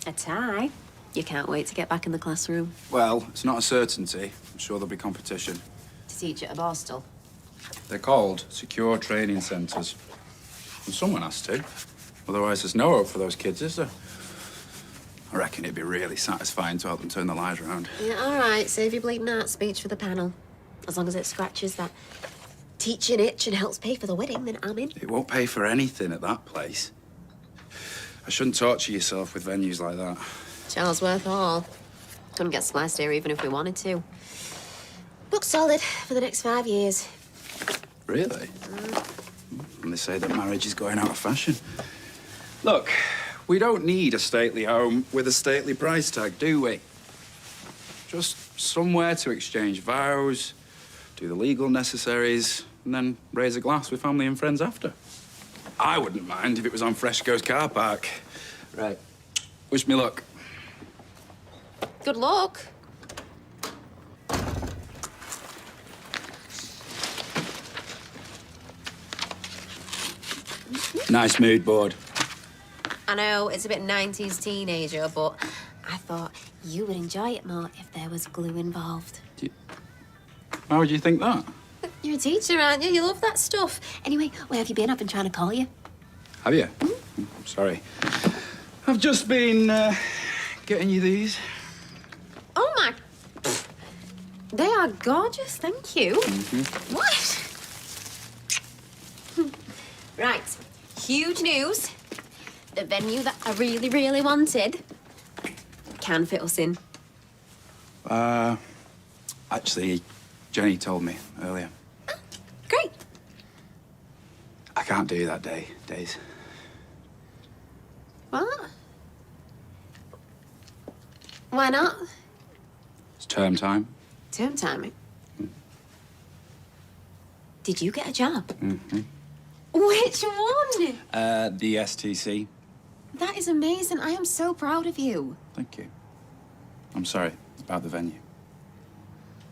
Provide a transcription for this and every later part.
A tie? You can't wait to get back in the classroom. Well, it's not a certainty. I'm sure there'll be competition. To teach at a Borstal. They're called secure training centres. And someone has to. Otherwise, there's no hope for those kids, is there? I reckon it'd be really satisfying to help them turn their lives around. Yeah, all right. Save your bleeding heart speech for the panel. As long as it scratches that teaching itch and helps pay for the wedding, then I'm in. It won't pay for anything at that place. I shouldn't torture yourself with venues like that. Charlesworth Hall. Couldn't get spliced here even if we wanted to. Booked solid for the next 5 years. Really? And they say that marriage is going out of fashion. Look, we don't need a stately home with a stately price tag, do we? Just somewhere to exchange vows, do the legal necessaries, and then raise a glass with family and friends after. I wouldn't mind if it was on Fresco's car park. Right. Wish me luck. Good luck. Nice mood board. I know, it's a bit 90s teenager, but I thought you would enjoy it more if there was glue involved. How would you think that? You're a teacher, aren't you? You love that stuff. Anyway, where have you been? I've been trying to call you. Have you? Sorry. I've just been getting you these. Oh, my... They are gorgeous, thank you. Mm-hmm. What? Right, huge news. The venue that I really, really wanted can fit us in. Actually, Jenny told me earlier. Oh, great. I can't do that days. What? Why not? It's term time. Term time. Did you get a job? Mm-hmm. Which one? The STC. That is amazing. I am so proud of you. Thank you. I'm sorry about the venue.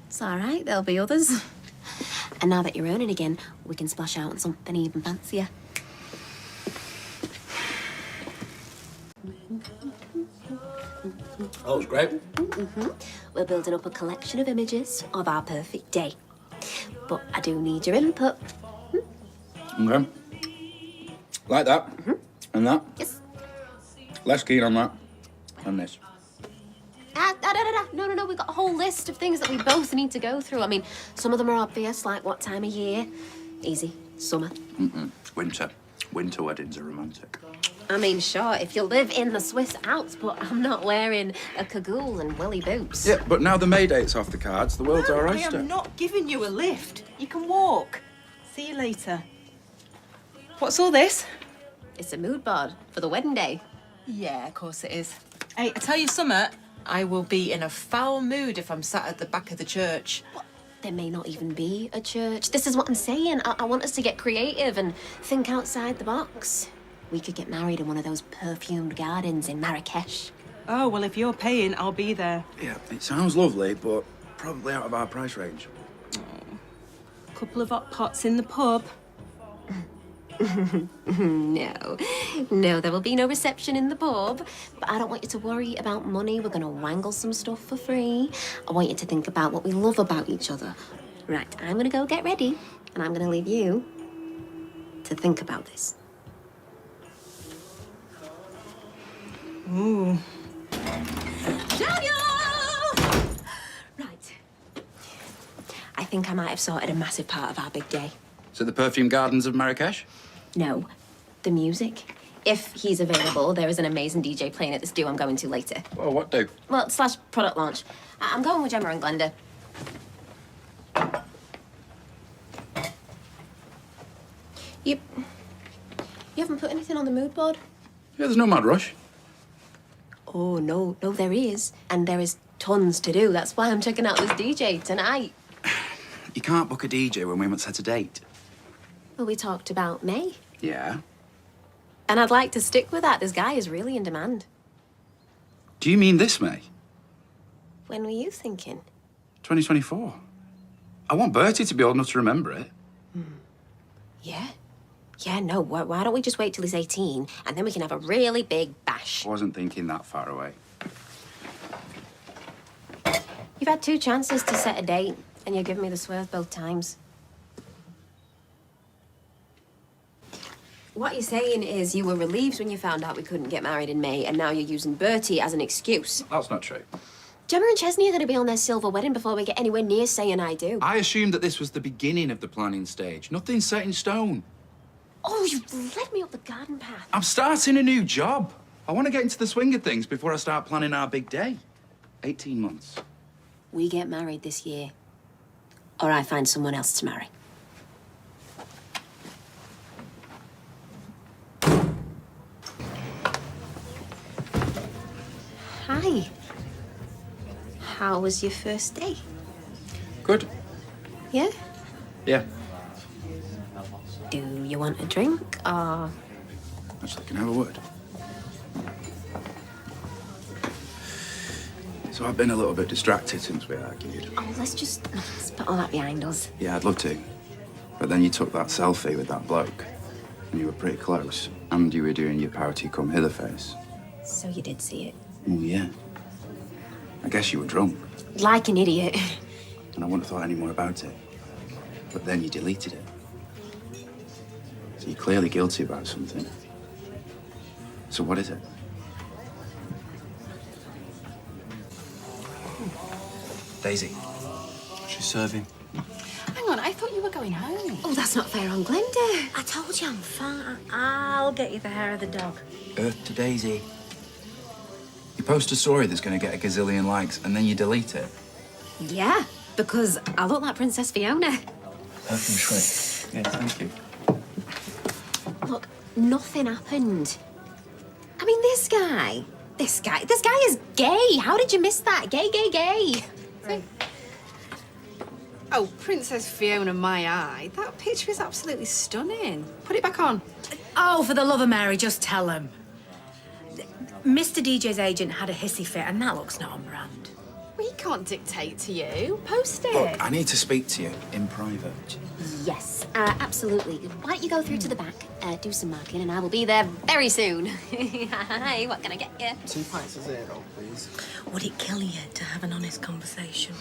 It's all right. There'll be others. And now that you're earning again, we can splash out on something even fancier. Oh, it's great. We're building up a collection of images of our perfect day. But I do need your input. Okay. Like that. And that. Yes. Less keen on that. And this. No. We've got a whole list of things that we both need to go through. I mean, some of them are obvious, like what time of year. Easy. Summer. Winter. Winter weddings are romantic. I mean, sure, if you live in the Swiss Alps, but I'm not wearing a cagoule and welly boots. Yeah, but now the May date's off the cards, the world's our I oyster. am not giving you a lift. You can walk. See you later. What's all this? It's a mood board for the wedding day. Yeah, of course it is. Hey, I tell you something, I will be in a foul mood if I'm sat at the back of the church. What? There may not even be a church. This is what I'm saying. I want us to get creative and think outside the box. We could get married in one of those perfumed gardens in Marrakesh. Oh, well, if you're paying, I'll be there. Yeah, it sounds lovely, but probably out of our price range. Couple of hot pots in the pub. No, there will be no reception in the pub. But I don't want you to worry about money. We're going to wangle some stuff for free. I want you to think about what we love about each other. Right, I'm going to go get ready, and I'm going to leave you to think about this. Ooh. Daniel! Right. I think I might have sorted a massive part of our big day. So the perfume gardens of Marrakesh? No, the music. If he's available, there is an amazing DJ playing at this do I'm going to later. Well, what do? Well, / product launch. I'm going with Gemma and Glenda. You haven't put anything on the mood board? Yeah, there's no mad rush. Oh, no, there is. And there is tons to do. That's why I'm checking out this DJ tonight. You can't book a DJ when we haven't set a date. Well, we talked about May. Yeah. And I'd like to stick with that. This guy is really in demand. Do you mean this May? When were you thinking? 2024. I want Bertie to be old enough to remember it. Yeah? Yeah, no, why don't we just wait till he's 18 and then we can have a really big bash? trash. I wasn't thinking that far away. You've had 2 chances to set a date, and you're giving me the swerve both times. What you're saying is you were relieved when you found out we couldn't get married in May, and now you're using Bertie as an excuse. That's not true. Gemma and Chesney are going to be on their silver wedding before we get anywhere near saying I do. I assumed that this was the beginning of the planning stage. Nothing's set in stone. Oh, you led me up the garden path. I'm starting a new job. I want to get into the swing of things before I start planning our big day. 18 months. We get married this year, or I find someone else to marry. Hi. How was your first day? Good. Yeah? Yeah. Do you want a drink, or...? Actually, can I have a word? So I've been a little bit distracted since we argued. Oh, let's put all that behind us. Yeah, I'd love to. But then you took that selfie with that bloke. And you were pretty close. And you were doing your pouty come hither face. So you did see it? Oh, yeah. I guess you were drunk. Like an idiot. And I wouldn't have thought any more about it. But then you deleted it. So you're clearly guilty about something. So what is it? Daisy. She's serving. Hang on, I thought you were going home. Oh, that's not fair on Glenda. I told you I'm fine. I'll get you the hair of the dog. Earth to Daisy. You post a story that's going to get a gazillion likes and then you delete it. Yeah, because I look like Princess Fiona. Her from Shrek. Yeah, thank you. Look, nothing happened. I mean, this guy is gay. How did you miss that? Gay. Oh, Princess Fiona, my eye. That picture is absolutely stunning. Put it back on. Oh, for the love of Mary, just tell him. Mr. DJ's agent had a hissy fit, and that looks not on brand. We can't dictate to you. Post it. Look, I need to speak to you in private. Yes, absolutely. Why don't you go through to the back, do some marking, and I will be there very soon. Hi, what can I get you? 2 pints of zero, please. Would it kill you to have an honest conversation?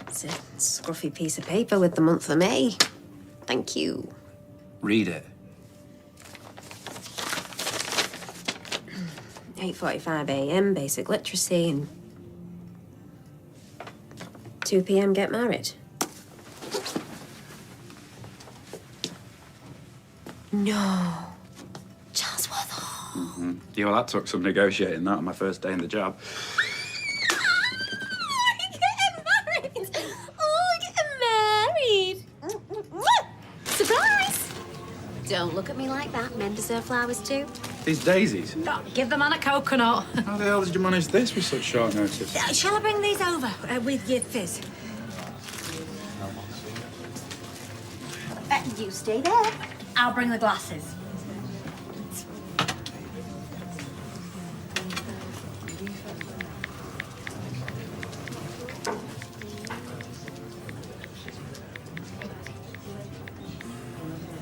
It's a scruffy piece of paper with the month of May. Thank you. Read it. 8:45 a.m. basic literacy and 2 p.m. get married. No. Charles Worthall. Yeah, well, that took some negotiating, that, on my first day in the job. Surprise! Don't look at me like that. Men deserve flowers too. These daisies. Oh, give the man a coconut. How the hell did you manage this with such short notice? Shall I bring these over with your fizz? You stay there. I'll bring the glasses.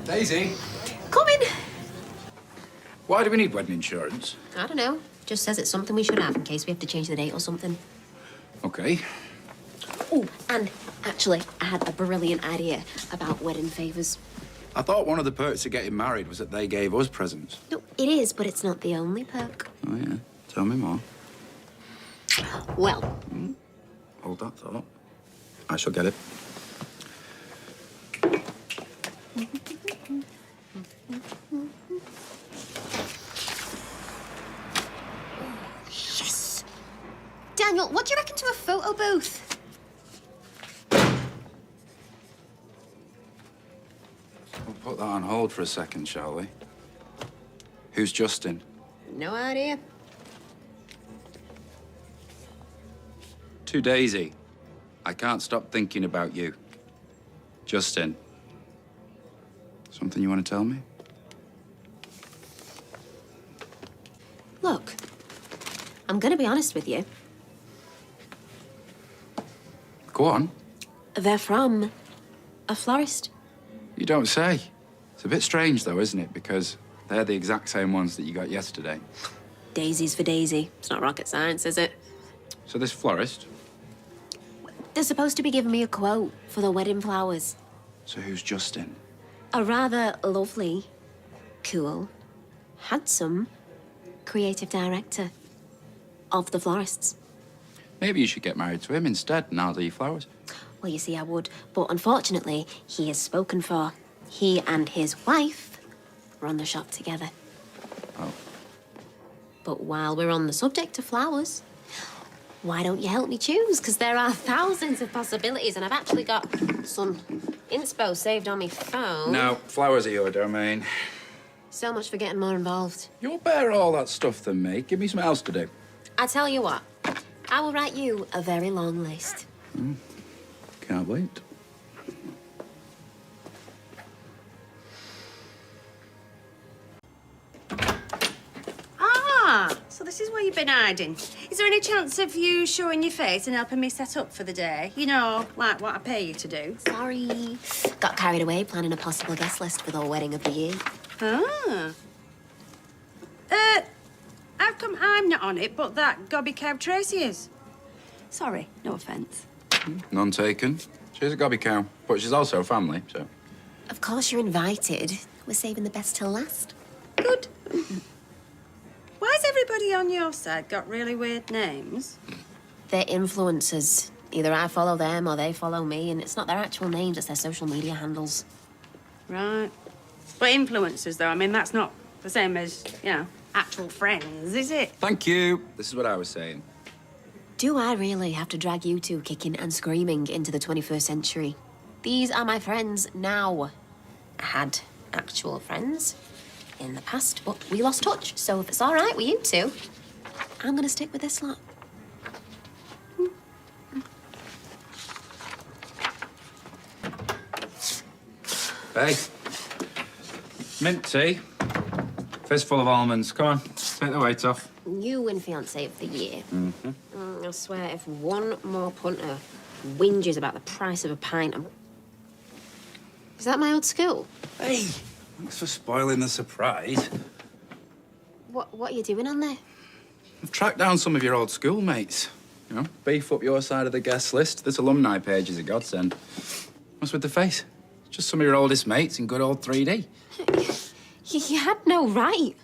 Daisy, Coming. why do we need wedding insurance? I don't know. Just says it's something we should have in case we have to change the date or something. Okay. Oh, and actually, I had a brilliant idea about wedding favours. I thought one of the perks of getting married was that they gave us presents. No, it is, but it's not the only perk. Oh, yeah. Tell me more. Well, Hold that thought. I shall get it. yes. Daniel, what do you reckon to a photo booth? We'll put that on hold for a second, shall we? Who's Justin? No idea. To Daisy. I can't stop thinking about you. Justin. Something you want to tell me? Look, I'm gonna be honest with you. Go on. They're from a florist. You don't say. It's a bit strange, though, isn't it? Because they're the exact same ones that you got yesterday. Daisies for Daisy. It's not rocket science, is it? So this florist, They're supposed to be giving me a quote for the wedding flowers. so who's Justin? A rather lovely, cool, handsome, creative director of the florists. Maybe you should get married to him instead, and I'll do your flowers. Well, you see, I would, but unfortunately, he is spoken for. He and his wife run the shop together. Oh. But while we're on the subject of flowers, why don't you help me choose? Because there are thousands of possibilities, and I've actually got some inspo saved on my phone. No, flowers are your domain. So much for getting more involved. You're better at all that stuff than me. Give me something else to do. I tell you what, I will write you a very long list. Can't wait. Ah, so this is where you've been hiding. Is there any chance of you showing your face and helping me set up for the day? You know, like what I pay you to do. Sorry. Got carried away planning a possible guest list for the wedding of the year. Ah. How come I'm not on it, but that gobby cow Tracy is? Sorry, no offence. None taken. She's a gobby cow, but she's also family, so. Of course you're invited. We're saving the best till last. Good. Why's everybody on your side got really weird names? They're influencers. Either I follow them or they follow me, and it's not their actual names, it's their social media handles. Right. But influencers, though, I mean, that's not the same as, you know, actual friends, is it? Thank you. This is what I was saying. Do I really have to drag you two kicking and screaming into the 21st century? These are my friends now. I had actual friends in the past, but we lost touch. So if it's all right with you two, I'm gonna stick with this lot. Hey. Mint tea. Fistful of almonds. Come on, take the weight off. You win fiancé of the year. I swear, if one more punter whinges about the price of a pint, Is that my old school? Hey, thanks for spoiling the surprise. What are you doing on there? I've tracked down some of your old schoolmates. You know, beef up your side of the guest list. This alumni page is a godsend. What's with the face? Just some of your oldest mates in good old 3D. You had no right.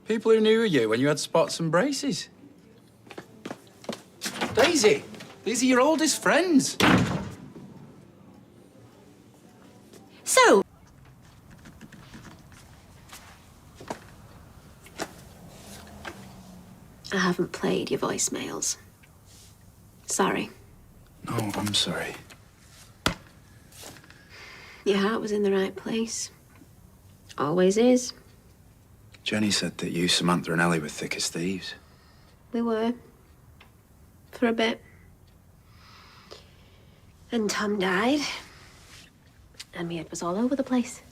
People who knew you when you had spots and braces. Daisy, these are your oldest friends. So, I haven't played your voicemails. Sorry. No, I'm sorry. Your heart was in the right place. Always is. Jenny said that you, Samantha, and Ellie were thick as thieves. We were. For a bit. And Tom died. And my head was all over the place.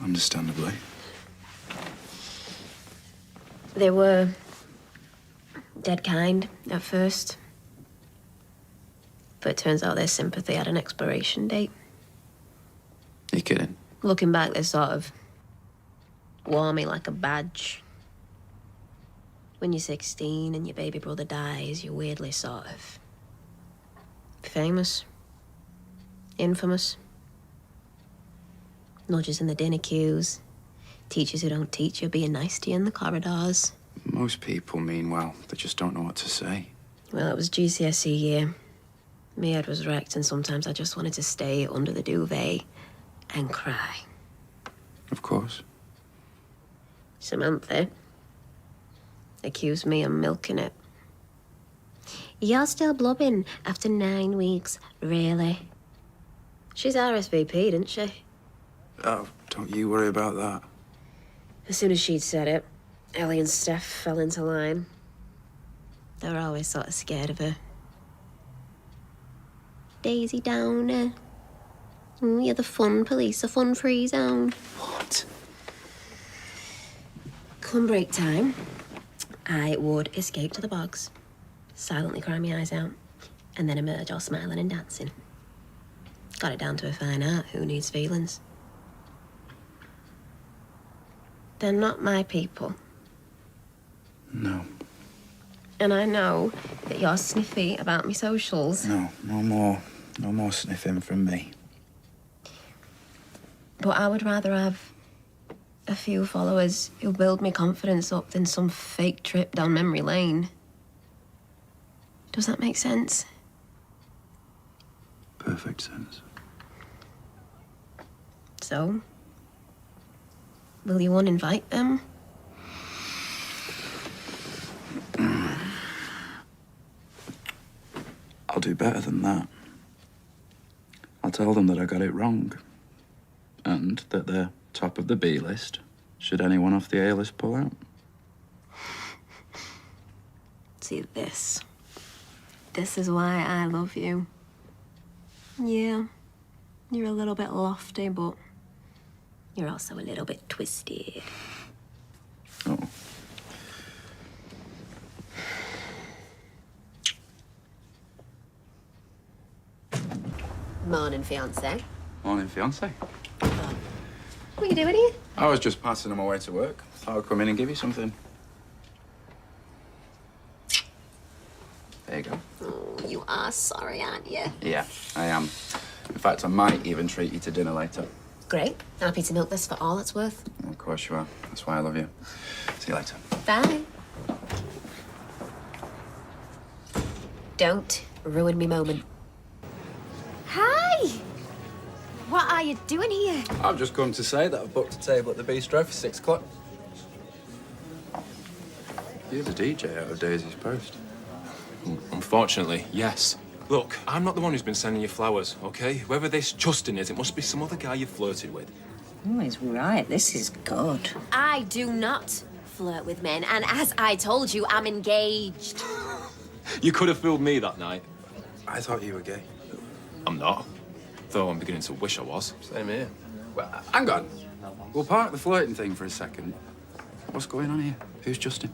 Understandably. They were dead kind at first. But it turns out their sympathy had an expiration date. You kidding? Looking back, they sort of wore me like a badge. When you're 16 and your baby brother dies, you're weirdly sort of famous, infamous. Nudges in the dinner queues, teachers who don't teach you being nice to you in the corridors. Most people mean well. They just don't know what to say. Well, it was GCSE year. My head was wrecked, and sometimes I just wanted to stay under the duvet and cry. Of course. Samantha accused me of milking it. You're still blubbing after 9 weeks, really? She's RSVP, didn't she? Oh, don't you worry about that. As soon as she'd said it, Ellie and Steph fell into line. They were always sort of scared of her. Daisy Downer. Oh, you're the fun police, a fun-free zone. What? Come break time, I would escape to the bogs, silently cry my eyes out, and then emerge all smiling and dancing. Got it down to a fine art. Who needs feelings? They're not my people. No. And I know that you're sniffy about me socials. No more sniffing from me. But I would rather have a few followers who build me confidence up than some fake trip down memory lane. Does that make sense? Perfect sense. So, will you uninvite them? I'll do better than that. I'll tell them that I got it wrong. And that they're top of the B list, should anyone off the A list pull out. See, this is why I love you. Yeah, you're a little bit lofty, but you're also a little bit twisted. Oh. Morning, fiancé. Morning, fiancé. What are you doing here? I was just passing on my way to work. Thought I'd come in and give you something. There you go. Oh, you are sorry, aren't you? Yeah, I am. In fact, I might even treat you to dinner later. Great. Happy to milk this for all it's worth. Of course you are. That's why I love you. See you later. Bye. Don't ruin me moment. Hi! What are you doing here? I've just come to say that I've booked a table at the bistro for 6 o'clock. You're the DJ out of Daisy's post. Unfortunately, yes. Look, I'm not the one who's been sending you flowers, okay? Whoever this Justin is, it must be some other guy you flirted with. Oh, he's right. This is good. I do not flirt with men, and as I told you, I'm engaged. You could have fooled me that night. I thought you were gay. I'm not. Though I'm beginning to wish I was. Same here. Well, hang on. We'll park the flirting thing for a second. What's going on here? Who's Justin?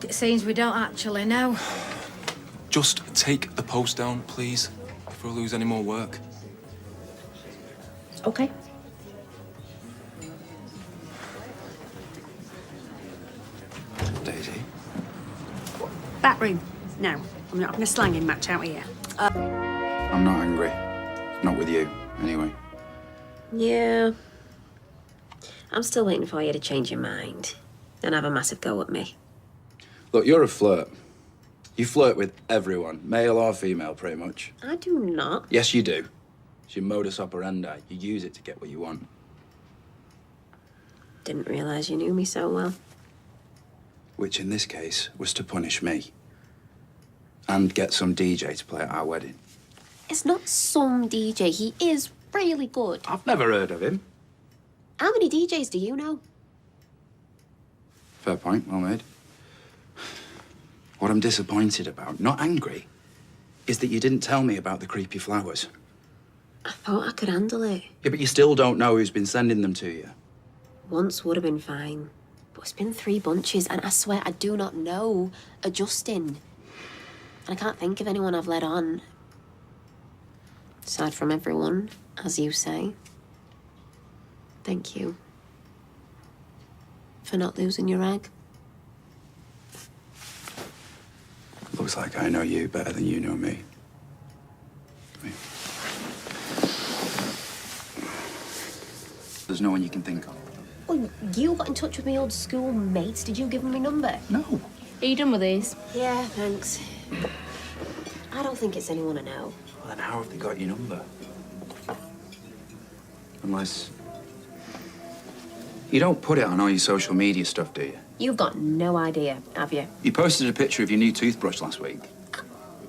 It seems we don't actually know. Just take the post down, please, before I lose any more work. Okay. Daisy. Back room. No, I'm not having a slanging match out here. I'm not angry. Not with you, anyway. Yeah. I'm still waiting for you to change your mind and have a massive go at me. Look, you're a flirt. You flirt with everyone, male or female, pretty much. I do not. Yes, you do. It's your modus operandi. You use it to get what you want. Didn't realize you knew me so well. Which, in this case, was to punish me. And get some DJ to play at our wedding. It's not some DJ. He is really good. I've never heard of him. How many DJs do you know? Fair point, well made. What I'm disappointed about, not angry, is that you didn't tell me about the creepy flowers. I thought I could handle it. Yeah, but you still don't know who's been sending them to you. Once would have been fine. But it's been 3 bunches, and I swear I do not know a Justin. And I can't think of anyone I've led on. Aside from everyone, as you say. Thank you. For not losing your egg. Looks like I know you better than you know me. There's no one you can think of. Well, you got in touch with my old school mates. Did you give them my number? No. Are you done with these? Yeah, thanks. I don't think it's anyone I know. Well, then how have they got your number? Unless... You don't put it on all your social media stuff, do you? You've got no idea, have you? You posted a picture of your new toothbrush last week.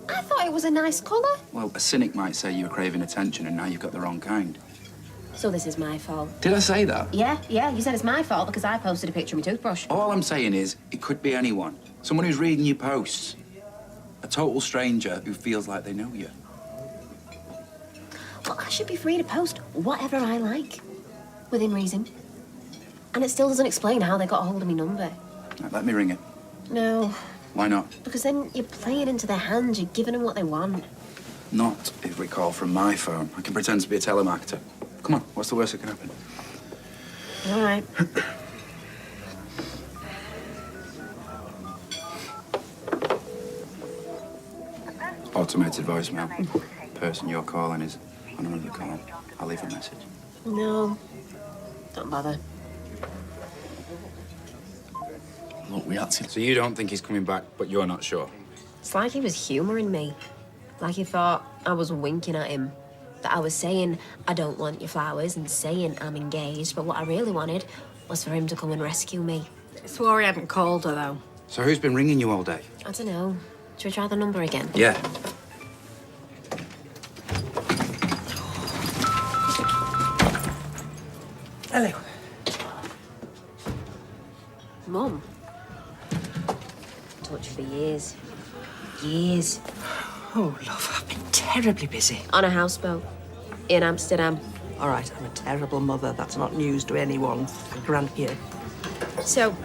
I thought it was a nice colour. Well, a cynic might say you were craving attention and now you've got the wrong kind. So this is my fault. Did I say that? Yeah, you said it's my fault because I posted a picture of my toothbrush. All I'm saying is, it could be anyone. Someone who's reading your posts. A total stranger who feels like they know you. Well, I should be free to post whatever I like. Within reason. And it still doesn't explain how they got a hold of my number. Right, let me ring it. No, Why not? because then you're playing into their hands. You're giving them what they want. Not if we call from my phone. I can pretend to be a telemarketer. Come on, what's the worst that can happen? All right. Automated voicemail. Person you're calling is on another call. I'll leave a message. No, don't bother. Look, we had to. So you don't think he's coming back, but you're not sure? It's like he was humouring me. Like he thought I was winking at him. That I was saying, I don't want your flowers, and saying I'm engaged, but what I really wanted was for him to come and rescue me. Swore he hadn't called her, though. So who's been ringing you all day? I don't know. Should we try the number again? Yeah. Hello. Mum. Touch for years. Years. Oh, love, I've been terribly busy. On a houseboat. In Amsterdam. All right, I'm a terrible mother. That's not news to anyone. I grant you. So,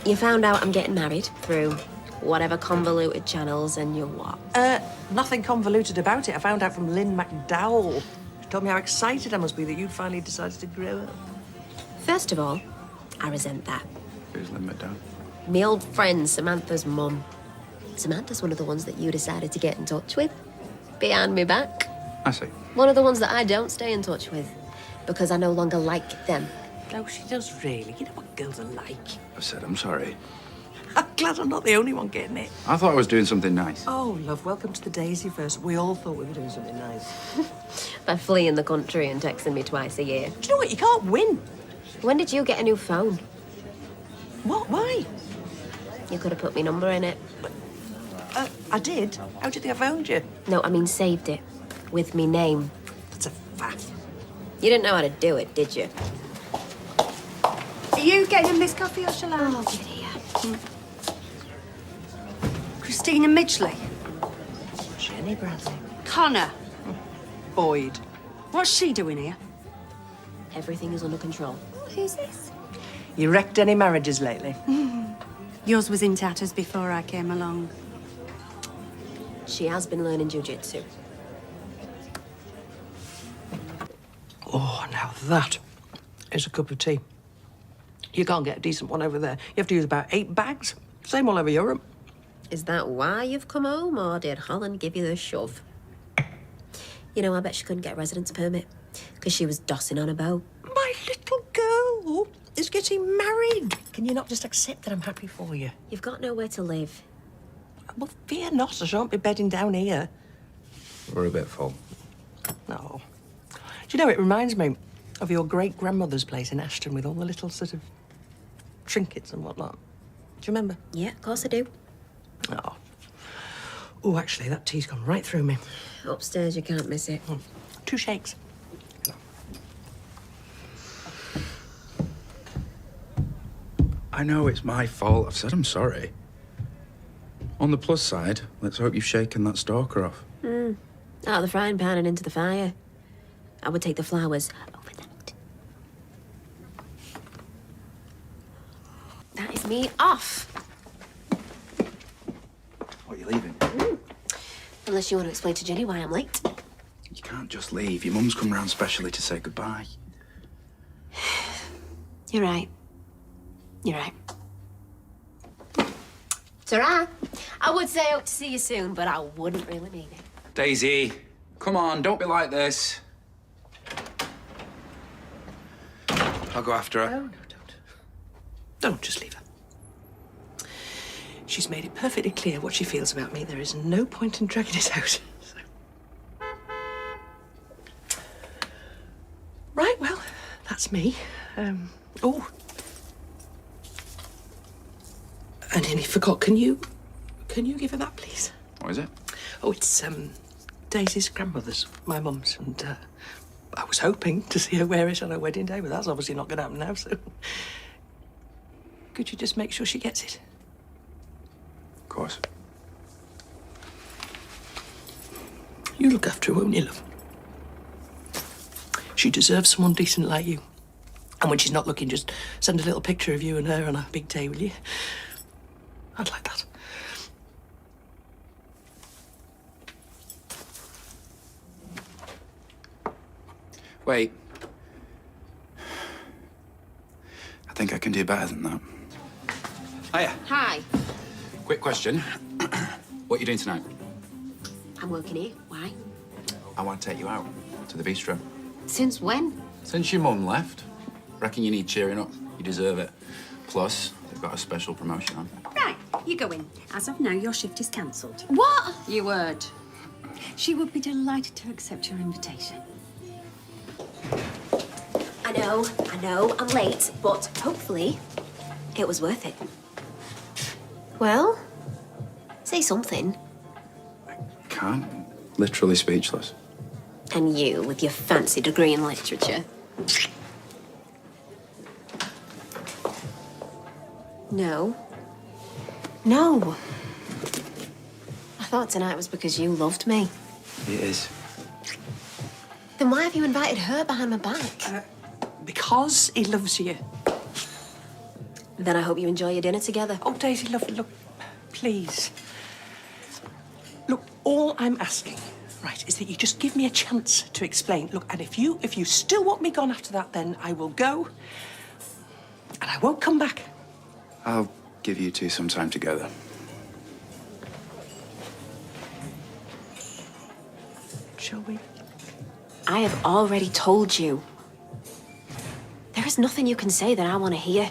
you found out I'm getting married through whatever convoluted channels, and you're what? Nothing convoluted about it. I found out from Lynn McDowell. She told me how excited I must be that you'd finally decided to grow up. First of all, I resent that. Who's Lynn McDowell? My old friend, Samantha's mum. Samantha's one of the ones that you decided to get in touch with. Behind me back. I see. One of the ones that I don't stay in touch with. Because I no longer like them. Oh, she does really. You know what girls are like. I said I'm sorry. I'm glad I'm not the only one getting it. I thought I was doing something nice. Oh, love, welcome to the Daisy first. We all thought we were doing something nice. By fleeing the country and texting me twice a year. Do you know what? You can't win. When did you get a new phone? What? Why? You could have put my number in it. I did. How do you think I found you? No, I mean saved it. With me name. That's a faff. You didn't know how to do it, did you? Are you getting him this coffee or shall I? Oh, get here. Christina Midgley. Jenny Bradley. Connor. Boyd. What's she doing here? Everything is under control. Who's this? You wrecked any marriages lately? Yours was in tatters before I came along. She has been learning jiu-jitsu. Oh, now that is a cup of tea. You can't get a decent one over there. You have to use about 8 bags. Same all over Europe. Is that why you've come home, or did Holland give you the shove? You know, I bet she couldn't get a residence permit because she was dossing on a boat. My little girl is getting married. Can you not just accept that I'm happy for you? You've got nowhere to live. Well, fear not, I shan't be bedding down here. We're a bit full. No. Do you know, it reminds me of your great-grandmother's place in Ashton with all the little sort of trinkets and whatnot. Do you remember? Yeah, of course I do. Oh. Oh, actually, that tea's gone right through me. Upstairs, you can't miss it. 2 shakes. I know it's my fault. I've said I'm sorry. On the plus side, let's hope you've shaken that stalker off. Out of the frying pan and into the fire. I would take the flowers over that. That is me off. What, are you leaving? Unless you want to explain to Jenny why I'm late. You can't just leave. Your mum's come round specially to say goodbye. You're right. You're right. Ta-ra. I would say hope to see you soon, but I wouldn't really mean it. Daisy, come on, don't be like this. I'll go after her. No, don't. Don't, just leave her. She's made it perfectly clear what she feels about me. There is no point in dragging it out. So. Right, well, that's me. Oh. I nearly forgot. Can you give her that, please? What is it? Oh, it's, Daisy's grandmother's, my mum's, and, I was hoping to see her wear it on her wedding day, but that's obviously not going to happen now, so... Could you just make sure she gets it? Of course. You look after her, won't you, love? She deserves someone decent like you. And when she's not looking, just send a little picture of you and her on a big day, will you? I'd like that. Wait. I think I can do better than that. Hiya. Hi. Quick question. What are you doing tonight? I'm working here. Why? I want to take you out to the bistro. Since when? Since your mum left, reckon you need cheering up. You deserve it. Plus, they've got a special promotion on. Right, you go in. As of now, your shift is cancelled. What? You would. She would be delighted to accept your invitation. I know, I'm late, but hopefully it was worth it. Well, say something. Can't. Literally speechless. And you, with your fancy degree in literature. No. No. I thought tonight was because you loved me. It is. Then why have you invited her behind my back? Because he loves you. Then I hope you enjoy your dinner together. Oh, Daisy, love, look, please. Look, all I'm asking, right, is that you just give me a chance to explain. Look, and if you still want me gone after that, then I will go, and I won't come back. I'll give you two some time together. Shall we? I have already told you. There is nothing you can say that I want to hear.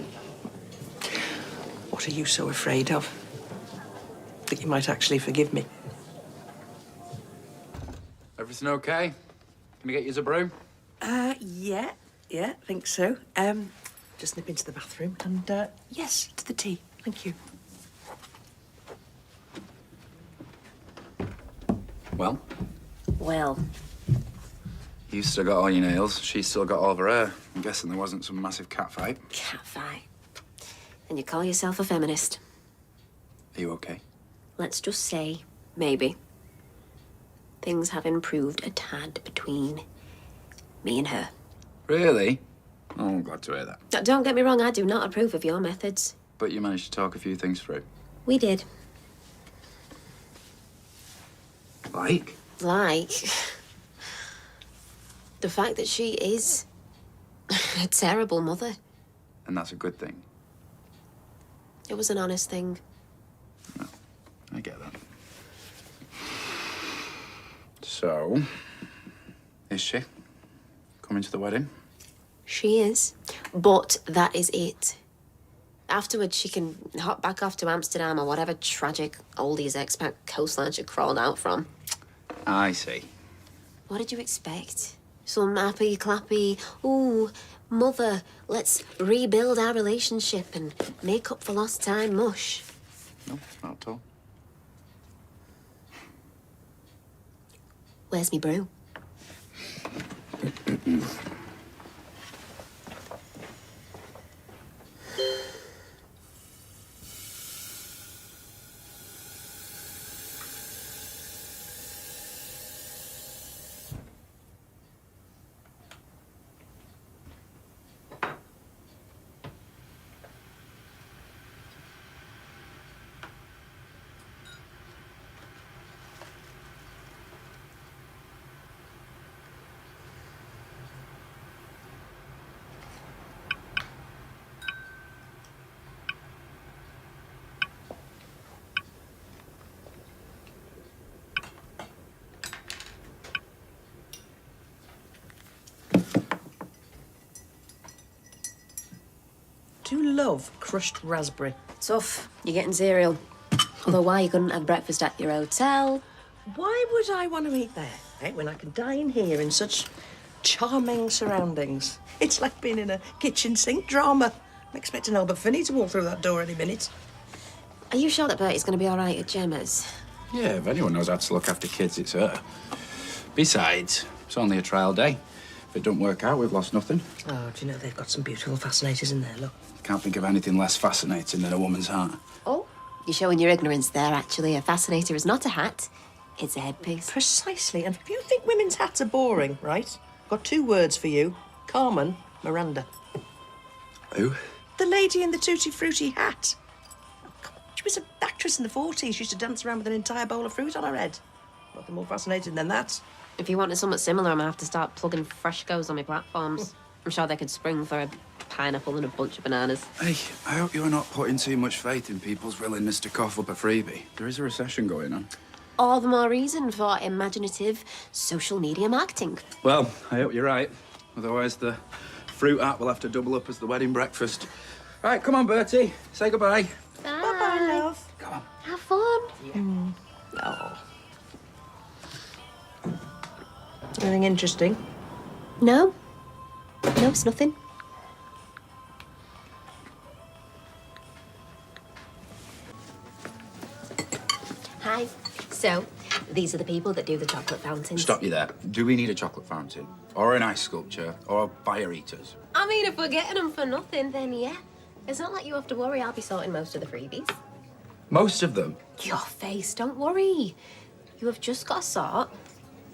What are you so afraid of? That you might actually forgive me? Everything okay? Can we get you a broom? Yeah, think so. Just nip into the bathroom and, yes, to the tea. Thank you. Well, Well, you've still got all your nails. She's still got all of her hair. I'm guessing there wasn't some massive cat fight. cat fight. And you call yourself a feminist. Are you okay? Let's just say, maybe, things have improved a tad between me and her. Really? Oh, I'm glad to hear that. Now, don't get me wrong, I do not approve of your methods. But you managed to talk a few things through. We did. Like? Like, the fact that she is a terrible mother. And that's a good thing. It was an honest thing. I get that. So, is she coming to the wedding? She is. But that is it. Afterwards, she can hop back off to Amsterdam or whatever tragic oldies expat coastline she crawled out from. I see. What did you expect? Some happy, clappy, ooh, mother, let's rebuild our relationship and make up for lost time mush. No, not at all. Where's me brew? Do love crushed raspberry. Tough. You're getting cereal. Although why you couldn't have breakfast at your hotel? Why would I want to eat there, when I can dine here in such charming surroundings? It's like being in a kitchen sink drama. I'm expecting Albert Finney to walk through that door any minute. Are you sure that Bertie's going to be all right at Gemma's? Yeah, if anyone knows how to look after kids, it's her. Besides, it's only a trial day. If it don't work out, we've lost nothing. Oh, do you know they've got some beautiful fascinators in there, look. Can't think of anything less fascinating than a woman's heart. Oh, you're showing your ignorance there, actually. A fascinator is not a hat, it's a headpiece. Precisely. And if you think women's hats are boring, right? Got two words for you. Carmen Miranda. Who? The lady in the tutti frutti hat. She was an actress in the 40s. She used to dance around with an entire bowl of fruit on her head. Nothing more fascinating than that. If you wanted something similar, I'm gonna have to start plugging Freshcos on my platforms. I'm sure they could spring for a pineapple and a bunch of bananas. Hey, I hope you're not putting too much faith in people's willingness to cough up a freebie. There is a recession going on. All the more reason for imaginative social media marketing. Well, I hope you're right. Otherwise, the fruit app will have to double up as the wedding breakfast. Right, come on, Bertie. Say goodbye. Bye. Bye, love. Come on. Have fun. Oh. Anything interesting? No. No, it's nothing. Hi. So, these are the people that do the chocolate fountains. Stop you there. Do we need a chocolate fountain? Or an ice sculpture? Or fire eaters? I mean, if we're getting them for nothing, then yeah. It's not like you have to worry. I'll be sorting most of the freebies. Most of them. Your face, don't worry. You have just got to sort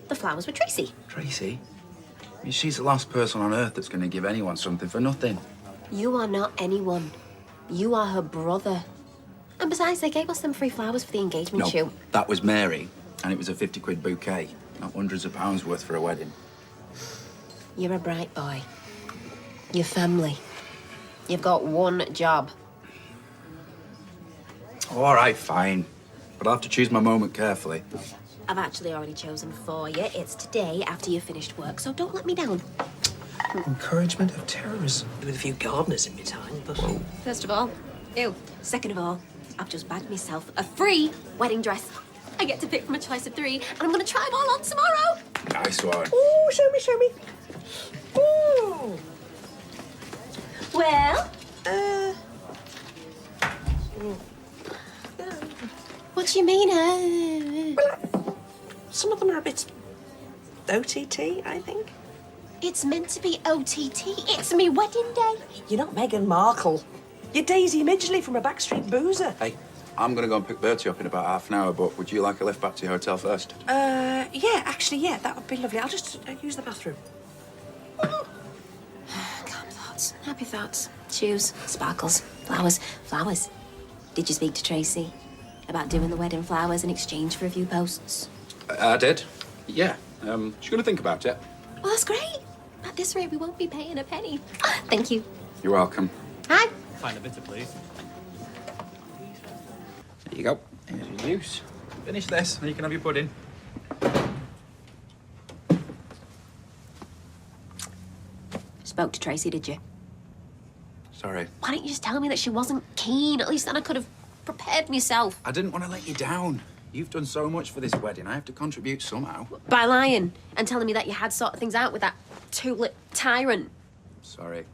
the flowers with Tracy. Tracy? I mean, she's the last person on earth that's going to give anyone something for nothing. You are not anyone. You are her brother. And besides, they gave us them free flowers for the engagement No, shoot. that was Mary, and it was a 50-quid bouquet, not hundreds of pounds worth for a wedding. You're a bright boy. Your family. You've got one job. All right, fine. But I'll have to choose my moment carefully. I've actually already chosen for you. It's today after you've finished work, so don't let me down. Encouragement of terrorism. With a few gardeners in my time, but... First of all, ew. Second of all, I've just bagged myself a free wedding dress. I get to pick from a choice of 3, and I'm going to try them all on tomorrow. Nice one. Ooh, show me, show me. Ooh. Well, what do you mean? Some of them are a bit OTT, I think. It's meant to be OTT. It's me wedding day. You're not Meghan Markle. You're Daisy Midgley from a backstreet boozer. Hey, I'm going to go and pick Bertie up in about half an hour, but would you like a lift back to your hotel first? Yeah, actually, yeah, that would be lovely. I'll just use the bathroom. Calm thoughts, happy thoughts. Shoes, sparkles, flowers, flowers. Did you speak to Tracy about doing the wedding flowers in exchange for a few posts? I did. Yeah. She's going to think about it. Well, that's great. At this rate, we won't be paying a penny. Thank you. You're welcome. Hi. Find a bitter, please. There you go. Here's your juice. Finish this, and you can have your pudding. Spoke to Tracy, did you? Sorry. Why didn't you just tell me that she wasn't keen? At least then I could have prepared myself. I didn't want to let you down. You've done so much for this wedding. I have to contribute somehow. By lying and telling me that you had sorted things out with that tulip tyrant. Sorry.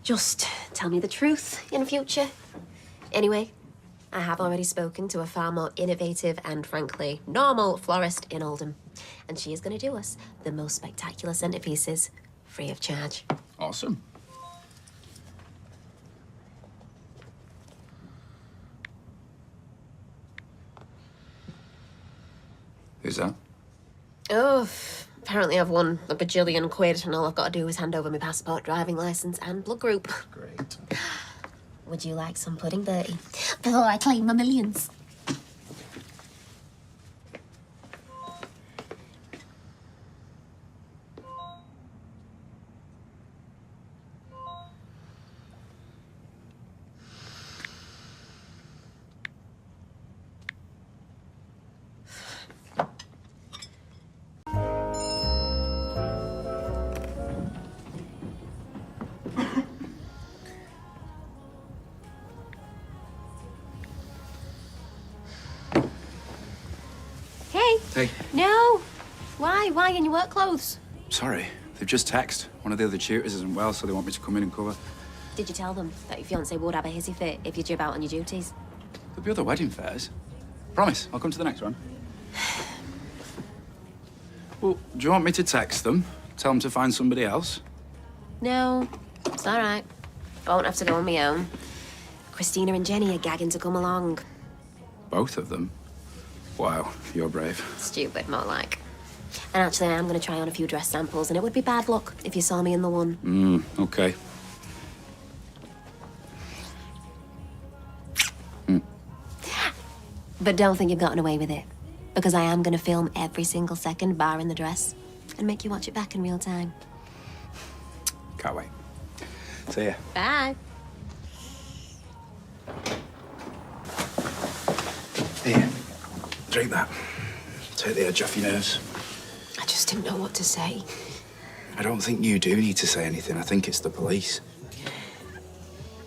Just tell me the truth in future. Anyway, I have already spoken to a far more innovative and, frankly, normal florist in Oldham. And she is going to do us the most spectacular centerpieces free of charge. Awesome. Who's that? Oh, apparently I've won a bajillion quid and all I've got to do is hand over my passport, driving licence and blood group. Great. Would you like some pudding, Bertie? Before I claim my millions. Hey. Hey. No. Why? Why in your work clothes? Sorry. They've just texted. One of the other tutors isn't well, so they want me to come in and cover. Did you tell them that your fiancé would have a hissy fit if you jib out on your duties? There'll be other wedding fairs. Promise, I'll come to the next one. Well, do you want me to text them? Tell them to find somebody else? No, it's all right. I won't have to go on my own. Christina and Jenny are gagging to come along. Both of them? Wow, you're brave. Stupid, more like. And actually, I am going to try on a few dress samples, and it would be bad luck if you saw me in the one. Okay. But don't think you've gotten away with it. Because I am going to film every single second, barring the dress, and make you watch it back in real time. Can't wait. See ya. Bye. Here, drink that. Take the edge off your nerves. I just didn't know what to say. I don't think you do need to say anything. I think it's the police.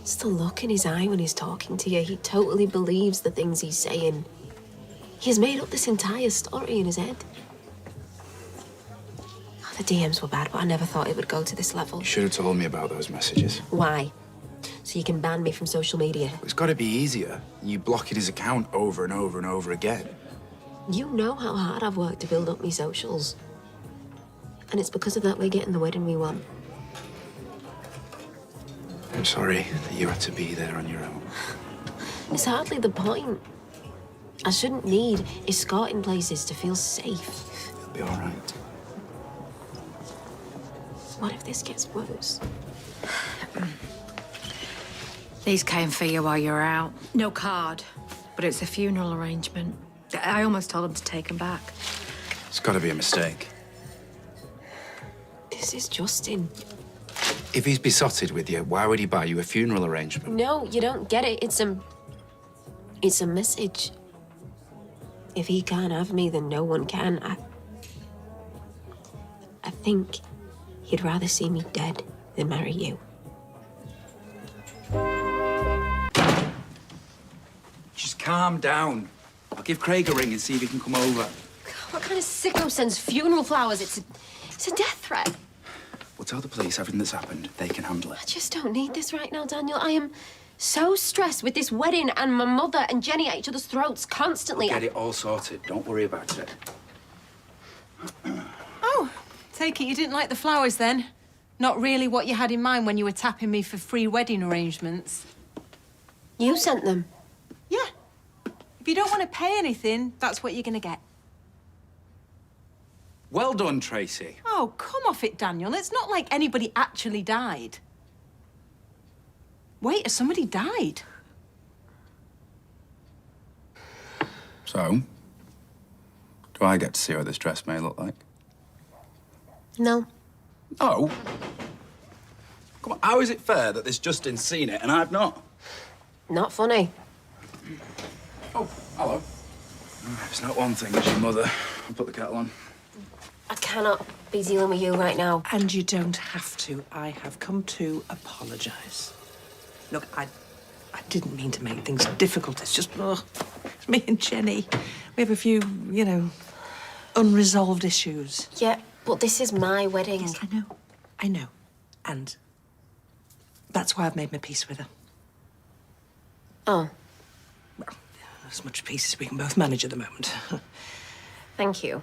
It's the look in his eye when he's talking to you. He totally believes the things he's saying. He's made up this entire story in his head. Oh, the DMs were bad, but I never thought it would go to this level. You should have told me about those messages. Why? So you can ban me from social media? It's got to be easier. You blocking his account over and over and over again. You know how hard I've worked to build up my socials. And it's because of that we're getting the wedding we want. I'm sorry that you had to be there on your own. It's hardly the point. I shouldn't need escorting places to feel safe. You'll be all right. What if this gets worse? These came for you while you were out. No card, but it's a funeral arrangement. I almost told him to take them back. It's got to be a mistake. This is Justin. If he's besotted with you, why would he buy you a funeral arrangement? No, you don't get it. It's a message. If he can't have me, then no one can. I think he'd rather see me dead than marry you. Just calm down. I'll give Craig a ring and see if he can come over. What kind of sicko sends funeral flowers? It's a death threat. We'll tell the police everything that's happened. They can handle I it. just don't need this right now, Daniel. I am so stressed with this wedding and my mother and Jenny at each other's throats constantly. Get it all sorted. Don't worry about it. Oh, take it you didn't like the flowers then? Not really what you had in mind when you were tapping me for free wedding arrangements? You sent them. Yeah. If you don't want to pay anything, that's what you're going to get. Well done, Tracy. Oh, come off it, Daniel. It's not like anybody actually died. Wait, has somebody died? So, do I get to see what this dress may look like? No. Oh. Come on, how is it fair that this Justin's seen it and I've not? Not funny. Oh, hello. It's not one thing, it's your mother. I'll put the kettle on. I cannot be dealing with you right now. And you don't have to. I have come to apologise. Look, I didn't mean to make things difficult. It's just, it's me and Jenny. We have a few, unresolved issues. Yeah, but this is my wedding. Yes, I know. And that's why I've made my peace with her. Oh, Well, as much peace as we can both manage at the moment. thank you.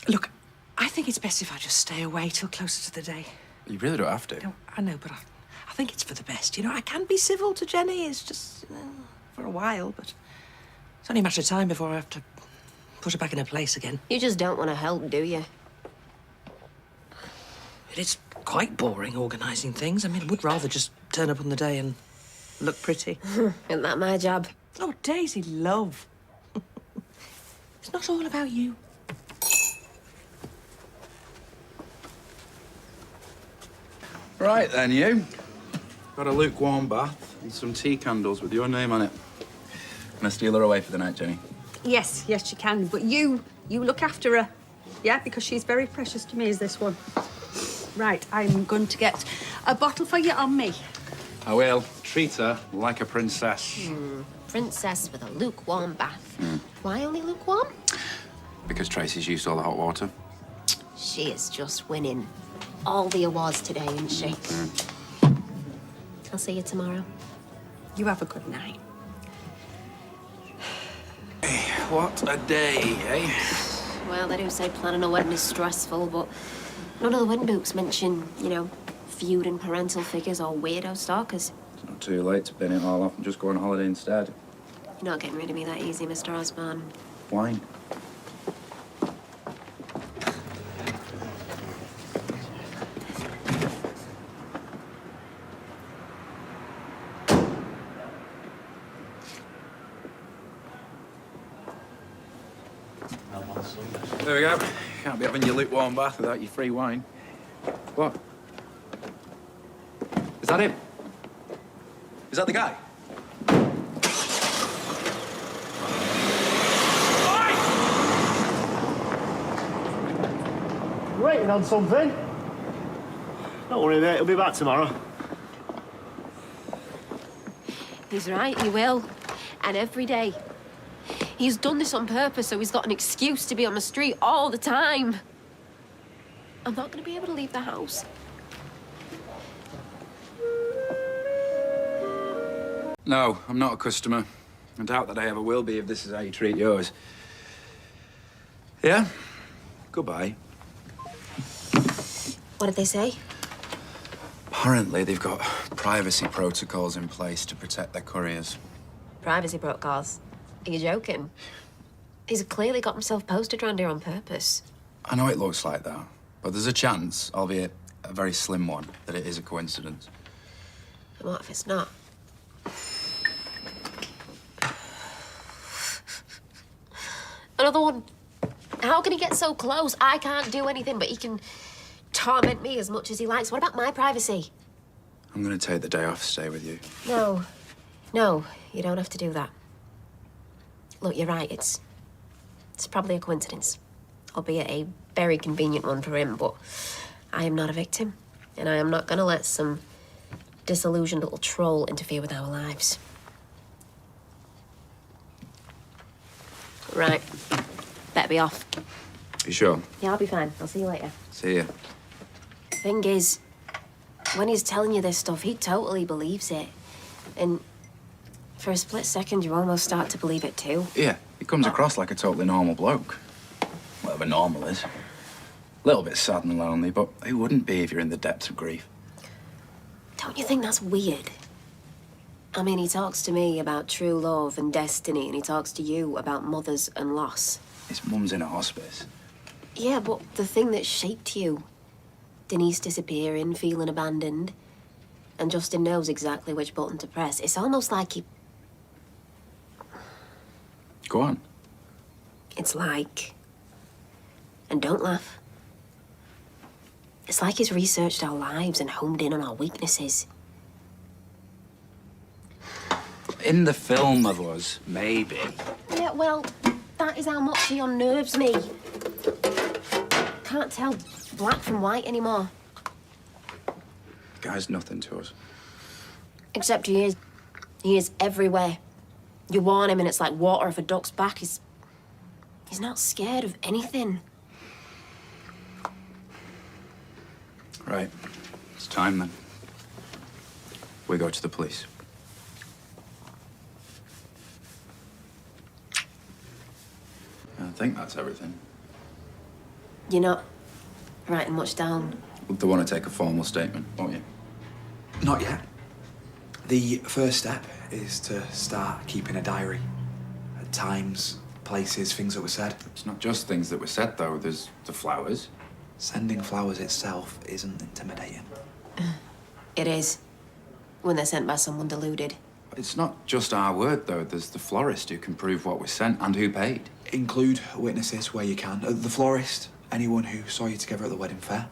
Look, I think it's best if I just stay away till closer to the day. You really don't have to. No, I know, but I think it's for the best. I can be civil to Jenny. It's just for a while, but it's only a matter of time before I have to put her back in her place again. You just don't want to help, do you? It is quite boring organising things. I mean, I would rather just turn up on the day and look pretty. Isn't that my job? Oh, Daisy, love. It's not all about you. Right then, you. Got a lukewarm bath and some tea candles with your name on it. Can I steal her away for the night, Jenny? Yes, yes, you can. But you look after her. Yeah, because she's very precious to me, is this one. Right, I'm going to get a bottle for you on me. I will. Treat her like a princess. Princess with a lukewarm bath. Why only lukewarm? Because Tracy's used all the hot water. She is just winning all the awards today, isn't she? I'll see you tomorrow. You have a good night. What a day, eh? Well, they do say planning a wedding is stressful, but none of the wedding books mention, feuding parental figures or weirdo stalkers. It's not too late to bin it all off and just go on holiday instead. You're not getting rid of me that easy, Mr. Osborne. Wine. There we go. Can't be having your lukewarm bath without your free wine. What? Is that him? Is that the guy? Waiting on something? Don't worry, mate. He'll be back tomorrow. He's right, he will. And every day. He's done this on purpose, so he's got an excuse to be on the street all the time. I'm not going to be able to leave the house. No, I'm not a customer. I doubt that I ever will be if this is how you treat yours. Yeah? Goodbye. What did they say? Apparently, they've got privacy protocols in place to protect their couriers. Privacy protocols? Are you joking? He's clearly got himself posted around here on purpose. I know it looks like that, but there's a chance, albeit a very slim one, that it is a coincidence. And what if it's not? Another one. How can he get so close? I can't do anything, but he can torment me as much as he likes. What about my privacy? I'm going to take the day off to stay with you. No. No, you don't have to do that. Look, you're right. It's probably a coincidence, albeit a very convenient one for him, but I am not a victim, and I am not going to let some disillusioned little troll interfere with our lives. Right. Better be off. You sure? Yeah, I'll be fine. I'll see you later. See ya. Thing is, when he's telling you this stuff, he totally believes it. And for a split second, you almost start to believe it too. Yeah, he comes across like a totally normal bloke. Whatever normal is. A little bit sad and lonely, but who wouldn't be if you're in the depths of grief? Don't you think that's weird? I mean, he talks to me about true love and destiny, and he talks to you about mothers and loss. His mum's in a hospice. Yeah, but the thing that shaped you, Denise disappearing, feeling abandoned, and Justin knows exactly which button to press. It's almost like he... Go on. It's like... And don't laugh. It's like he's researched our lives and homed in on our weaknesses. In the film of us, maybe. Yeah, well, that is how much he unnerves me. Can't tell black from white anymore. Guy's nothing to us. Except he is. He is everywhere. You warn him and it's like water off a duck's back. He's not scared of anything. Right. It's time then. We go to the police. I think that's everything. You're not writing much down. They want to take a formal statement, won't you? Not yet. The first step is to start keeping a diary. At times, places, things that were said. It's not just things that were said, though. There's the flowers. Sending flowers itself isn't intimidating. It is. When they're sent by someone deluded. It's not just our word, though. There's the florist who can prove what was sent and who paid. Include witnesses where you can. The florist, anyone who saw you together at the wedding fair.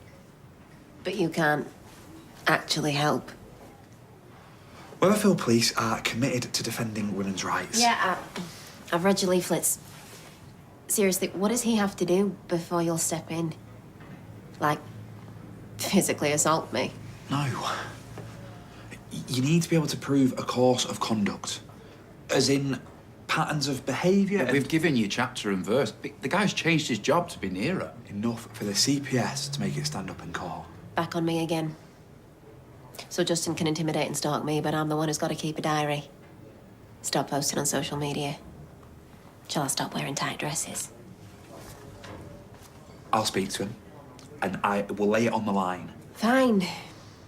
But you can't actually help. Weatherfield Police are committed to defending women's rights. Yeah, I've read your leaflets. Seriously, what does he have to do before you'll step in? Like, physically assault me? No. You need to be able to prove a course of conduct. As in, patterns of behaviour. We've given you chapter and verse. The guy's changed his job to be nearer. Enough for the CPS to make it stand up in court. Back on me again. So Justin can intimidate and stalk me, but I'm the one who's got to keep a diary. Stop posting on social media. Shall I stop wearing tight dresses? I'll speak to him, and I will lay it on the line. Fine.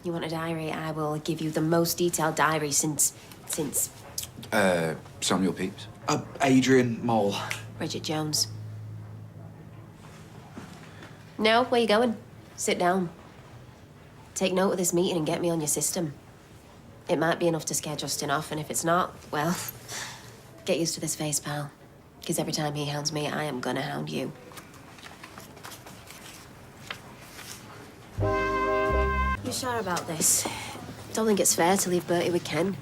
You want a diary? I will give you the most detailed diary since... Samuel Pepys. Adrian Mole. Bridget Jones. No, where you going? Sit down. Take note of this meeting and get me on your system. It might be enough to scare Justin off, and if it's not, well, get used to this face, pal. Because every time he hounds me, I am gonna hound you. sure about this. Don't think it's fair to leave Bertie with Ken.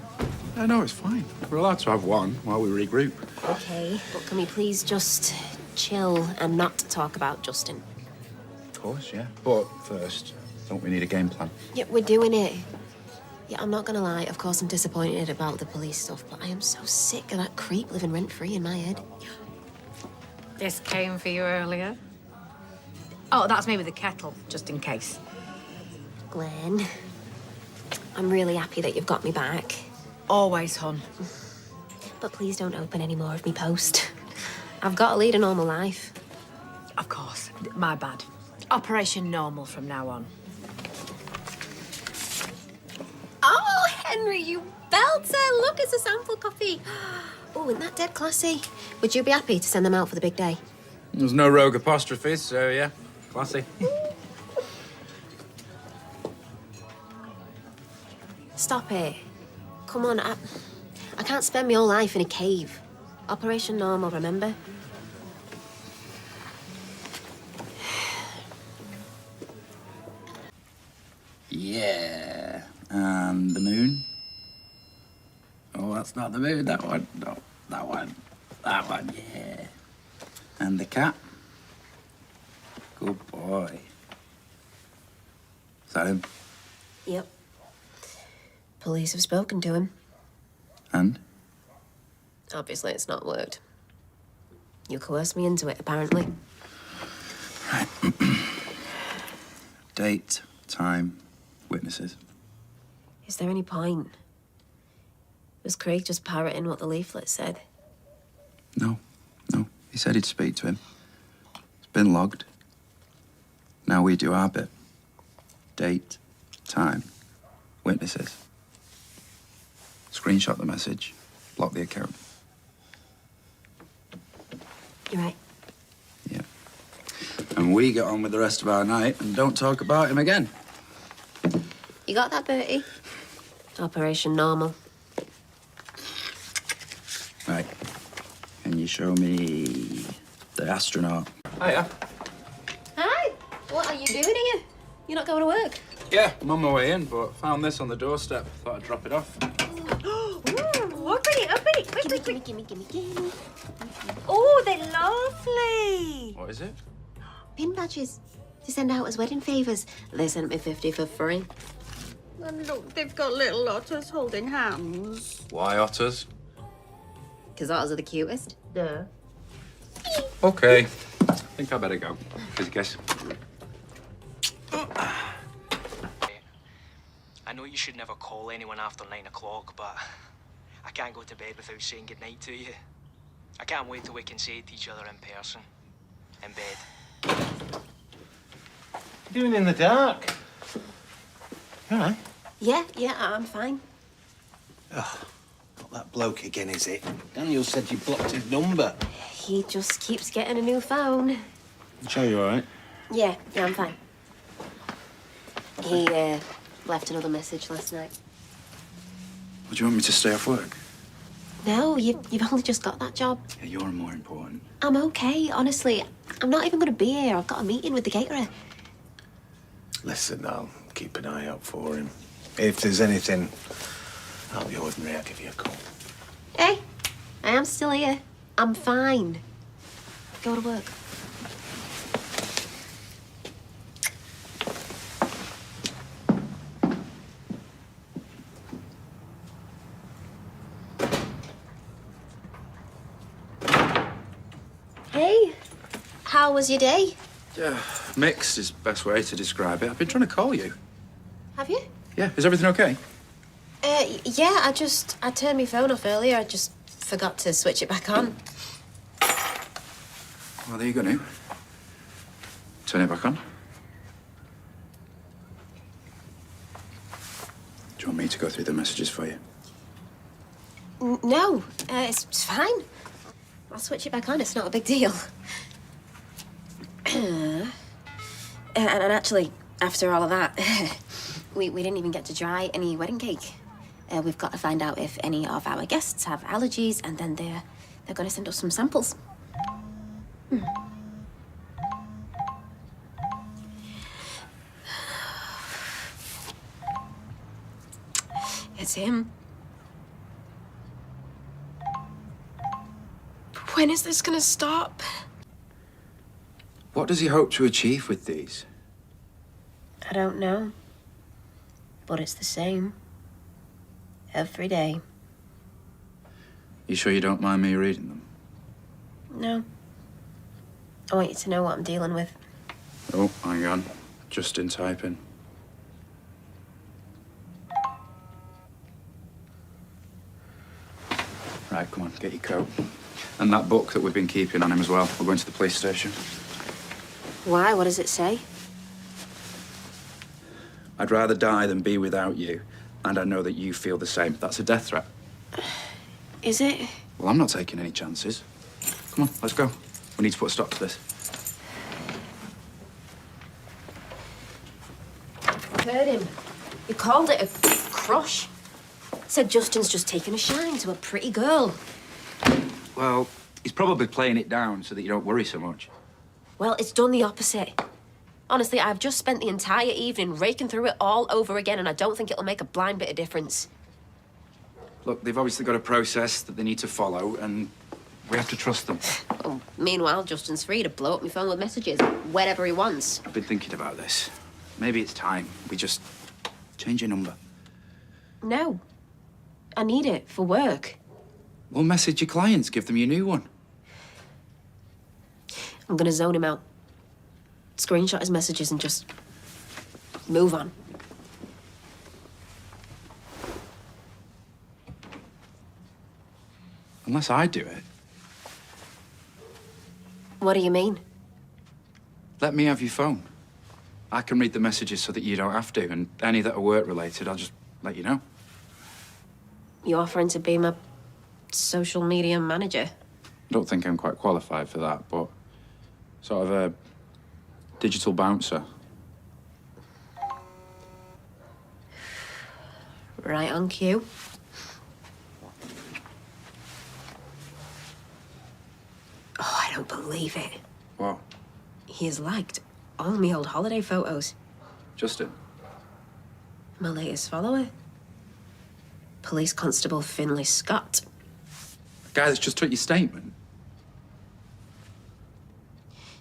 No, it's fine. We're allowed to have one while we regroup. Okay, but can we please just chill and not talk about Justin? Of course, yeah. But first, don't we need a game plan? Yeah, we're doing it. Yeah, I'm not gonna lie, of course I'm disappointed about the police stuff, but I am so sick of that creep living rent-free in my head. This came for you earlier. Oh, that's me with the kettle, just in case. Glenn, I'm really happy that you've got me back. Always, hon. But please don't open any more of me post. I've got to lead a normal life. Of course. My bad. Operation Normal from now on. Oh, Henry, you belter! Look, it's a sample copy. Oh, isn't that dead classy? Would you be happy to send them out for the big day? There's no rogue apostrophes, so yeah, classy. Stop it. Come on, I can't spend my whole life in a cave. Operation Normal, remember? Yeah. And the moon? Oh, that's not the moon. That one. No, that one. That one, yeah. And the cat? Good boy. Is that him? Yep. Police have spoken to him. And? Obviously, it's not worked. You coerced me into it, apparently. Right. Date, time, witnesses. Is there any point? Was Craig just parroting what the leaflet said? No. He said he'd speak to him. It's been logged. Now we do our bit. Date, time, witnesses. Screenshot the message. Block the account. You're right. Yeah. And we get on with the rest of our night and don't talk about him again. You got that, Bertie? Operation Normal. Right. Can you show me the astronaut? Hiya. Hi! What are you doing here? You're not going to work? Yeah, I'm on my way in, but found this on the doorstep. Thought I'd drop it off. Open it, quick. Gimme. Oh, they're lovely. What is it? Pin badges. To send out as wedding favours. They sent me 50 for free. And look, they've got little otters holding hands. Why otters? Because otters are the cutest. Duh. Okay. I think I better go. Busy case. I know you should never call anyone after 9 o'clock, but I can't go to bed without saying goodnight to you. I can't wait till we can say it to each other in person. In bed. What are you doing in the dark? You all right? Yeah, I'm fine. Oh, not that bloke again, is it? Daniel said you blocked his number. He just keeps getting a new phone. You sure you're all right? Yeah, I'm fine. He left another message last night. Would you want me to stay off work? No, you've only just got that job. Yeah, you're more important. I'm okay, honestly. I'm not even going to be here. I've got a meeting with the caterer. Listen, I'll keep an eye out for him. If there's anything out of the ordinary, I'll give you a call. Hey, I am still here. I'm fine. Go to work. Hey, how was your day? Yeah, mixed is the best way to describe it. I've been trying to call you. Have you? Yeah, is everything okay? Yeah, I turned my phone off earlier. I just forgot to switch it back on. Well, there you go now. Turn it back on. Do you want me to go through the messages for you? No, it's fine. I'll switch it back on. It's not a big deal. And actually, after all of that, we didn't even get to try any wedding cake. We've got to find out if any of our guests have allergies, and then they're going to send us some samples. It's him. When is this gonna stop? What does he hope to achieve with these? I don't know. But it's the same. Every day. You sure you don't mind me reading them? No. I want you to know what I'm dealing with. Oh, hang on. Just in typing. Right, come on, get your coat. And that book that we've been keeping on him as well. We're going to the police station. Why? What does it say? I'd rather die than be without you, and I know that you feel the same. That's a death threat. Is it? Well, I'm not taking any chances. Come on, let's go. We need to put a stop to this. Heard him. He called it a crush. Said Justin's just taking a shine to a pretty girl. Well, he's probably playing it down so that you don't worry so much. Well, it's done the opposite. Honestly, I've just spent the entire evening raking through it all over again, and I don't think it'll make a blind bit of difference. Look, they've obviously got a process that they need to follow, and we have to trust them. Well, meanwhile, Justin's free to blow up my phone with messages whenever he wants. I've been thinking about this. Maybe it's time we just change your number. No. I need it for work. We'll message your clients, give them your new one. I'm gonna zone him out. Screenshot his messages and just move on. Unless I do it. What do you mean? Let me have your phone. I can read the messages so that you don't have to, and any that are work-related, I'll just let you know. You offering to be my social media manager? I don't think I'm quite qualified for that, but sort of a digital bouncer. Right on cue. Oh, I don't believe it. What? He has liked all my old holiday photos. Justin? My latest follower. Police Constable Finlay Scott. The guy that's just took your statement?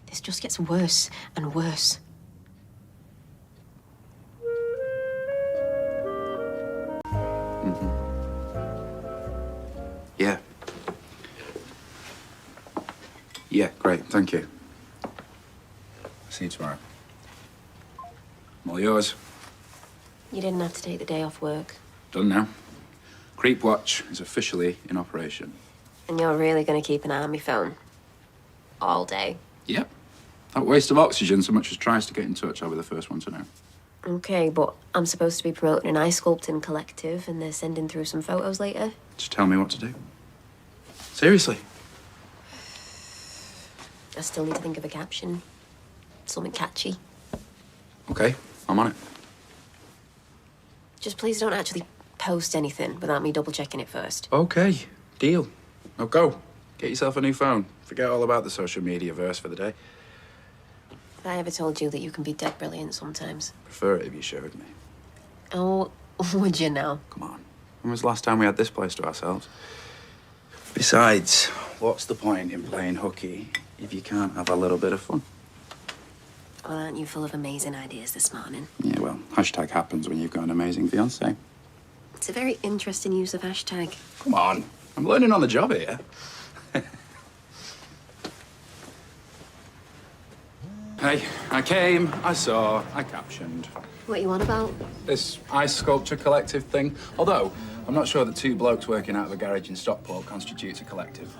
This just gets worse and worse. Yeah. Yeah, great, thank you. See you tomorrow. I'm all yours. You didn't have to take the day off work. Done now. Creep Watch is officially in operation. And you're really going to keep an eye on my phone? All day? Yep. That waste of oxygen so much as tries to get in touch, I'll be the first one to know. Okay, but I'm supposed to be promoting an eye sculpting collective and they're sending through some photos later. Just tell me what to do. Seriously. I still need to think of a caption. Something catchy. Okay, I'm on it. Just please don't actually post anything without me double-checking it first. Okay, deal. Now go. Get yourself a new phone. Forget all about the social media verse for the day. Have I ever told you that you can be dead brilliant sometimes? Prefer it if you showed me. Oh, would you now? Come on. When was the last time we had this place to ourselves? Besides, what's the point in playing hooky if you can't have a little bit of fun? Well, aren't you full of amazing ideas this morning? Yeah, well, hashtag happens when you've got an amazing fiancé. It's a very interesting use of hashtag. Come on. I'm learning on the job here. Hey, I came, I saw, I captioned. What you on about? This ice sculpture collective thing. Although, I'm not sure that two blokes working out of a garage in Stockport constitutes a collective.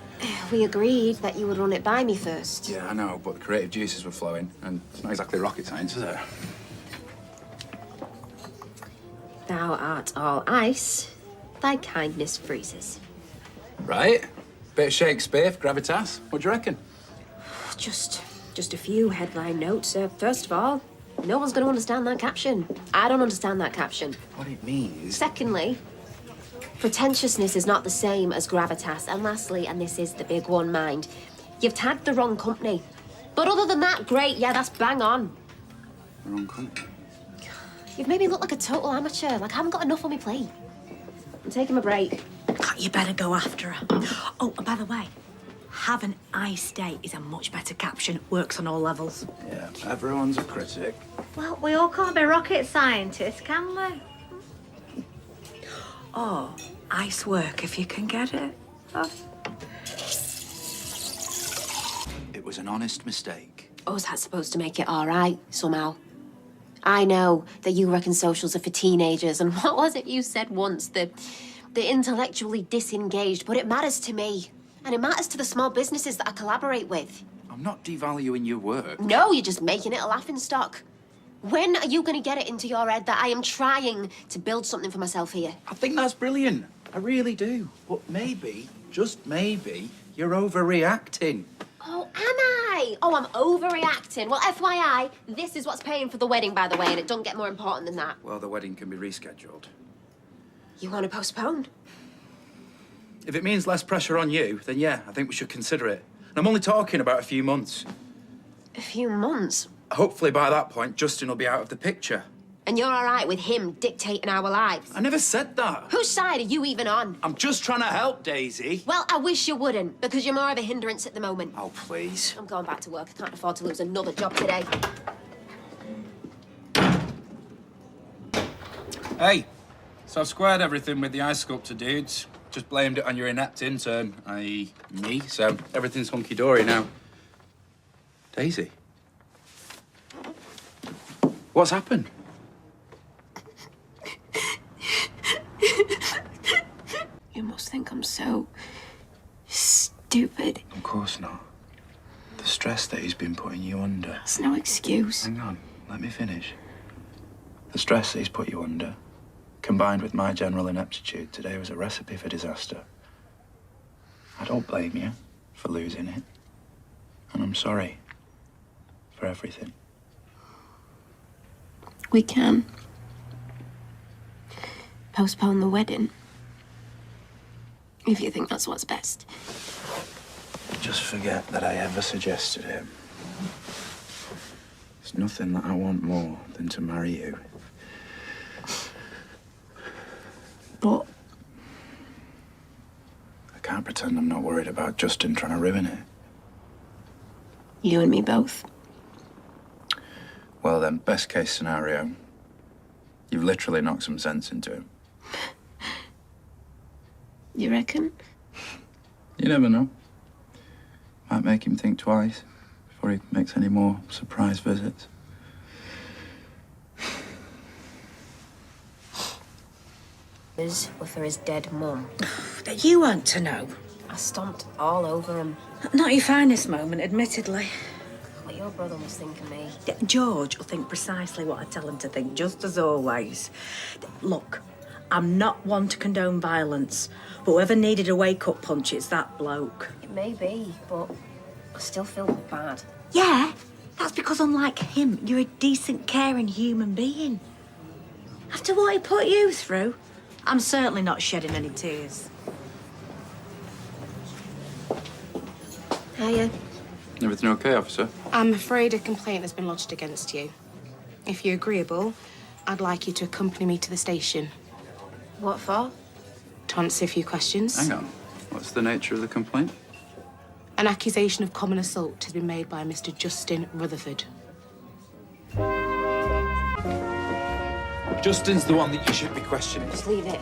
We agreed that you would run it by me first. Yeah, I know, but the creative juices were flowing, and it's not exactly rocket science, is it? Thou art all ice, thy kindness freezes. Right. Bit of Shakespeare for gravitas. What do you reckon? Just a few headline notes. First of all, no one's going to understand that caption. I don't understand that caption. What it means... Secondly, pretentiousness is not the same as gravitas. And lastly, and this is the big one, mind, you've tagged the wrong company. But other than that, great, yeah, that's bang on. The wrong company. You've made me look like a total amateur, like I haven't got enough on my plate. I'm taking a break. You better go after her. Oh, and by the way, have an ice day is a much better caption. Works on all levels. Yeah, everyone's a critic. Well, we all can't be rocket scientists, can we? Oh, ice work if you can get it. Oh. It was an honest mistake. Oh, is that supposed to make it all right, somehow? I know that you reckon socials are for teenagers, and what was it you said once? The intellectually disengaged, but it matters to me. And it matters to the small businesses that I collaborate with. I'm not devaluing your work. No, you're just making it a laughingstock. When are you going to get it into your head that I am trying to build something for myself here? I think that's brilliant. I really do. But maybe, just maybe, you're overreacting. Oh, am I? Oh, I'm overreacting. Well, FYI, this is what's paying for the wedding, by the way, and it don't get more important than that. Well, the wedding can be rescheduled. You want to postpone? If it means less pressure on you, then yeah, I think we should consider it. And I'm only talking about a few months. A few months? Hopefully by that point, Justin will be out of the picture. And you're all right with him dictating our lives? I never said that. Whose side are you even on? I'm just trying to help, Daisy. Well, I wish you wouldn't, because you're more of a hindrance at the moment. Oh, please. I'm going back to work. I can't afford to lose another job today. Hey, so I've squared everything with the ice sculptor dudes. Just blamed it on your inept intern, i.e. me, so everything's hunky-dory now. Daisy? What's happened? You must think I'm so stupid. Of course not. The stress that he's been putting you under. That's no excuse. Hang on, let me finish. The stress that he's put you under, combined with my general ineptitude today, was a recipe for disaster. I don't blame you for losing it. And I'm sorry for everything. We can postpone the wedding. If you think that's what's best. Just forget that I ever suggested it. There's nothing that I want more than to marry you. But I can't pretend I'm not worried about Justin trying to ruin it. you and me both. Well then, best case scenario, you've literally knocked some sense into him. You reckon? You never know. Might make him think twice before he makes any more surprise visits. Were for his dead mum. That you want to know. I stomped all over him. Not your finest moment, admittedly. What your brother must think of me. George will think precisely what I tell him to think, just as always. Look, I'm not one to condone violence, but whoever needed a wake-up punch, it's that bloke. It may be, but I still feel bad. Yeah, that's because unlike him, you're a decent, caring human being. After what he put you through, I'm certainly not shedding any tears. Hiya. Everything okay, officer? I'm afraid a complaint has been lodged against you. If you're agreeable, I'd like you to accompany me to the station. What for? To answer a few questions. Hang on. What's the nature of the complaint? An accusation of common assault has been made by Mr. Justin Rutherford. Justin's the one that you should be questioning. Just leave it.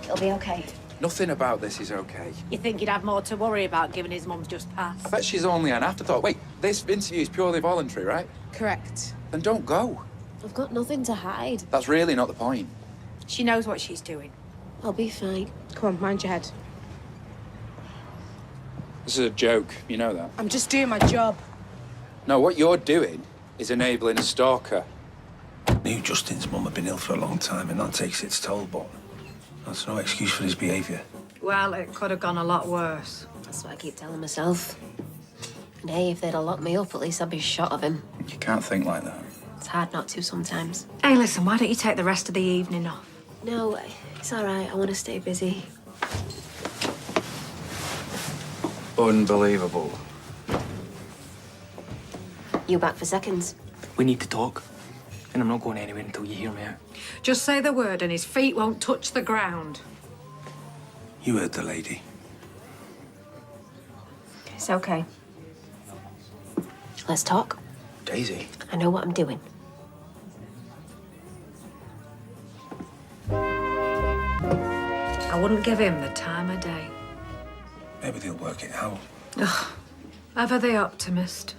It'll be okay. Nothing about this is okay. You think he'd have more to worry about given his mum's just passed? I bet she's only an afterthought. Wait, this interview is purely voluntary, right? Correct. Then don't go. I've got nothing to hide. That's really not the point. She knows what she's doing. I'll be fine. Come on, mind your head. This is a joke, you know that. I'm just doing my job. No, what you're doing is enabling a stalker. Knew Justin's mum had been ill for a long time, and that takes its toll, but that's no excuse for his behaviour. Well, it could have gone a lot worse. That's what I keep telling myself. And hey, if they'd have locked me up, at least I'd be shot of him. You can't think like that. It's hard not to sometimes. Hey, listen, why don't you take the rest of the evening off? No, it's all right. I want to stay busy. Unbelievable. You back for seconds? We need to talk. And I'm not going anywhere until you hear me out. Just say the word and his feet won't touch the ground. You heard the lady. It's okay. Let's talk. Daisy. I know what I'm doing. I wouldn't give him the time of day. Maybe they'll work it out. Ever the optimist.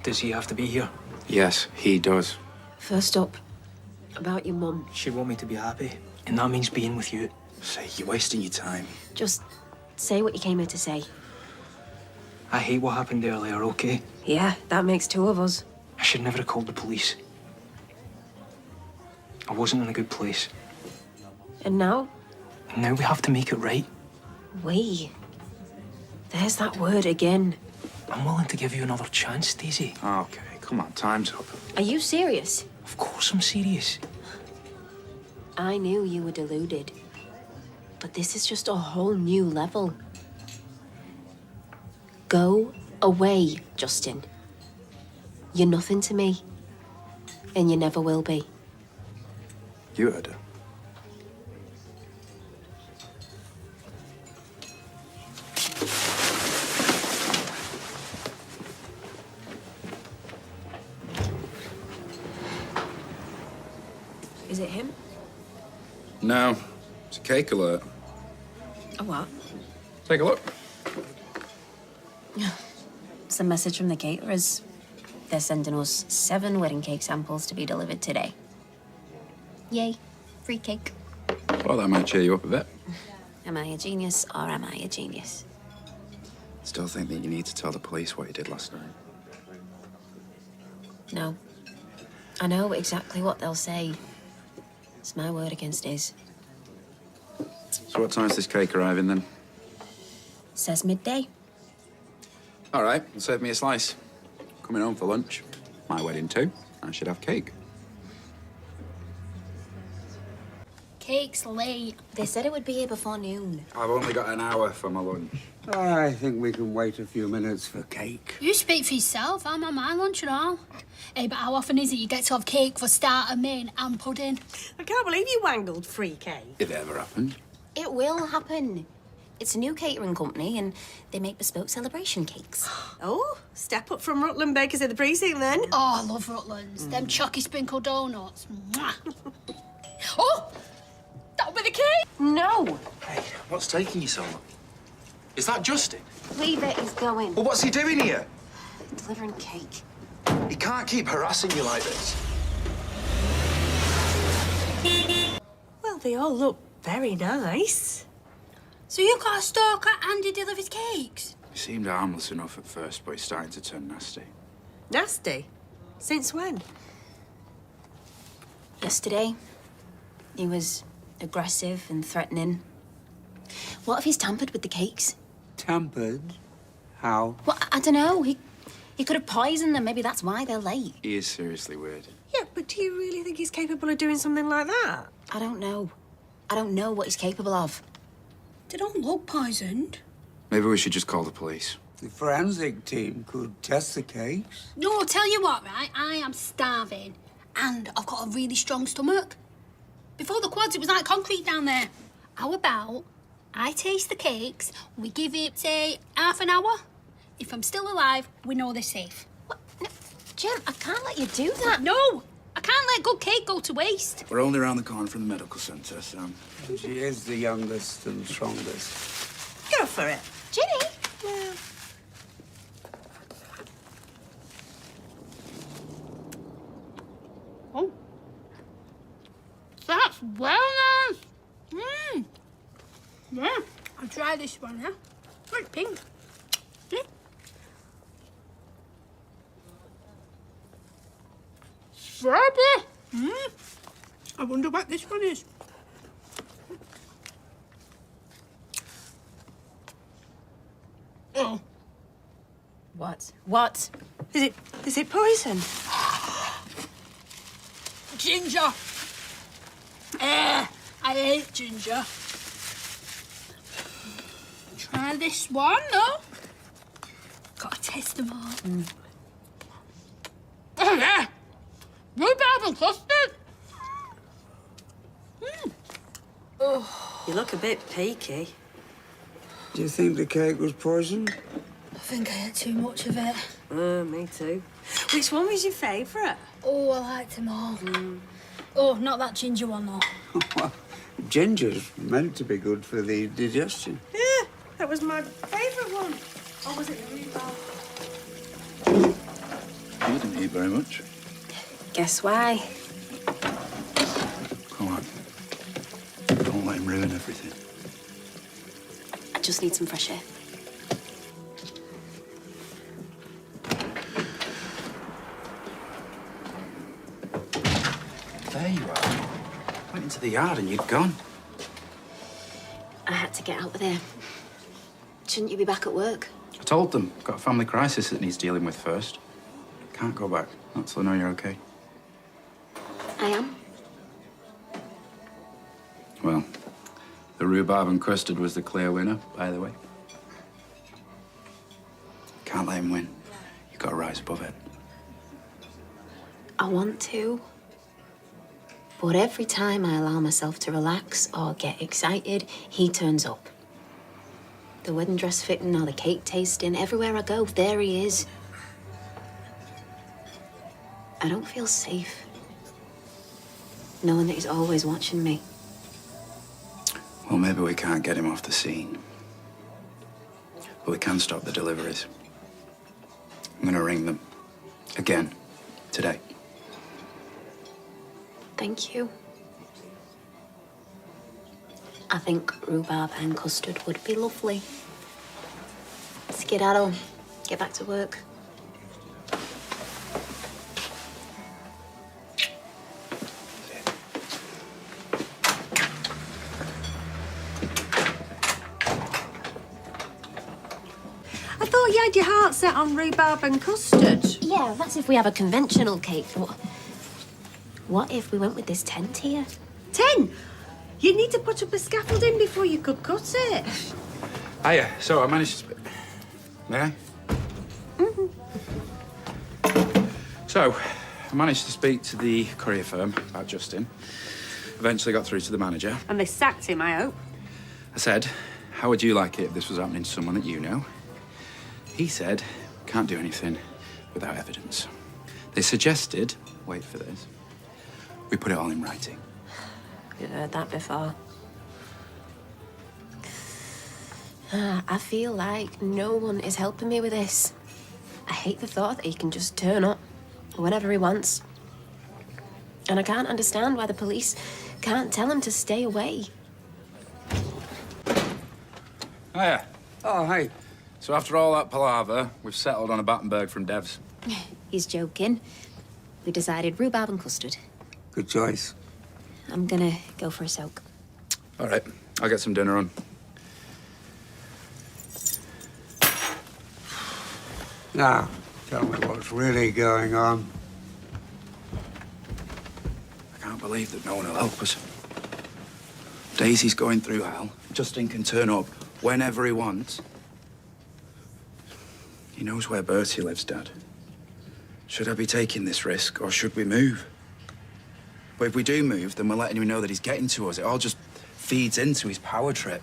Does he have to be here? Yes, he does. First up, about your mum. She want me to be happy, and that means being with you. Say, you're wasting your time. Just say what you came here to say. I hate what happened earlier, okay? Yeah, that makes two of us. I should never have called the police. I wasn't in a good place. And now, And now we have to make it right. we. There's that word again. I'm willing to give you another chance, Daisy. Okay, come on, time's up. Are you serious? Of course I'm serious. I knew you were deluded. But this is just a whole new level. Go away, Justin. You're nothing to me. And you never will be. You heard her. Is it him? No, it's a cake alert. A what? Take a look. It's a message from the caterers. They're sending us 7 wedding cake samples to be delivered today. Yay, free cake. Well, that might cheer you up a bit. Am I a genius or am I a genius? Still think that you need to tell the police what you did last night. No. I know exactly what they'll say. It's my word against his. So what time's this cake arriving then? Says midday. All right, save me a slice. Coming home for lunch. My wedding too. I should have cake. Cake's late. They said it would be here before noon. I've only got an hour for my lunch. I think we can wait a few minutes for cake. You speak for yourself. I'm on my lunch and all. Hey, but how often is it you get to have cake for starter, main and pudding? I can't believe you wangled free cake. If it ever happened. It will happen. It's a new catering company and they make bespoke celebration cakes. Oh, step up from Rutland Bakers in the precinct then. Oh, I love Rutland's. Them chalky sprinkle donuts. Mwah. Oh! That'll be the cake! No! Hey, what's taking you so long? Is that Justin? Leave it, he's going. Well, what's he doing here? Delivering cake. He can't keep harassing you like this. Well, they all look very nice. So you got a stalker and he delivers cakes? He seemed harmless enough at first, but he's starting to turn nasty. Nasty? Since when? Yesterday, he was aggressive and threatening. What if he's tampered with the cakes? Tampered? How? Well, I don't know. He could have poisoned them. Maybe that's why they're late. He is seriously weird. Yeah, but do you really think he's capable of doing something like that? I don't know. I don't know what he's capable of. They don't look poisoned. Maybe we should just call the police. The forensic team could test the cakes. No, I'll tell you what, right? I am starving and I've got a really strong stomach. Before the quads, it was like concrete down there. How about I taste the cakes, we give it, say, half an hour? If I'm still alive, we know they're safe. What? No, Jem, I can't let you do that. No! I can't let good cake go to waste. We're only around the corner from the medical centre, so... She is the youngest and strongest. Go for it. Ginny? Yeah. Oh. That's well nice. Mmm. Yeah. I'll try this one, yeah? Very pink. Yeah. Strawberry. Mmm. I wonder what this one is. Oh. What? What? Is it poison? Ginger. I hate ginger. Try this one, no? Gotta taste them all. Oh, yeah. Rhubarb and custard. Oh, You look a bit peaky. Do you think the cake was poisoned? I think I ate too much of it. Me too. Which one was your favourite? Oh, I liked them all. Oh, not that ginger one, though. Well, ginger's meant to be good for the digestion. Yeah, that was my favourite one. Or was it rhubarb? You didn't eat very much. Guess why? Come on. Don't let him ruin everything. I just need some fresh air. There you are. Went into the yard and you'd gone. I had to get out of there. Shouldn't you be back at work? I told them. Got a family crisis that needs dealing with first. Can't go back. Not till I know you're okay. I am. Well, the rhubarb and custard was the clear winner, by the way. Can't let him win. You've got to rise above it. I want to. But every time I allow myself to relax or get excited, he turns up. The wedding dress fitting or the cake tasting, everywhere I go, there he is. I don't feel safe, knowing that he's always watching me. Well, maybe we can't get him off the scene. But we can stop the deliveries. I'm gonna ring them. Again. Today. Thank you. I think rhubarb and custard would be lovely. Skedaddle. Get back to work. I thought you had your heart set on rhubarb and custard. Yeah, that's if we have a conventional cake. What if we went with this tent here? 10? You need to put up a scaffolding before you could cut it. Hiya. So I managed to... May I? So, I managed to speak to the courier firm about Justin. Eventually got through to the manager. And they sacked him, I hope. I said, how would you like it if this was happening to someone that you know? He said, can't do anything without evidence. They suggested, wait for this, we put it all in writing. We've heard that before. I feel like no one is helping me with this. I hate the thought that he can just turn up whenever he wants. And I can't understand why the police can't tell him to stay away. Hiya. Oh, hey. So after all that palaver, we've settled on a Battenberg from Dev's. He's joking. We decided rhubarb and custard. Good choice. I'm gonna go for a soak. All right, I'll get some dinner on. Now, tell me what's really going on. I can't believe that no one will help us. Daisy's going through hell. Justin can turn up whenever he wants. He knows where Bertie lives, Dad. Should I be taking this risk, or should we move? But if we do move, then we're letting him know that he's getting to us. It all just feeds into his power trip.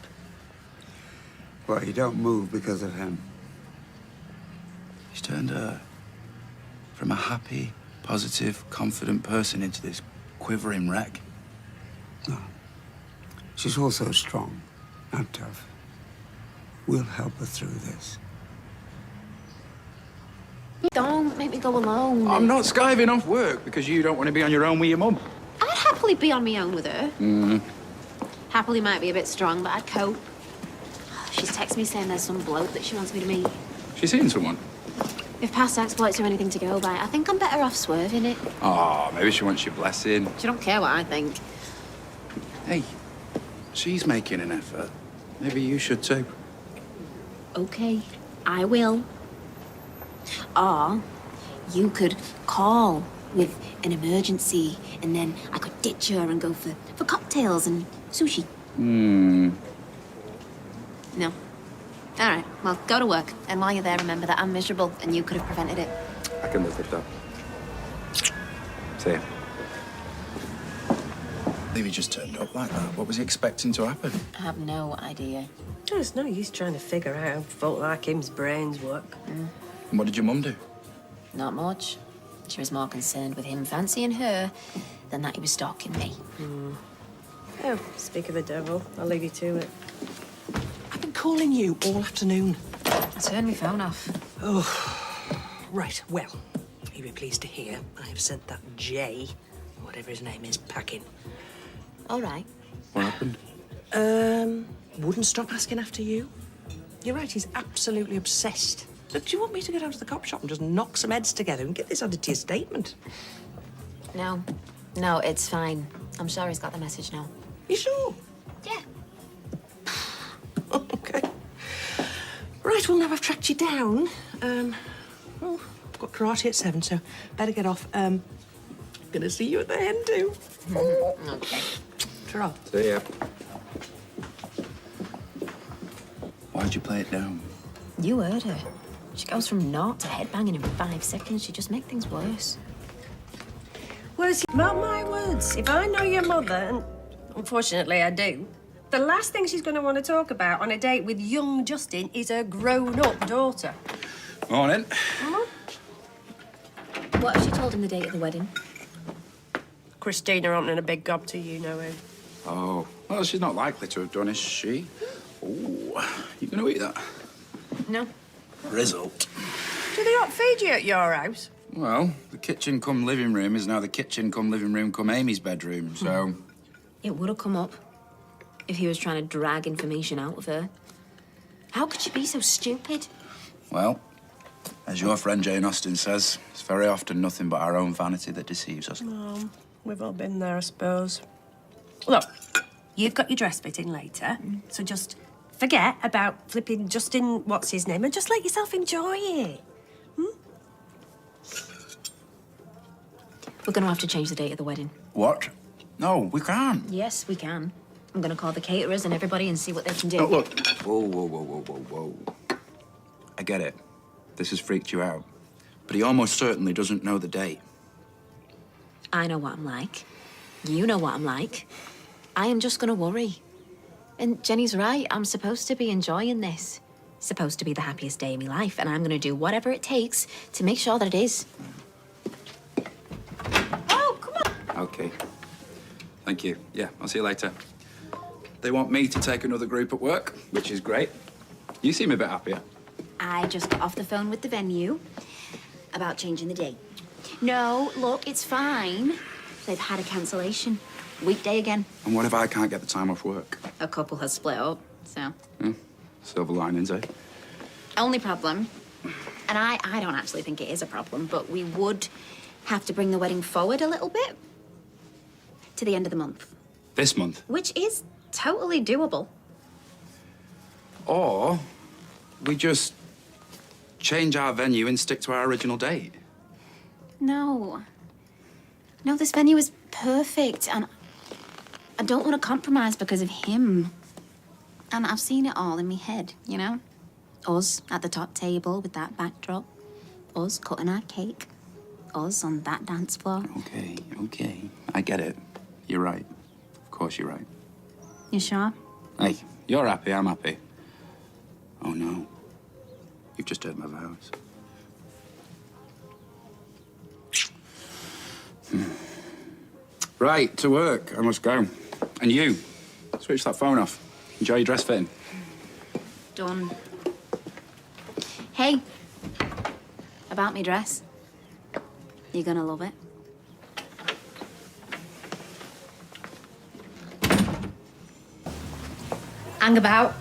Well, you don't move because of him. He's turned her from a happy, positive, confident person into this quivering wreck. No. She's also strong, not tough. We'll help her through this. Don't make me go alone. I'm not skiving off work because you don't want to be on your own with your mum. I'd happily be on my own with her. Happily might be a bit strong, but I'd cope. She's texted me saying there's some bloke that she wants me to meet. She's seen someone. If past exploits are anything to go by, I think I'm better off swerving it. Oh, maybe she wants your blessing. She don't care what I think. Hey, she's making an effort. Maybe you should too. Okay, I will. Or you could call with an emergency, and then I could ditch her and go for cocktails and sushi. No. All right, well, go to work. And while you're there, remember that I'm miserable and you could have prevented it. I can live with that. See ya. Maybe he just turned up like that. What was he expecting to happen? I have no idea. There's no use trying to figure out how folk like him's brains work. And what did your mum do? Not much. She was more concerned with him fancying her than that he was stalking me. Oh, speak of the devil. I'll leave you to it. I've been calling you all afternoon. I turned my phone off. Oh, right. Well, you'll be pleased to hear I have sent that Jay, whatever his name is, packing. All right. What happened? Wouldn't stop asking after you. You're right, he's absolutely obsessed. Look, do you want me to go down to the cop shop and just knock some heads together and get this added to your statement? No. No, it's fine. I'm sure he's got the message now. You sure? Yeah. Okay. Right, well, now I've tracked you down. Well, I've got karate at 7, so better get off. Gonna see you at the hen do. Okay. Ta-ra. See ya. Why'd you play it down? You heard her. She goes from naught to headbanging in 5 seconds. She just make things worse. Words, mark my words. If I know your mother, and unfortunately I do, the last thing she's going to want to talk about on a date with young Justin is her grown-up daughter. Morning. What have she told him the date of the wedding? Christina opening a big gob to you, know him. Oh, well, she's not likely to have done, is she? Oh, you gonna eat that? No. Result. Do they not feed you at your house? Well, the kitchen come living room is now the kitchen come living room come Amy's bedroom, so... It would have come up if he was trying to drag information out of her. How could she be so stupid? Well, as your friend Jane Austen says, it's very often nothing but our own vanity that deceives us. We've all been there, I suppose. Look, you've got your dress fitting later, so just forget about flipping Justin, what's his name, and just let yourself enjoy it. We're going to have to change the date of the wedding. What? No, we can't. Yes, we can. I'm going to call the caterers and everybody and see what they can do. Oh, look. Whoa, whoa, whoa, whoa, whoa, whoa. I get it. This has freaked you out. But he almost certainly doesn't know the date. I know what I'm like. You know what I'm like. I am just going to worry. And Jenny's right. I'm supposed to be enjoying this. Supposed to be the happiest day of my life. And I'm going to do whatever it takes to make sure that it is. Oh, come on. Okay. Thank you. Yeah, I'll see you later. They want me to take another group at work, which is great. You seem a bit happier. I just got off the phone with the venue about changing the date. No, look, it's fine. They've had a cancellation. Weekday again. And what if I can't get the time off work? A couple has split up, so. Silver linings, eh? Only problem, and I don't actually think it is a problem, but we would have to bring the wedding forward a little bit to the end of the month. This month? Which is totally doable. Or we just change our venue and stick to our original date. No. No, this venue is perfect, and I don't want to compromise because of him. And I've seen it all in my head, you know? Us at the top table with that backdrop. Us cutting our cake. Us on that dance floor. Okay. I get it. You're right. Of course you're right. You sure? Hey, you're happy, I'm happy. Oh, no. You've just heard my vows. Right, to work. I must go. And you, switch that phone off. Enjoy your dress fitting. Done. Hey, about me dress. You're gonna love it. Hang about.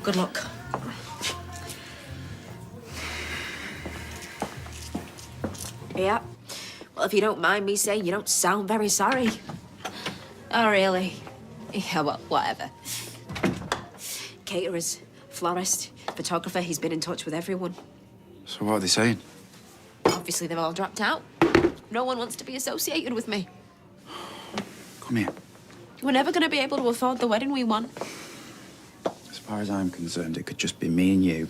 Good luck. Yeah. Well, if you don't mind me saying, you don't sound very sorry. Oh, really? Yeah, well, whatever. Caterers, florist, photographer, he's been in touch with everyone. So what are they saying? Obviously, they've all dropped out. No one wants to be associated with me. Come here. We're never going to be able to afford the wedding we want. As far as I'm concerned, it could just be me and you,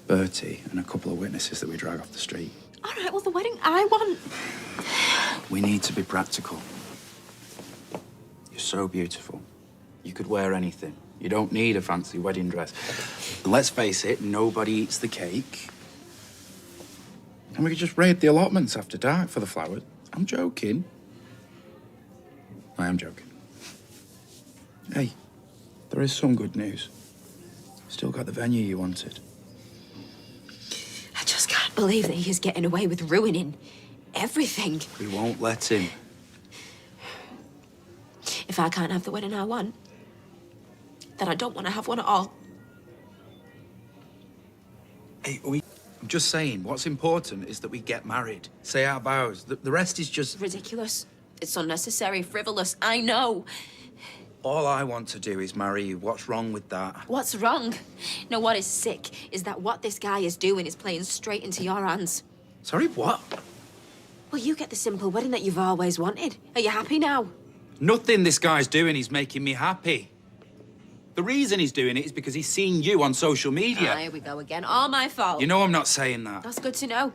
Bertie, and a couple of witnesses that we drag off the street. All right, well, the wedding I want. We need to be practical. You're so beautiful. You could wear anything. You don't need a fancy wedding dress. And let's face it, nobody eats the cake. And we could just raid the allotments after dark for the flowers. I'm joking. I am joking. Hey, there is some good news. Still got the venue you wanted. I just can't believe that he is getting away with ruining everything. We won't let him. If I can't have the wedding I want, then I don't want to have one at all. Hey, I'm just saying, what's important is that we get married. Say our vows. The rest is just... Ridiculous. It's unnecessary, frivolous, I know. All I want to do is marry you. What's wrong with that? What's wrong? No, what is sick is that what this guy is doing is playing straight into your hands. Sorry, what? Well, you get the simple wedding that you've always wanted. Are you happy now? Nothing this guy's doing is making me happy. The reason he's doing it is because he's seen you on social media. Ah, here we go again. All my fault. You know I'm not saying that. That's good to know.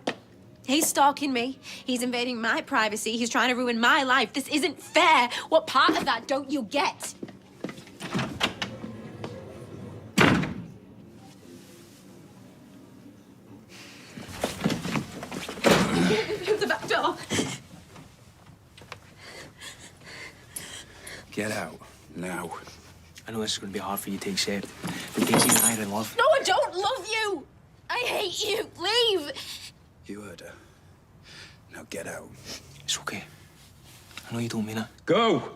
He's stalking me. He's invading my privacy. He's trying to ruin my life. This isn't fair. What part of that don't you get? Through the back door. Get out, now. I know this is going to be hard for you to accept, but Daisy and I are in love. No, I don't love you. I hate you. Leave. You heard her. Now get out. It's okay. I know you don't mean it. Go!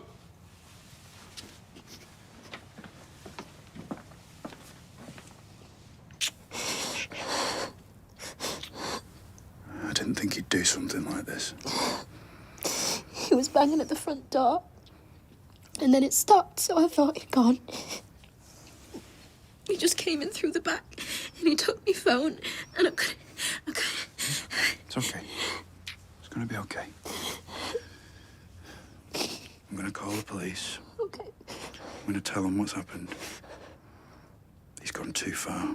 I didn't think he'd do something like this. He was banging at the front door. And then it stopped, so I thought he'd gone. He just came in through the back and he took my phone and I couldn't. It's okay. It's gonna be okay. I'm gonna call the police. Okay. I'm gonna tell them what's happened. He's gone too far.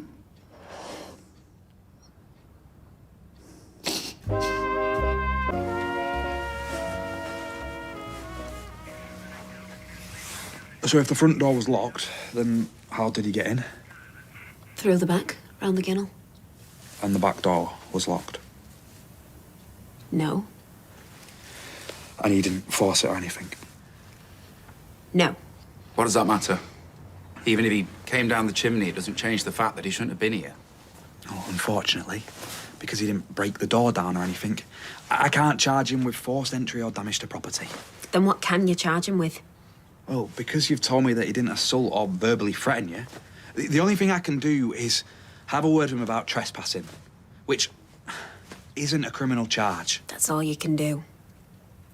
So if the front door was locked, then how did he get in? Through the back, round the kennel. And the back door was locked? No. And he didn't force it or anything? No. What does that matter? Even if he came down the chimney, it doesn't change the fact that he shouldn't have been here. Oh, unfortunately, because he didn't break the door down or anything, I can't charge him with forced entry or damage to property. Then what can you charge him with? Well, because you've told me that he didn't assault or verbally threaten you, the only thing I can do is have a word with him about trespassing, which isn't a criminal charge. That's all you can do.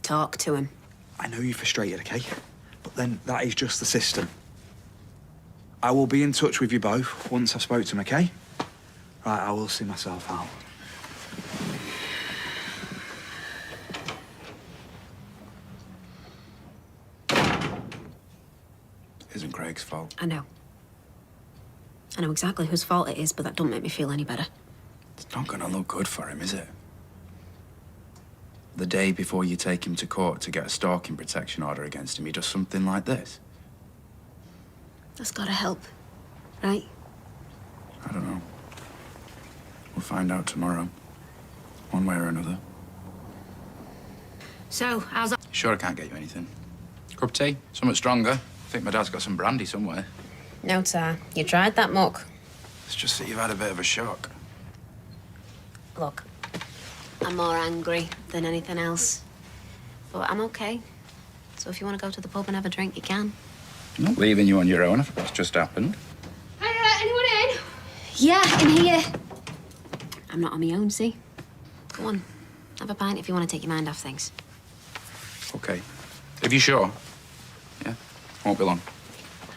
Talk to him. I know you're frustrated, okay? But then that is just the system. I will be in touch with you both once I've spoke to him, okay? Right, I will see myself out. Isn't Craig's fault. I know. I know exactly whose fault it is, but that don't make me feel any better. It's not gonna look good for him, is it? The day before you take him to court to get a stalking protection order against him, he does something like this. That's gotta help, right? I don't know. We'll find out tomorrow. One way or another. So, how's that? Sure I can't get you anything. Cup of tea? Something stronger? I think my dad's got some brandy somewhere. No, sir. You tried that muck. It's just that you've had a bit of a shock. Look, I'm more angry than anything else. But I'm okay. So if you want to go to the pub and have a drink, you can. I'm not leaving you on your own after what's just happened. Hiya, anyone in? Yeah, in here. I'm not on my own, see? Go on. Have a pint if you want to take your mind off things. Okay. If you're sure. Yeah? Won't be long.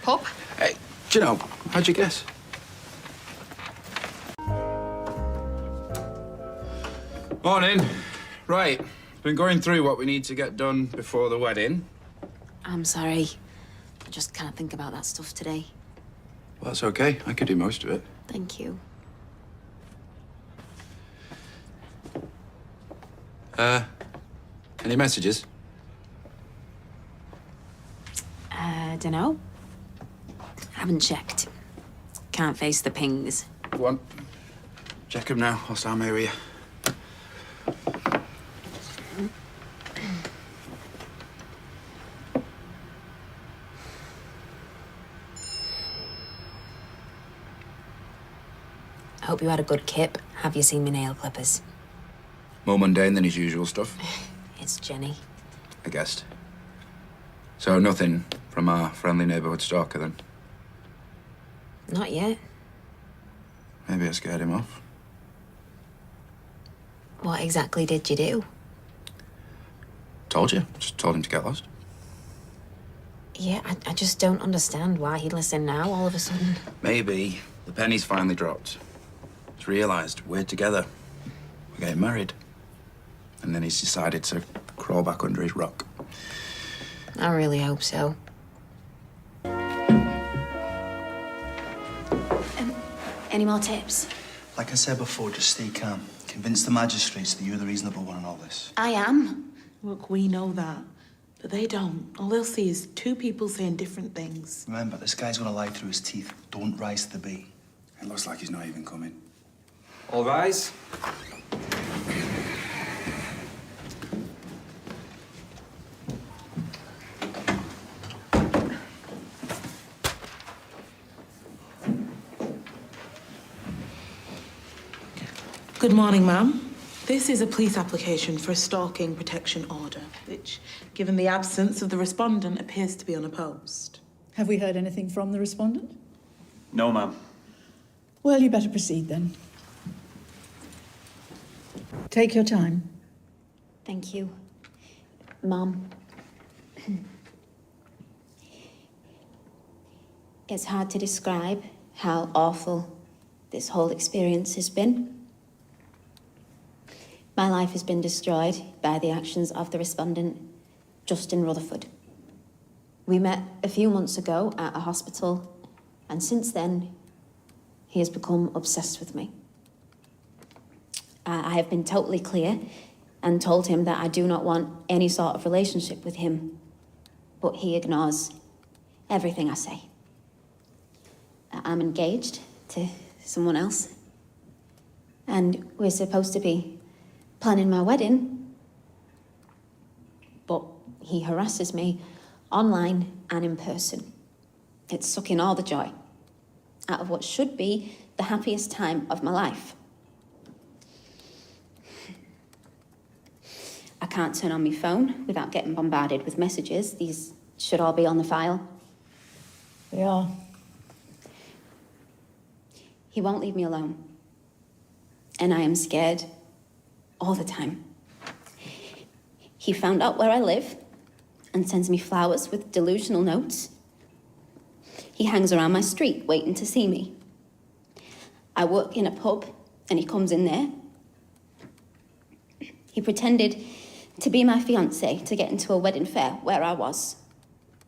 Pub? Hey, do you know, how'd you guess? Morning. Right. Been going through what we need to get done before the wedding. I'm sorry. I just can't think about that stuff today. Well, that's okay. I could do most of it. Thank you. Any messages? Dunno. Haven't checked. Can't face the pings. Go on. Check them now, whilst I'm here. Hope you had a good kip. Have you seen me nail clippers? More mundane than his usual stuff, It's Jenny. I guessed. So nothing from our friendly neighbourhood stalker, then? Not yet. Maybe I scared him off. What exactly did you do? Told you. Just told him to get lost. Yeah, I just don't understand why he'd listen now all of a sudden. Maybe the penny's finally dropped. He's realised we're together. We're getting married. And then he's decided to crawl back under his rock. I really hope so. Any more tips? Like I said before, just stay calm. Convince the magistrates that you're the reasonable one in all this. I am. Look, we know that. But they don't. All they'll see is two people saying different things. Remember, this guy's gonna lie through his teeth. Don't rise to the bait. It looks like he's not even coming. All rise. Good morning, ma'am. This is a police application for a stalking protection order, which, given the absence of the respondent, appears to be unopposed. Have we heard anything from the respondent? No, ma'am. Well, you better proceed then. Take your time. Thank you. Mom. It's hard to describe how awful this whole experience has been. My life has been destroyed by the actions of the respondent, Justin Rutherford. We met a few months ago at a hospital, and since then, he has become obsessed with me. I have been totally clear and told him that I do not want any sort of relationship with him, but he ignores everything I say. I'm engaged to someone else, and we're supposed to be planning my wedding, but he harasses me online and in person. It's sucking all the joy out of what should be the happiest time of my life. I can't turn on my phone without getting bombarded with messages. These should all be on the file. They are. He won't leave me alone, and I am scared all the time. He found out where I live and sends me flowers with delusional notes. He hangs around my street waiting to see me. I work in a pub and he comes in there. He pretended to be my fiancé to get into a wedding fair where I was.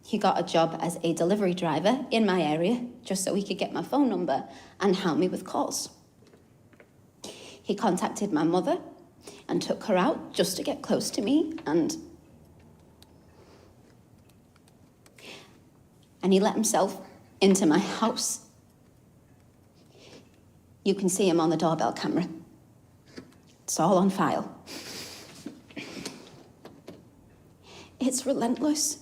He got a job as a delivery driver in my area just so he could get my phone number and hound me with calls. He contacted my mother and took her out just to get close to me, and he let himself into my house. You can see him on the doorbell camera. It's all on file. It's relentless.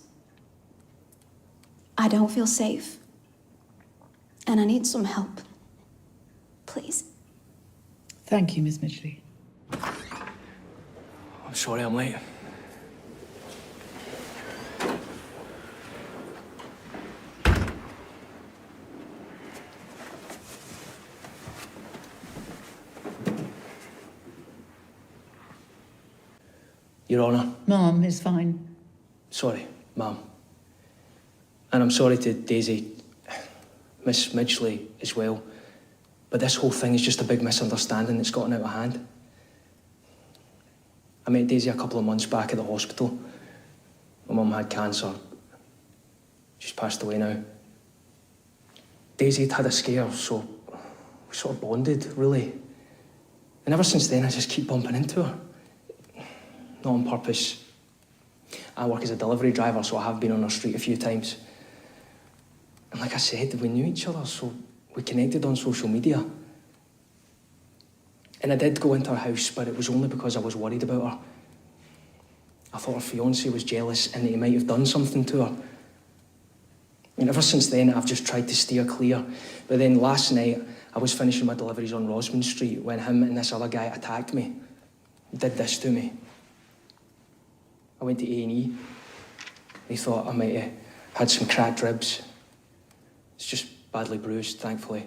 I don't feel safe, and I need some help. Please. Thank you, Miss Midgley. I'm sorry I'm late. Your Honour. Mom is fine. Sorry, Ma'am. And I'm sorry to Daisy, Miss Midgley as well. But this whole thing is just a big misunderstanding that's gotten out of hand. I met Daisy a couple of months back at the hospital. My mum had cancer. She's passed away now. Daisy had a scare, so we sort of bonded, really. And ever since then, I just keep bumping into her. not on purpose. I work as a delivery driver, so I have been on her street a few times. And like I said, we knew each other, so we connected on social media. And I did go into her house, but it was only because I was worried about her. I thought her fiancé was jealous and that he might have done something to her. And ever since then, I've just tried to steer clear. But then last night, I was finishing my deliveries on Rosman Street when him and this other guy attacked me. Did this to me. I went to A&E. They thought I might have had some cracked ribs. It's just badly bruised, thankfully.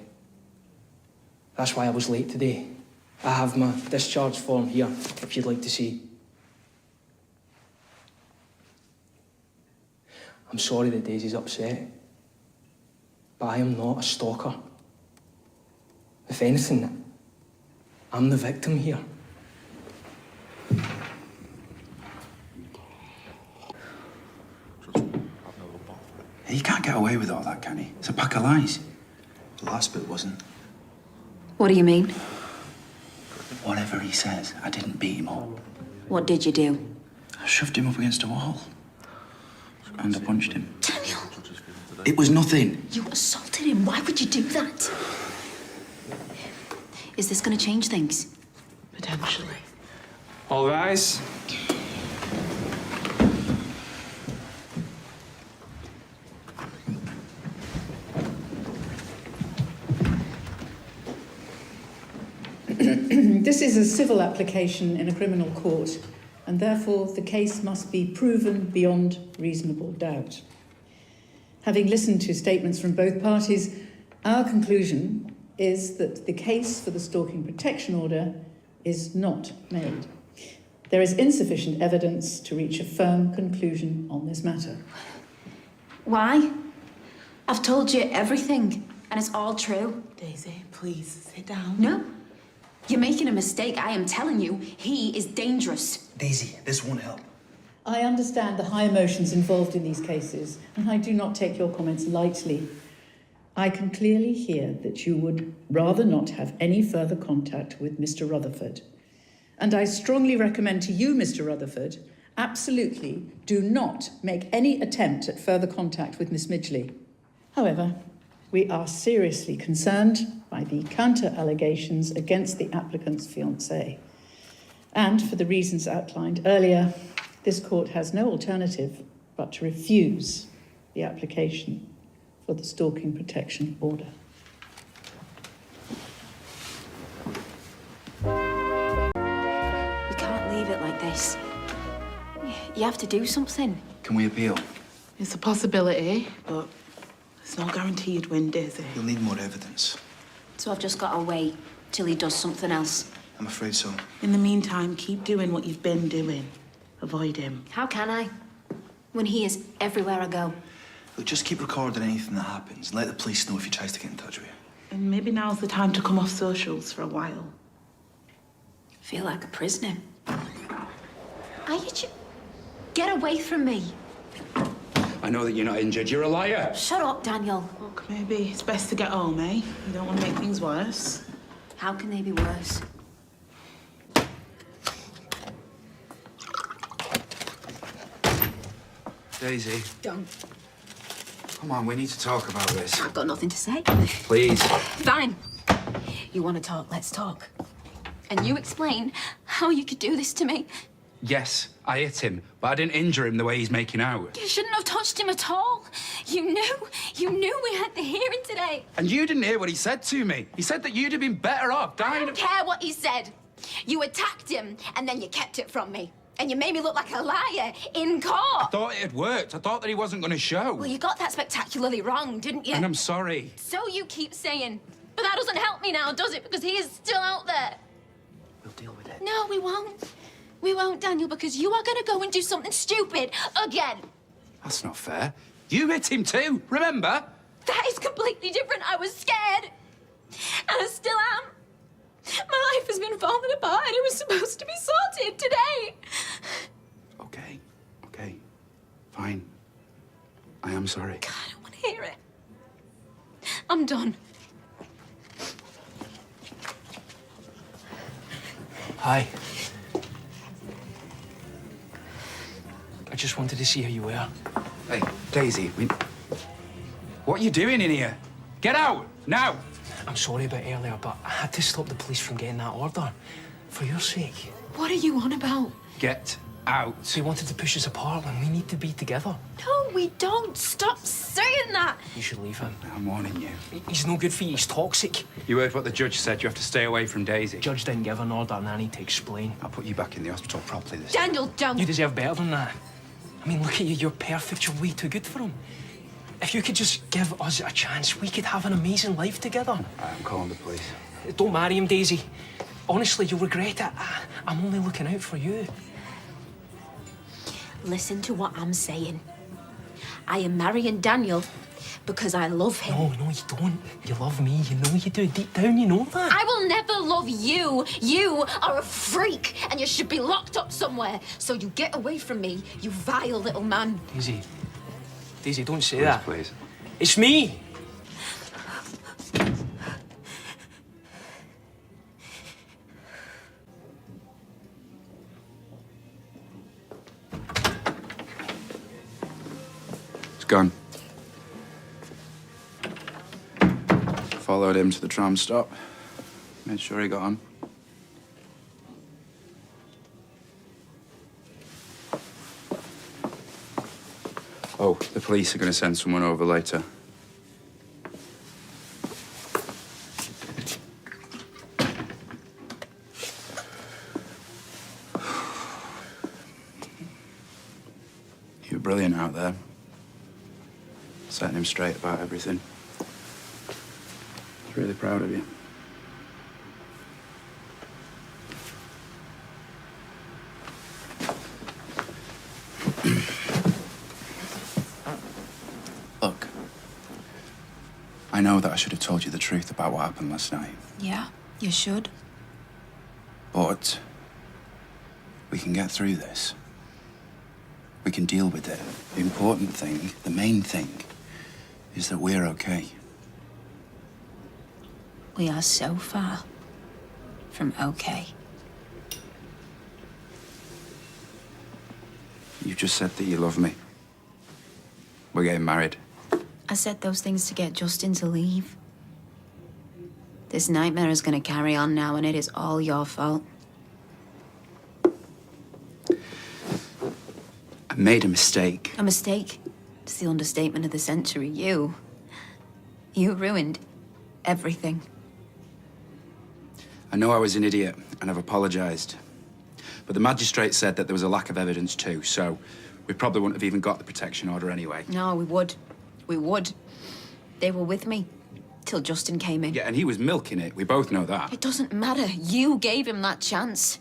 That's why I was late today. I have my discharge form here, if you'd like to see. I'm sorry that Daisy's upset, but I am not a stalker. If anything, I'm the victim here. He can't get away with all that, can he? It's a pack of lies. The last bit wasn't. What do you mean? Whatever he says, I didn't beat him up. What did you do? I shoved him up against a wall. And I punched him. Daniel! It was nothing. You assaulted him. Why would you do that? Is this going to change things? Potentially. All rise. This is a civil application in a criminal court, and therefore the case must be proven beyond reasonable doubt. Having listened to statements from both parties, our conclusion is that the case for the stalking protection order is not made. There is insufficient evidence to reach a firm conclusion on this matter. Why? I've told you everything, and it's all true. Daisy, please, sit down. No. You're making a mistake. I am telling you, he is dangerous. Daisy, this won't help. I understand the high emotions involved in these cases, and I do not take your comments lightly. I can clearly hear that you would rather not have any further contact with Mr. Rutherford. And I strongly recommend to you, Mr. Rutherford, absolutely do not make any attempt at further contact with Miss Midgley. However, we are seriously concerned by the counter-allegations against the applicant's fiancé. And for the reasons outlined earlier, this court has no alternative but to refuse the application for the stalking protection order. We can't leave it like this. You have to do something. Can we appeal? It's a possibility, but there's no guarantee you'd win, Daisy. You'll need more evidence. So I've just got to wait till he does something else. I'm afraid so. In the meantime, keep doing what you've been doing. Avoid him. How can I? When he is everywhere I go. Look, just keep recording anything that happens. Let the police know if he tries to get in touch with you. And maybe now's the time to come off socials for a while. I feel like a prisoner. Are you Get away from me. I know that you're not injured. You're a liar. Shut up, Daniel. Look, maybe it's best to get home, eh? You don't want to make things worse. How can they be worse? Daisy. Don't. Come on, we need to talk about this. I've got nothing to say. Please. Fine. You want to talk? Let's talk. And you explain how you could do this to me. Yes, I hit him, but I didn't injure him the way he's making out. You shouldn't have touched him at all. You knew we had the hearing today. And you didn't hear what he said to me. He said that you'd have been better off dying. I don't care what he said. You attacked him, and then you kept it from me. And you made me look like a liar in court. I thought it had worked. I thought that he wasn't going to show. Well, you got that spectacularly wrong, didn't you? And I'm sorry. So you keep saying. But that doesn't help me now, does it? Because he is still out there. We'll deal with it. No, we won't. We won't, Daniel, because you are going to go and do something stupid again. That's not fair. You hit him too, remember? That is completely different. I was scared. And I still am. My life has been falling apart and it was supposed to be sorted today. Okay. Fine. I am sorry. God, I don't want to hear it. I'm done. Hi. just wanted to see how you were. Hey, Daisy, what are you doing in here? Get out, now! I'm sorry about earlier, but I had to stop the police from getting that order. For your sake. What are you on about? Get out. They wanted to push us apart when we need to be together. No, we don't. Stop saying that. You should leave him. I'm warning you. He's no good for you. He's toxic. You heard what the judge said. You have to stay away from Daisy. Judge didn't give an order, and I need to explain. I'll put you back in the hospital properly this Daniel, don't. You deserve better than that. I mean, look at you. You're perfect. You're way too good for him. If you could just give us a chance, we could have an amazing life together. I'm calling the police. Don't marry him, Daisy. Honestly, you'll regret it. I'm only looking out for you. Listen to what I'm saying. I am marrying Daniel because I love him. No, you don't. You love me. You know you do. Deep down, you know that. I will never love you. You are a freak and you should be locked up somewhere. So you get away from me, you vile little man. Daisy, don't say that. Please. It's me. It's gone. Followed him to the tram stop. Made sure he got on. Oh, the police are going to send someone over later. You were brilliant out there. Setting him straight about everything. I was really proud of you. Look, I know that I should have told you the truth about what happened last night, Yeah, you should. but we can get through this. We can deal with it. The important thing, the main thing, is that we're okay. We are so far from okay. You just said that you love me. We're getting married. I said those things to get Justin to leave. This nightmare is going to carry on now, and it is all your fault. I made a mistake. A mistake? It's the understatement of the century. You ruined everything. I know I was an idiot, and I've apologized. But the magistrate said that there was a lack of evidence too, so we probably wouldn't have even got the protection order anyway. No, we would. We would. They were with me till Justin came in. Yeah, and he was milking it. We both know that. It doesn't matter. You gave him that chance.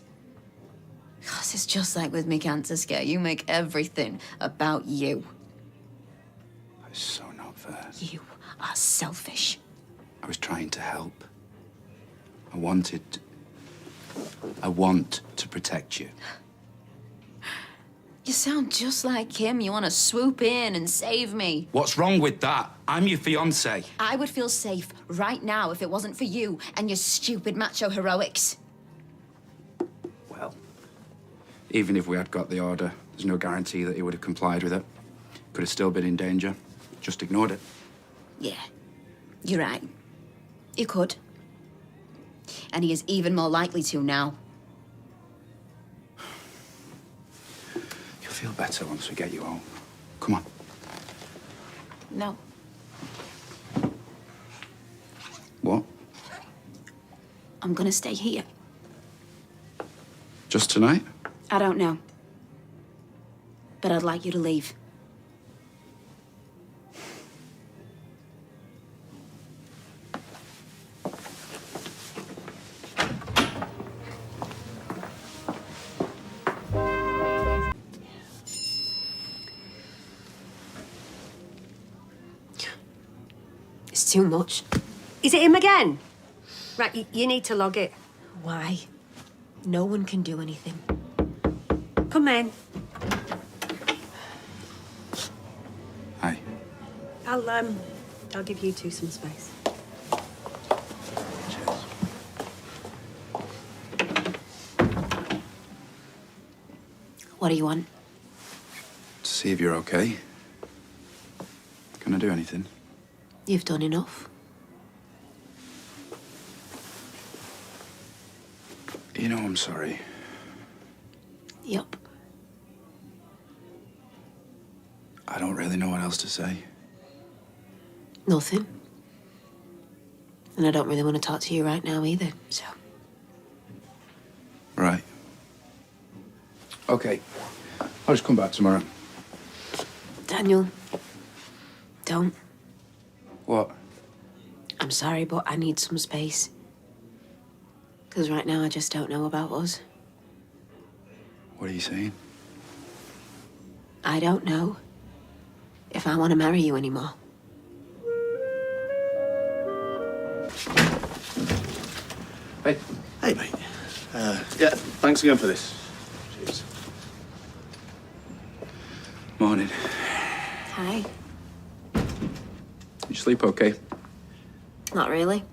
Because it's just like with me cancer scare. You make everything about you. That's so not fair. You are selfish. I was trying to help. I want to protect you. You sound just like him. You want to swoop in and save me. What's wrong with that? I'm your fiancé. I would feel safe right now if it wasn't for you and your stupid macho heroics. Well, even if we had got the order, there's no guarantee that he would have complied with it. Could have still been in danger. Just ignored it. Yeah, you're right. You could. And he is even more likely to now. You'll feel better once we get you home. Come on. No. What? I'm gonna stay here. Just tonight? I don't know. But I'd like you to leave. It's too much. Is it him again? Right, you need to log it. Why? No one can do anything. Come in. Hi. I'll give you two some space. What do you want? See if you're okay. Can I do anything? You've done enough. You know I'm sorry. Yup. I don't really know what else to say. Nothing. And I don't really want to talk to you right now either, so. Right. Okay. I'll just come back tomorrow. Daniel, don't. What? I'm sorry, but I need some space. Because right now I just don't know about us. What are you saying? I don't know if I want to marry you anymore. Hey. Hey, mate. Yeah, thanks again for this. Cheers. Morning. Hi. You sleep okay? Not really.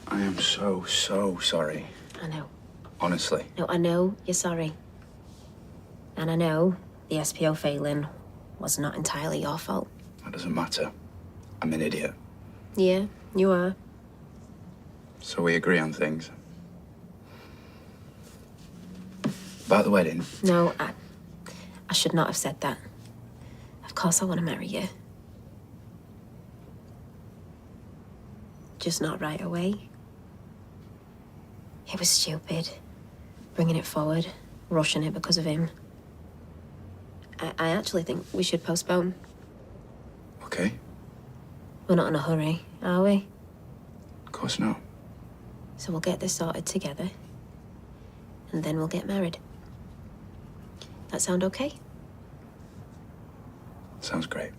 I am so sorry. I know. Honestly. No, I know you're sorry. And I know the SPO failing was not entirely your fault. That doesn't matter. I'm an idiot. Yeah, you are. So we agree on things. About the wedding. No, I should not have said that. Of course I want to marry you. Just not right away. It was stupid. Bringing it forward, rushing it because of him. I actually think we should postpone. Okay. We're not in a hurry, are we? Of course not. So we'll get this sorted together. And then we'll get married. That sound okay? Sounds great.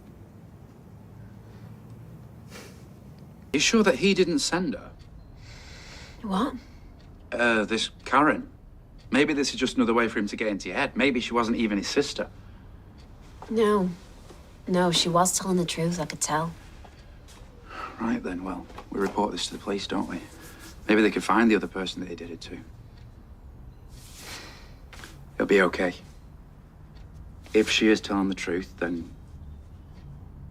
You sure that he didn't send her? What? This Karen. Maybe this is just another way for him to get into your head. Maybe she wasn't even his sister. No. No, she was telling the truth, I could tell. Right then, well, we report this to the police, don't we? Maybe they could find the other person that he did it to. It'll be okay. If she is telling the truth, then...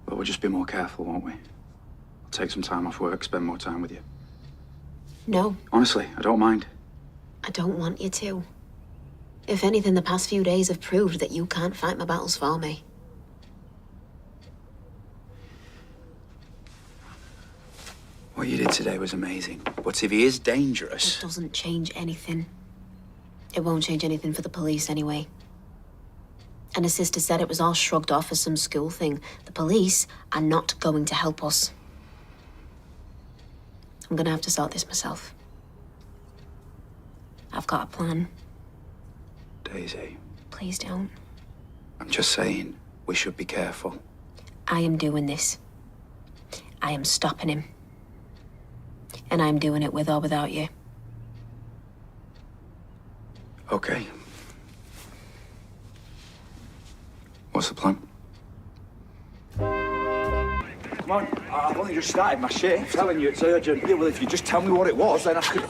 well, we'll just be more careful, won't we? I'll take some time off work, spend more time with you. No, Honestly, I don't mind. I don't want you to. If anything, the past few days have proved that you can't fight my battles for me. What you did today was amazing. But if he is dangerous... It doesn't change anything. It won't change anything for the police anyway. And his sister said it was all shrugged off as some school thing. The police are not going to help us. I'm gonna have to sort this myself. I've got a plan. Daisy, Please don't. I'm just saying, we should be careful. I am doing this. I am stopping him. And I'm doing it with or without you. Okay. What's the plan? Come on, I've only just started my shift. I'm telling you, it's urgent. Yeah, well, if you just tell me what it was, then I could...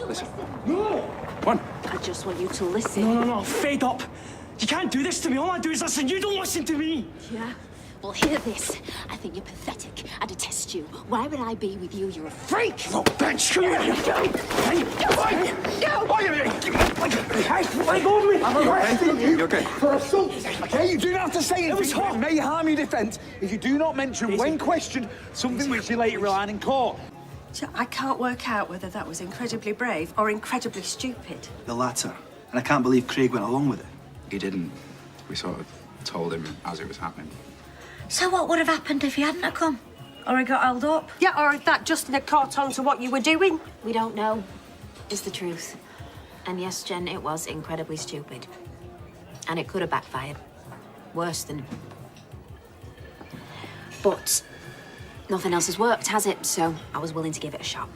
Listen. No! Come on. I just want you to listen. No, I'm fed up. You can't do this to me. All I do is listen. You don't listen to me. Yeah? Well, hear this. I think you're pathetic. I detest you. Why would I be with you? You're a freak. Look, bitch, come here. Hey, No! Hey, let go of me. I'm arresting you. You okay? For assault. Okay, you do not have to say anything. It may harm your defence if you do not mention, when questioned, something which you later rely on in court. I can't work out whether that was incredibly brave or incredibly stupid. The latter. And I can't believe Craig went along with it. He didn't. We sort of told him as it was happening. So what would have happened if he hadn't have come? Or he got held up? Yeah, or if that Justin had caught on to what you were doing. We don't know. It's the truth. And yes, Jen, it was incredibly stupid. And it could have backfired. Worse than... But nothing else has worked, has it? So I was willing to give it a shot.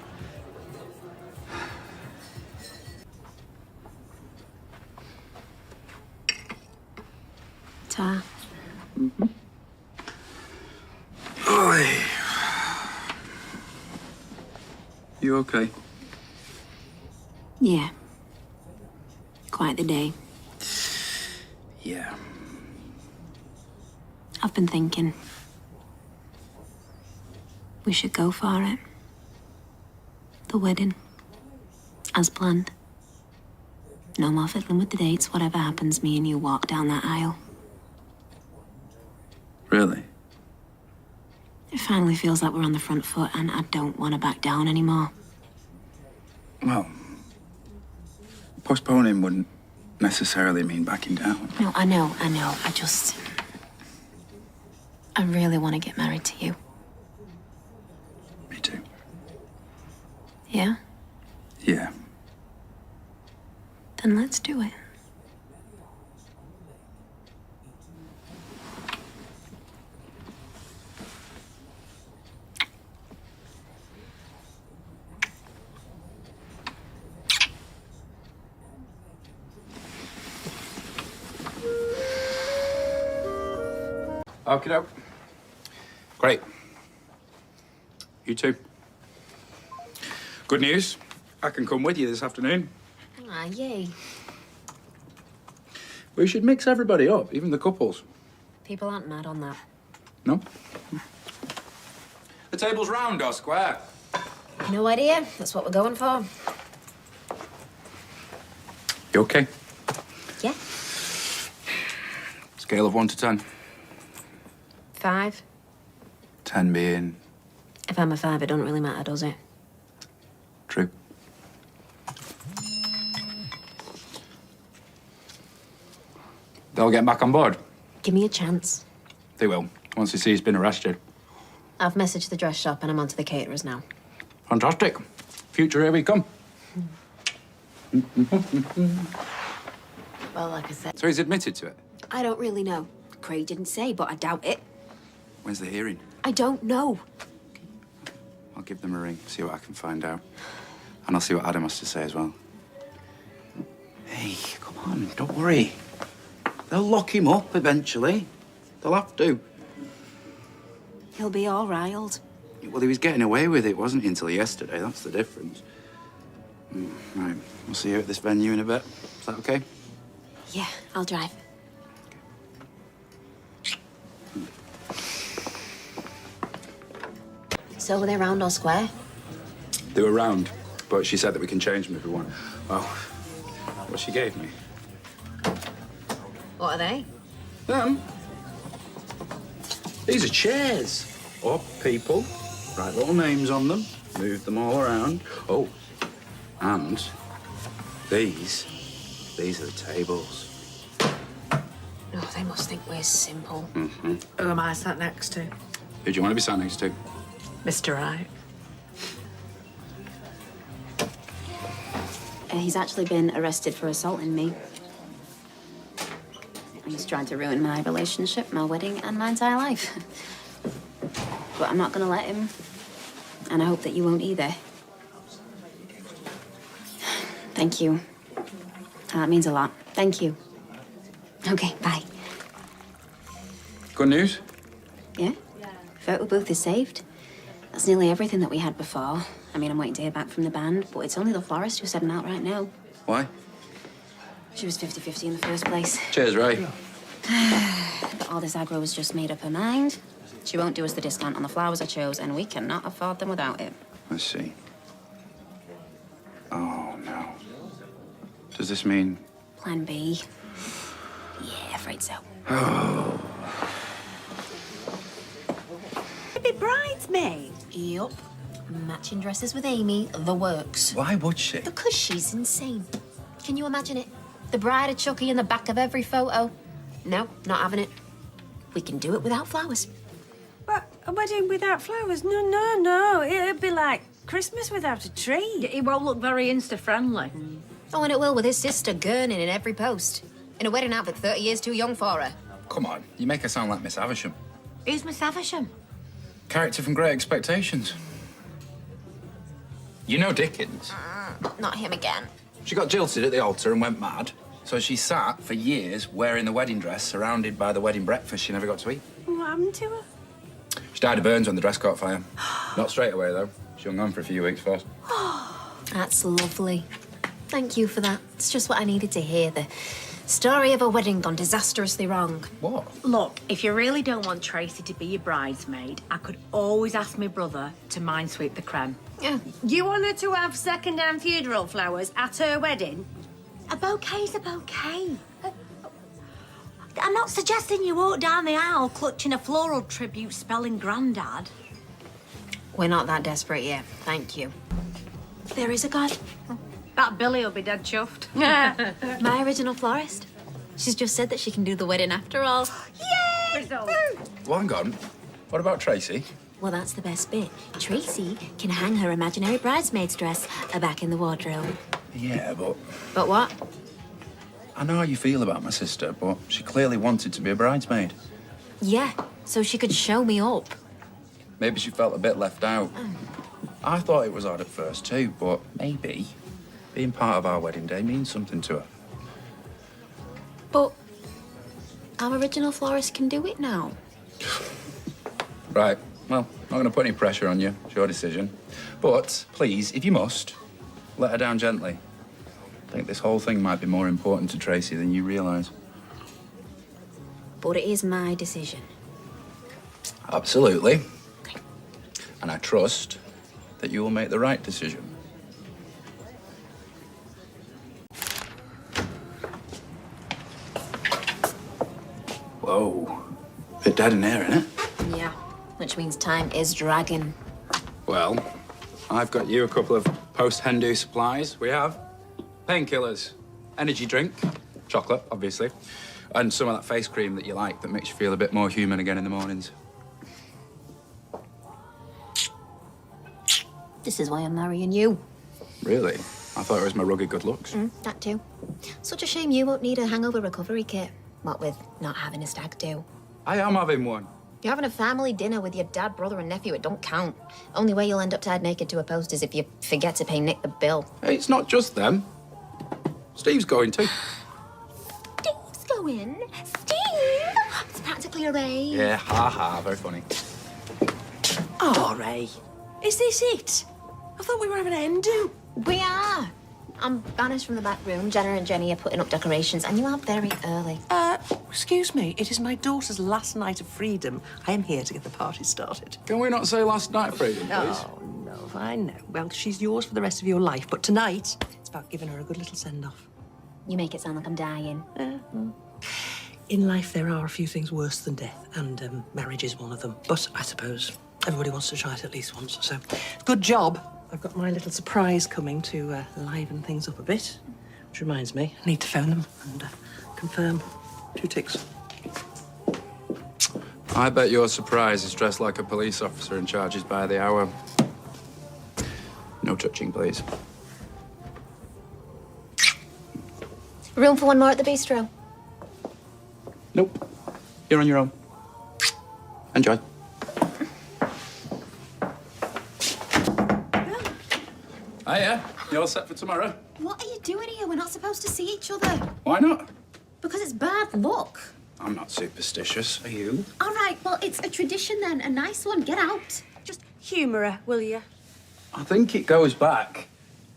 Ta. Mm-hmm. Oi. You okay? Yeah. Quite the day. Yeah. I've been thinking. We should go for it. The wedding. As planned. No more fiddling with the dates. Whatever happens, me and you walk down that aisle. Really? It finally feels like we're on the front foot and I don't want to back down anymore. Well, postponing wouldn't necessarily mean backing down. No, I know. I really want to get married to you. Me too. Yeah? Yeah. Then let's do it. Okie doke. Great. You too. Good news. I can come with you this afternoon. Ah, yay. We should mix everybody up, even the couples. People aren't mad on that. No? The table's round or square? No idea. That's what we're going for. You okay? Yeah. Scale of 1 to 10. 5. 10 being If I'm a 5, it don't really matter, does it? true. They'll get back on board. Give me a chance. They will, once they see he's been arrested. I've messaged the dress shop and I'm on to the caterers now. Fantastic. Future, here we come. Well, like I said, So he's admitted to it? I don't really know. Craig didn't say, but I doubt it. When's the hearing? I don't know. I'll give them a ring, see what I can find out. And I'll see what Adam has to say as well. Hey, come on, don't worry. They'll lock him up eventually. They'll have to. He'll be all riled. Well, he was getting away with it, wasn't he, until yesterday? That's the difference. Right, we'll see you at this venue in a bit. Is that okay? Yeah, I'll drive. So were they round or square? They were round, but she said that we can change them if we want. Well, what she gave me. What are they? Them? These are chairs. Or people. Write little names on them. Move them all around. Oh, and these are the tables. Oh, they must think we're simple. Mm-hmm. Who am I sat next to? Who do you want to be sat next to? Mr. Right. He's actually been arrested for assaulting me. He's tried to ruin my relationship, my wedding, and my entire life. But I'm not gonna let him. And I hope that you won't either. Thank you. That means a lot. Thank you. Okay, bye. Good news? Yeah? Photo booth is saved. That's nearly everything that we had before. I mean, I'm waiting to hear back from the band, but it's only the florist who's heading out right now. Why? She was 50-50 in the first place. Cheers, Ray. But all this aggro has just made up her mind. She won't do us the discount on the flowers I chose, and we cannot afford them without it. Let's see. Oh, no. Does this mean... Plan B. Yeah, afraid so. Oh. Be bridesmaid. Yup. Matching dresses with Amy, the works. Why would she? Because she's insane. Can you imagine it? The bride of Chucky in the back of every photo. No, not having it. We can do it without flowers. But a wedding without flowers? No. It'd be like Christmas without a tree. It won't look very Insta-friendly. Oh, and it will with his sister gurning in every post. In a wedding outfit 30 years too young for her. Come on, you make her sound like Miss Havisham. Who's Miss Havisham? Character from Great Expectations. You know Dickens. Not him again. She got jilted at the altar and went mad. So she sat for years wearing the wedding dress, surrounded by the wedding breakfast she never got to eat. What happened to her? She died of burns when the dress caught fire. Not straight away, though. She hung on for a few weeks first. That's lovely. Thank you for that. It's just what I needed to hear. Story of a wedding gone disastrously wrong. What? Look, if you really don't want Tracy to be your bridesmaid, I could always ask my brother to minesweep the creme. You want her to have second-hand funeral flowers at her wedding? A bouquet's a bouquet. I'm not suggesting you walk down the aisle clutching a floral tribute spelling Grandad. We're not that desperate yet, thank you. There is a God. That Billy will be dead chuffed. My original florist. She's just said that she can do the wedding after all. Yay! Well, hang on. What about Tracy? Well, that's the best bit. Tracy can hang her imaginary bridesmaid's dress back in the wardrobe. Yeah, but But what? I know how you feel about my sister, but she clearly wanted to be a bridesmaid. Yeah, so she could show me up. Maybe she felt a bit left out. I thought it was odd at first too, but maybe being part of our wedding day means something to her. But our original florist can do it now. Right, well, not going to put any pressure on you. It's your decision. But please, if you must, let her down gently. I think this whole thing might be more important to Tracy than you realise. But it is my decision. Absolutely. And I trust that you will make the right decision. Whoa. Bit dead in here, innit? Yeah, which means time is dragging. Well, I've got you a couple of post-Hindu supplies. We have painkillers, energy drink, chocolate, obviously, and some of that face cream that you like that makes you feel a bit more human again in the mornings. This is why I'm marrying you. Really? I thought it was my rugged good looks. That too. Such a shame you won't need a hangover recovery kit. What with not having a stag do. I am having one. You're having a family dinner with your dad, brother, and nephew. It don't count. Only way you'll end up tied naked to a post is if you forget to pay Nick the bill. Hey, it's not just them. Steve's going too. Steve's going. Steve! It's practically arranged. Yeah, ha ha, very funny. Oh, Ray, is this it? I thought we were having a hen do. We are. I'm banished from the back room. Jenna and Jenny are putting up decorations, and you are very early. Excuse me, it is my daughter's last night of freedom. I am here to get the party started. Can we not say last night, freedom, please? Oh, no, I know. Well, she's yours for the rest of your life, but tonight, it's about giving her a good little send-off. You make it sound like I'm dying. In life, there are a few things worse than death, and marriage is one of them. But I suppose everybody wants to try it at least once, so good job. I've got my little surprise coming to liven things up a bit. Which reminds me, I need to phone them and confirm. 2 ticks. I bet your surprise is dressed like a police officer and charges by the hour. No touching, please. Room for one more at the bistro. Nope. You're on your own. Enjoy. Hiya. You all set for tomorrow? What are you doing here? We're not supposed to see each other. Why not? Because it's bad luck. I'm not superstitious. Are you? All right, well, it's a tradition then. A nice one. Get out. Just humour her, will you? I think it goes back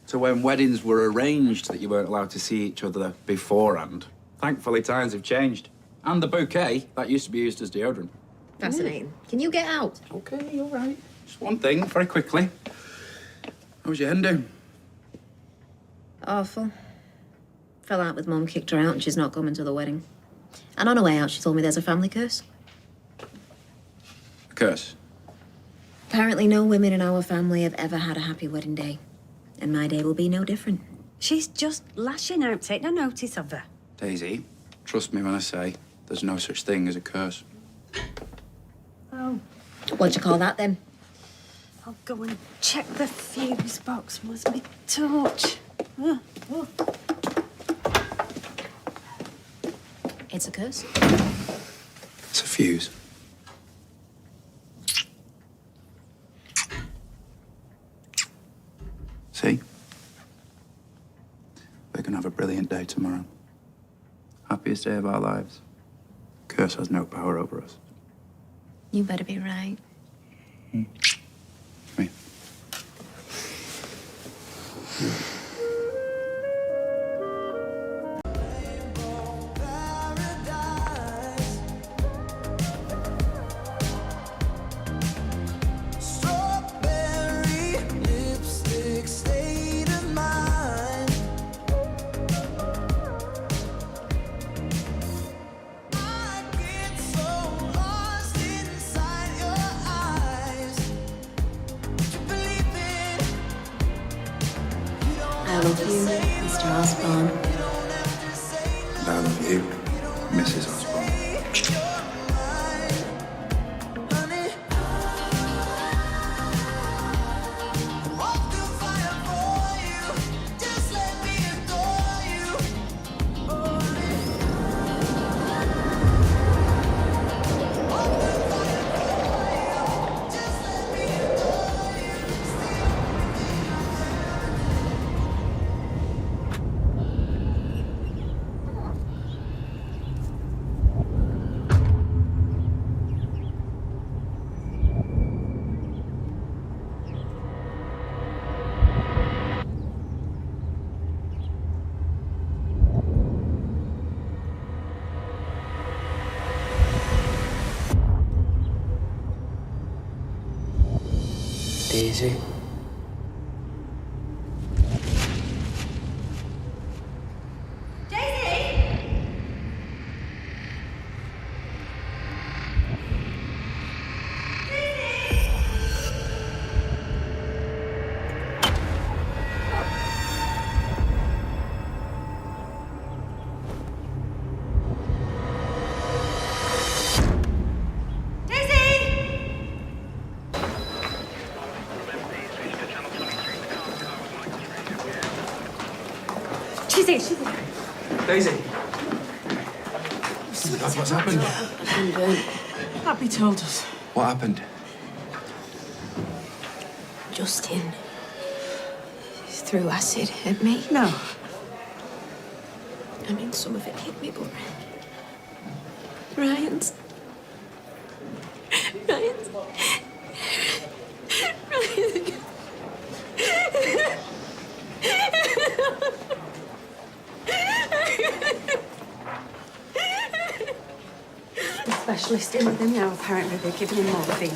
to when weddings were arranged that you weren't allowed to see each other beforehand. Thankfully, times have changed. And the bouquet, that used to be used as deodorant. Fascinating. Can you get out? Okay, all right. Just one thing, very quickly. How's your hen doing? Awful. Fell out with Mum, kicked her out, and she's not coming to the wedding. And on her way out, she told me there's a family curse. A curse? Apparently, no women in our family have ever had a happy wedding day. And my day will be no different. She's just lashing out. Take no notice of her. Daisy, trust me when I say there's no such thing as a curse. Oh. What'd you call that, then? I'll go and check the fuse box. Where's my torch? It's a curse. It's a fuse. See? We're gonna have a brilliant day tomorrow. Happiest day of our lives. Curse has no power over us. You better be right. Come here. I love you, Mr. Osborne. And I love you, Mrs. Osborne. Daisy. She's here, she's here. Daisy. God, what's happened? Abby told us. What happened? Justin threw acid at me. No. I mean, some of it hit me, but Ryan's. The specialist in with him now, apparently. They're giving him morphine.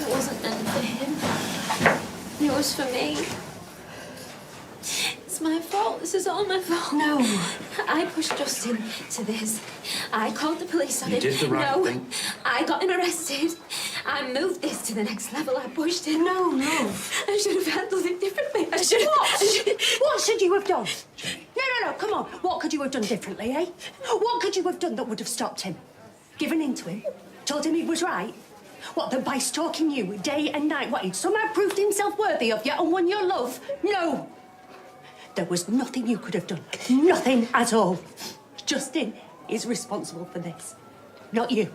It wasn't meant for him. It was for me. It's my fault. This is all my fault. No. I pushed Justin to this. I called the police on him. You did the right thing. I got him arrested. I moved this to the next level. I pushed him. No. I should have handled it differently. I should What should you have done? No, come on. What could you have done differently, eh? What could you have done that would have stopped him? Given in to him? Told him he was right? What, that by stalking you day and night, what, he'd somehow proved himself worthy of you and won your love? No! There was nothing you could have done. Nothing at all. Justin is responsible for this, not you.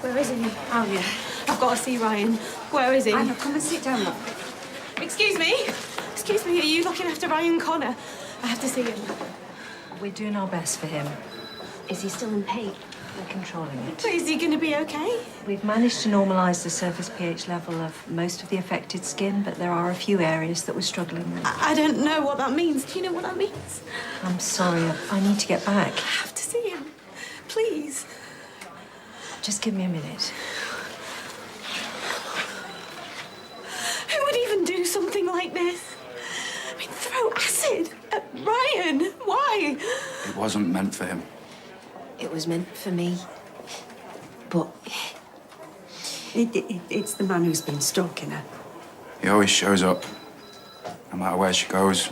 Where is he? Oh, yeah. I've got to see Ryan. Where is he? Anna, come and sit down, look. Excuse me? Excuse me, are you looking after Ryan Connor? I have to see him. We're doing our best for him. Is he still in pain? We're controlling it. But is he going to be okay? We've managed to normalise the surface pH level of most of the affected skin, but there are a few areas that we're struggling with. I don't know what that means. Do you know what that means? I'm sorry, I need to get back. I have to see him. Please. Just give me a minute. Who would even do something like this? I mean, throw acid at Ryan. Why? It wasn't meant for him. It was meant for me. But It's the man who's been stalking her. He always shows up. No matter where she goes,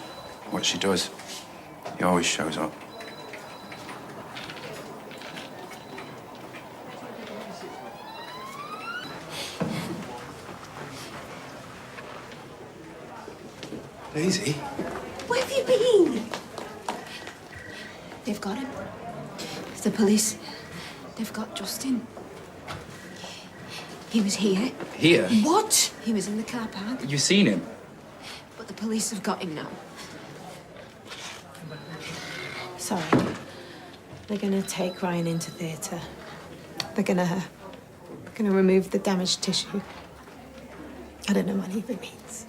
what she does, he always shows up. Daisy? where have you been? They've got him. The police. They've got Justin. He was here. Here? What? He was in the car park. You seen him? But the police have got him now. Sorry. They're going to take Ryan into theatre. They're going to remove the damaged tissue. I don't know what any of it means.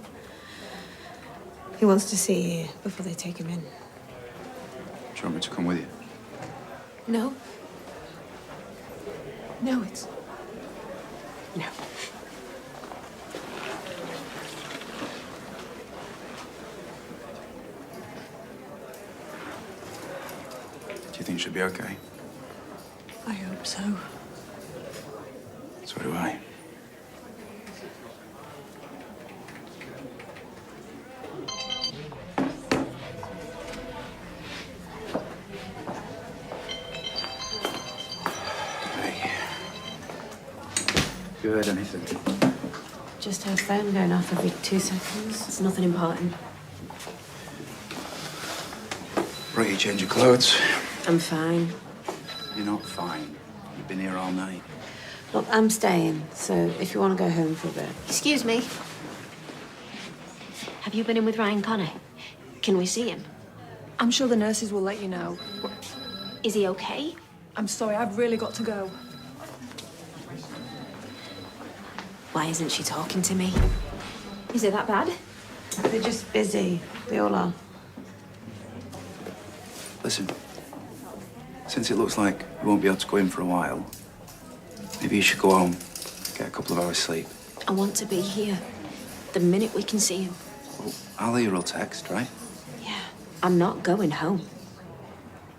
He wants to see you before they take him in. Do you want me to come with you? No. No, it's... No. She'll be okay. I hope so. So do I. Hey. You heard anything? Just her phone going off every 2 seconds. It's nothing important. Right, you change your clothes. I'm fine. You're not fine. You've been here all night. Look, I'm staying, so if you want to go home for a bit. Excuse me. Have you been in with Ryan Connor? Can we see him? I'm sure the nurses will let you know. Is he okay? I'm sorry, I've really got to go. Why isn't she talking to me? Is it that bad? They're just busy. They all are. Listen, since it looks like you won't be able to go in for a while, maybe you should go home, get a couple of hours sleep. I want to be here the minute we can see him. Well, I'll hear a text, right? Yeah. I'm not going home.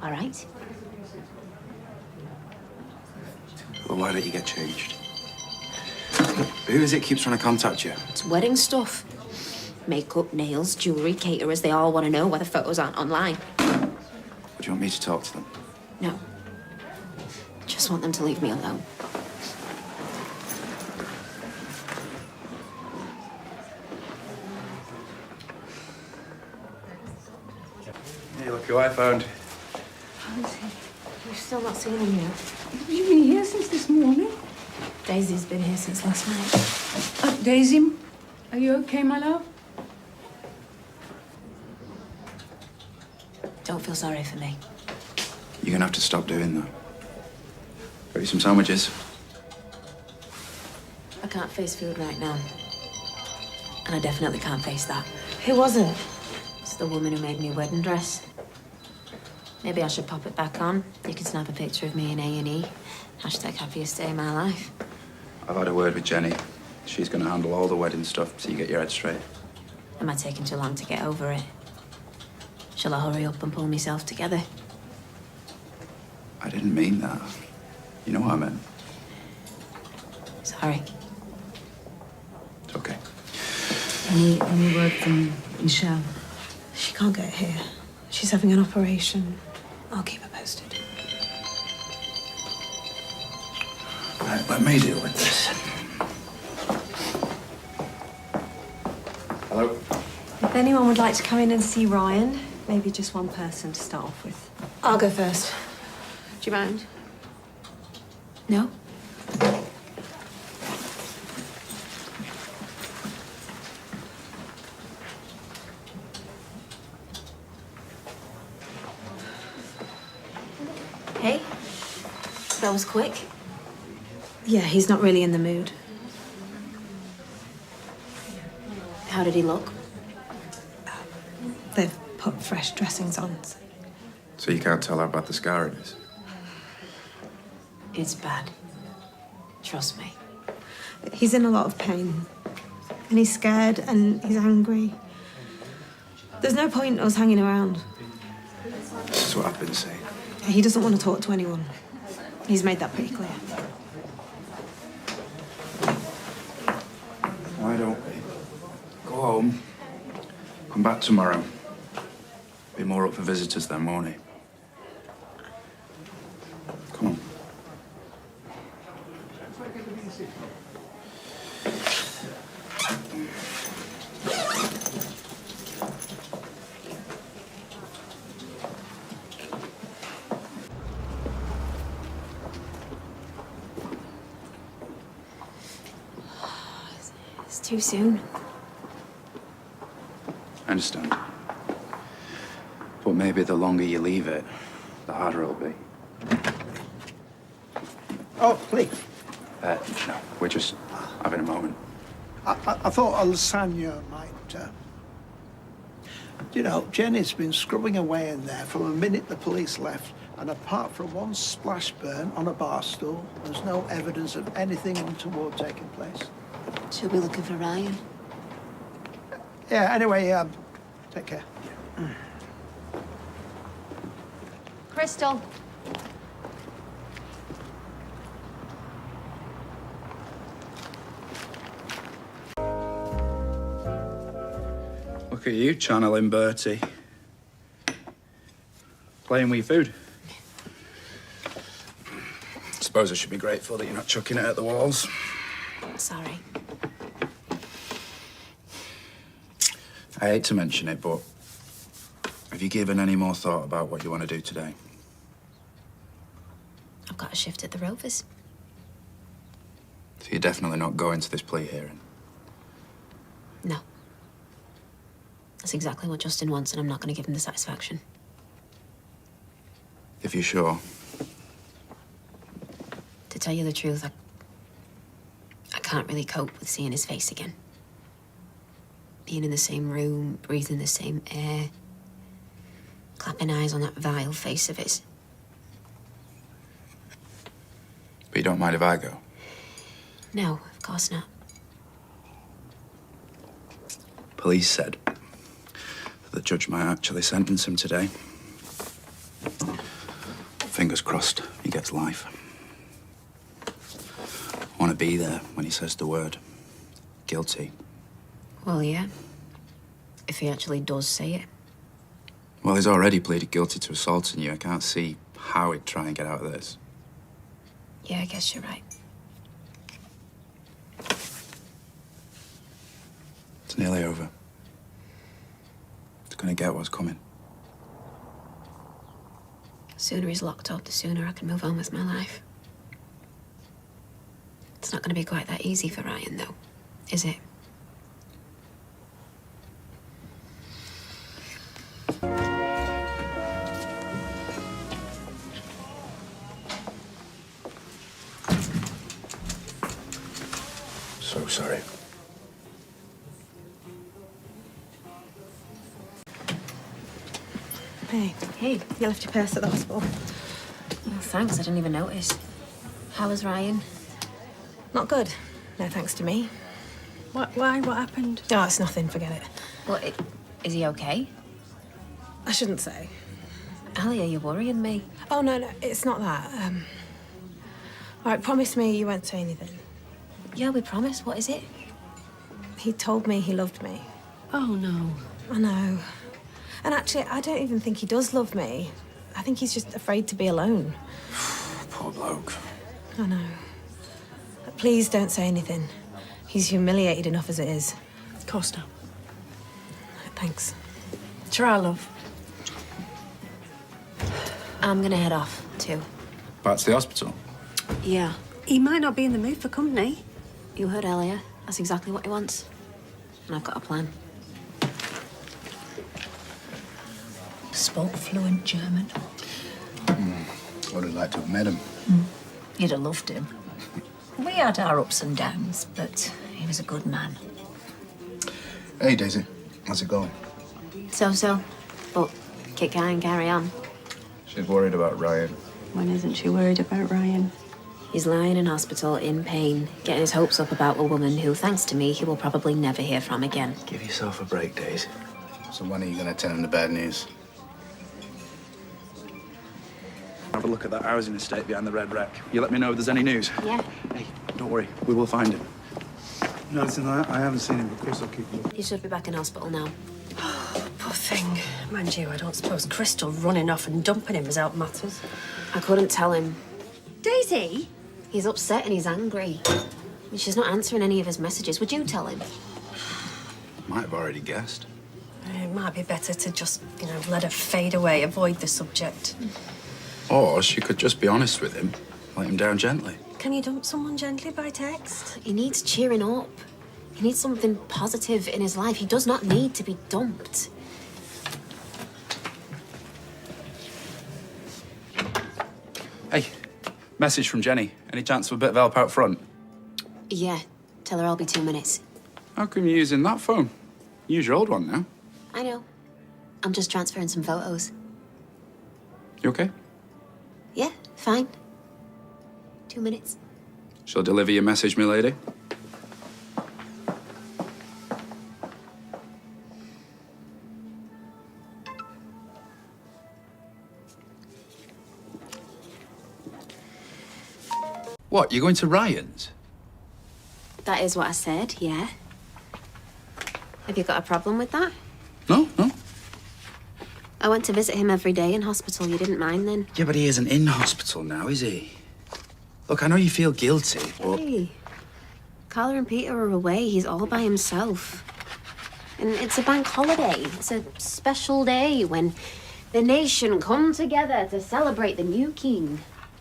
All right? Well, why don't you get changed? Who is it keeps trying to contact you? It's wedding stuff. Makeup, nails, jewellery, caterers, they all want to know why the photos aren't online. Or do you want me to talk to them? No. Just want them to leave me alone. Hey, look who I found. How is he? We've still not seen him yet. You've been here since this morning? Daisy's been here since last night. Daisy, are you okay, my love? Don't feel sorry for me. You're gonna have to stop doing that. Got you some sandwiches? I can't face food right now. And I definitely can't face that. Who was it? It's the woman who made me a wedding dress. Maybe I should pop it back on. You can snap a picture of me in A&E. Hashtag happiest day of my life. I've had a word with Jenny. She's gonna handle all the wedding stuff so you get your head straight. Am I taking too long to get over it? Shall I hurry up and pull myself together? I didn't mean that. You know what I meant. Sorry. It's okay. Any word from Michelle? She can't get here. She's having an operation. I'll keep her posted. Right, let me deal with this. Hello? If anyone would like to come in and see Ryan, maybe just one person to start off with. I'll go first. Do you mind? No? Hey, that was quick. Yeah, he's not really in the mood. How did he look? They've put fresh dressings on. So you can't tell how bad the scarring is? It's bad. Trust me. He's in a lot of pain. And he's scared and he's angry. There's no point us hanging around. That's what I've been saying. He doesn't want to talk to anyone. He's made that pretty clear. Why don't we go home, come back tomorrow? Be more up for visitors then, won't he? Come on. It's too soon. I understand. But maybe the longer you leave it, the harder it'll be. Oh, please. No, we're just having a moment. I thought a lasagna might... You know, Jenny's been scrubbing away in there from the minute the police left, and apart from one splash burn on a bar stool, there's no evidence of anything untoward taking place. She'll be looking for Ryan. Yeah, anyway, take care. Crystal, Look at you, channeling Bertie. Playing with your food. Suppose I should be grateful that you're not chucking it at the walls. Sorry. I hate to mention it, but have you given any more thought about what you want to do today? I've got a shift at the Rovers. So you're definitely not going to this plea hearing? No. That's exactly what Justin wants, and I'm not going to give him the satisfaction. If you're sure. To tell you the truth, I can't really cope with seeing his face again. Being in the same room, breathing the same air, clapping eyes on that vile face of his. But you don't mind if I go? No, of course not. Police said that the judge might actually sentence him today. Fingers crossed he gets life. I want to be there when he says the word guilty. Well, yeah. If he actually does say it. Well, he's already pleaded guilty to assaulting you. I can't see how he'd try and get out of this. Yeah, I guess you're right. It's nearly over. He's gonna get what's coming. The sooner he's locked up, the sooner I can move on with my life. It's not going to be quite that easy for Ryan, though, is it? So sorry. Hey. Hey. You left your purse at the hospital. Oh, thanks. I didn't even notice. How was Ryan? Not good. No thanks to me. Why? What happened? Oh, it's nothing. Forget it. What, is he okay? I shouldn't say. Ali, you're worrying me. Oh, no, it's not that. All right, promise me you won't say anything. Yeah, we promise. What is it? He told me he loved me. Oh, no. I know. And actually, I don't even think he does love me. I think he's just afraid to be alone. Poor bloke. I know. But please don't say anything. He's humiliated enough as it is. Of course not. Thanks. Try, love. I'm going to head off, too. Back to the hospital? Yeah. He might not be in the mood for company. You heard earlier. That's exactly what he wants. And I've got a plan. Spoke fluent German. I would have liked to have met him. You'd have loved him. We had our ups and downs, but he was a good man. Hey, Daisy. How's it going? So-so. But kick high and carry on. She's worried about Ryan. When isn't she worried about Ryan? He's lying in hospital in pain, getting his hopes up about a woman who, thanks to me, he will probably never hear from again. Give yourself a break, Daisy. So when are you going to tell him the bad news? Have a look at that housing estate behind the red wreck. You let me know if there's any news. Yeah. Hey, don't worry. We will find him. No, listen, I haven't seen him. Of course I'll keep looking. He should be back in hospital now. Poor thing. Mind you, I don't suppose Crystal running off and dumping him has helped matters. I couldn't tell him. Daisy? He's upset and he's angry. And she's not answering any of his messages. Would you tell him? Might have already guessed. It might be better to just, let her fade away, avoid the subject. Or she could just be honest with him. Let him down gently. Can you dump someone gently by text? He needs cheering up. He needs something positive in his life. He does not need to be dumped. Hey, message from Jenny. Any chance of a bit of help out front? Yeah. Tell her I'll be 2 minutes. How come you're using that phone? Use your old one now. I know. I'm just transferring some photos. You okay? Yeah, fine. 2 minutes. She'll deliver your message, milady. What, you're going to Ryan's? That is what I said, yeah. Have you got a problem with that? I went to visit him every day in hospital. You didn't mind then? Yeah, but he isn't in hospital now, is he? Look, I know you feel guilty, but... Hey, Carla and Peter are away. He's all by himself. And it's a bank holiday. It's a special day when the nation come together to celebrate the new king.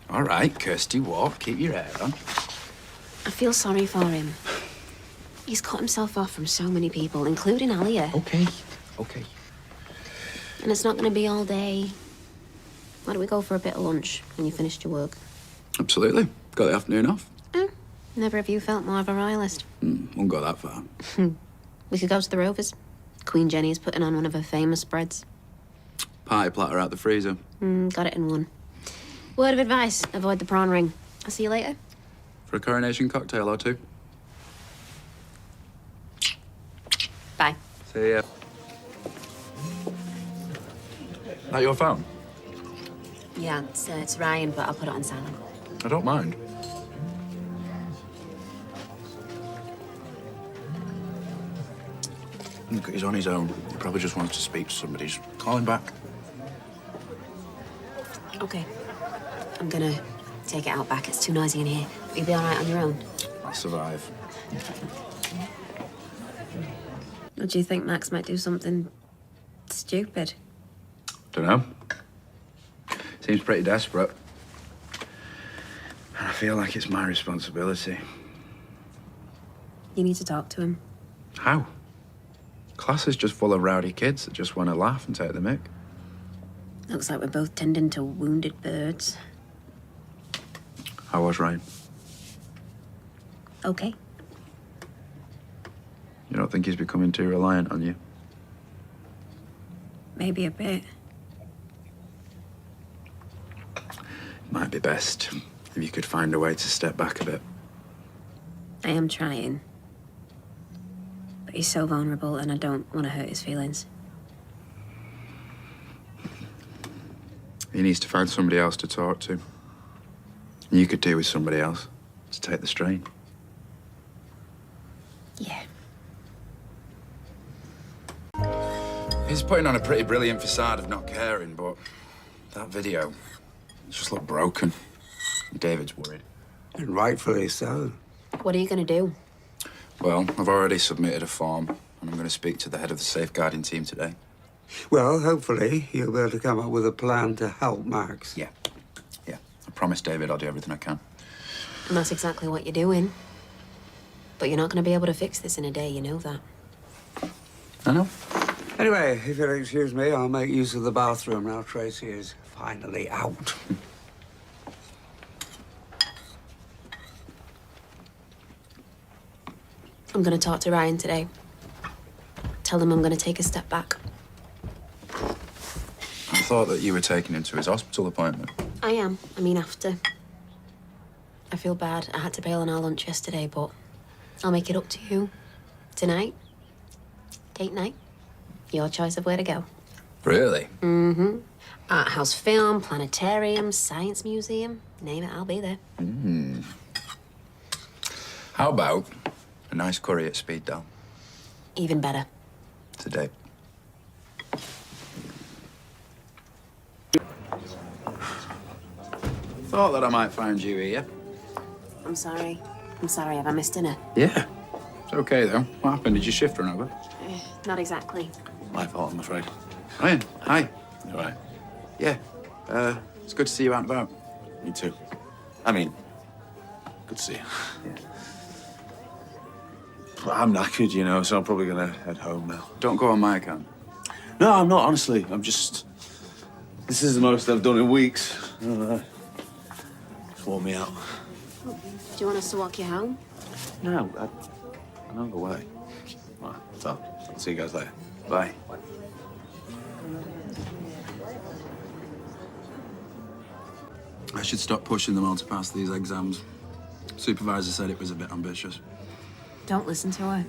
All right, Kirsty, walk. Keep your hair on. I feel sorry for him. He's cut himself off from so many people, including Alia. Okay, okay. And it's not going to be all day. Why don't we go for a bit of lunch when you finished your work? Absolutely. Got the afternoon off. Never have you felt more of a royalist. Won't go that far. We could go to the Rovers. Queen Jenny is putting on one of her famous spreads. Party platter out the freezer. Got it in one. Word of advice, avoid the prawn ring. I'll see you later. For a coronation cocktail or two. Bye. See ya. That your phone? Yeah, it's Ryan, but I'll put it on silent. I don't mind. Look, he's on his own. He probably just wants to speak to somebody. Just call him back. Okay. I'm gonna take it out back. It's too noisy in here. You'll be all right on your own. I'll survive. Or do you think Max might do something stupid? Don't know. Seems pretty desperate. And I feel like it's my responsibility. You need to talk to him. How? Class is just full of rowdy kids that just want to laugh and take the mick. Looks like we're both tending to wounded birds. How was Ryan? Okay. You don't think he's becoming too reliant on you? Maybe a bit. Might be best if you could find a way to step back a bit. I am trying. But he's so vulnerable and I don't want to hurt his feelings. He needs to find somebody else to talk to. You could do with somebody else to take the strain. Yeah. He's putting on a pretty brilliant facade of not caring, but that video just looked broken. David's worried. And rightfully so. What are you going to do? Well, I've already submitted a form, and I'm going to speak to the head of the safeguarding team today. Well, hopefully you'll be able to come up with a plan to help Max. Yeah. I promise David I'll do everything I can. And that's exactly what you're doing. But you're not going to be able to fix this in a day, you know that. I know. Anyway, if you'll excuse me, I'll make use of the bathroom now Tracy is finally out. I'm going to talk to Ryan today. Tell him I'm going to take a step back. I thought that you were taking him to his hospital appointment. I am. I mean, after. I feel bad. I had to bail on our lunch yesterday, but I'll make it up to you. Tonight. Date night. Your choice of where to go. Really? Mm-hmm. Art house film, planetarium, science museum. Name it, I'll be there. How about a nice curry at Speed Dial? Even better. Today. Thought that I might find you here. I'm sorry. Have I missed dinner? Yeah. It's okay, though. What happened? Did your shift run over? Not exactly. My fault, I'm afraid. Ryan, hi. You all right? Yeah. It's good to see you out and about. Me too. I mean, good to see you. I'm knackered, you know, so I'm probably gonna head home now. Don't go on my account. No, I'm not, honestly. I'm just... This is the most I've done in weeks. I don't know. It's worn me out. Do you want us to walk you home? No, I'm on the way. Right, so, I'll see you guys later. Bye. I should stop pushing them all to pass these exams. Supervisor said it was a bit ambitious. Don't listen to her.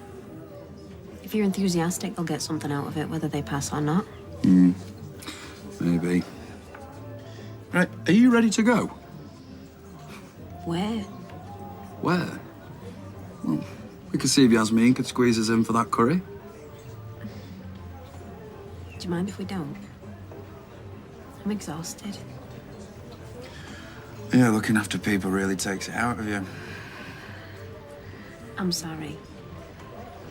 If you're enthusiastic, they'll get something out of it, whether they pass or not. Maybe. Right, are you ready to go? Where? Where? Well, we could see if Yasmin could squeeze us in for that curry. Do you mind if we don't? I'm exhausted. Yeah, looking after people really takes it out of you. I'm sorry.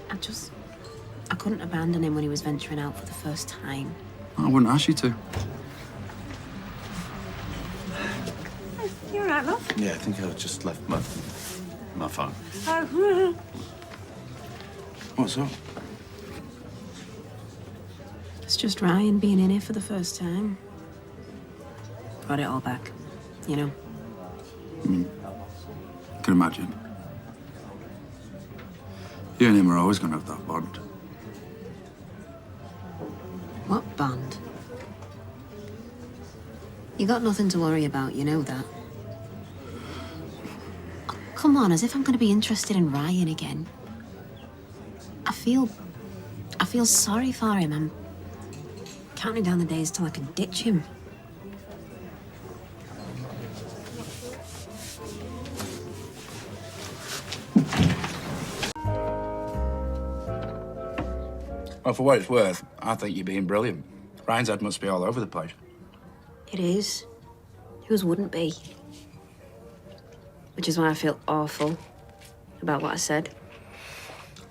I couldn't abandon him when he was venturing out for the first time. I wouldn't ask you to. You all right, love? Yeah, I think I just left my phone. Oh, What's up? It's just Ryan being in here for the first time. Brought it all back, you know. Can imagine. You and him are always going to have that bond. What bond? You got nothing to worry about, you know that. Oh, come on, as if I'm going to be interested in Ryan again. I feel sorry for him. I'm counting down the days till I can ditch him. Well, for what it's worth, I think you're being brilliant. Ryan's head must be all over the place. It is. Whose wouldn't be? Which is why I feel awful about what I said.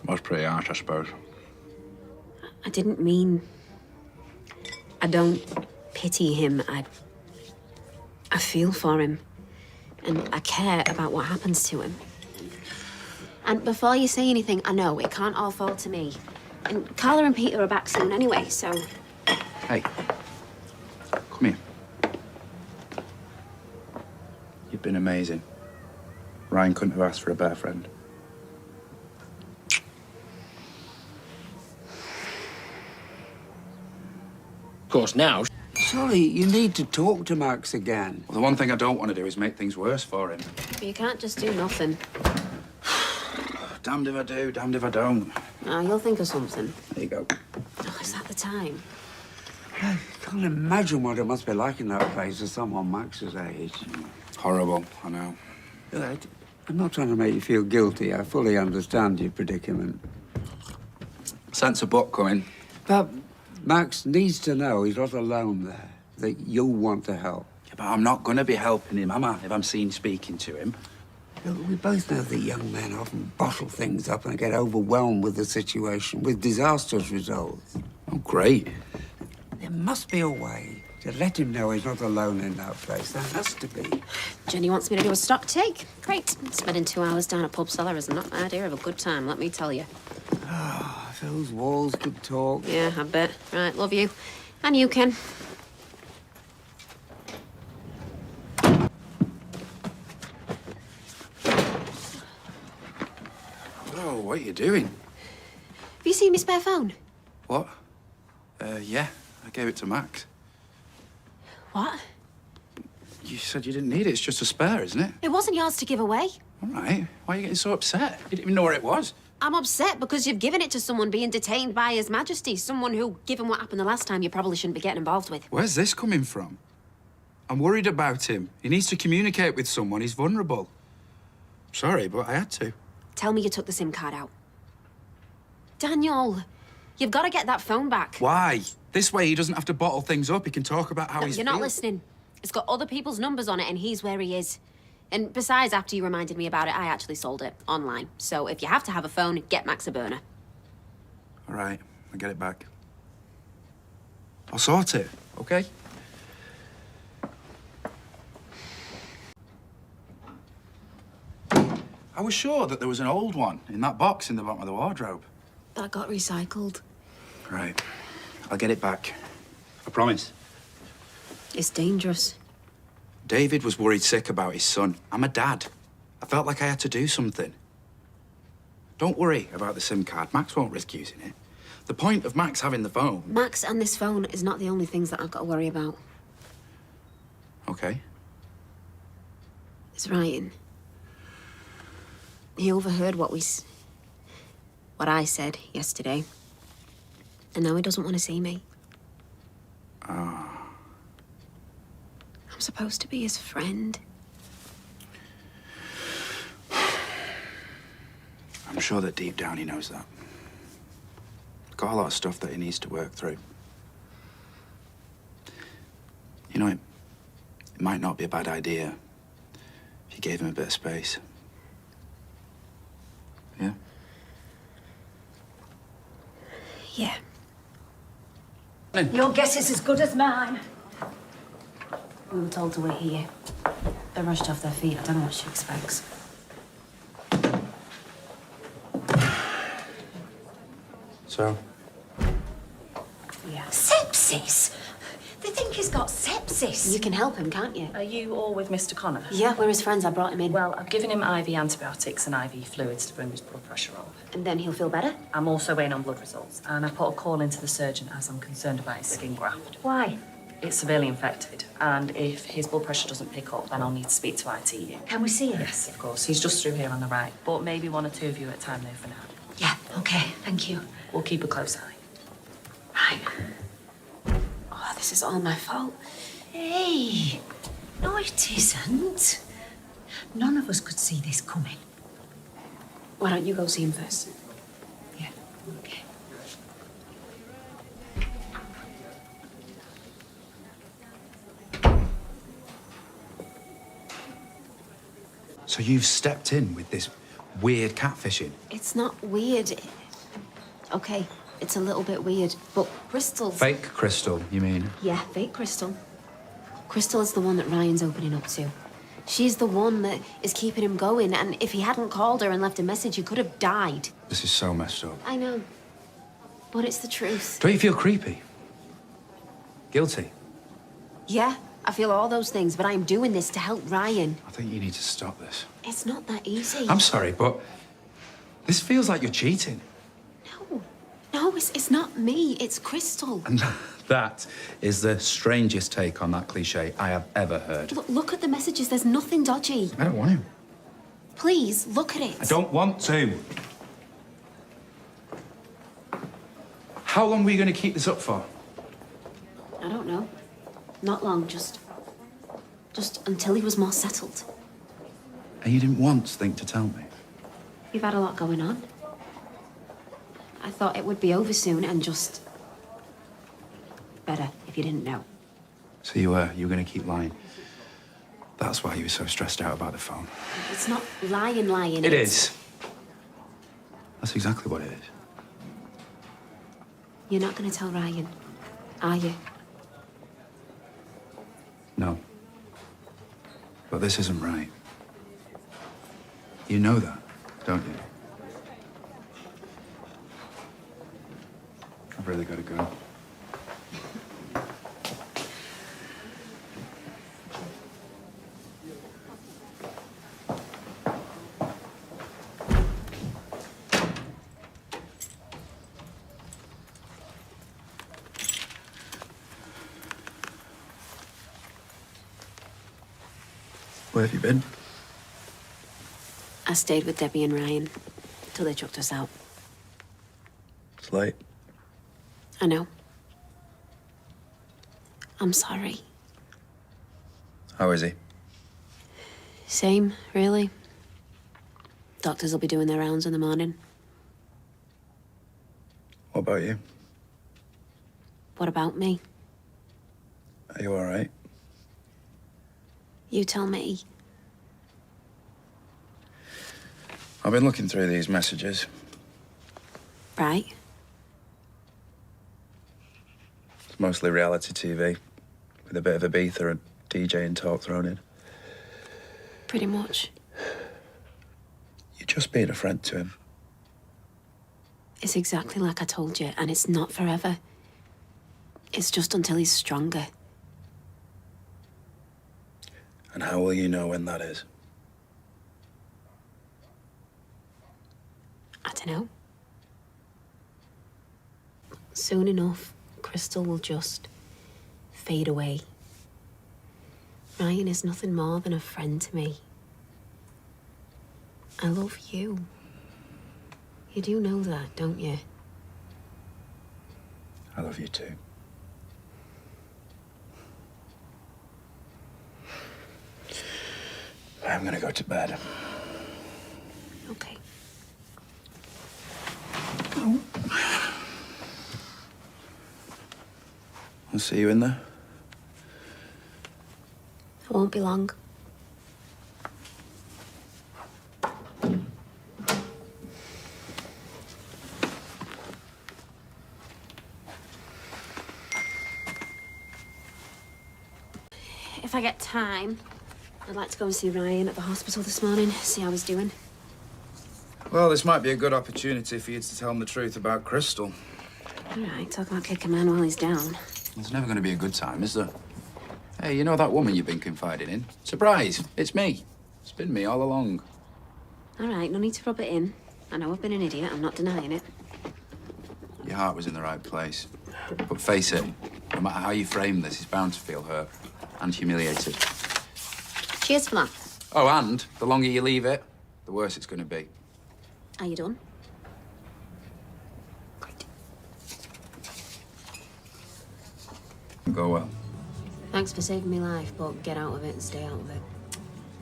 Was pretty harsh, I suppose. I didn't mean... I don't pity him. I feel for him. And I care about what happens to him. And before you say anything, I know it can't all fall to me. And Carla and Peter are back soon anyway, so... Hey, come here. You've been amazing. Ryan couldn't have asked for a better friend. Of course, now. Sorry, you need to talk to Max again. Well, the one thing I don't want to do is make things worse for him. But you can't just do nothing. Damned if I do, damned if I don't. Oh, you'll think of something. There you go. Oh, is that the time? I can't imagine what it must be like in that place for someone Max's age. Horrible, I know. Look, I'm not trying to make you feel guilty. I fully understand your predicament. Sense a book coming. But Max needs to know he's not alone there, that you'll want to help. Yeah, but I'm not going to be helping him, am I, if I'm seen speaking to him? Look, we both know that young men often bottle things up and get overwhelmed with the situation, with disastrous results. Oh, great. There must be a way to let him know he's not alone in that place. There has to be. Jenny wants me to do a stock take. Great. Spending 2 hours down a pub cellar is not my idea of a good time, let me tell you. Oh, if those walls could talk. Yeah, I bet. Right, love you. And you, Ken. Oh, what are you doing? Have you seen my spare phone? What? Yeah, I gave it to Max. What? You said you didn't need it. It's just a spare, isn't it? It wasn't yours to give away. All right. Why are you getting so upset? You didn't even know where it was. I'm upset because you've given it to someone being detained by His Majesty. Someone who, given what happened the last time, you probably shouldn't be getting involved with. Where's this coming from? I'm worried about him. He needs to communicate with someone. He's vulnerable. Sorry, but I had to. Tell me you took the SIM card out. Daniel, you've got to get that phone back. Why? This way he doesn't have to bottle things up. He can talk about how he's You're not listening. It's got other people's numbers on it and he's where he is. And besides, after you reminded me about it, I actually sold it online. So if you have to have a phone, get Max a burner. All right, I'll get it back. I'll sort it, okay? I was sure that there was an old one in that box in the bottom of the wardrobe. That got recycled. Right. I'll get it back. I promise. It's dangerous. David was worried sick about his son. I'm a dad. I felt like I had to do something. Don't worry about the SIM card. Max won't risk using it. The point of Max having the phone... Max and this phone is not the only things that I've got to worry about. Okay. It's Ryan. He overheard what I said yesterday. And now he doesn't want to see me. Ah. I'm supposed to be his friend. I'm sure that deep down he knows that. Got a lot of stuff that he needs to work through. You You know, it might not be a bad idea if you gave him a bit of space. Yeah? Yeah. Your guess is as good as mine. We were told to wait here. They're rushed off their feet. I don't know what she expects. So? Yeah. Sepsis? They think he's got sepsis. You can help him, can't you? Are you all with Mr. Connor? Yeah, we're his friends. I brought him in. Well, I've given him IV antibiotics and IV fluids to bring his blood pressure up. And then he'll feel better? I'm also waiting on blood results, and I put a call into the surgeon as I'm concerned about his skin graft. Why? It's severely infected, and if his blood pressure doesn't pick up, then I'll need to speak to ITU. Can we see him? Yes, of course. He's just through here on the right, but maybe one or two of you at a time though for now. Yeah, okay, thank you. We'll keep a close eye. Right. Oh, this is all my fault. Hey, no, it isn't. None of us could see this coming. Why don't you go see him first? Yeah, okay. So you've stepped in with this weird catfishing? It's not weird. Okay, it's a little bit weird, but Crystal's... Fake Crystal, you mean? Yeah, fake Crystal. Crystal is the one that Ryan's opening up to. She's the one that is keeping him going, and if he hadn't called her and left a message, he could have died. This is so messed up. I know, but it's the truth. Don't you feel creepy? Guilty? Yeah, I feel all those things, but I'm doing this to help Ryan. I think you need to stop this. It's not that easy. I'm sorry, but this feels like you're cheating. No, it's not me. It's Crystal. And that is the strangest take on that cliche I have ever heard. Look at the messages. There's nothing dodgy. I don't want to. Please, look at it. I don't want to. How long were you going to keep this up for? I don't know. Not long, just until he was more settled. And you didn't once think to tell me? You've had a lot going on. I thought it would be over soon and just better if you didn't know. So you were going to keep lying. That's why you were so stressed out about the phone. It's not lying. It is. That's exactly what it is. You're not going to tell Ryan, are you? No. But this isn't right. You know that, don't you? I've really got to go. Where have you been? I stayed with Debbie and Ryan till they chucked us out. It's late. I know. I'm sorry. How is he? Same, really. Doctors will be doing their rounds in the morning. What about you? What about me? Are you all right? You tell me. I've been looking through these messages. Right? It's mostly reality TV, with a bit of Ibiza and DJ and talk thrown in. Pretty much. You're just being a friend to him. It's exactly like I told you, and it's not forever. It's just until he's stronger. And how will you know when that is? I don't know. Soon enough, Crystal will just fade away. Ryan is nothing more than a friend to me. I love you. You do know that, don't you? I love you too. I'm gonna go to bed. Okay. I'll see you in there. won't be long. If I get time, I'd like to go and see Ryan at the hospital this morning, see how he's doing. Well, this might be a good opportunity for you to tell him the truth about Crystal. All right, talk about kicking man while he's down. There's never going to be a good time, is there? Hey, you know that woman you've been confiding in? Surprise, it's me. It's been me all along. All right, no need to rub it in. I know I've been an idiot, I'm not denying it. Your heart was in the right place. But face it, no matter how you frame this, he's bound to feel hurt and humiliated. Cheers for that. Oh, and the longer you leave it, the worse it's going to be. Are you done? Go well. Thanks for saving me life, but get out of it and stay out of it.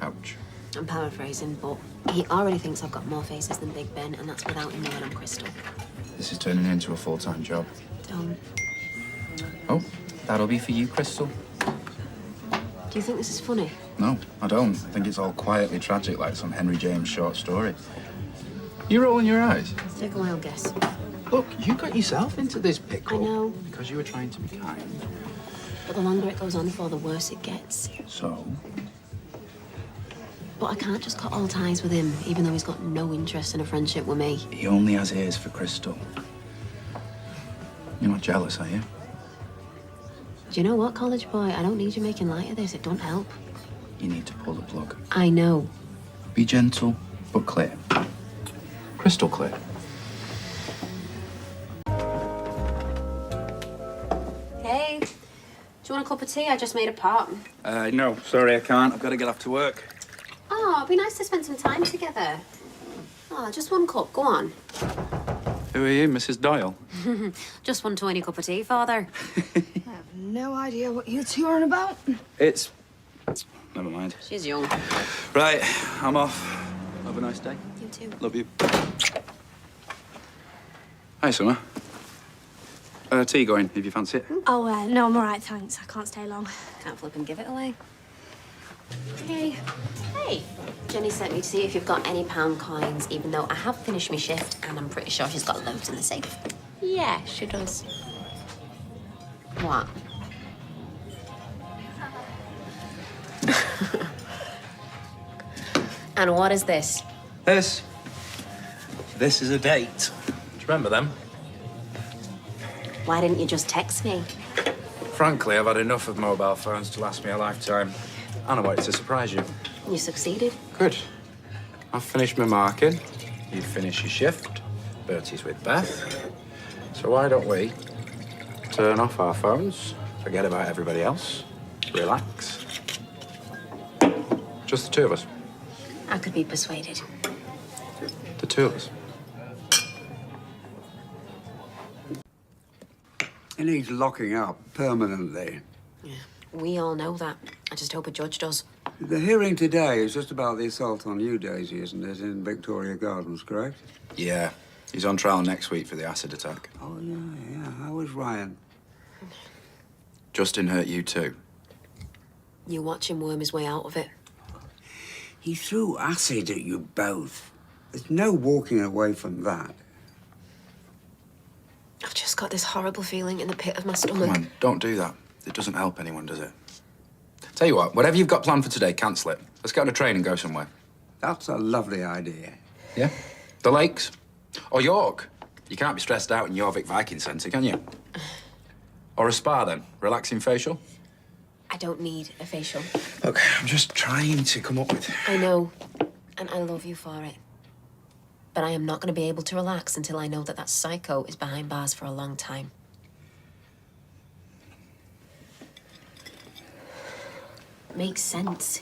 Ouch. I'm paraphrasing, but he already thinks I've got more faces than Big Ben, and that's without him knowing I'm Crystal. This is turning into a full-time job. Don't. Oh, that'll be for you, Crystal. Do you think this is funny? No, I don't. I think it's all quietly tragic, like some Henry James short story. You rolling your eyes? Take a wild guess. Look, you got yourself into this pickle. I know. Because you were trying to be kind. But the longer it goes on for, the worse it gets. So? But I can't just cut all ties with him, even though he's got no interest in a friendship with me. He only has ears for Crystal. You're not jealous, are you? Do you know what, college boy? I don't need you making light of this. It don't help. You need to pull the plug. I know. Be gentle, but clear. Crystal clear. Hey, do you want a cup of tea? I just made a pot. No, sorry, I can't. I've got to get off to work. Oh, it'd be nice to spend some time together. Oh, just one cup. Go on. Who are you, Mrs. Doyle? Just one tiny cup of tea, Father. No idea what you two are on about. It's... Never mind. She's young. Right, I'm off. Have a nice day. You too. Love you. Hi, Summer. Tea going, if you fancy it. Oh, no, I'm all right, thanks. I can't stay long. Can't flip and give it away. Hey. Hey. Jenny sent me to see if you've got any pound coins, even though I have finished my shift and I'm pretty sure she's got loads in the safe. Yeah, she does. What? And what is this? This is a date. Do you remember them? Why didn't you just text me? Frankly, I've had enough of mobile phones to last me a lifetime. And I wanted to surprise you. You succeeded. Good. I've finished my marking. You finish your shift. Bertie's with Beth. So why don't we turn off our phones, forget about everybody else, relax. Just the two of us. I could be persuaded. The two of us. He needs locking up permanently. Yeah, we all know that. I just hope a judge does. The hearing today is just about the assault on you, Daisy, isn't it, in Victoria Gardens, correct? Yeah. He's on trial next week for the acid attack. Oh, yeah. How was Ryan? Justin hurt you too. You watch him worm his way out of it. He threw acid at you both. There's no walking away from that. I've just got this horrible feeling in the pit of my stomach. Come on, don't do that. It doesn't help anyone, does it? Tell you what, whatever you've got planned for today, cancel it. Let's get on a train and go somewhere. That's a lovely idea. Yeah? The lakes? Or York? You can't be stressed out in Jorvik Viking Centre, can you? Or a spa, then? Relaxing facial? I don't need a facial. Look, I'm just trying to come up with... I know, and I love you for it. But I am not going to be able to relax until I know that that psycho is behind bars for a long time. Makes sense.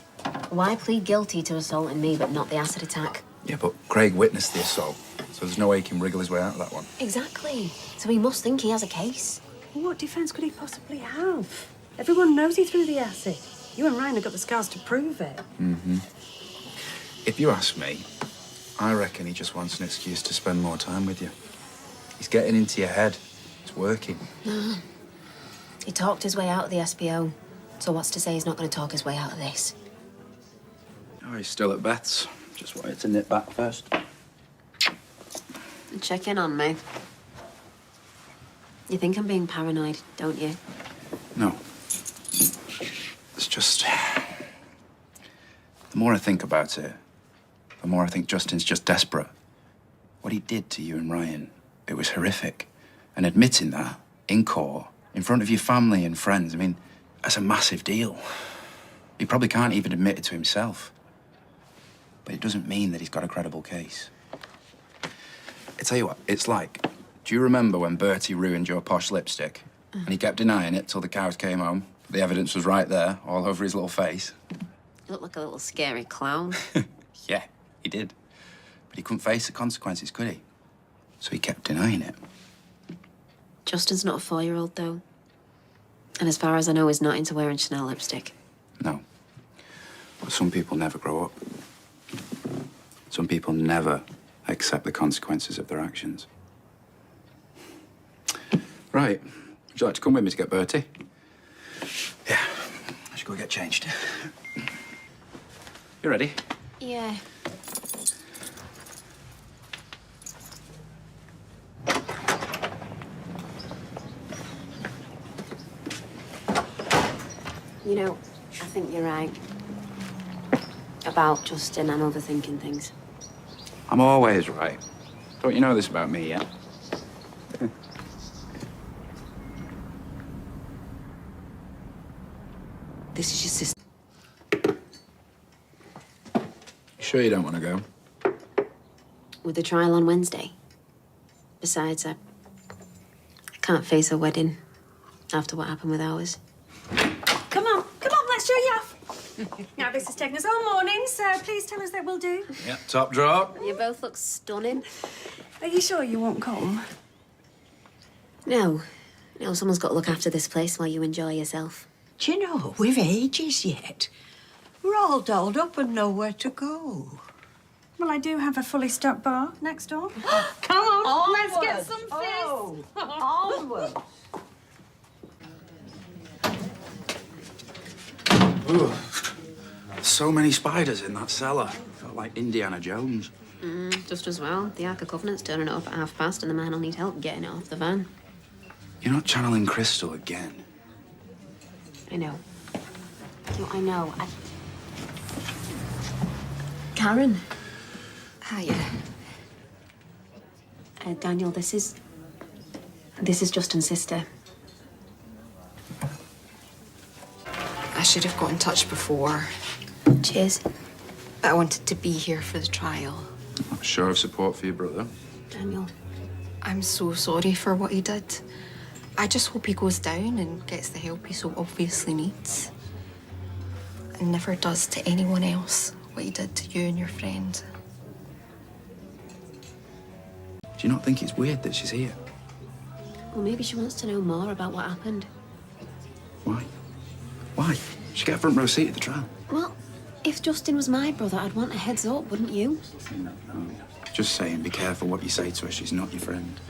Why plead guilty to assaulting me but not the acid attack? Yeah, but Craig witnessed the assault, so there's no way he can wriggle his way out of that one. Exactly. So he must think he has a case. What defence could he possibly have? Everyone knows he threw the acid. You and Ryan have got the scars to prove it. Mm-hmm. If you ask me, I reckon he just wants an excuse to spend more time with you. He's getting into your head. It's working. No. He talked his way out of the SBO. So what's to say he's not going to talk his way out of this? Oh, he's still at Beth's. Just wanted to nip back first. Check in on me. You think I'm being paranoid, don't you? No. It's just... The more I think about it, the more I think Justin's just desperate. What he did to you and Ryan, it was horrific. And admitting that, in court, in front of your family and friends, I mean, that's a massive deal. He probably can't even admit it to himself. But it doesn't mean that he's got a credible case. I tell you what, it's like, do you remember when Bertie ruined your posh lipstick? And he kept denying it till the cows came home? The evidence was right there, all over his little face. You look like a little scary clown. Yeah, he did. But he couldn't face the consequences, could he? So he kept denying it. Justin's not a 4-year-old, though. And as far as I know, he's not into wearing Chanel lipstick. No. But some people never grow up. Some people never accept the consequences of their actions. Right. Would you like to come with me to get Bertie? Yeah. I should go get changed. You ready? Yeah. You know, I think you're right. About Justin, I'm overthinking things. I'm always right. Don't you know this about me yet? This is your sister. You sure you don't want to go? With the trial on Wednesday. Besides, I can't face a wedding after what happened with ours. Come on, let's show you off. Now, this has taken us all morning, so please tell us that we'll do. Yeah, top drawer. You both look stunning. Are you sure you won't come? No. No, someone's got to look after this place while you enjoy yourself. Do you know, we've ages yet. We're all dolled up and nowhere to go. Well, I do have a fully stocked bar next door. Come on, let's get some fish. Oh, onwards. Ooh. So many spiders in that cellar. Felt like Indiana Jones. Just as well. The Ark of Covenant's turning it up at past, and the man will need help getting it off the van. You're not channeling Crystal again. I know. No, I know. Karen. Hiya. Daniel, this is Justin's sister. I should have got in touch before. Cheers. I wanted to be here for the trial. A show of support for your brother. Daniel. I'm so sorry for what he did. I just hope he goes down and gets the help he so obviously needs. And never does to anyone else what he did to you and your friend. Do you not think it's weird that she's here? Well, maybe she wants to know more about what happened. Why? Why? She get a front row seat at the trial. Well, if Justin was my brother, I'd want a heads up, wouldn't you? No. Just saying, be careful what you say to her. She's not your friend.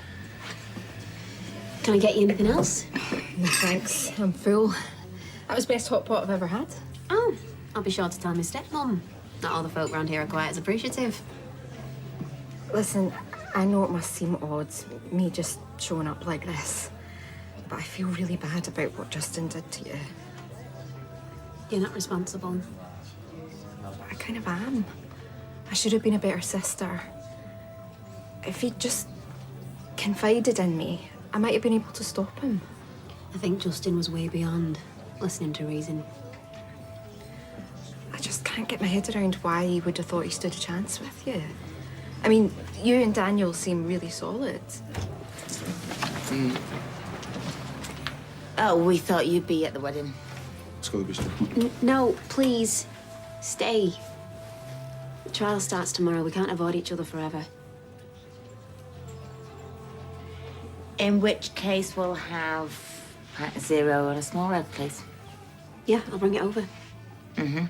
Can I get you anything else? No, thanks. I'm full. That was the best hot pot I've ever had. Oh, I'll be sure to tell my stepmom. Not all the folk round here are quite as appreciative. Listen, I know it must seem odd, me just showing up like this, but I feel really bad about what Justin did to you. You're not responsible. I kind of am. I should have been a better sister. If he'd just confided in me, I might have been able to stop him. I think Justin was way beyond listening to reason. I just can't get my head around why he would have thought he stood a chance with you. I mean, you and Daniel seem really solid. Oh, we thought you'd be at the wedding. No, please. Stay. The trial starts tomorrow. We can't avoid each other forever. In which case, we'll have a zero and a small red, please. Yeah, I'll bring it over. Mm-hmm.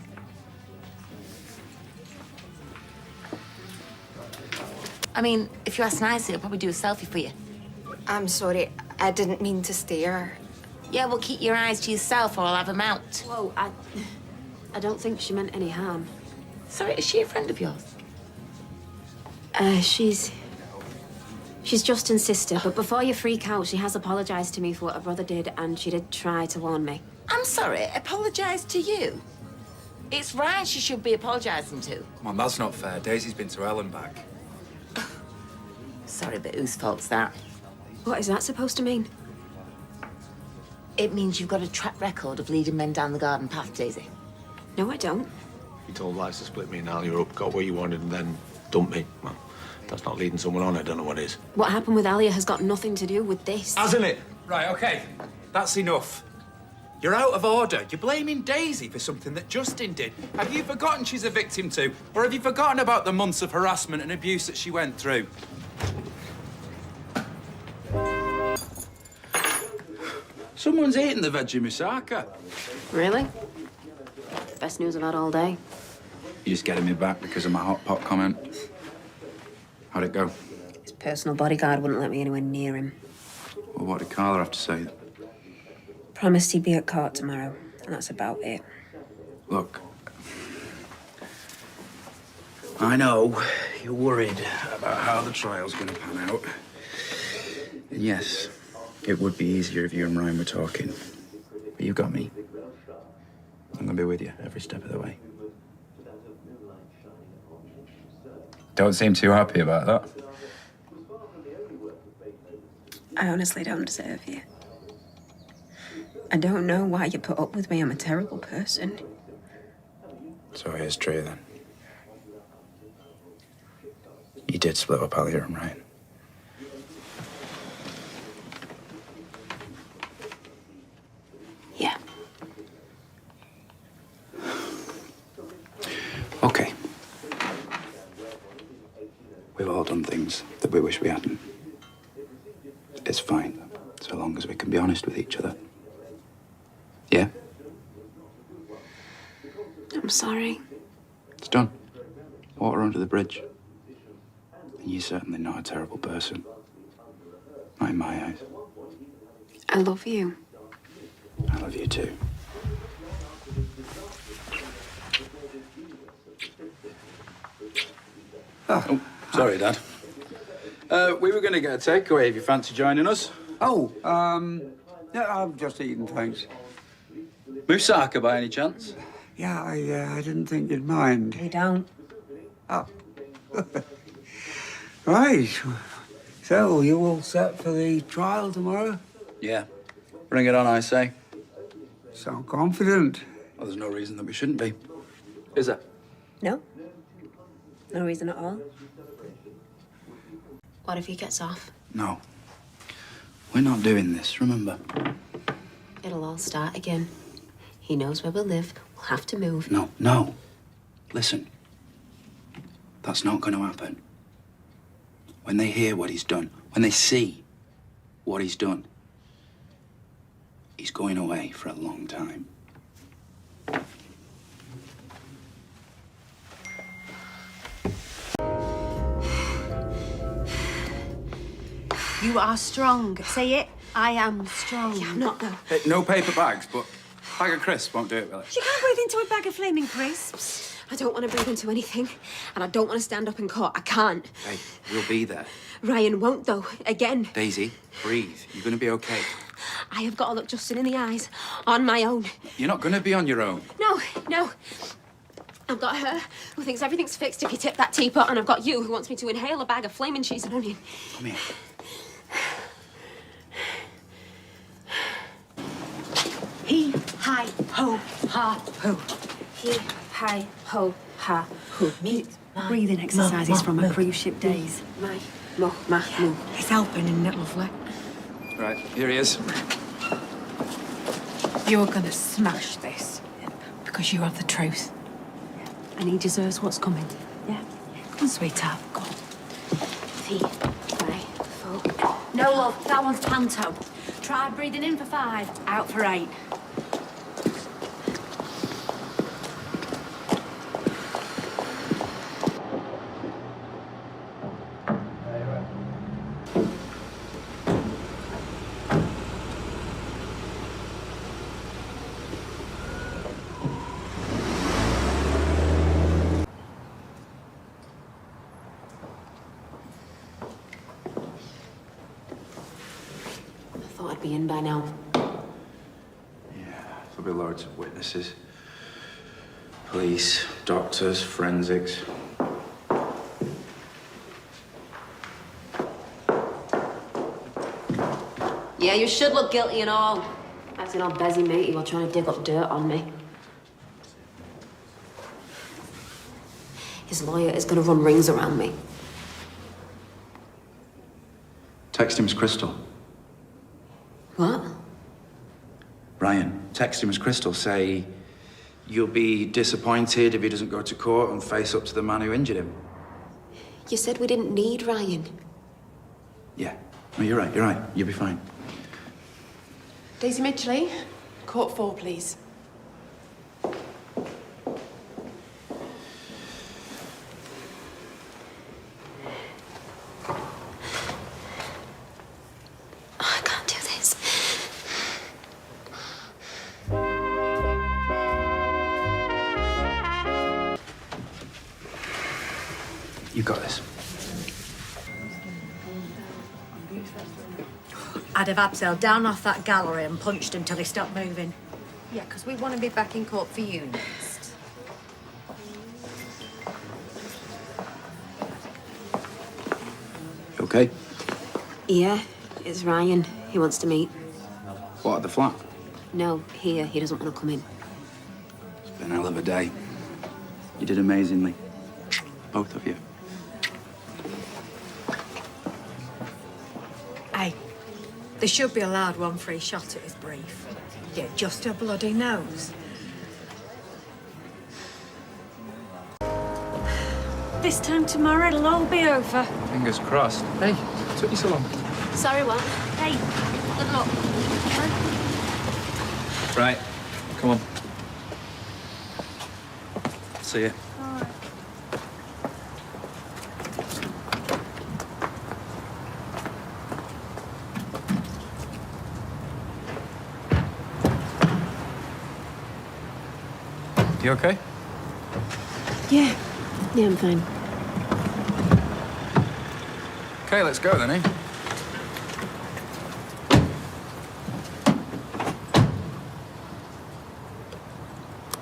I mean, if you ask nicely, I'll probably do a selfie for you. I'm sorry, I didn't mean to stare. Yeah, well, keep your eyes to yourself or I'll have them out. Whoa, I don't think she meant any harm. Sorry, is she a friend of yours? She's Justin's sister, but before you freak out, she has apologised to me for what her brother did, and she did try to warn me. I'm sorry, apologise to you? It's Ryan she should be apologising to. Come on, that's not fair. Daisy's been to hell and back. Sorry, but whose fault's that? What is that supposed to mean? It means you've got a track record of leading men down the garden path, Daisy. No, I don't. You told Liza to split me and Alia up, got what you wanted, and then dump me. Well, if that's not leading someone on, I don't know what is. What happened with Alia has got nothing to do with this. Hasn't it? Right, OK. That's enough. You're out of order. You're blaming Daisy for something that Justin did. Have you forgotten she's a victim too? Or have you forgotten about the months of harassment and abuse that she went through? Someone's eating the veggie moussaka. Really? Best news I've had all day. You're just getting me back because of my hot pot comment. How'd it go? His personal bodyguard wouldn't let me anywhere near him. Well, what did Carla have to say? Promised he'd be at court tomorrow, and that's about it. Look, I know you're worried about how the trial's going to pan out. And yes, it would be easier if you and Ryan were talking. But you got me. I'm going to be with you every step of the way. Don't seem too happy about that. I honestly don't deserve you. I don't know why you put up with me. I'm a terrible person. So here's true then. You did split up Alia and Ryan. Yeah. Okay. We've all done things that we wish we hadn't. It's fine, so long as we can be honest with each other. Yeah? I'm sorry. It's done. Water under the bridge. And you're certainly not a terrible person. Not in my eyes. I love you. I love you too. Oh, sorry, Dad. We were going to get a takeaway if you fancy joining us. Oh, yeah, I've just eaten, thanks. Moussaka, by any chance? Yeah, I didn't think you'd mind. We don't. Oh. Right. So, you all set for the trial tomorrow? Yeah. Bring it on, I say. Sound confident. Well, there's no reason that we shouldn't be. Is there? No. No reason at all. What if he gets off? No. We're not doing this, remember? It'll all start again. He knows where we'll live. We'll have to move. No. Listen. That's not going to happen. When they hear what he's done, when they see what he's done, he's going away for a long time. You are strong. Say it. I am strong. Yeah, I'm not, though. Hey, no paper bags, but a bag of crisps won't do it, will it? She can't breathe into a bag of flaming crisps. I don't want to breathe into anything, and I don't want to stand up in court. I can't. Hey, we'll be there. Ryan won't, though. Again. Daisy, breathe. You're going to be okay. I have got to look Justin in the eyes on my own. You're not going to be on your own. No. I've got her, who thinks everything's fixed if you tip that teapot, and I've got you, who wants me to inhale a bag of flaming cheese and onion. Come here. He, hi, ho, ha, ho. He, hi, ho, ha, ho. Breathing exercises from her cruise ship days. My, mo, ma, moo. It's helping, isn't it, lovely? Right, here he is. You're gonna smash this. Because you have the truth. And he deserves what's coming. Yeah? Come on, sweetheart. Go on. He, hi, ho. No, love, that one's panto. Try breathing in for 5, out for 8. thought I'd be in by now. There'll be loads of witnesses. Police, doctors, forensics. Yeah, you should look guilty and all. Acting all bezzy matey while trying to dig up dirt on me. His lawyer is gonna run rings around me. Text him as Crystal. What? Ryan, text him as Crystal. Say you'll be disappointed if he doesn't go to court and face up to the man who injured him. You said we didn't need Ryan. Yeah. No, you're right. You'll be fine. Daisy Midgley, court 4, please. I can't do this. You got this. I'd have Absel down off that gallery and punched him till he stopped moving. Yeah, because we want to be back in court for you next. You okay? Yeah, it's Ryan. He wants to meet. What, at the flat? No, here. He doesn't want to come in. It's been a hell of a day. You did amazingly. Both of you. Hey, they should be allowed one free shot at his brief. Yeah, just a bloody nose. This time tomorrow it'll all be over. Fingers crossed. Hey, took you so long. Sorry, what? Hey, good luck. Right, come on. See ya. You okay? Yeah, I'm fine. Okay, let's go then, eh?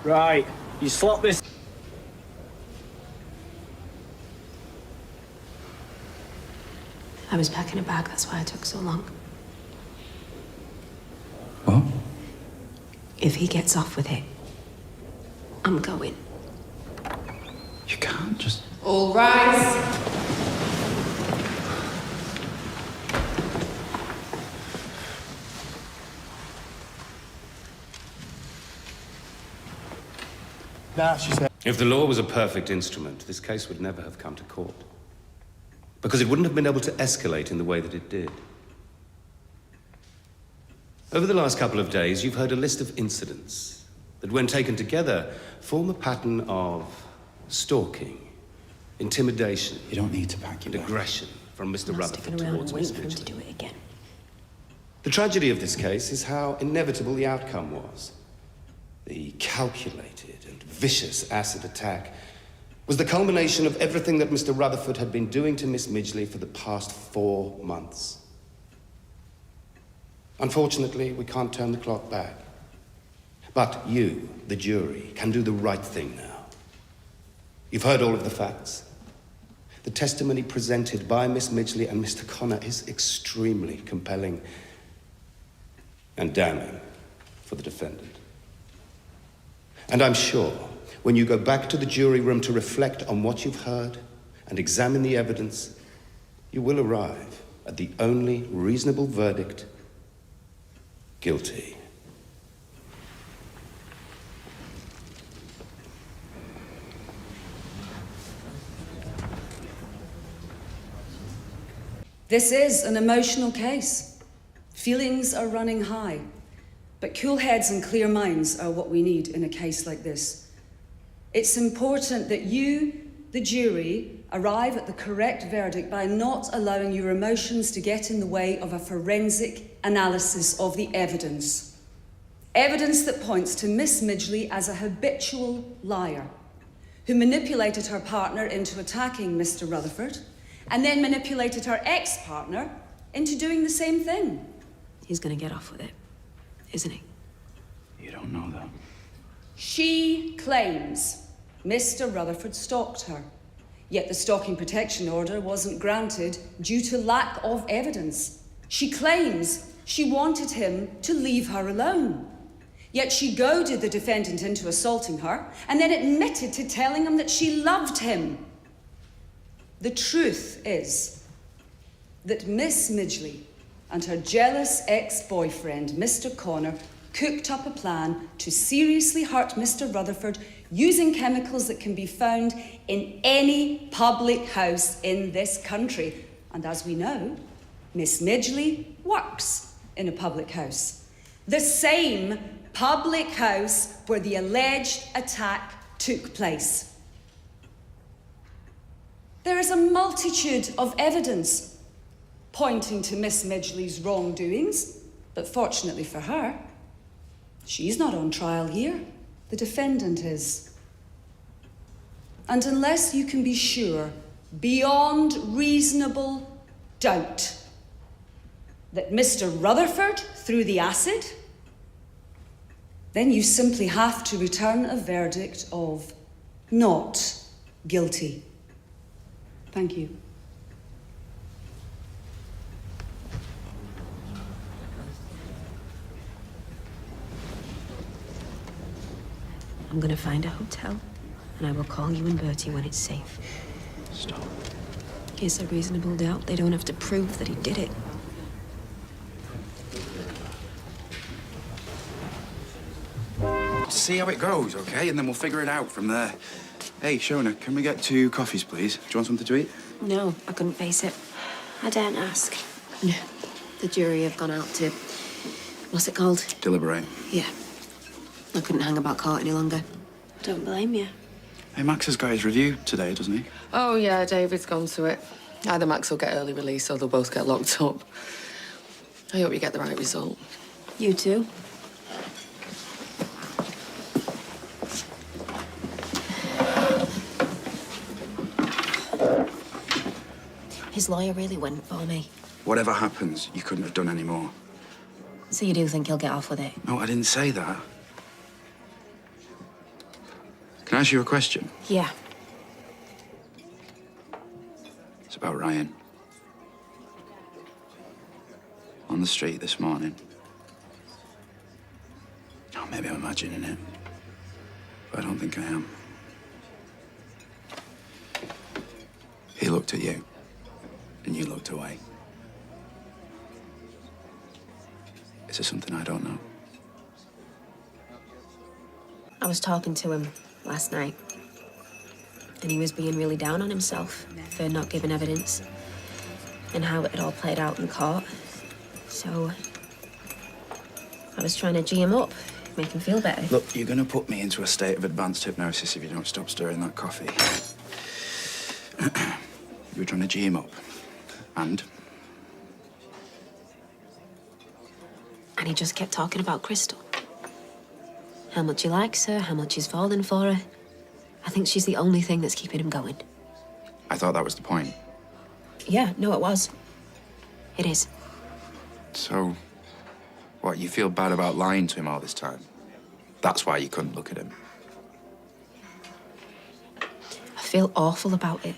Right, you slot this. I was packing a bag, that's why it took so long. What? If he gets off with it, I'm going. You can't just... All rise. Nah, she said. If the law was a perfect instrument, this case would never have come to court. Because it wouldn't have been able to escalate in the way that it did. Over the last couple of days, you've heard a list of incidents that, when taken together, form a pattern of stalking, intimidation. You don't need to pack your and aggression from Mr. Rutherford towards Miss for him to Midgley. do it again. The tragedy of this case is how inevitable the outcome was. The calculated and vicious acid attack was the culmination of everything that Mr. Rutherford had been doing to Miss Midgley for the past 4 months. Unfortunately, we can't turn the clock back. But you, the jury, can do the right thing now. You've heard all of the facts. The testimony presented by Miss Midgley and Mr. Connor is extremely compelling and damning for the defendant. And I'm sure when you go back to the jury room to reflect on what you've heard and examine the evidence, you will arrive at the only reasonable verdict: guilty. This is an emotional case. Feelings are running high. But cool heads and clear minds are what we need in a case like this. It's important that you, the jury, arrive at the correct verdict by not allowing your emotions to get in the way of a forensic analysis of the evidence. Evidence that points to Miss Midgley as a habitual liar, who manipulated her partner into attacking Mr. Rutherford, and then manipulated her ex-partner into doing the same thing. He's gonna get off with it, isn't he? You don't know that. She claims Mr. Rutherford stalked her, yet the stalking protection order wasn't granted due to lack of evidence. She claims she wanted him to leave her alone, yet she goaded the defendant into assaulting her and then admitted to telling him that she loved him. The truth is that Miss Midgley and her jealous ex-boyfriend, Mr. Connor, cooked up a plan to seriously hurt Mr. Rutherford using chemicals that can be found in any public house in this country. And as we know, Miss Midgley works in a public house. The same public house where the alleged attack took place. There is a multitude of evidence pointing to Miss Midgley's wrongdoings, but fortunately for her, she's not on trial here. The defendant is. And unless you can be sure, beyond reasonable doubt, that Mr. Rutherford threw the acid, then you simply have to return a verdict of not guilty. Thank you. I'm gonna find a hotel, and I will call you and Bertie when it's safe. Stop. In case of reasonable doubt, they don't have to prove that he did it. See how it goes, okay? And then we'll figure it out from there. Hey, Shona, can we get 2 coffees, please? Do you want something to eat? No, I couldn't face it. I daren't ask. No. The jury have gone out to... what's it called? Deliberate. Yeah. I couldn't hang about court any longer. Don't blame you. Hey, Max has got his review today, doesn't he? Oh, yeah, David's gone to it. Either Max will get early release or they'll both get locked up. I hope you get the right result. You too. His lawyer really went for me. Whatever happens, you couldn't have done any more. So you do think he'll get off with it? No, I didn't say that. Can I ask you a question? Yeah. It's about Ryan. On the street this morning. Oh, maybe I'm imagining it. But I don't think I am. He looked at you, and you looked away. Is there something I don't know? I was talking to him last night, and he was being really down on himself for not giving evidence and how it had all played out in court. So I was trying to G him up, make him feel better. Look, you're gonna put me into a state of advanced hypnosis if you don't stop stirring that coffee. You were trying to G him up. And he just kept talking about Crystal. How much he likes her, how much he's fallen for her. I think she's the only thing that's keeping him going. I thought that was the point. Yeah, no, it was. It is. So, what, you feel bad about lying to him all this time? That's why you couldn't look at him? I feel awful about it.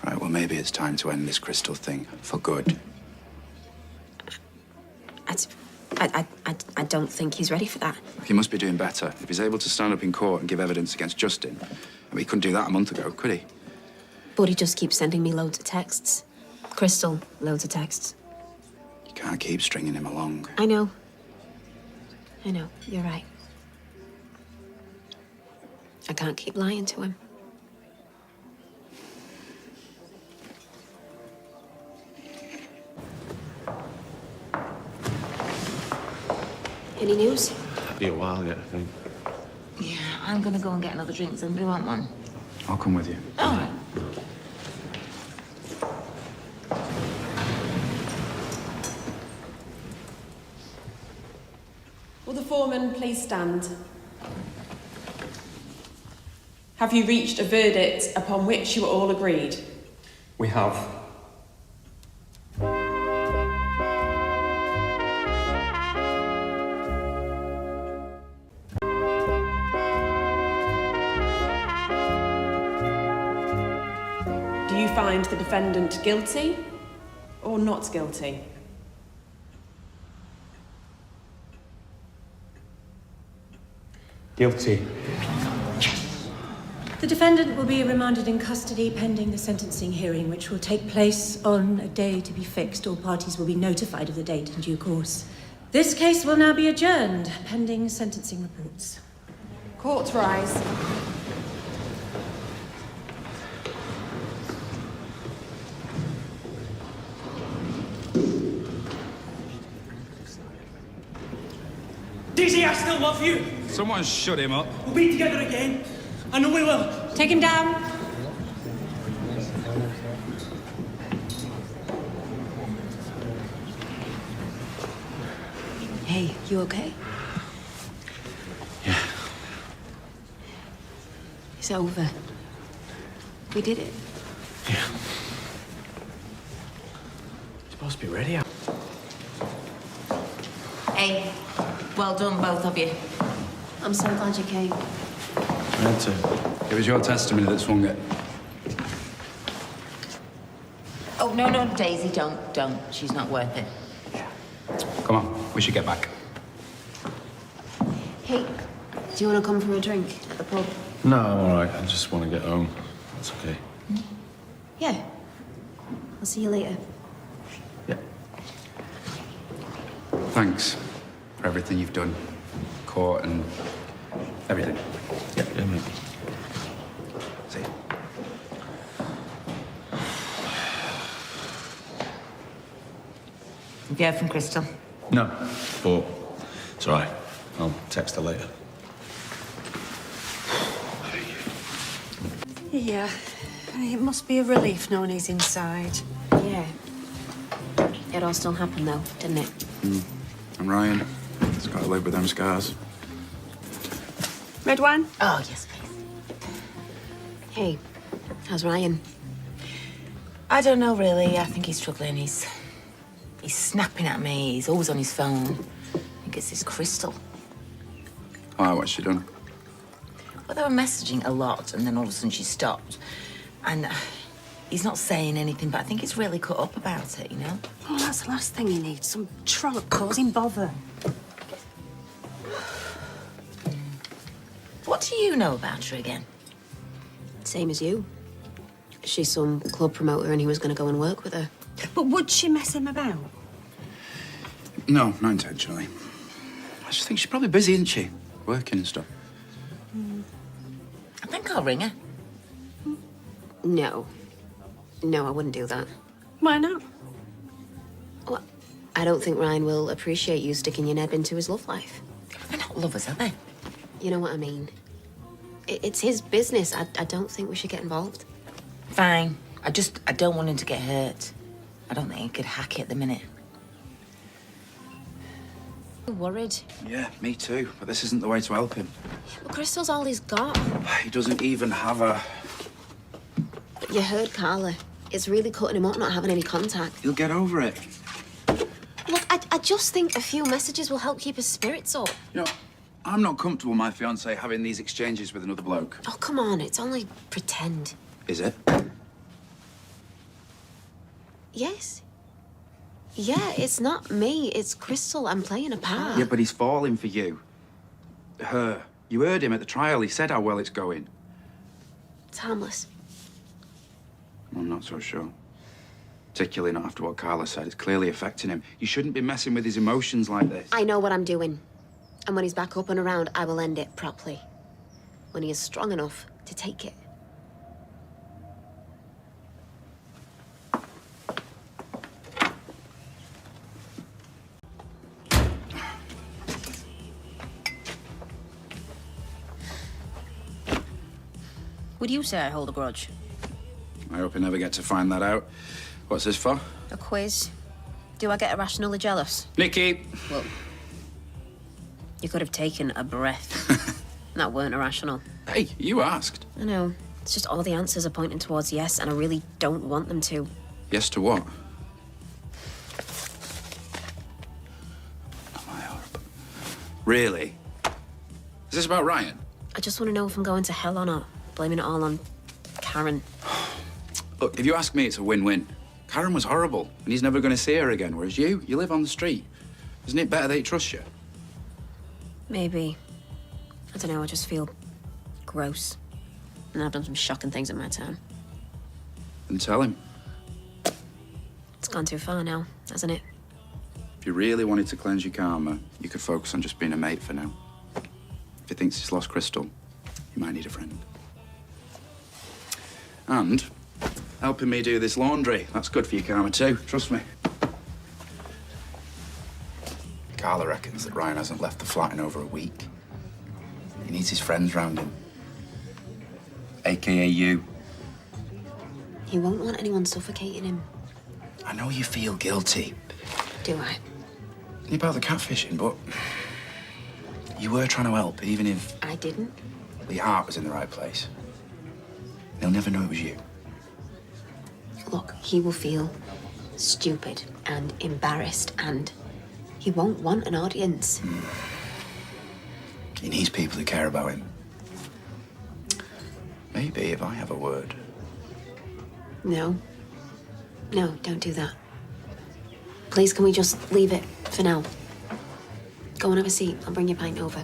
Right, well, maybe it's time to end this Crystal thing for good. I don't think he's ready for that. He must be doing better. If he's able to stand up in court and give evidence against Justin, I mean, he couldn't do that a month ago, could he? But he just keeps sending me loads of texts. Crystal, loads of texts. You can't keep stringing him along. I know. You're right. I can't keep lying to him. Any news? Be a while yet, I think. Yeah, I'm gonna go and get another drink. Does anybody want one? I'll come with you. All right. Will the foreman please stand? Have you reached a verdict upon which you are all agreed? We have. find the defendant guilty or not guilty? Guilty. The defendant will be remanded in custody pending the sentencing hearing, which will take place on a day to be fixed. All parties will be notified of the date in due course. This case will now be adjourned pending sentencing reports. Court rise. Daisy, I still love you. Someone shut him up. We'll be together again. I know we will. Take him down. Hey, you okay? Yeah. It's over. We did it. You're supposed to be ready. Hey, well done, both of you. I'm so glad you came. I had to. It was your testimony that swung it. Oh, no, Daisy, don't. She's not worth it. Come on, we should get back. Hey, do you want to come for a drink at the pub? No, I'm all right. I just want to get home. That's okay. Yeah. I'll see you later. Thanks for everything you've done. Court and everything. Yeah, mate. See you. Have you heard from Crystal? No, but it's all right. I'll text her later. Yeah. It must be a relief knowing he's inside. Yeah. It all still happened, though, didn't it? And Ryan, he's got to live with them scars. Red wine? Oh, yes, please. Hey, how's Ryan? I don't know, really. I think he's struggling. He's snapping at me. He's always on his phone. I think it's this Crystal. Oh, what's she done? Well, they were messaging a lot, and then all of a sudden she stopped. And he's not saying anything, but I think he's really cut up about it, you know? Oh, that's the last thing he needs. Some trollop causing bother. What do you know about her again? Same as you. She's some club promoter and he was going to go and work with her. But would she mess him about? No, not intentionally. I just think she's probably busy, isn't she? Working and stuff. I think I'll ring her. No. No, I wouldn't do that. Why not? Well, I don't think Ryan will appreciate you sticking your neb into his love life. They're not lovers, are they? You know what I mean? It's his business. I don't think we should get involved. Fine. I don't want him to get hurt. I don't think he could hack it at the minute. You're worried. Yeah, me too. But this isn't the way to help him. Well, Crystal's all he's got. He doesn't even have a... But you heard Carla. It's really cutting him up not having any contact. He'll get over it. Look, I just think a few messages will help keep his spirits up. You know, I'm not comfortable, my fiancée, having these exchanges with another bloke. Oh, come on. It's only pretend. Is it? Yes. Yeah, it's not me. It's Crystal. I'm playing a part. Yeah, but he's falling for you. Her. You heard him at the trial. He said how well it's going. It's harmless. I'm not so sure. Particularly not after what Carla said. It's clearly affecting him. You shouldn't be messing with his emotions like this. I know what I'm doing. And when he's back up and around, I will end it properly. When he is strong enough to take it. Would you say I hold a grudge? I hope I never get to find that out. What's this for? A quiz? Do I get irrationally jealous? Nikki! Well, you could have taken a breath. That weren't irrational. Hey, you asked. I know. It's just all the answers are pointing towards yes, and I really don't want them to. Yes to what? Really? Is this about Ryan? I just want to know if I'm going to hell or not. Blaming it all on Karen. Look, if you ask me, it's a win-win. Karen was horrible, and he's never going to see her again, whereas you live on the street. Isn't it better that he trusts you? Maybe. I don't know, I just feel gross. And I've done some shocking things in my time. Then tell him. It's gone too far now, hasn't it? If you really wanted to cleanse your karma, you could focus on just being a mate for now. If he thinks he's lost Crystal, you might need a friend. And helping me do this laundry. That's good for your karma too, trust me. Carla reckons that Ryan hasn't left the flat in over a week. He needs his friends round him. AKA you. He won't want anyone suffocating him. I know you feel guilty. Do I? About the catfishing, but you were trying to help, even if I didn't. your heart was in the right place. They'll never know it was you. Look, he will feel stupid and embarrassed, and he won't want an audience. He needs people who care about him. Maybe if I have a word. No. No, don't do that. Please, can we just leave it for now? Go and have a seat. I'll bring your pint over.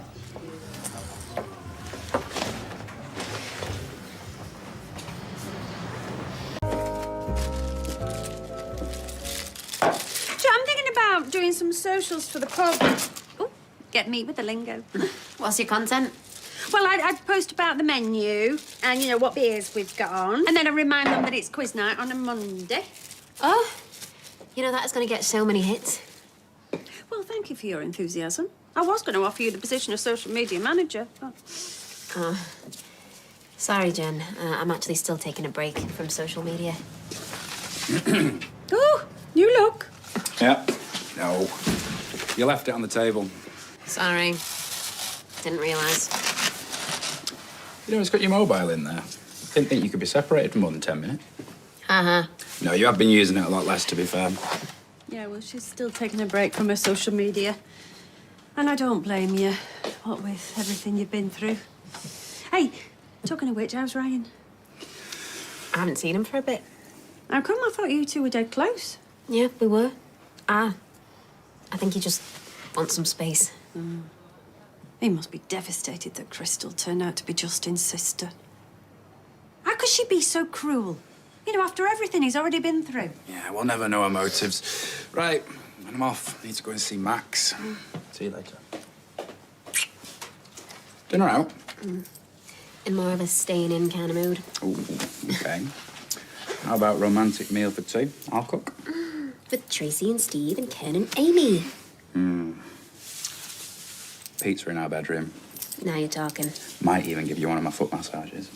So I'm thinking about doing some socials for the pub. Oh, get me with the lingo. What's your content? Well, I'd post about the menu and, you know, what beers we've got on. And then I'd remind them that it's quiz night on a Monday. Oh, you know, that's going to get so many hits. Well, thank you for your enthusiasm. I was going to offer you the position of social media manager, but... Oh, sorry, Jen. I'm actually still taking a break from social media. Oh, new look. Yeah. No. You left it on the table. Sorry. Didn't realise. You know, it's got your mobile in there. Didn't think you could be separated for more than 10 minutes. Uh-huh. No, you have been using it a lot less, to be fair. Yeah, well, she's still taking a break from her social media. And I don't blame you, what with everything you've been through. Hey, talking of which, how's Ryan? I haven't seen him for a bit. How come? I thought you two were dead close. Yeah, we were. I think he just wants some space. He must be devastated that Crystal turned out to be Justin's sister. How could she be so cruel? You know, after everything he's already been through. Yeah, we'll never know her motives. Right, I'm off. Need to go and see Max. See you later. Dinner out? In more of a staying-in kind of mood. Ooh, okay. How about romantic meal for two? I'll cook. With Tracy and Steve and Ken and Amy. Pizza in our bedroom. Now you're talking. Might even give you one of my foot massages.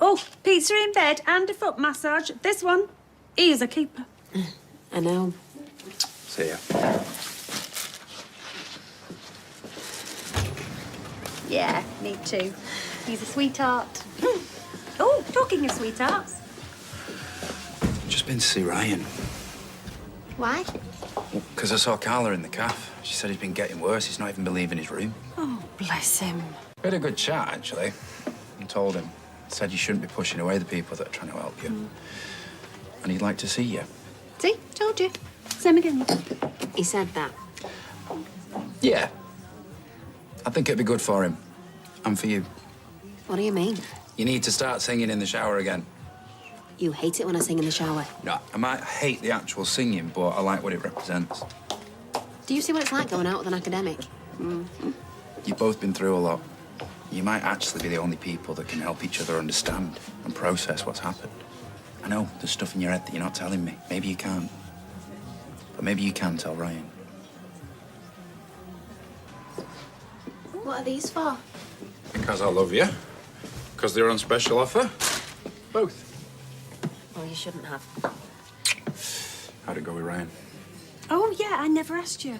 Oh, pizza in bed and a foot massage. This one, he is a keeper. I know. See ya. Yeah, me too. He's a sweetheart. Oh, talking of sweethearts. Just been to see Ryan. Why? Because I saw Carla in the cafe. She said he's been getting worse. He's not even believing his room. Oh, bless him. We had a good chat, actually. I told him. Said you shouldn't be pushing away the people that are trying to help you. And he'd like to see you. See, told you. Same again. He said that. Yeah. I think it'd be good for him. And for you. What do you mean? You need to start singing in the shower again. You hate it when I sing in the shower. No, I might hate the actual singing, but I like what it represents. Do you see what it's like going out with an academic? You've both been through a lot. You might actually be the only people that can help each other understand and process what's happened. I know there's stuff in your head that you're not telling me. Maybe you can't. But maybe you can tell Ryan. What are these for? Because I love you. Because they're on special offer. Both. Well, you shouldn't have. How'd it go with Ryan? Oh, yeah, I never asked you.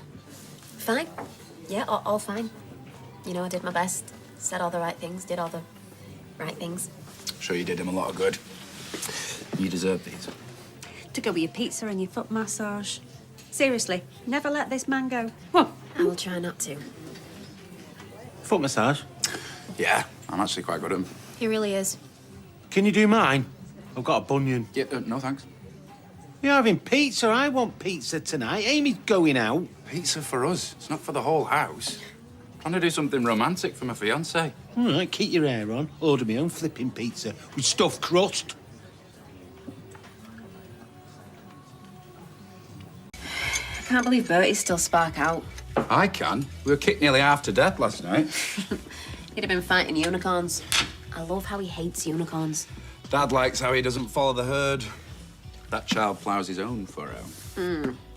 Fine. Yeah, all fine. You know, I did my best. Said all the right things, did all the right things. Sure you did him a lot of good. You deserve these. To go with your pizza and your foot massage. Seriously, never let this man go. Well, I will try not to. Foot massage? Yeah, I'm actually quite good at them. He really is. Can you do mine? I've got a bunion. Yeah, no thanks. You're having pizza. I want pizza tonight. Amy's going out. Pizza for us. It's not for the whole house. Trying to do something romantic for my fiancée. All right, keep your hair on. Order me own flipping pizza with stuffed crust. I can't believe Bertie's still spark out. I can. We were kicked nearly half to death last night. He'd have been fighting unicorns. I love how he hates unicorns. Dad likes how he doesn't follow the herd. That child ploughs his own furrow.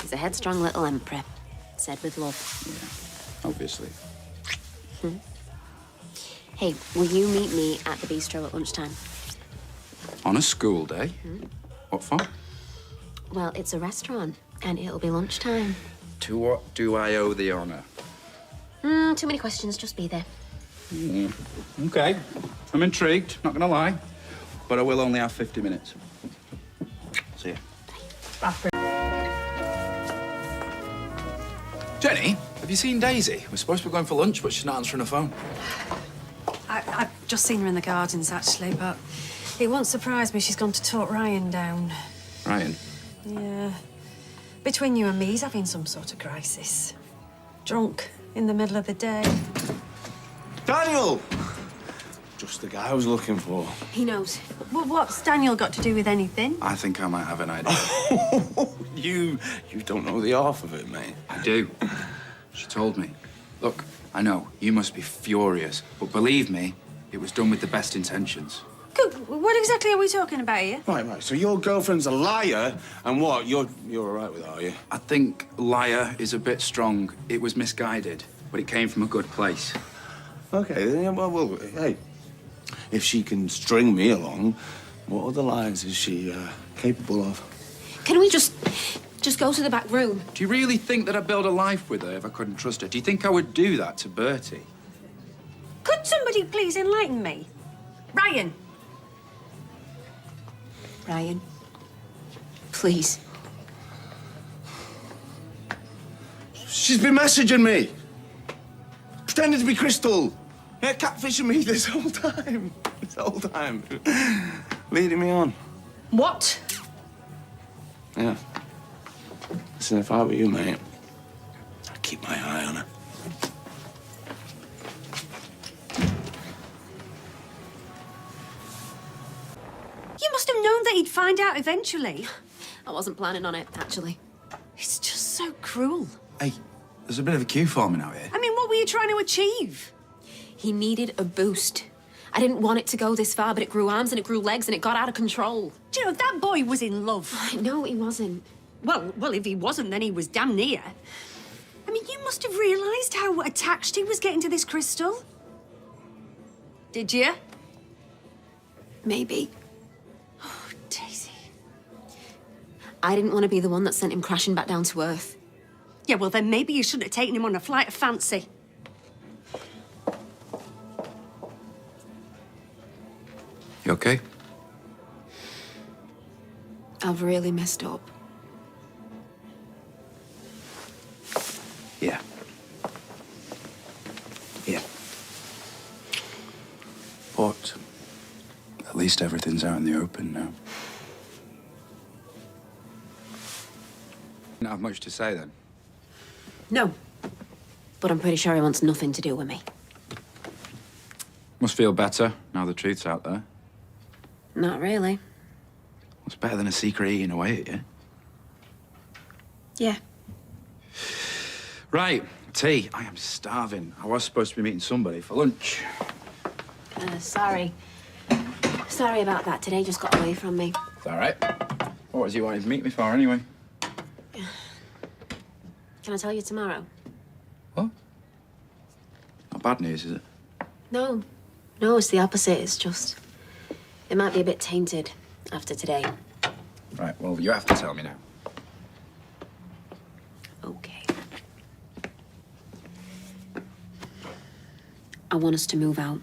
He's a headstrong little emperor. Said with love. Yeah, obviously. Hey, will you meet me at the bistro at lunchtime? On a school day? What for? Well, it's a restaurant, and it'll be lunchtime. To what do I owe the honour? Too many questions, just be there. Okay. I'm intrigued, not gonna lie. But I will only have 50 minutes. See ya. Jenny, have you seen Daisy? We're supposed to be going for lunch, but she's not answering her phone. I've just seen her in the gardens, actually, but it won't surprise me she's gone to talk Ryan down. Ryan? Yeah. Between you and me, he's having some sort of crisis. Drunk in the middle of the day. Daniel! Just the guy I was looking for. He knows. Well, what's Daniel got to do with anything? I think I might have an idea. You don't know the half of it, mate. I do. She told me. Look, I know, you must be furious, but believe me, it was done with the best intentions. Good. What exactly are we talking about here? Right. So your girlfriend's a liar, and what? You're all right with that, are you? I think liar is a bit strong. It was misguided, but it came from a good place. Okay, then, well, hey, if she can string me along, what other lies is she capable of? Can we just go to the back room? Do you really think that I'd build a life with her if I couldn't trust her? Do you think I would do that to Bertie? Could somebody please enlighten me? Ryan! Ryan, please. She's been messaging me. Pretending to be Crystal. Yeah, catfishing me this whole time. This whole time. Leading me on. What? Yeah. Listen, if I were you, mate, I'd keep my eye on her. You must have known that he'd find out eventually. I wasn't planning on it, actually. It's just so cruel. Hey, there's a bit of a queue forming out here. I mean, what were you trying to achieve? He needed a boost. I didn't want it to go this far, but it grew arms and it grew legs and it got out of control. Do you know, that boy was in love. No, he wasn't. Well, if he wasn't, then he was damn near. I mean, you must have realised how attached he was getting to this crystal. Did you? Maybe. Oh, Daisy. I didn't want to be the one that sent him crashing back down to Earth. Yeah, well, then maybe you shouldn't have taken him on a flight of fancy. You okay? I've really messed up. Yeah. Yeah. But at least everything's out in the open now. Not have much to say then. No. But I'm pretty sure he wants nothing to do with me. Must feel better now the truth's out there. Not really. It's better than a secret eating away at you. Yeah. Right, tea. I am starving. I was supposed to be meeting somebody for lunch. Sorry. Sorry about that. Today just got away from me. It's all right. What was you wanting to meet me for anyway? Can I tell you tomorrow? What? Not bad news, is it? No. No, it's the opposite. It's just... It might be a bit tainted after today. Right, well, you have to tell me now. Okay. I want us to move out.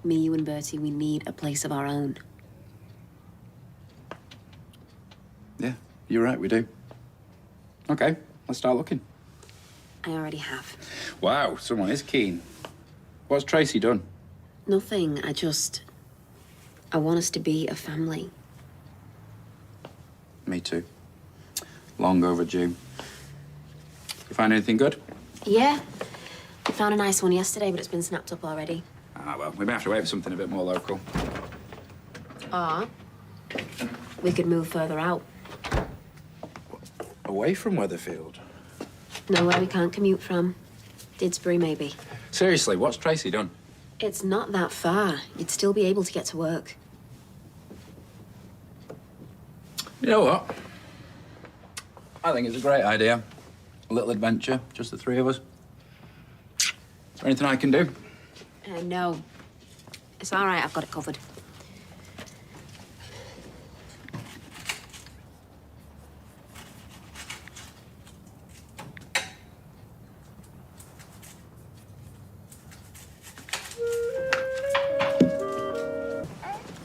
Me, you, and Bertie, we need a place of our own. Yeah, you're right, we do. Okay, let's start looking. I already have. Wow, someone is keen. What's Tracy done? Nothing. I want us to be a family. Me too. Long overdue. You find anything good? Yeah. I found a nice one yesterday, but it's been snapped up already. Ah, well, we may have to wait for something a bit more local. Or we could move further out. Away from Weatherfield? Nowhere we can't commute from. Didsbury, maybe. Seriously, what's Tracy done? It's not that far. You'd still be able to get to work. You know what? I think it's a great idea. A little adventure, just the three of us. Is there anything I can do? No. It's all right, I've got it covered.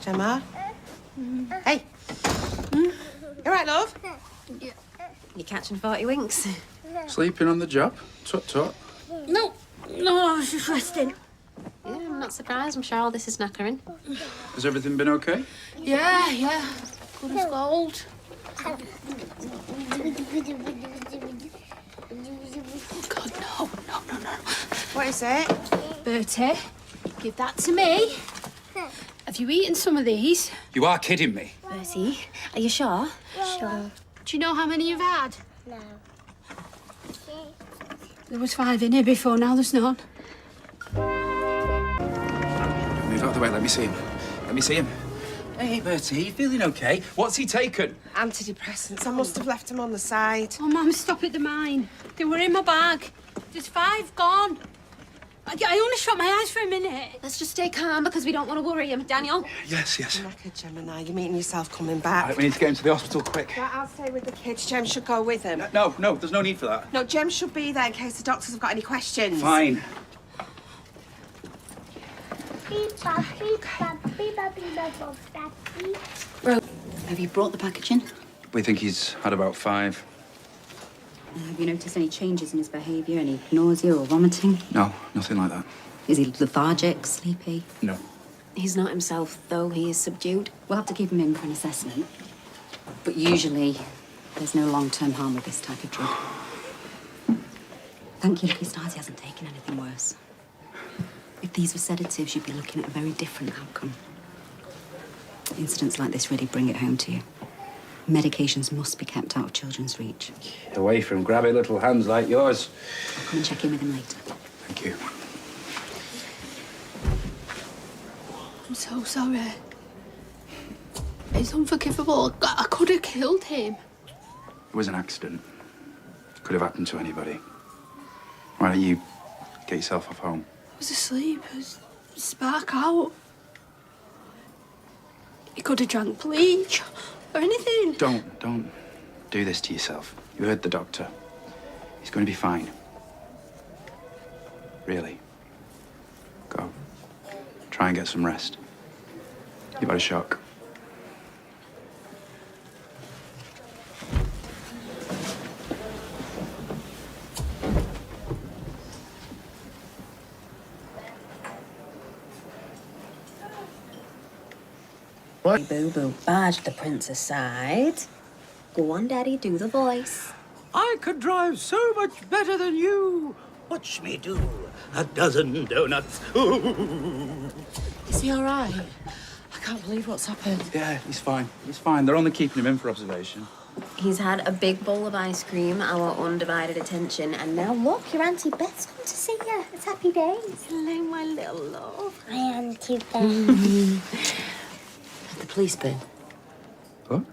Gemma? Hey. You all right, love? Yeah. You're catching 40 winks. Sleeping on the job? Tut tut. No, I was just resting. Yeah, I'm not surprised. I'm sure all this is knackering. Has everything been okay? Yeah. Good as gold. God, no. What is it? Bertie, give that to me. Have you eaten some of these? You are kidding me. Bertie, are you sure? Sure. Do you know how many you've had? No. There was 5 in here before, now there's none. Move out of the way, let me see him. Let me see him. Hey, Bertie, you feeling okay? What's he taken? Antidepressants. I must have left them on the side. Oh, Mum, stop it, they're mine. They were in my bag. There's 5 gone. I only shut my eyes for a minute. Let's just stay calm because we don't want to worry him. Daniel? Yes. I'm knackered, Gemma, now. You're meeting yourself coming back. Right, we need to get him to the hospital quick. Right, I'll stay with the kids. Jem should go with him. No, there's no need for that. No, Jem should be there in case the doctors have got any questions. Fine. Bro, have you brought the packaging? We think he's had about 5. Have you noticed any changes in his behaviour? Any nausea or vomiting? No, nothing like that. Is he lethargic, sleepy? No. He's not himself, though. He is subdued. We'll have to keep him in for an assessment. But usually, there's no long-term harm with this type of drug. Thank you, lucky stars he hasn't taken anything worse. If these were sedatives, you'd be looking at a very different outcome. Incidents like this really bring it home to you. Medications must be kept out of children's reach. Away from grabby little hands like yours. I'll come and check in with him later. Thank you. I'm so sorry. It's unforgivable. I could have killed him. It was an accident. Could have happened to anybody. Why don't you get yourself off home? I was asleep. I was spark out. He could have drank bleach or anything. Don't do this to yourself. You heard the doctor. He's going to be fine. Really. Go. Try and get some rest. You've had a shock. What? Boo-boo, badge the prince aside. Go on, Daddy, do the voice. I could drive so much better than you. Watch me do 12 donuts. Is he all right? I can't believe what's happened. Yeah, he's fine. He's fine. They're only keeping him in for observation. He's had a big bowl of ice cream, our undivided attention, and now look, your Auntie Beth's come to see you. It's happy days. Hello, my little love. Hi, Auntie Beth. Have the police been? What?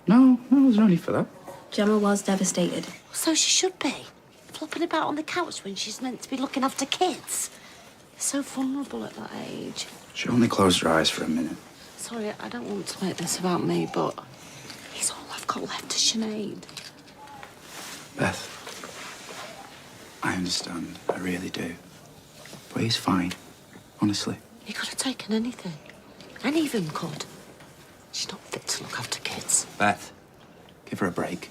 No, there's no need for that. Gemma was devastated. So she should be. Flopping about on the couch when she's meant to be looking after kids. So vulnerable at that age. She only closed her eyes for a minute. Sorry, I don't want to make this about me, but he's all I've got left to Sinead. Beth, I understand. I really do. But he's fine. Honestly. He could have taken anything. And even could. She's not fit to look after kids. Beth, give her a break.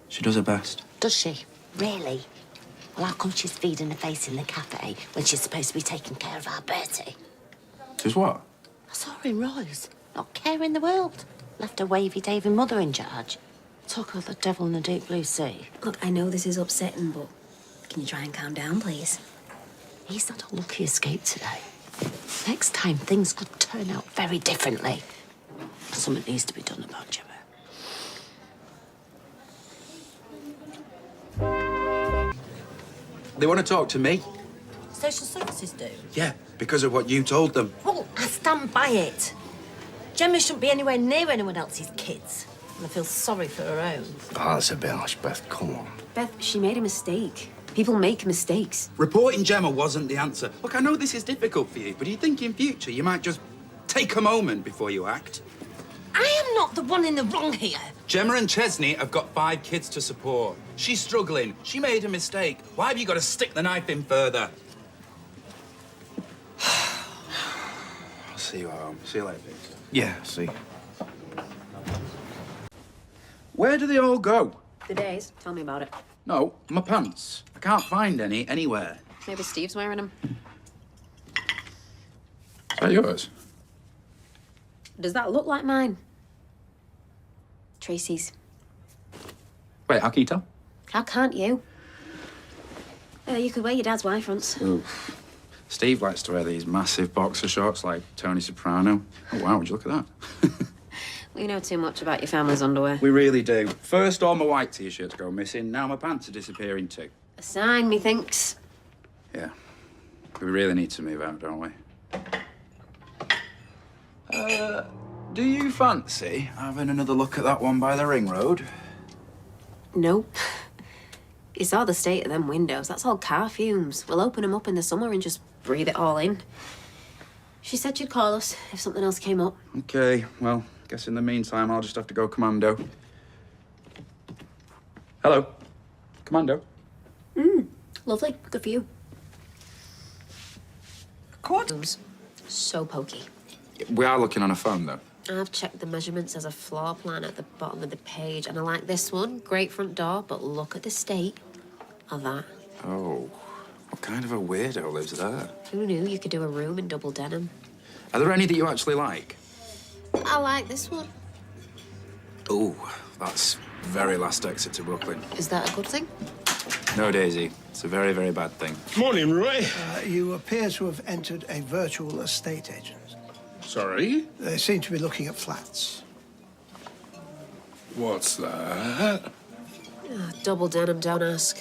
She does her best. Does she? Really? Well, how come she's feeding her face in the cafe when she's supposed to be taking care of our Bertie? Does what? I saw her in Roy's. Not care in the world. Left a wavy-davy mother in charge. Talk of the devil in the deep blue sea. Look, I know this is upsetting, but can you try and calm down, please? He's had a lucky escape today. Next time, things could turn out very differently. Something needs to be done about Gemma. They want to talk to me. Social services do? Yeah, because of what you told them. Well, I stand by it. Gemma shouldn't be anywhere near anyone else's kids. And I feel sorry for her own. Oh, that's a bit harsh, Beth. Come on. Beth, she made a mistake. People make mistakes. Reporting Gemma wasn't the answer. Look, I know this is difficult for you, but do you think in future you might just take a moment before you act? I am not the one in the wrong here. Gemma and Chesney have got 5 kids to support. She's struggling. She made a mistake. Why have you got to stick the knife in further? I'll see you at home. See you later, Peter. Yeah, see. Where do they all go? The days. Tell me about it. No, my pants. I can't find any anywhere. Maybe Steve's wearing them. Is that yours? Does that look like mine? Tracy's. Wait, how can you tell? How can't you? You could wear your dad's Y fronts. Oof. Steve likes to wear these massive boxer shorts like Tony Soprano. Oh, wow, would you look at that? We know too much about your family's underwear. We really do. First, all my white T-shirts go missing. Now my pants are disappearing too. A sign, methinks. Yeah. We really need to move out, don't we? Do you fancy having another look at that one by the ring road? Nope. You saw the state of them windows. That's all car fumes. We'll open them up in the summer and just breathe it all in. She said she'd call us if something else came up. Okay, well, guess in the meantime, I'll just have to go commando. Hello. Commando. Lovely. Good for you. Quarters. So pokey. We are looking on a phone, though. I've checked the measurements as a floor plan at the bottom of the page, and I like this one. Great front door, but look at the state of that. Oh, what kind of a weirdo lives there? Who knew you could do a room in double denim? Are there any that you actually like? I like this one. Oh, that's very last exit to Brooklyn. Is that a good thing? No, Daisy. It's a very, very bad thing. Morning, Roy. You appear to have entered a virtual estate agent. Sorry? They seem to be looking at flats. What's that? Double denim, don't ask.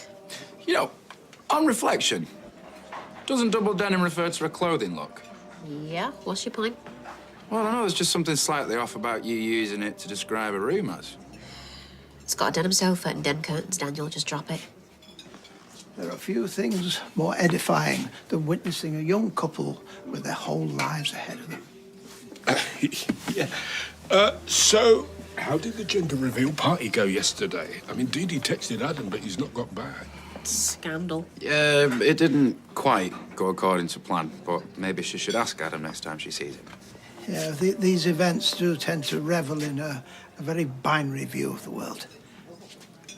You know, on reflection, doesn't double denim refer to a clothing look? Yeah, what's your point? Well, I know there's just something slightly off about you using it to describe a room as. It's got a denim sofa and denim curtains, Daniel. Just drop it. There are few things more edifying than witnessing a young couple with their whole lives ahead of them. Yeah. So, how did the gender reveal party go yesterday? I mean, Dee Dee texted Adam, but he's not got back. Scandal. Yeah, it didn't quite go according to plan, but maybe she should ask Adam next time she sees him. Yeah, these events do tend to revel in a very binary view of the world.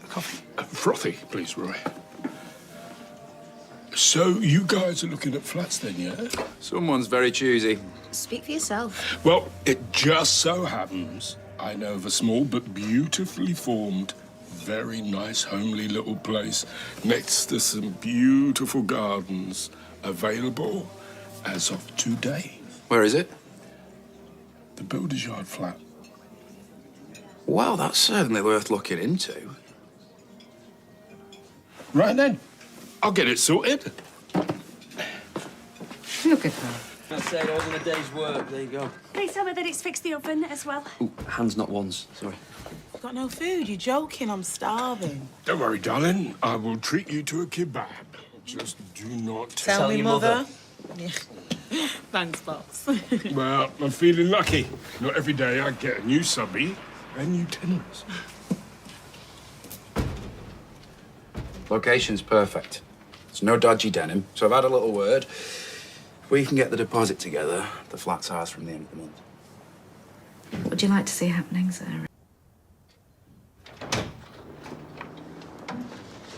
Coffee? Frothy, please, Roy. So, you guys are looking at flats then, yeah? Someone's very choosy. Speak for yourself. Well, it just so happens I know of a small but beautifully formed, very nice, homely little place next to some beautiful gardens available as of today. Where is it? The Builder's Yard flat. Wow, that's certainly worth looking into. Right then. I'll get it sorted. Look at her. I said all in a day's work. There you go. Please tell me that it's fixed the oven as well. Ooh, hands, not ones. Sorry. Got no food? You're joking. I'm starving. Don't worry, darling. I will treat you to a kebab. Just do not Tell me, mother. Yeah. Thanks, boss. Well, I'm feeling lucky. Not every day I get a new subby and new tenants. Location's perfect. There's no dodgy denim, so I've had a little word. We can get the deposit together. The flat's ours from the end of the month. What would you like to see happening, Sarah?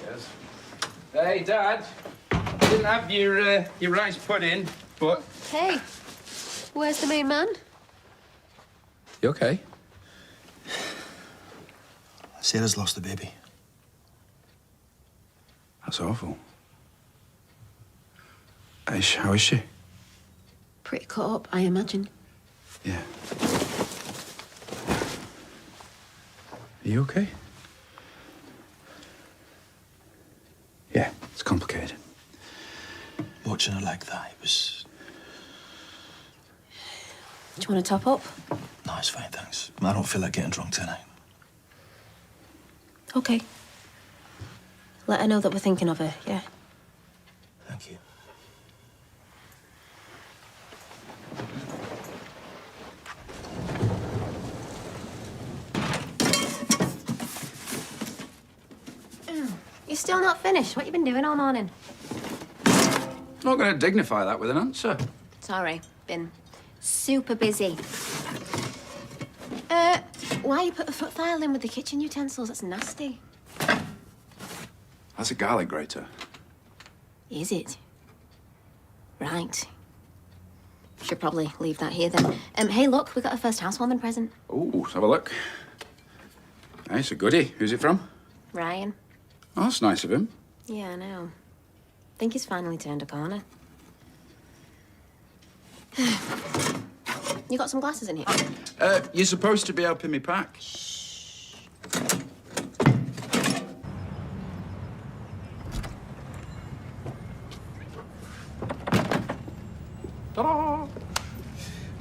Yes. Hey, Dad. I didn't have your rice pudding, but... Hey, where's the main man? You okay? Sarah's lost the baby. That's awful. How is she? Pretty cut up, I imagine. Yeah. Are you okay? Yeah, it's complicated. Watching her like that, it was... Do you want to top up? No, it's fine, thanks. I don't feel like getting drunk tonight. Okay. Let her know that we're thinking of her, yeah? Thank you. You're still not finished. What you been doing all morning? Not going to dignify that with an answer. Sorry, been super busy. Why you put the foot file in with the kitchen utensils? That's nasty. That's a garlic grater. Is it? Right. Should probably leave that here then. Hey, look, we got a first housewarming present. Oh, let's have a look. Nice, a goodie. Who's it from? Ryan. Oh, that's nice of him. Yeah, I know. Think he's finally turned a corner. You got some glasses in here? You're supposed to be helping me pack. Ta-da!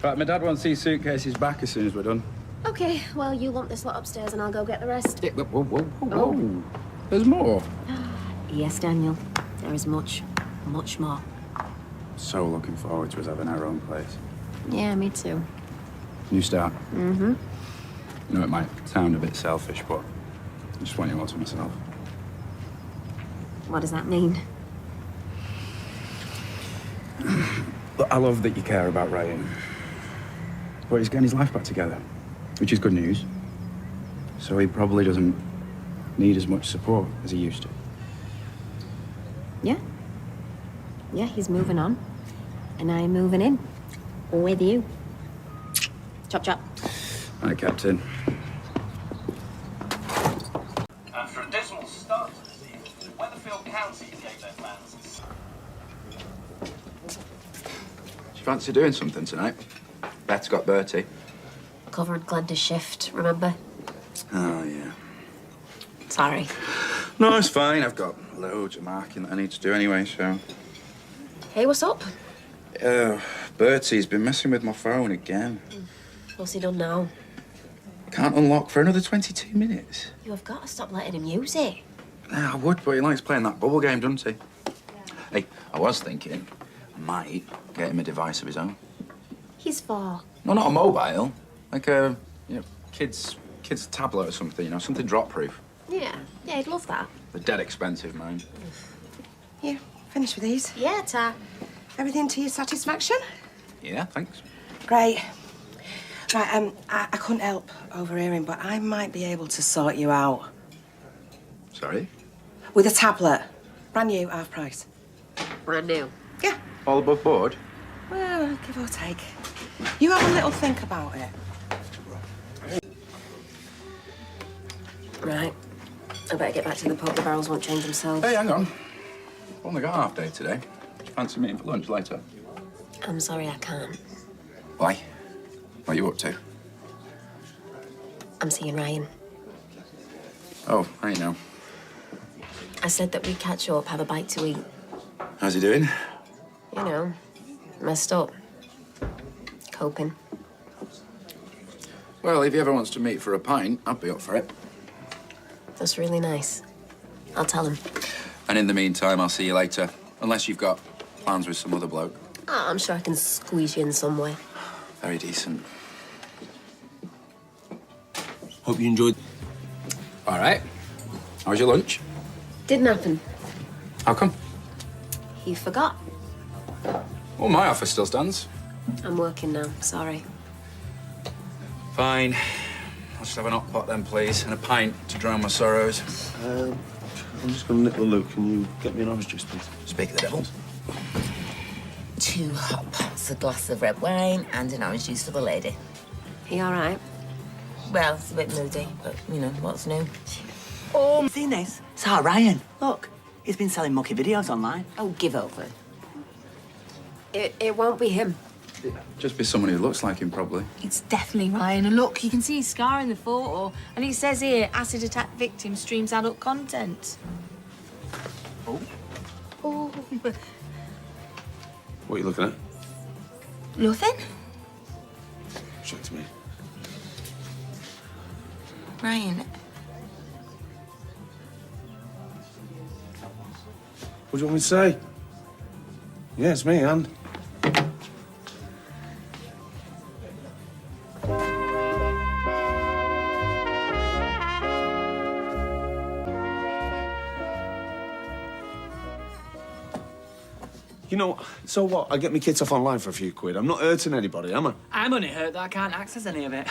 Right, my dad wants these suitcases back as soon as we're done. Okay, well, you lump this lot upstairs and I'll go get the rest. Yeah, whoa, whoa, whoa, whoa. There's more. Yes, Daniel. There is much, much more. So looking forward to us having our own place. Yeah, me too. New start. Mm-hmm. You know, it might sound a bit selfish, but I just want you all to myself. What does that mean? Look, I love that you care about Ryan. But he's getting his life back together, which is good news. So he probably doesn't need as much support as he used to. Yeah. Yeah, he's moving on. And I'm moving in. With you. Chop, chop. Hi, Captain. After a dismal start to the season, Weatherfield County gave their fans... Do you fancy doing something tonight? Beth's got Bertie. Covered Glenda's shift, remember? Oh, yeah. Sorry. No, it's fine. I've got loads of marking that I need to do anyway, so... Hey, what's up? Bertie's been messing with my phone again. What's he done now? Can't unlock for another 22 minutes. You have got to stop letting him use it. Yeah, I would, but he likes playing that bubble game, doesn't he? Hey, I was thinking I might get him a device of his own. He's 4. No, not a mobile. Like a, kid's tablet or something, something drop-proof. Yeah, he'd love that. They're dead expensive, man. You finished with these? Yeah, Ta. Everything to your satisfaction? Yeah, thanks. Great. Right, I couldn't help overhearing, but I might be able to sort you out. Sorry? With a tablet. Brand new, half price. Brand new? Yeah. All above board? Well, give or take. You have a little think about it. Right. I better get back to the pub. The barrels won't change themselves. Hey, hang on. I've only got half day today. Do you fancy meeting for lunch later? I'm sorry, I can't. Why? What are you up to? I'm seeing Ryan. Oh, I know. I said that we'd catch up, have a bite to eat. How's he doing? You know, messed up. Coping. Well, if he ever wants to meet for a pint, I'd be up for it. That's really nice. I'll tell him. And in the meantime, I'll see you later. Unless you've got plans with some other bloke. Oh, I'm sure I can squeeze you in somewhere. Very decent. Hope you enjoyed. All right. How was your lunch? Didn't happen. How come? He forgot. Well, my offer still stands. I'm working now. Sorry. Fine. I'll just have an hot pot then, please, and a pint to drown my sorrows. I'm just going to nip the Luke. Can you get me an orange juice, please? Speak of the devil. 2 hot pots, a glass of red wine, and an orange juice for the lady. He all right? Well, it's a bit moody, but, you know, what's new? Oh, seen this? It's our Ryan. Look, he's been selling mucky videos online. Oh, give over. It won't be him. Just be someone who looks like him, probably. It's definitely Ryan. And look, you can see his scar in the photo. And it says here, acid attack victim streams adult content. Oh. Oh. What are you looking at? Nothing? Show it to me. Ryan. What do you want me to say? Yeah, it's me, and. You know, so what? I get my kits off online for a few quid. I'm not hurting anybody, am I? I'm only hurt that I can't access any of it.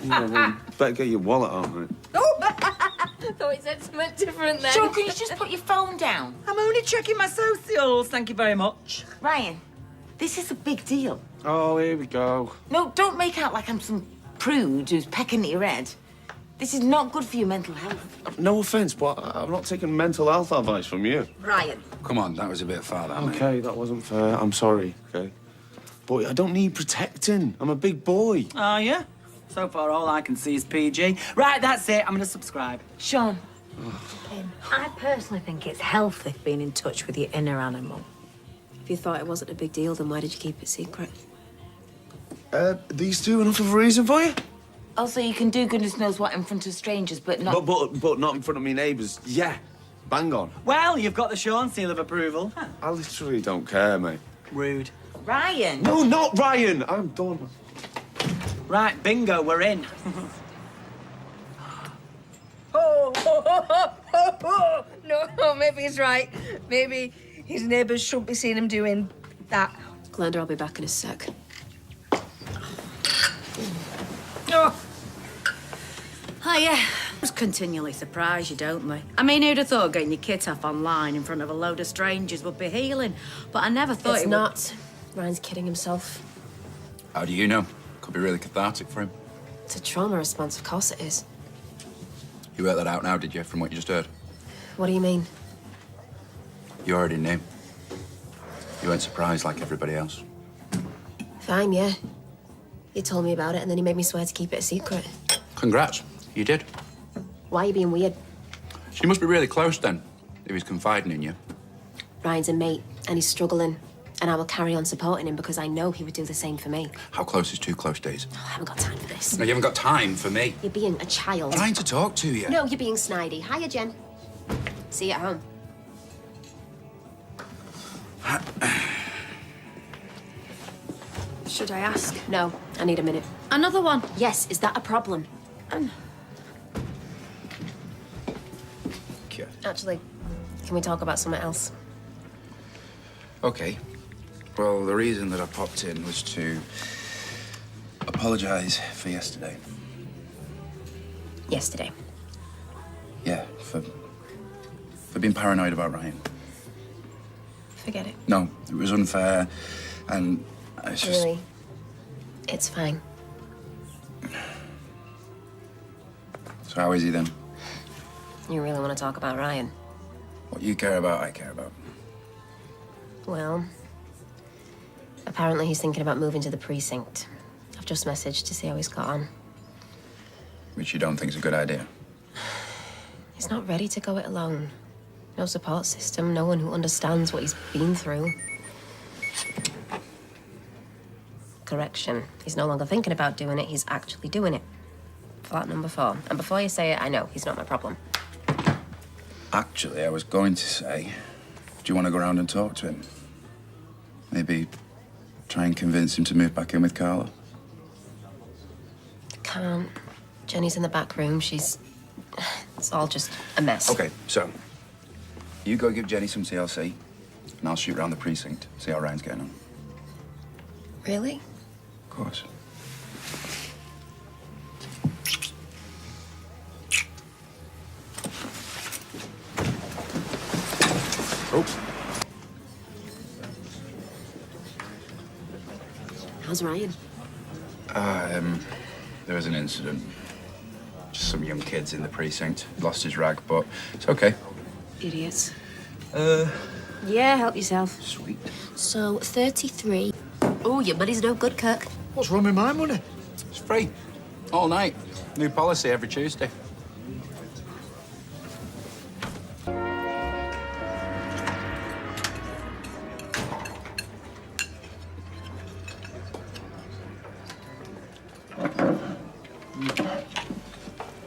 Yeah, well, better get your wallet out, mate. I thought it said something different then. Sean, can you just put your phone down? I'm only checking my socials, thank you very much. Ryan, this is a big deal. Oh, here we go. No, don't make out like I'm some prude who's pecking at your head. This is not good for your mental health. No offence, but I'm not taking mental health advice from you. Ryan. Come on, that was a bit far, that, mate. Okay, that wasn't fair. I'm sorry, okay? But I don't need protecting. I'm a big boy. Oh, yeah? So far, all I can see is PG. Right, that's it. I'm going to subscribe. Sean. I personally think it's healthy being in touch with your inner animal. If you thought it wasn't a big deal, then why did you keep it secret? These two enough of a reason for you? Also, you can do goodness knows what in front of strangers, but not... But not in front of me neighbours. Yeah, bang on. Well, you've got the Sean seal of approval. I literally don't care, mate. Rude. Ryan! No, not Ryan! I'm done. Right, bingo, we're in. No, maybe he's right. Maybe his neighbours shouldn't be seeing him doing that. Glenda, I'll be back in a sec. Oh, yeah. Just continually surprise you, don't they? I mean, who'd have thought getting your kit off online in front of a load of strangers would be healing? But I never thought It's it not. Ryan's kidding himself. How do you know? Could be really cathartic for him. It's a trauma response, of course it is. You worked that out now, did you, from what you just heard? What do you mean? You already knew. You weren't surprised like everybody else. Fine, yeah. He told me about it, and then he made me swear to keep it a secret. Congrats. You did. Why are you being weird? She must be really close then, if he's confiding in you. Ryan's a mate, and he's struggling. And I will carry on supporting him because I know he would do the same for me. How close is too close, Daisy? Oh, I haven't got time for this. No, you haven't got time for me. You're being a child. I'm trying to talk to you. No, you're being snidey. Hiya, Jen. See you at home. Should I ask? No, I need a minute. Another one? Yes, is that a problem? Yeah. Actually, can we talk about something else? Okay. Well, the reason that I popped in was to apologise for yesterday. Yesterday. Yeah, for being paranoid about Ryan. Forget it. No, it was unfair, and it's just... Really? It's fine. So how is he then? You really want to talk about Ryan? What you care about, I care about. Well, apparently he's thinking about moving to the precinct. I've just messaged to see how he's got on. Which you don't think is a good idea. He's not ready to go it alone. No support system, no one who understands what he's been through. Correction. He's no longer thinking about doing it, he's actually doing it. Flat number 4. And before you say it, I know he's not my problem. Actually, I was going to say, do you want to go around and talk to him? Maybe try and convince him to move back in with Carla? Can't. Jenny's in the back room. She's... It's all just a mess. Okay, so you go give Jenny some TLC, and I'll shoot round the precinct, see how Ryan's getting on. Really? Of course. Oh. How's Ryan? There was an incident. some young kids in the precinct. He lost his rag, but it's okay. Idiots. Yeah, help yourself. Sweet. So, 33. Oh, your money's no good, Kirk. What's wrong with my money? It's free. All night. New policy every Tuesday.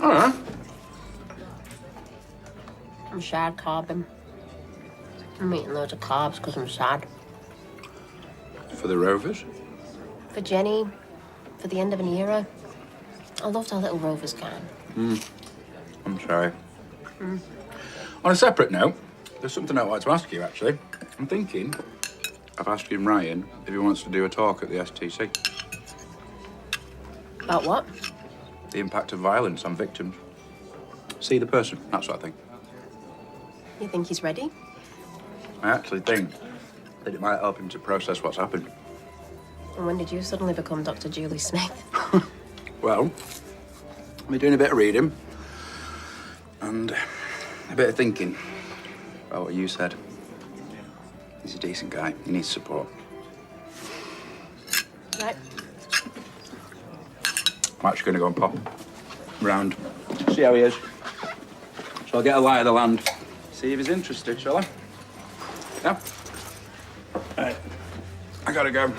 All right. I'm sad carbon. I'm eating loads of carbs because I'm sad. For the Rovers? For Jenny, for the end of an era. I loved how little Rovers can. I'm sorry. On a separate note, there's something I'd like to ask you, actually. I'm thinking of asking Ryan if he wants to do a talk at the STC. About what? The impact of violence on victims. See the person, that sort of thing. You think he's ready? I actually think that it might help him to process what's happened. And when did you suddenly become Dr. Julie Smith? Well, I've been doing a bit of reading and a bit of thinking about what you said. He's a decent guy. He needs support. Right. I'm actually going to go and pop round, see how he is. So I'll get a lie of the land, see if he's interested, shall I? Yeah? Right. I gotta go.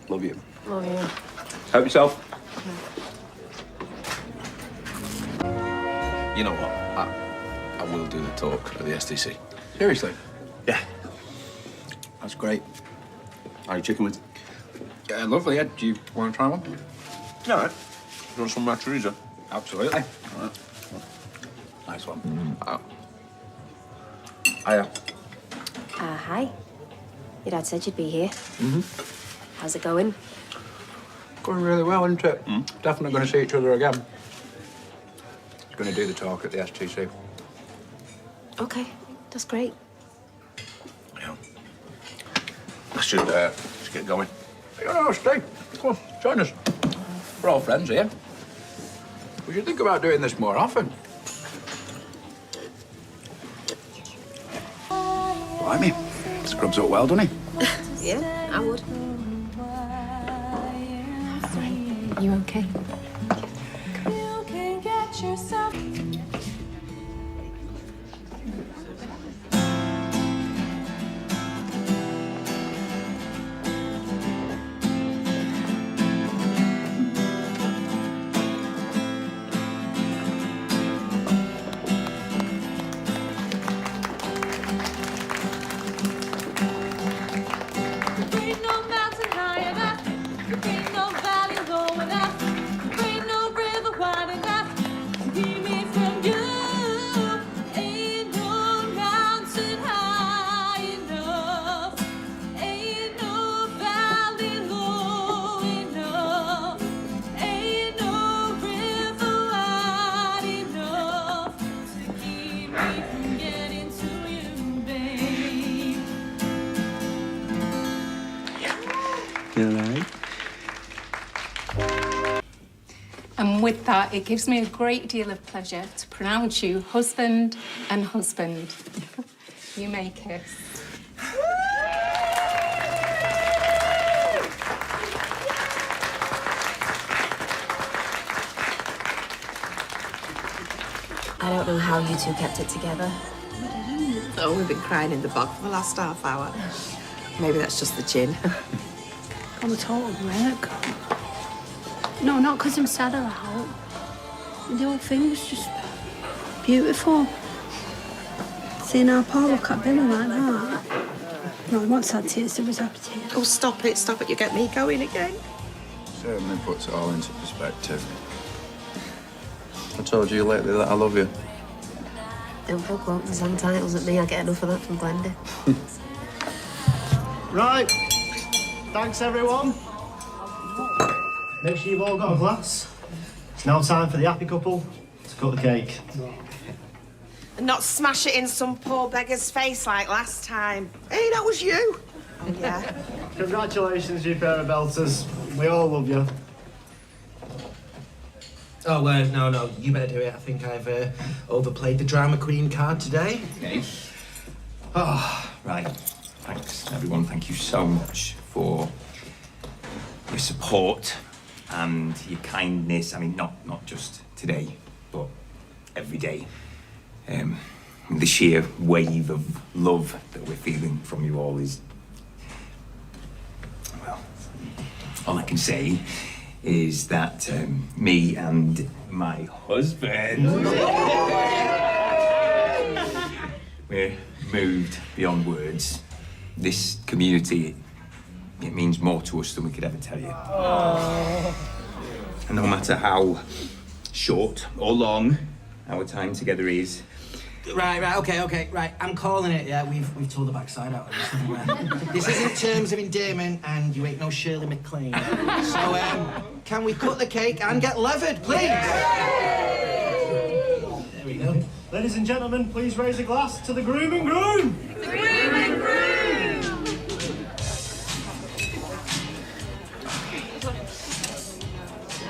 Love you. Love you. Help yourself. You know what? I will do the talk at the STC. Seriously? Yeah. That's great. Are you chicken with? Yeah, lovely. Yeah. Do you want to try one? All right. You want some chorizo? Absolutely. All right. Nice one. Hiya. Hi. Your dad said you'd be here. How's it going? Going really well, isn't it? Definitely going to see each other again. He's going to do the talk at the STC. Okay, that's great. Yeah. I should get going. No, stay. Come on, join us. We're all friends here. We should think about doing this more often. Blimey, scrubs up well, doesn't he? Yeah, I would. You okay? You can get yourself. Ain't no mountain high enough. Ain't no valley low enough. Ain't no river wide enough to keep me from you. Ain't no mountain high enough. Ain't no valley low enough. Ain't no river wide enough to keep me from getting to you, babe. You all right? And with that, it gives me a great deal of pleasure to pronounce you husband and husband. You may kiss. I don't know how you two kept it together. Oh, we've been crying in the bog for the last half hour. Maybe that's just the gin. I'm a total wreck. No, not because I'm sad or out. The whole thing was just beautiful. Seeing our pa look at Billy like that. No, he once had tears, there was happy tears. Oh, stop it, you get me going again. Certainly puts it all into perspective. I told you lately that I love you. Don't throw quotes and song titles at me. I get enough of that from Glendy. Right. Thanks, everyone. Make sure you've all got a glass. It's now time for the happy couple to cut the cake. And not smash it in some poor beggar's face like last time. Hey, that was you. Oh, yeah. Congratulations, you pair of belters. We all love you. Oh, no, you better do it. I think I've overplayed the drama queen card today. Okay. Oh, right. Thanks, everyone. Thank you so much for your support and your kindness. I mean, not just today, but every day. The sheer wave of love that we're feeling from you all is... Well, all I can say is that me and my husband... we're moved beyond words. This community, it means more to us than we could ever tell you. And no matter how short or long our time together is... Right, okay, right. I'm calling it, yeah. We've tore the backside out of this, haven't we? This isn't terms of endearment, and you ain't no Shirley MacLaine. So, can we cut the cake and get levered, please? There we go. Ladies and gentlemen, please raise a glass to the groom and groom. The groom and groom!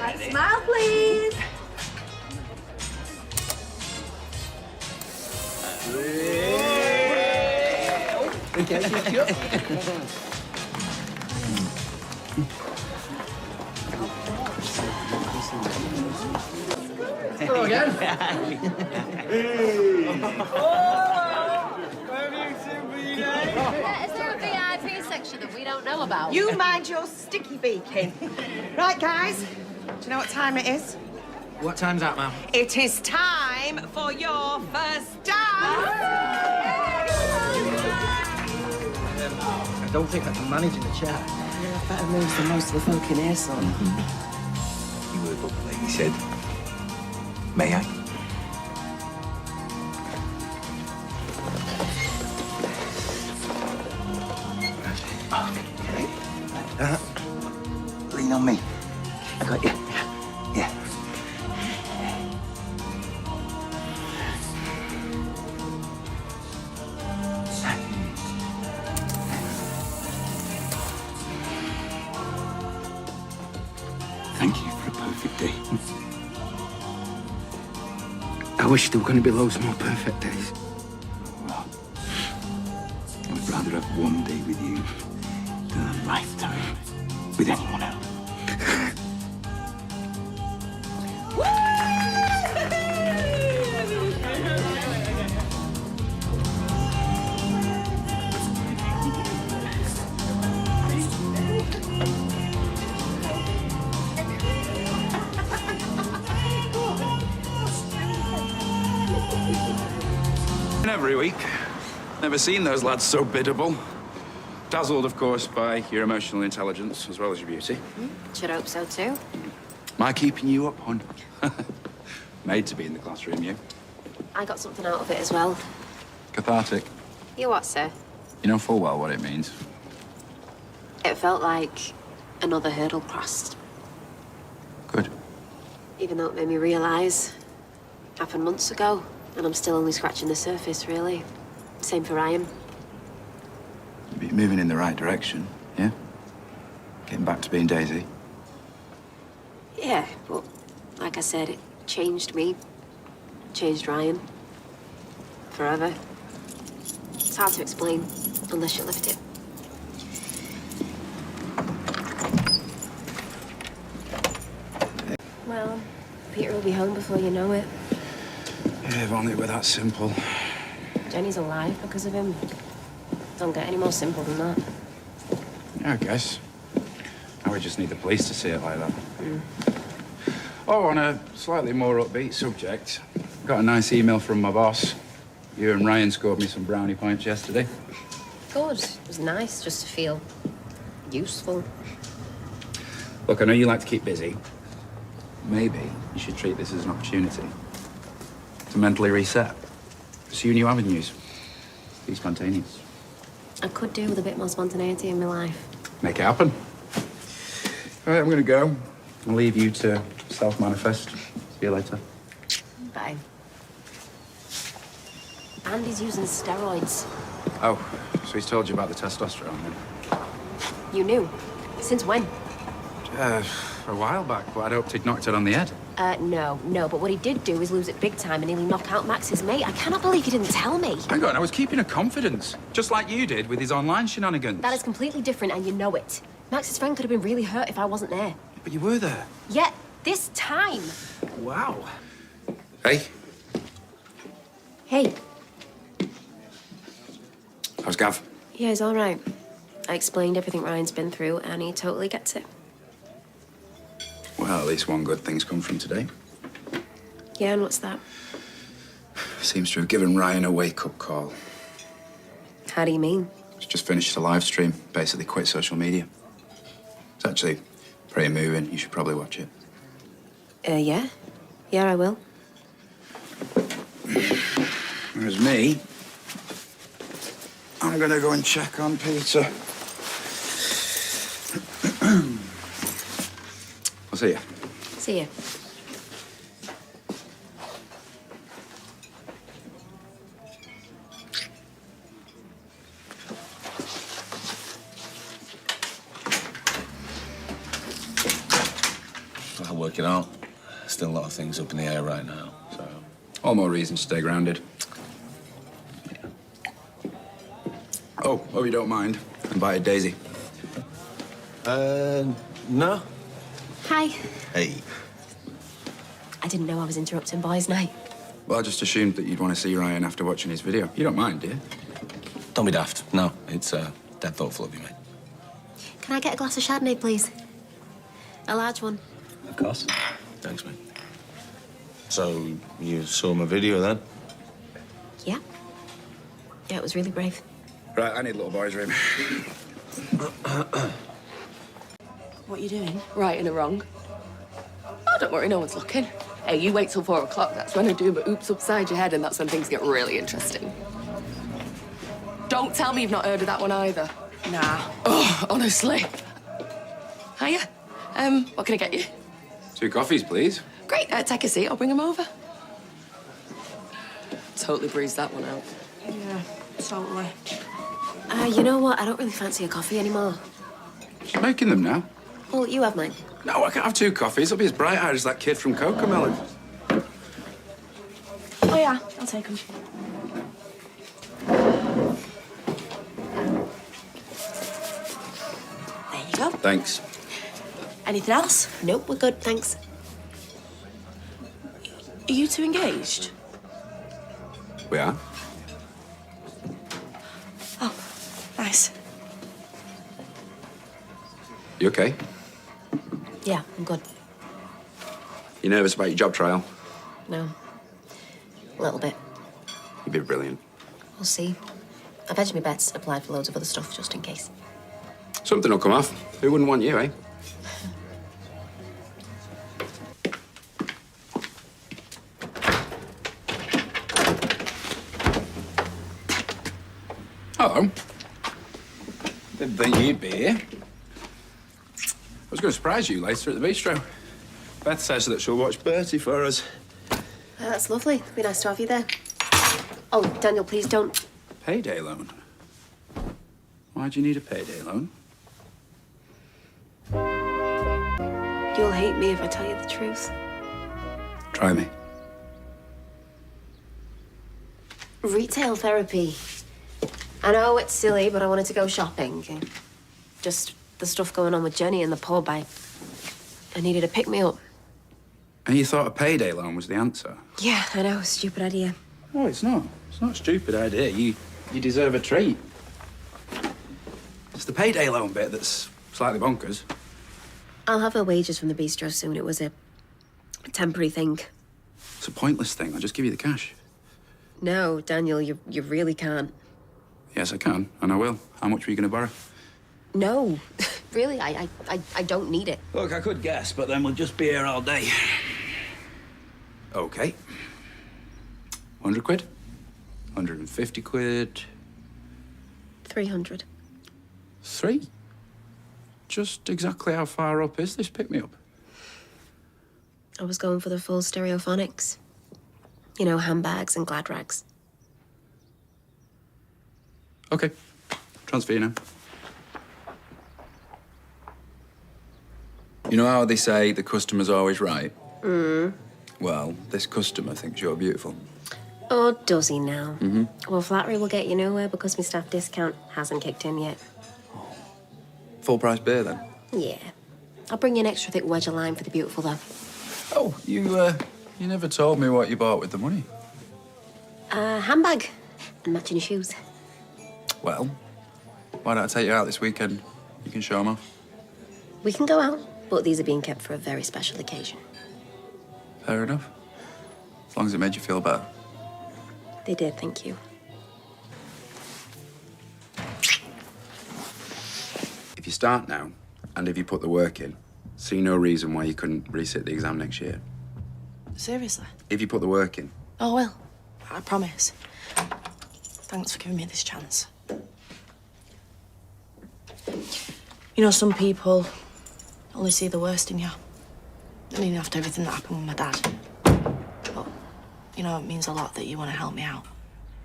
Right, smile, please. Hello again. Is there a VIP section that we don't know about? You mind your sticky beaking. Right, guys, do you know what time it is? What time's that, ma'am? It is time for your first dance! I don't think I can manage in the chair. Yeah, better moves than most of the folk in here, son. You were the lady said, may I? Okay. Like that. Lean on me. Got you. Yeah. Thank you for a perfect day. I wish there were going to be loads more perfect days. Well, I would rather have one day with you than a lifetime with anyone else. Every week. Never seen those lads so biddable. Dazzled, of course, by your emotional intelligence as well as your beauty. Should hope so too. Am I keeping you up, hon? Made to be in the classroom, you. I got something out of it as well. Cathartic. You what, sir? You know full well what it means. It felt like another hurdle crossed. Good. Even though it made me realise it happened months ago, and I'm still only scratching the surface, really. Same for Ryan. You're moving in the right direction, yeah? Getting back to being Daisy. Yeah, but like I said, it changed me. Changed Ryan. Forever. It's hard to explain unless you lived it. Well, Peter will be home before you know it. Yeah, if only it were that simple. Jenny's alive because of him. Don't get any more simple than that. Yeah, I guess. Now we just need the police to see it like that. Oh, on a slightly more upbeat subject, got a nice email from my boss. You and Ryan scored me some brownie points yesterday. Good. It was nice just to feel useful. Look, I know you like to keep busy. Maybe you should treat this as an opportunity to mentally reset. Pursue new avenues. Be spontaneous. I could do with a bit more spontaneity in my life. Make it happen. All right, I'm gonna go. I'll leave you to self-manifest. See you later. Bye. Andy's using steroids. Oh, so he's told you about the testosterone then? You knew? Since when? for a while back, but I'd hoped he'd knocked it on the head. No. But what he did do is lose it big time and nearly knock out Max's mate. I cannot believe he didn't tell me. Hang on, I was keeping a confidence, just like you did with his online shenanigans. That is completely different, and you know it. Max's friend could have been really hurt if I wasn't there. But you were there. Yet, this time. Wow. Hey, Hey. how's Gav? Yeah, he's all right. I explained everything Ryan's been through, and he totally gets it. Well, at least one good thing's come from today. Yeah, and what's that? Seems to have given Ryan a wake-up call. How do you mean? He's just finished a live stream, basically quit social media. It's actually pretty moving. You should probably watch it. Yeah. Yeah, I will. Whereas me, I'm gonna go and check on Peter. I'll see you. See ya. I'll work it out. Still a lot of things up in the air right now, so... All more reason to stay grounded. Oh, hope you don't mind. Invited Daisy. No. Hi. Hey. I didn't know I was interrupting boys' night. Well, I just assumed that you'd want to see Ryan after watching his video. You don't mind, do you? Don't be daft. No, it's dead thoughtful of you, mate. Can I get a glass of Chardonnay, please? A large one. Of course. Thanks, mate. So, you saw my video then? Yeah. Yeah, it was really brave. Right, I need little boy's room. What are you doing? Right and wrong. Oh, don't worry, no one's looking. Hey, you wait till 4 o'clock. That's when I do my oops upside your head, and that's when things get really interesting. Don't tell me you've not heard of that one either. Nah. Oh, honestly. Hiya. What can I get you? 2 coffees, please. Great. Take a seat. I'll bring them over. Totally breezed that one out. Yeah, totally. You know what? I don't really fancy a coffee anymore. She's making them now. Well, you have mine. No, I can't have 2 coffees. I'll be as bright-eyed as that kid from Cocomelon. Oh, yeah. I'll take them. There you go. Thanks. Anything else? Nope, we're good, thanks. Are you two engaged? We are? Oh, nice. You okay? Yeah, I'm good. You nervous about your job trial? No. A little bit. You'd be brilliant. We'll see. I've hedged my bets, applied for loads of other stuff just in case. Something will come off. Who wouldn't want you, eh? Hello. Didn't think you'd be here. I was going to surprise you later at the bistro. Beth says that she'll watch Bertie for us. That's lovely. It'd be nice to have you there. Oh, Daniel, please don't. Payday loan? Why do you need a payday loan? You'll hate me if I tell you the truth. Try me. Retail therapy. I know it's silly, but I wanted to go shopping. Just the stuff going on with Jenny in the pub. I needed a pick-me-up. And you thought a payday loan was the answer? Yeah, I know. Stupid idea. Oh, it's not. It's not a stupid idea. You deserve a treat. It's the payday loan bit that's slightly bonkers. I'll have her wages from the bistro soon. It was a temporary thing. It's a pointless thing. I'll just give you the cash. No, Daniel, you really can't. Yes, I can, and I will. How much were you going to borrow? No, really, I don't need it. Look, I could guess, but then we'll just be here all day. Okay. 100 quid? 150 quid? 300. 3? Just exactly how far up is this pick-me-up? I was going for the full stereophonics. You know, handbags and glad rags. You know how they say the customer's always right? Mm. Well, this customer thinks you're beautiful. Oh, does he now? Mm-hmm. Well, flattery will get you nowhere because my staff discount hasn't kicked in yet. Full price beer, then? Yeah. I'll bring you an extra thick wedge of lime for the beautiful, though. Oh, you never told me what you bought with the money. Handbag and matching shoes. Well, why don't I take you out this weekend? You can show them off. We can go out, but these are being kept for a very special occasion. Fair enough. As long as it made you feel better. They did, thank you. If you start now, and if you put the work in, see no reason why you couldn't resit the exam next year. Seriously? If you put the work in. Oh, well, I promise. Thanks for giving me this chance. You know, some people only see the worst in you. I mean, after everything that happened with my dad. But, you know, it means a lot that you want to help me out.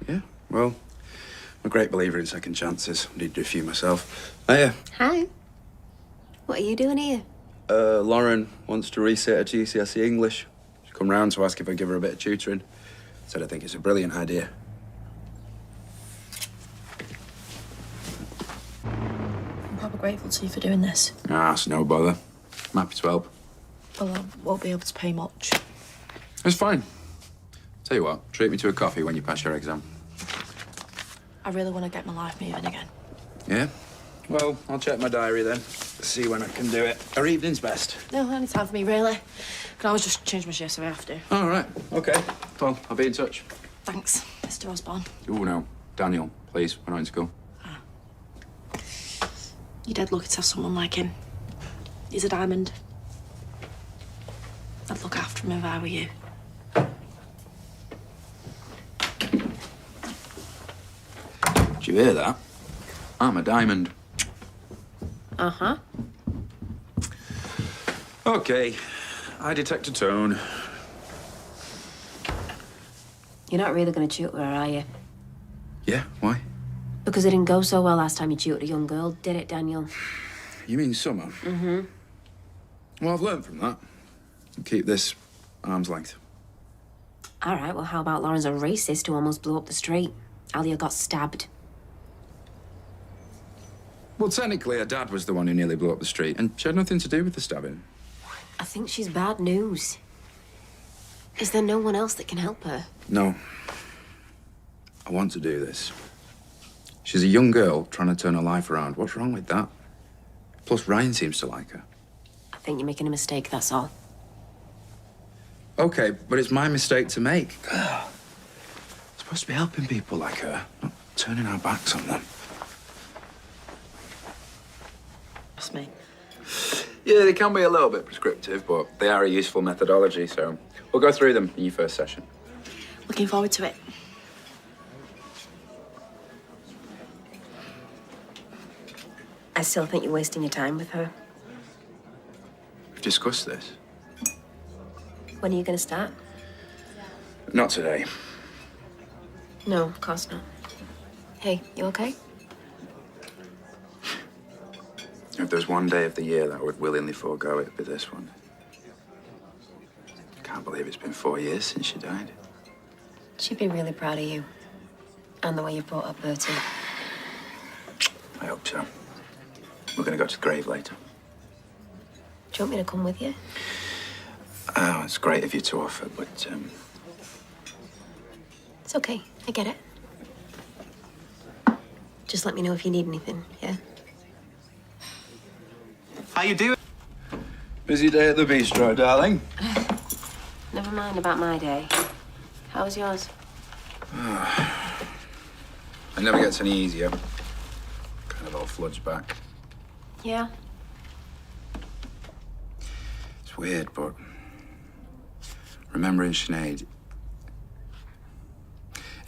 Yeah, well, I'm a great believer in second chances. I need to do a few myself. Oh, yeah. Hi. What are you doing here? Lauren wants to resit her GCSE English. She come round to ask if I'd give her a bit of tutoring. Said I think it's a brilliant idea. I'm probably grateful to you for doing this. Ah, it's no bother. I'm happy to help. Well, I won't be able to pay much. It's fine. Tell you what, treat me to a coffee when you pass your exam. I really want to get my life moving again. Yeah? Well, I'll check my diary then. See when I can do it. Our evening's best. No, any time for me, really. Can always just change my shifts if I have to. All right. Okay. Well, I'll be in touch. Thanks, Mr. Osborne. Oh, no. Daniel, please. We're not in school. You're dead lucky to have someone like him. He's a diamond. I'd look after him if I were you. Did you hear that? I'm a diamond. Uh-huh. Okay. I detect a tone. You're not really going to tutor her, are you? Yeah, why? Because it didn't go so well last time you tutored a young girl, did it, Daniel? You mean Summer? Mm-hmm. Well, I've learned from that. I'll keep this arm's length. All right, well, how about Lauren's a racist who almost blew up the street? Alia got stabbed. Well, technically, her dad was the one who nearly blew up the street, and she had nothing to do with the stabbing. I think she's bad news. Is there no one else that can help her? No. I want to do this. She's a young girl trying to turn her life around. What's wrong with that? Plus, Ryan seems to like her. I think you're making a mistake, that's all. Okay, but it's my mistake to make. We're supposed to be helping people like her, not turning our backs on them. Trust me. Yeah, they can be a little bit prescriptive, but they are a useful methodology, so we'll go through them in your first session. Looking forward to it. I still think you're wasting your time with her. We've discussed this. When are you going to start? Not today. No, of course not. Hey, you okay? If there's one day of the year that I would willingly forego, it'd be this one. Can't believe it's been 4 years since she died. She'd be really proud of you. And the way you brought up Bertie. I hope so. We're gonna go to the grave later. Do you want me to come with you? Oh, it's great of you to offer, but, It's okay. I get it. Just let me know if you need anything, yeah? How you doing? Busy day at the bistro, darling. Never mind about my day. How was yours? It never gets any easier. Kind of all floods back. Yeah. It's weird, but remembering Sinead,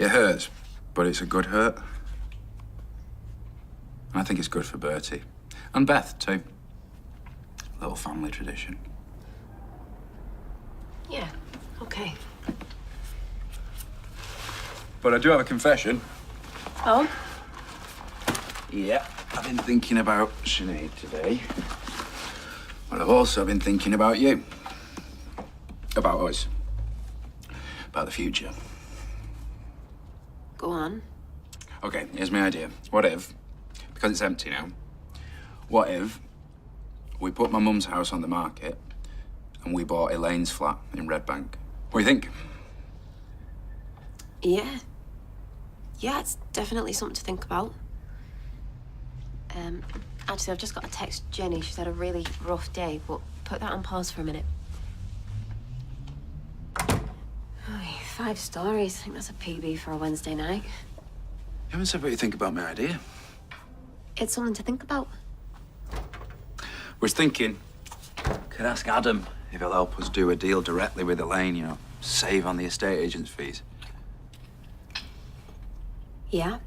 it hurts, but it's a good hurt. And I think it's good for Bertie. And Beth, too. Little family tradition. Yeah, okay. But I do have a confession. Oh? Yeah, I've been thinking about Sinead today. But I've also been thinking about you. About us. About the future. Go on. Okay, here's my idea. What if, because it's empty now, what if we put my mum's house on the market and we bought Elaine's flat in Red Bank? What do you think? Yeah. Yeah, it's definitely something to think about. Actually, I've just got to text Jenny. She's had a really rough day, but put that on pause for a minute. Oy, 5 stories. I think that's a PB for a Wednesday night. You haven't said what you think about my idea. It's something to think about. Was thinking, could ask Adam if he'll help us do a deal directly with Elaine, you know, save on the estate agent's fees. Yeah?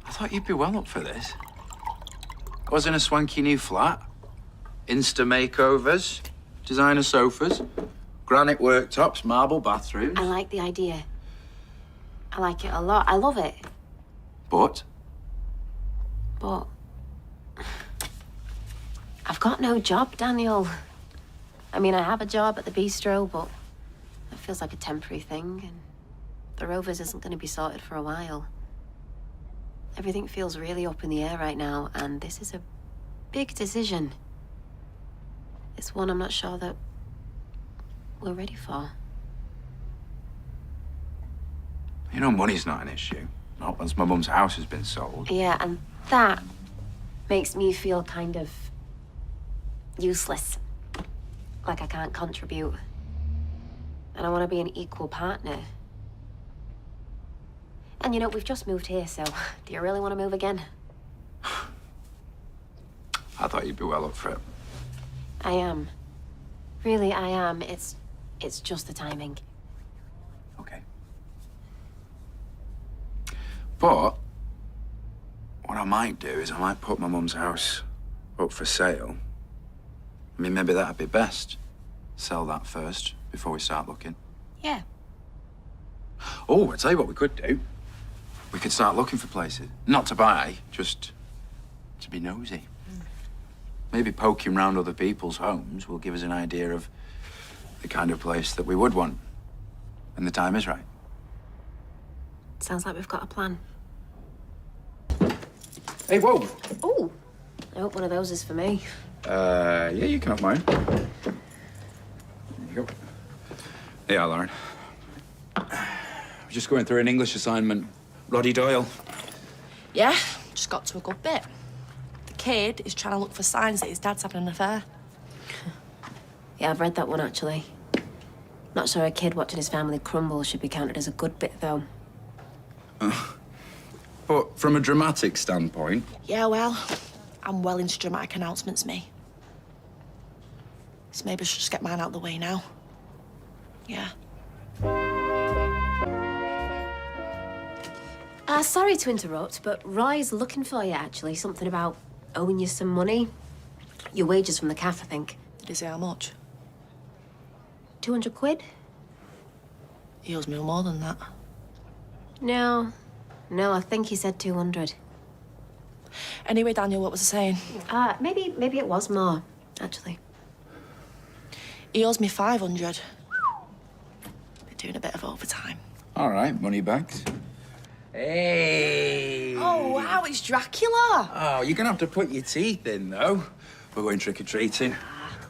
I thought you'd be well up for this. I was in a swanky new flat. Insta makeovers, designer sofas, granite worktops, marble bathrooms. I like the idea. I like it a lot. I love it. But But I've got no job, Daniel. I mean, I have a job at the bistro, but it feels like a temporary thing, and the Rovers isn't going to be sorted for a while. Everything feels really up in the air right now, and this is a big decision. It's one I'm not sure that we're ready for. you know, money's not an issue. Not once my mum's house has been sold. Yeah, and that makes me feel kind of useless. Like I can't contribute. And I want to be an equal partner. And you know, we've just moved here, so do you really want to move again? I thought you'd be well up for it. I am. Really, I am. It's just the timing. Okay. But what I might do is I might put my mum's house up for sale. I mean, maybe that'd be best. Sell that first before we start looking. Yeah. Oh, I tell you what we could do. We could start looking for places. Not to buy, just to be nosy. Maybe poking round other people's homes will give us an idea of the kind of place that we would want. And the time is right. Sounds like we've got a plan. Hey, whoa! Oh, I hope one of those is for me. Yeah, you can have mine. There you go. Yeah, Lauren. We're just going through an English assignment. Roddy Doyle. Yeah, just got to a good bit. The kid is trying to look for signs that his dad's having an affair. Yeah, I've read that one, actually. Not sure a kid watching his family crumble should be counted as a good bit, though. But from a dramatic standpoint... Yeah, well, I'm well into dramatic announcements, me. So maybe I should just get mine out of the way now. Yeah. Sorry to interrupt, but Roy's looking for you, actually. Something about owing you some money. Your wages from the cafe, I think. Did he say how much? 200 quid? He owes me more than that. No, I think he said 200. Anyway, Daniel, what was I saying? Maybe it was more, actually. He owes me 500. Been doing a bit of overtime. All right, money bags. Hey! Oh, wow, it's Dracula! Oh, you're gonna have to put your teeth in, though. We're going trick-or-treating.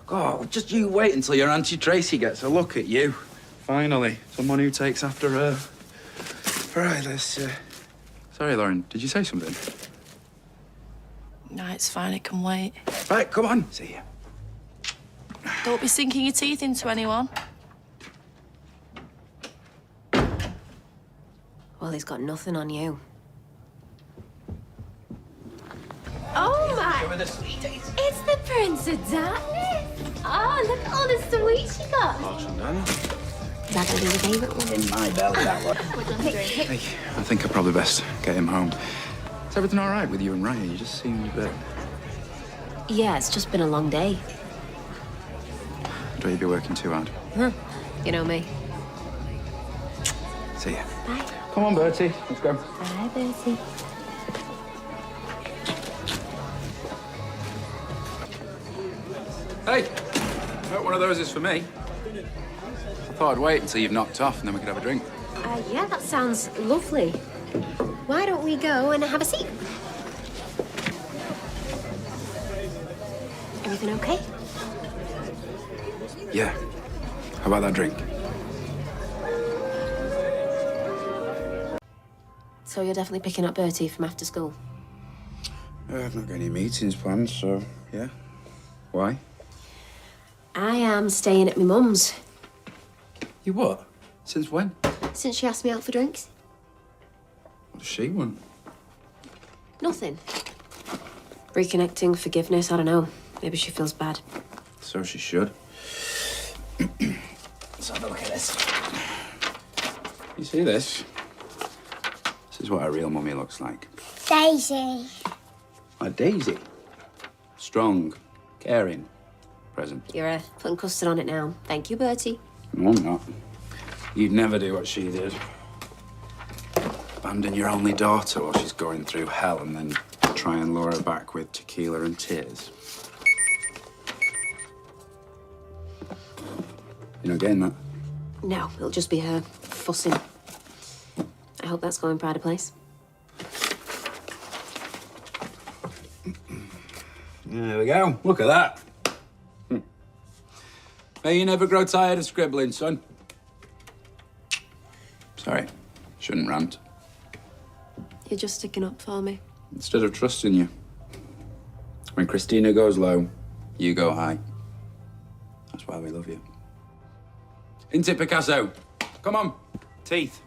God, just you wait until your Auntie Tracy gets a look at you. Finally, someone who takes after her. Right, let's... Sorry, Lauren, did you say something? No, it's fine, it can wait. Right, come on. See ya. Don't be sinking your teeth into anyone. Well, he's got nothing on you. Oh, my... the sweeties. It's the Prince of Darkness. Oh, look at all the sweets you got. Is that gonna be your favourite one? In my belly, that one. Hey, I think I probably best get him home. Is everything all right with you and Ryan? You just seemed a bit... Yeah, it's just been a long day. Don't you be working too hard? You know me. See ya. Bye. Come on, Bertie. Let's go. Bye, Bertie. Hey, hope one of those is for me. I thought I'd wait until you've knocked off and then we could have a drink. Yeah, that sounds lovely. Why don't we go and have a seat? Everything okay? Yeah. How about that drink? So you're definitely picking up Bertie from after school? I've not got any meetings planned, so yeah. Why? I am staying at my mum's. You what? Since when? Since she asked me out for drinks? What does she want? Nothing. Reconnecting, forgiveness, I don't know. Maybe she feels bad. So she should. Let's have a look at this. You see this? This is what a real mummy looks like. Daisy. Like Daisy. Strong, caring, present. You're putting custard on it now. Thank you, Bertie. No, I'm not. You'd never do what she did. Abandon your only daughter while she's going through hell and then try and lure her back with tequila and tears. You're not getting that? No, it'll just be her fussing. I hope that's going pride of place. There we go. Look at that. May you never grow tired of scribbling, son. Sorry, shouldn't rant. You're just sticking up for me. Instead of trusting you. When Christina goes low, you go high. That's why we love you. Isn't it, Picasso? Come on. Teeth.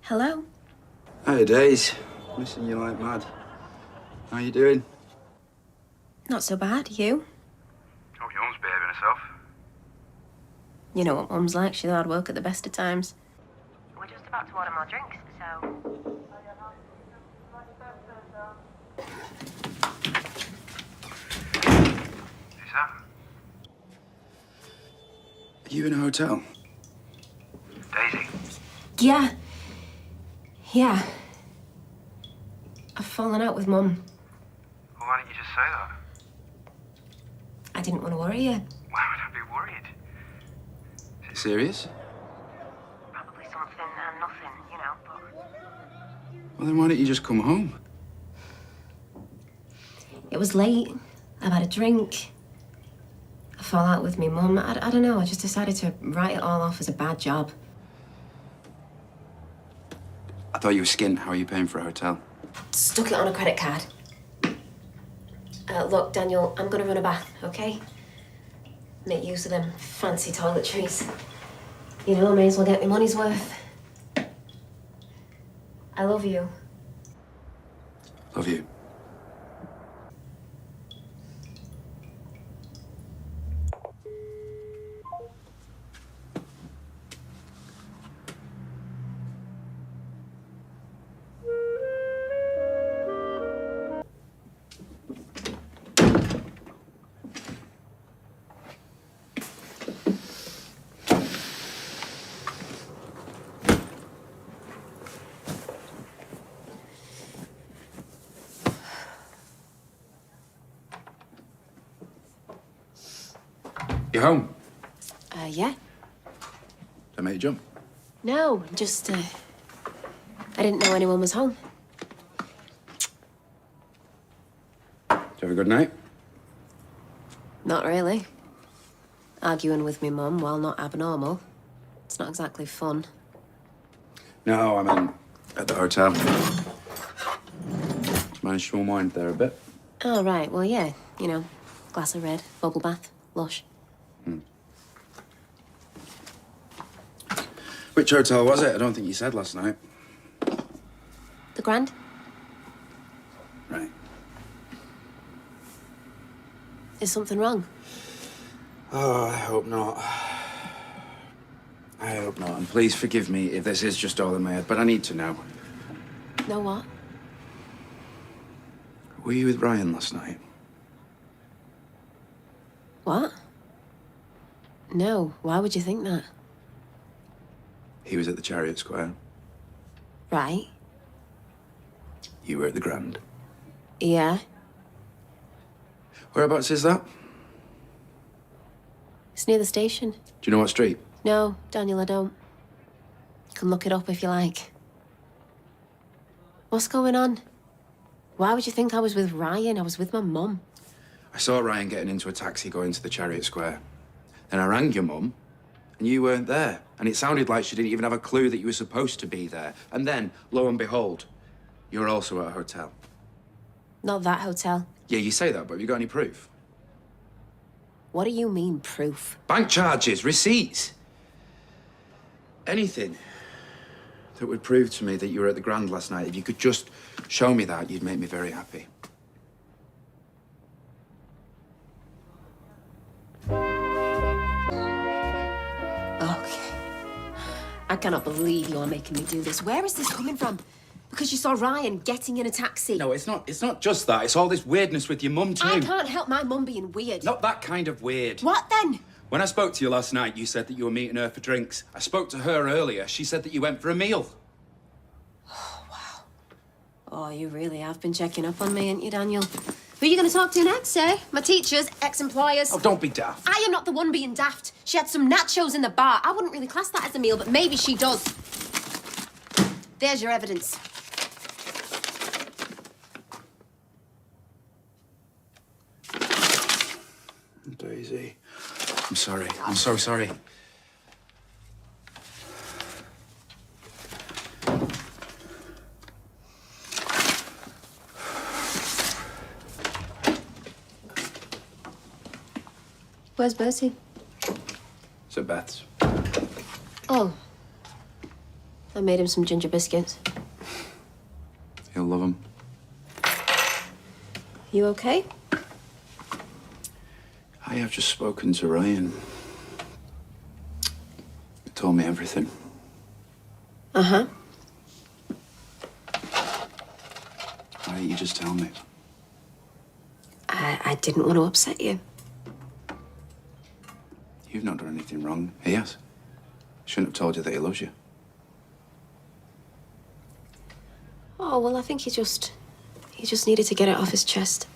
Hello? Hey, Days. Missing you like mad. How you doing? Not so bad. You? Hope your mum's behaving herself. You know what Mum's like. She's hard work at the best of times. We're just about to order more drinks, so... Who's that? Are you in a hotel? Daisy? Yeah. Yeah. I've fallen out with Mum. Well, why didn't you just say that? I didn't want to worry you. Why would I be worried? Is it serious? Probably something and nothing, you know, but... Well, then why don't you just come home? It was late. I've had a drink. I fall out with me Mum. I don't know. I just decided to write it all off as a bad job. I thought you were skint. How are you paying for a hotel? Stuck it on a credit card. Look, Daniel, I'm gonna run a bath, okay? Make use of them fancy toiletries. You know, I may as well get my money's worth. I love you. Love you. You home? Yeah? I made you jump. No, just, I didn't know anyone was home. Did you have a good night? Not really. Arguing with me Mum, while not abnormal. It's not exactly fun. No, I meant at the hotel. Managed to unwind there a bit. Oh, right. Well, yeah. You know, glass of red, bubble bath, lush. Which hotel was it? I don't think you said last night. The Grand? Right. Is something wrong? Oh, I hope not. I hope not, and please forgive me if this is just all in my head, but I need to know. Know what? Were you with Ryan last night? What? No, why would you think that? He was at the Chariot Square. Right. You were at the Grand. Yeah. Whereabouts is that? It's near the station. Do you know what street? No, Daniel, I don't. You can look it up if you like. What's going on? Why would you think I was with Ryan? I was with my mum. I saw Ryan getting into a taxi going to the Chariot Square. Then I rang your mum, and you weren't there. And it sounded like she didn't even have a clue that you were supposed to be there. And then, lo and behold, you're also at a hotel. Not that hotel. Yeah, you say that, but have you got any proof? What do you mean, proof? Bank charges, receipts. Anything that would prove to me that you were at the Grand last night. If you could just show me that, you'd make me very happy. Okay. I cannot believe you are making me do this. Where is this coming from? Because you saw Ryan getting in a taxi. No, it's not just that. It's all this weirdness with your mum, too. I can't help my mum being weird. Not that kind of weird. What then? When I spoke to you last night, you said that you were meeting her for drinks. I spoke to her earlier. She said that you went for a meal. Oh, you really have been checking up on me, ain't you, Daniel? Who are you going to talk to next, eh? My teachers, ex-employers? Oh, don't be daft. I am not the one being daft. She had some nachos in the bar. I wouldn't really class that as a meal, but maybe she does. There's your evidence. Daisy. I'm sorry. I'm so sorry. Where's Bertie? It's at Beth's. Oh. I made him some ginger biscuits. He'll love them. You okay? I have just spoken to Ryan. He told me everything. Uh-huh. Why didn't you just tell me? I didn't want to upset you. You've not done anything wrong. He has. Shouldn't have told you that he loves you. Oh, well, I think he just needed to get it off his chest.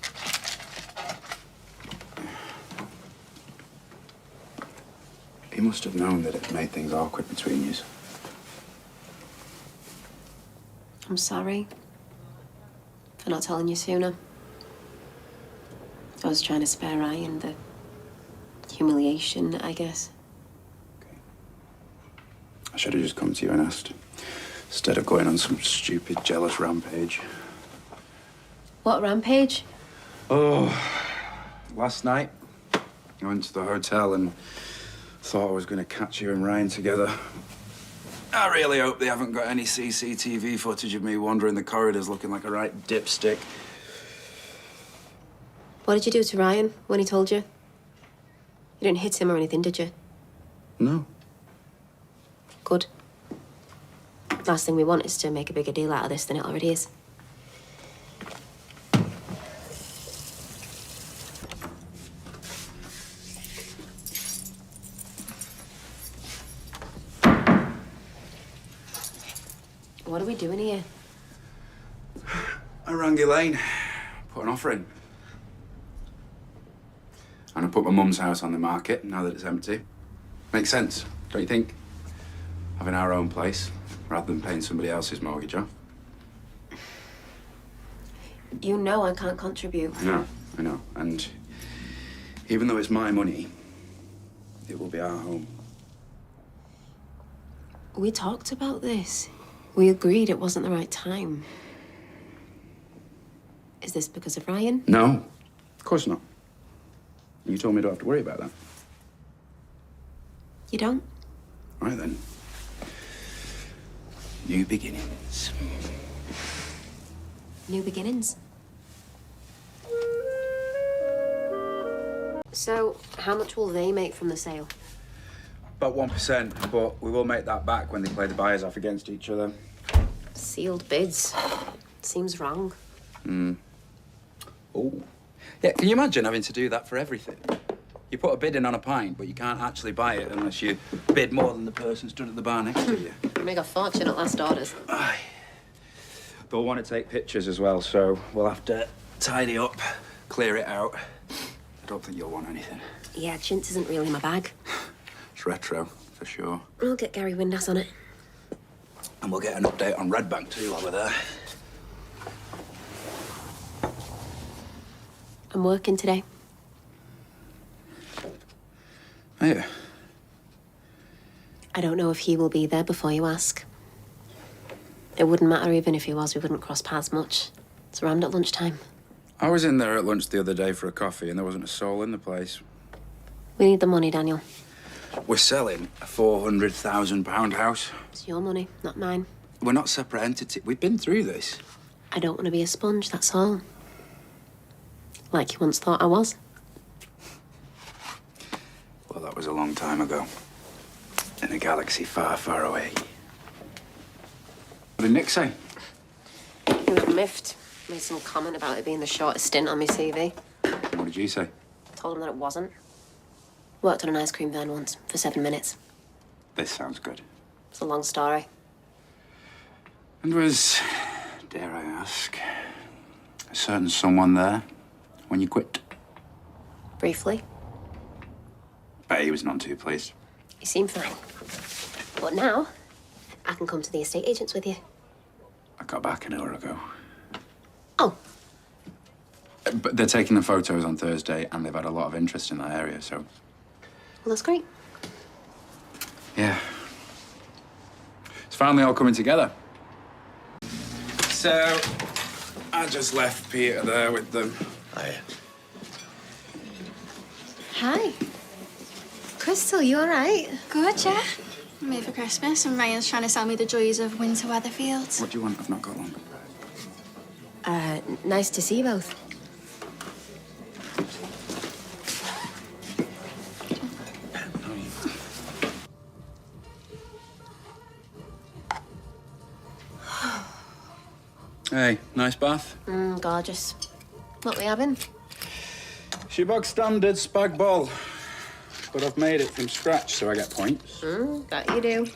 He must have known that it made things awkward between you. I'm sorry for not telling you sooner. I was trying to spare Ryan the humiliation, I guess. I should have just come to you and asked, instead of going on some stupid, jealous rampage. What rampage? Oh, last night, I went to the hotel and thought I was going to catch you and Ryan together. I really hope they haven't got any CCTV footage of me wandering the corridors looking like a right dipstick. What did you do to Ryan when he told you? You didn't hit him or anything, did you? No. Good. Last thing we want is to make a bigger deal out of this than it already is. What are we doing here? I rang Elaine, put an offer in. And I put my mum's house on the market now that it's empty. Makes sense, don't you think? Having our own place rather than paying somebody else's mortgage off. You know I can't contribute. I know. And even though it's my money, it will be our home. We talked about this. We agreed it wasn't the right time. Is this because of Ryan? No, of course not. You told me I don't have to worry about that. You don't? All right, then. New beginnings. New beginnings. So, how much will they make from the sale? About 1%, but we will make that back when they play the buyers off against each other. Sealed bids. Seems wrong. Oh. Yeah, can you imagine having to do that for everything? You put a bid in on a pint, but you can't actually buy it unless you bid more than the person stood at the bar next to you. You make a fortune at last orders. They'll want to take pictures as well, so we'll have to tidy up, clear it out. I don't think you'll want anything. Yeah, chintz isn't really my bag. It's retro, for sure. I'll get Gary Windass on it. And we'll get an update on Red Bank too while we're there. I'm working today. Are you? I don't know if he will be there before you ask. It wouldn't matter even if he was, we wouldn't cross paths much. It's around at lunchtime. I was in there at lunch the other day for a coffee and there wasn't a soul in the place. We need the money, Daniel. We're selling a £400,000 house. It's your money, not mine. We're not separate entities. We've been through this. I don't want to be a sponge, that's all. Like you once thought I was. Well, that was a long time ago. In a galaxy far, far away. What did Nick say? He was miffed. Made some comment about it being the shortest stint on my CV. What did you say? Told him that it wasn't. Worked on an ice cream van once, for 7 minutes. This sounds good. It's a long story. And was, dare I ask, a certain someone there when you quit? Briefly. Bet he was none too pleased. You seem fine. But now, I can come to the estate agents with you. I got back an hour ago. Oh. But they're taking the photos on Thursday and they've had a lot of interest in that area, so... Well, that's great. Yeah. It's finally all coming together. So, I just left Peter there with them. Hiya. Hi. Crystal, you all right? Good, yeah. I'm here for Christmas and Ryan's trying to sell me the joys of winter Weatherfields. What do you want? I've not got long. Nice to see you both. Hey, nice bath? Gorgeous. What we having? Shebog standard spag bol. But I've made it from scratch, so I get points. That you do.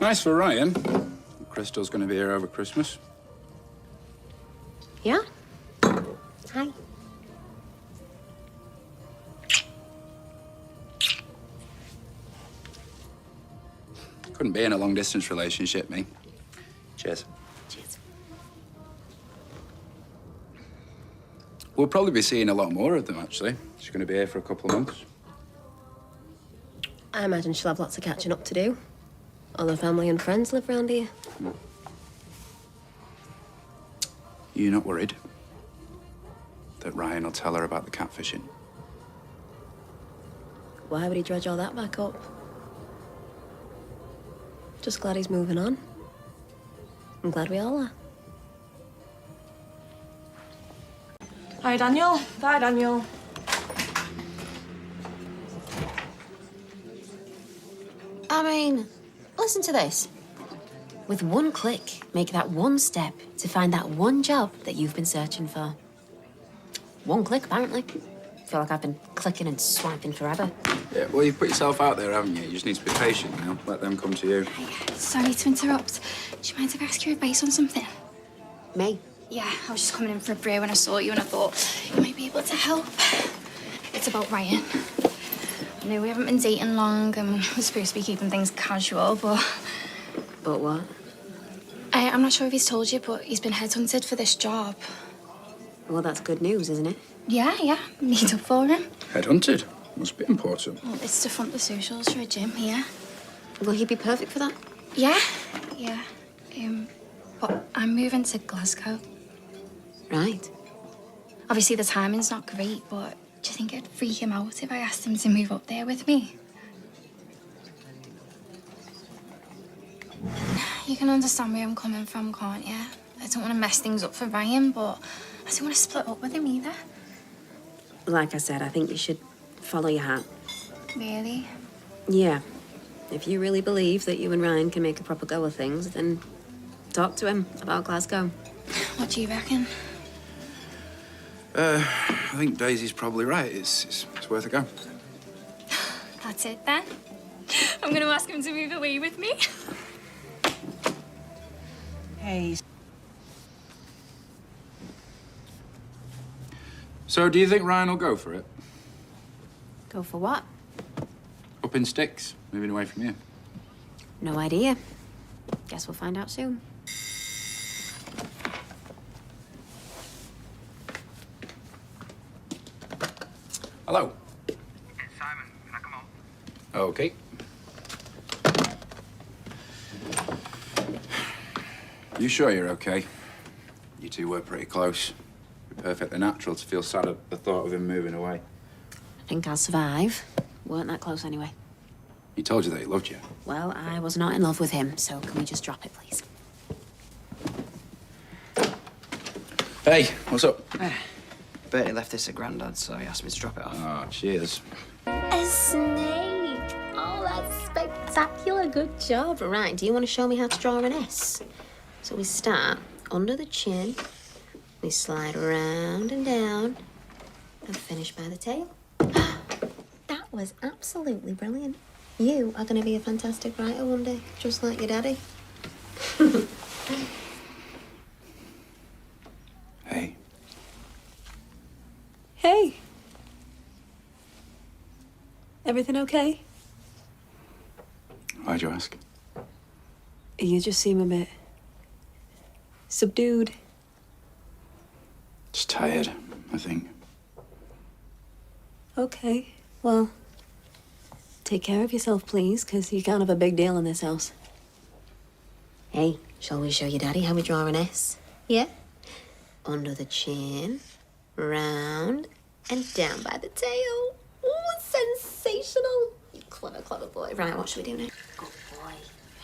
Nice for Ryan. Crystal's going to be here over Christmas. Yeah? Hi. Couldn't be in a long-distance relationship, me. Cheers. Cheers. We'll probably be seeing a lot more of them, actually. She's going to be here for a couple of months. I imagine she'll have lots of catching up to do. All her family and friends live round here. You not worried that Ryan will tell her about the catfishing? Why would he dredge all that back up? Just glad he's moving on. I'm glad we all are. Hi, Daniel. Bye, Daniel. I mean, listen to this. With one click, make that one step to find that one job that you've been searching for. One click, apparently. Feel like I've been clicking and swiping forever. Yeah, well, you've put yourself out there, haven't you? You just need to be patient, you know? Let them come to you. Sorry to interrupt. Do you mind if I ask your advice on something? Me? Yeah, I was just coming in for a brew when I saw you and I thought you might be able to help. It's about Ryan. I know we haven't been dating long and we're supposed to be keeping things casual, but... But what? I'm not sure if he's told you, but he's been headhunted for this job. Well, that's good news, isn't it? Yeah, meet up for him. Headhunted? Must be important. Well, it's to front the socials for a gym here. Will he be perfect for that? Yeah. But I'm moving to Glasgow. Right. Obviously, the timing's not great, but do you think it'd freak him out if I asked him to move up there with me? You can understand where I'm coming from, can't you? I don't want to mess things up for Ryan, but I don't want to split up with him either. Like I said, I think you should follow your heart. Really? Yeah. If you really believe that you and Ryan can make a proper go of things, then talk to him about Glasgow. What do you reckon? I think Daisy's probably right. It's worth a go. That's it then. I'm going to ask him to move away with me. Hey. So, do you think Ryan will go for it? Go for what? Up in sticks, moving away from you. No idea. Guess we'll find out soon. Hello. It's Simon. Can I come on? Okay. You sure you're okay? You two were pretty close. It'd be perfectly natural to feel sad at the thought of him moving away. I think I'll survive. Weren't that close anyway. He told you that he loved you. Well, I was not in love with him, so can we just drop it, please? Hey, what's up? Bertie left this at Grandad's, so he asked me to drop it off. Oh, cheers. A snake! Oh, that's spectacular. Good job. Right, do you want to show me how to draw an S? So we start under the chin, we slide round and down, and finish by the tail. That was absolutely brilliant. You are going to be a fantastic writer one day, just like your daddy. Hey. Hey. Everything okay? Why'd you ask? You just seem a bit subdued. Just tired, I think. Okay, well, take care of yourself, please, because you can't have a big deal in this house. Hey, shall we show your daddy how we draw an S? Yeah? Under the chin, round, and down by the tail. Oh, sensational. You clever, clever boy. Right, what should we do now? Good boy.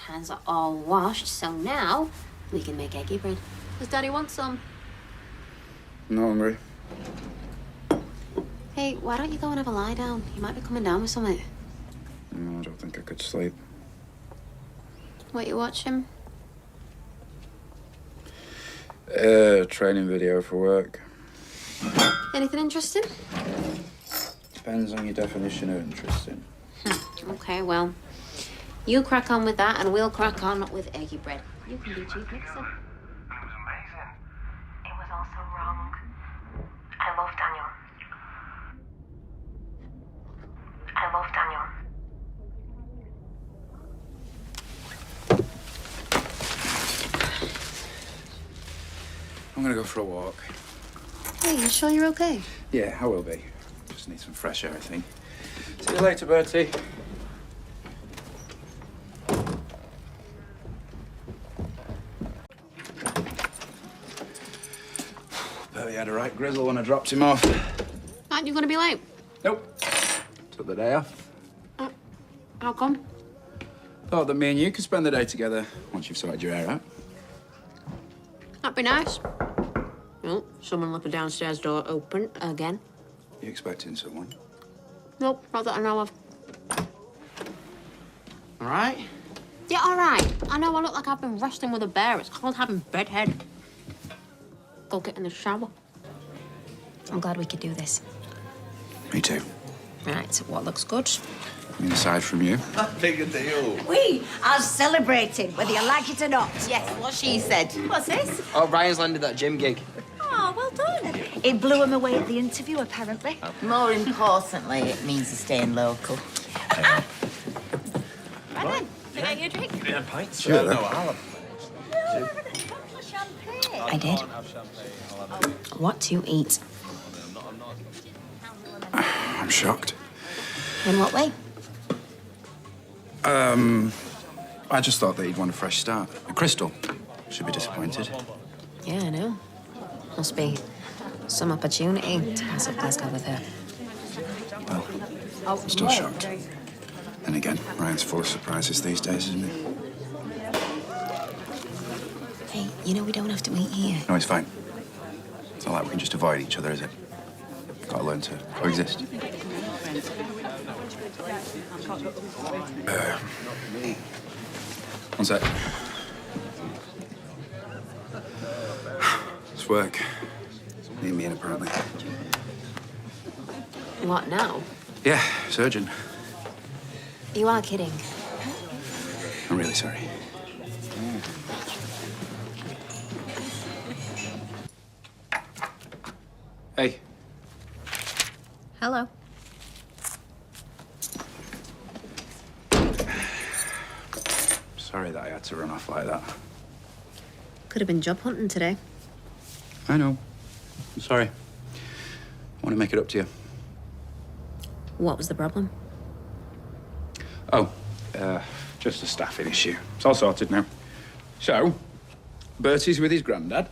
Hands are all washed, so now we can make eggy bread. Does Daddy want some? No hungry. Hey, why don't you go and have a lie down? You might be coming down with something. No, I don't think I could sleep. What you watching? Training video for work. Anything interesting? Depends on your definition of interesting. Okay, well, you crack on with that and we'll crack on with eggy bread. You can be chief mixer. It was all so wrong. I love Daniel. I love Daniel. I'm gonna go for a walk. Hey, you sure you're okay? Yeah, I will be. Just need some fresh air, I think. See you later, Bertie. Bertie had a right grizzle when I dropped him off. Aren't you gonna be late? Nope. Took the day off. How come? Thought that me and you could spend the day together once you've sorted your hair out. That'd be nice. Oh, someone left the downstairs door open again. You expecting someone? Nope, not that I know of. All right? Yeah, all right. I know I look like I've been wrestling with a bear. It's called having bedhead. Go get in the shower. I'm glad we could do this. Me too. Right, what looks good? I mean, aside from you. Big a deal. We are celebrating, whether you like it or not. Yes, what she said. What's this? Oh, Ryan's landed that gym gig. Oh, well done. It blew him away at the interview, apparently. More importantly, it means he's staying local. Right then, can I get you a drink? Yeah, pints. Sure. No, I'll I did. What to eat? I'm shocked. In what way? I just thought that he'd want a fresh start. And Crystal should be disappointed. Yeah, I know. Must be some opportunity to pass up Glasgow with her. Well, I'm still shocked. Then again, Ryan's full of surprises these days, isn't he? Hey, you know we don't have to eat here. No, it's fine. It's not like we can just avoid each other, is it? Gotta learn to coexist. One sec. It's work. Need me in, apparently. What now? Yeah, surgeon. You are kidding. I'm really sorry. Hey. Hello. Sorry that I had to run off like that. Could have been job hunting today. I know. I'm sorry. I want to make it up to you. What was the problem? Oh, just a staffing issue. It's all sorted now. So, Bertie's with his granddad.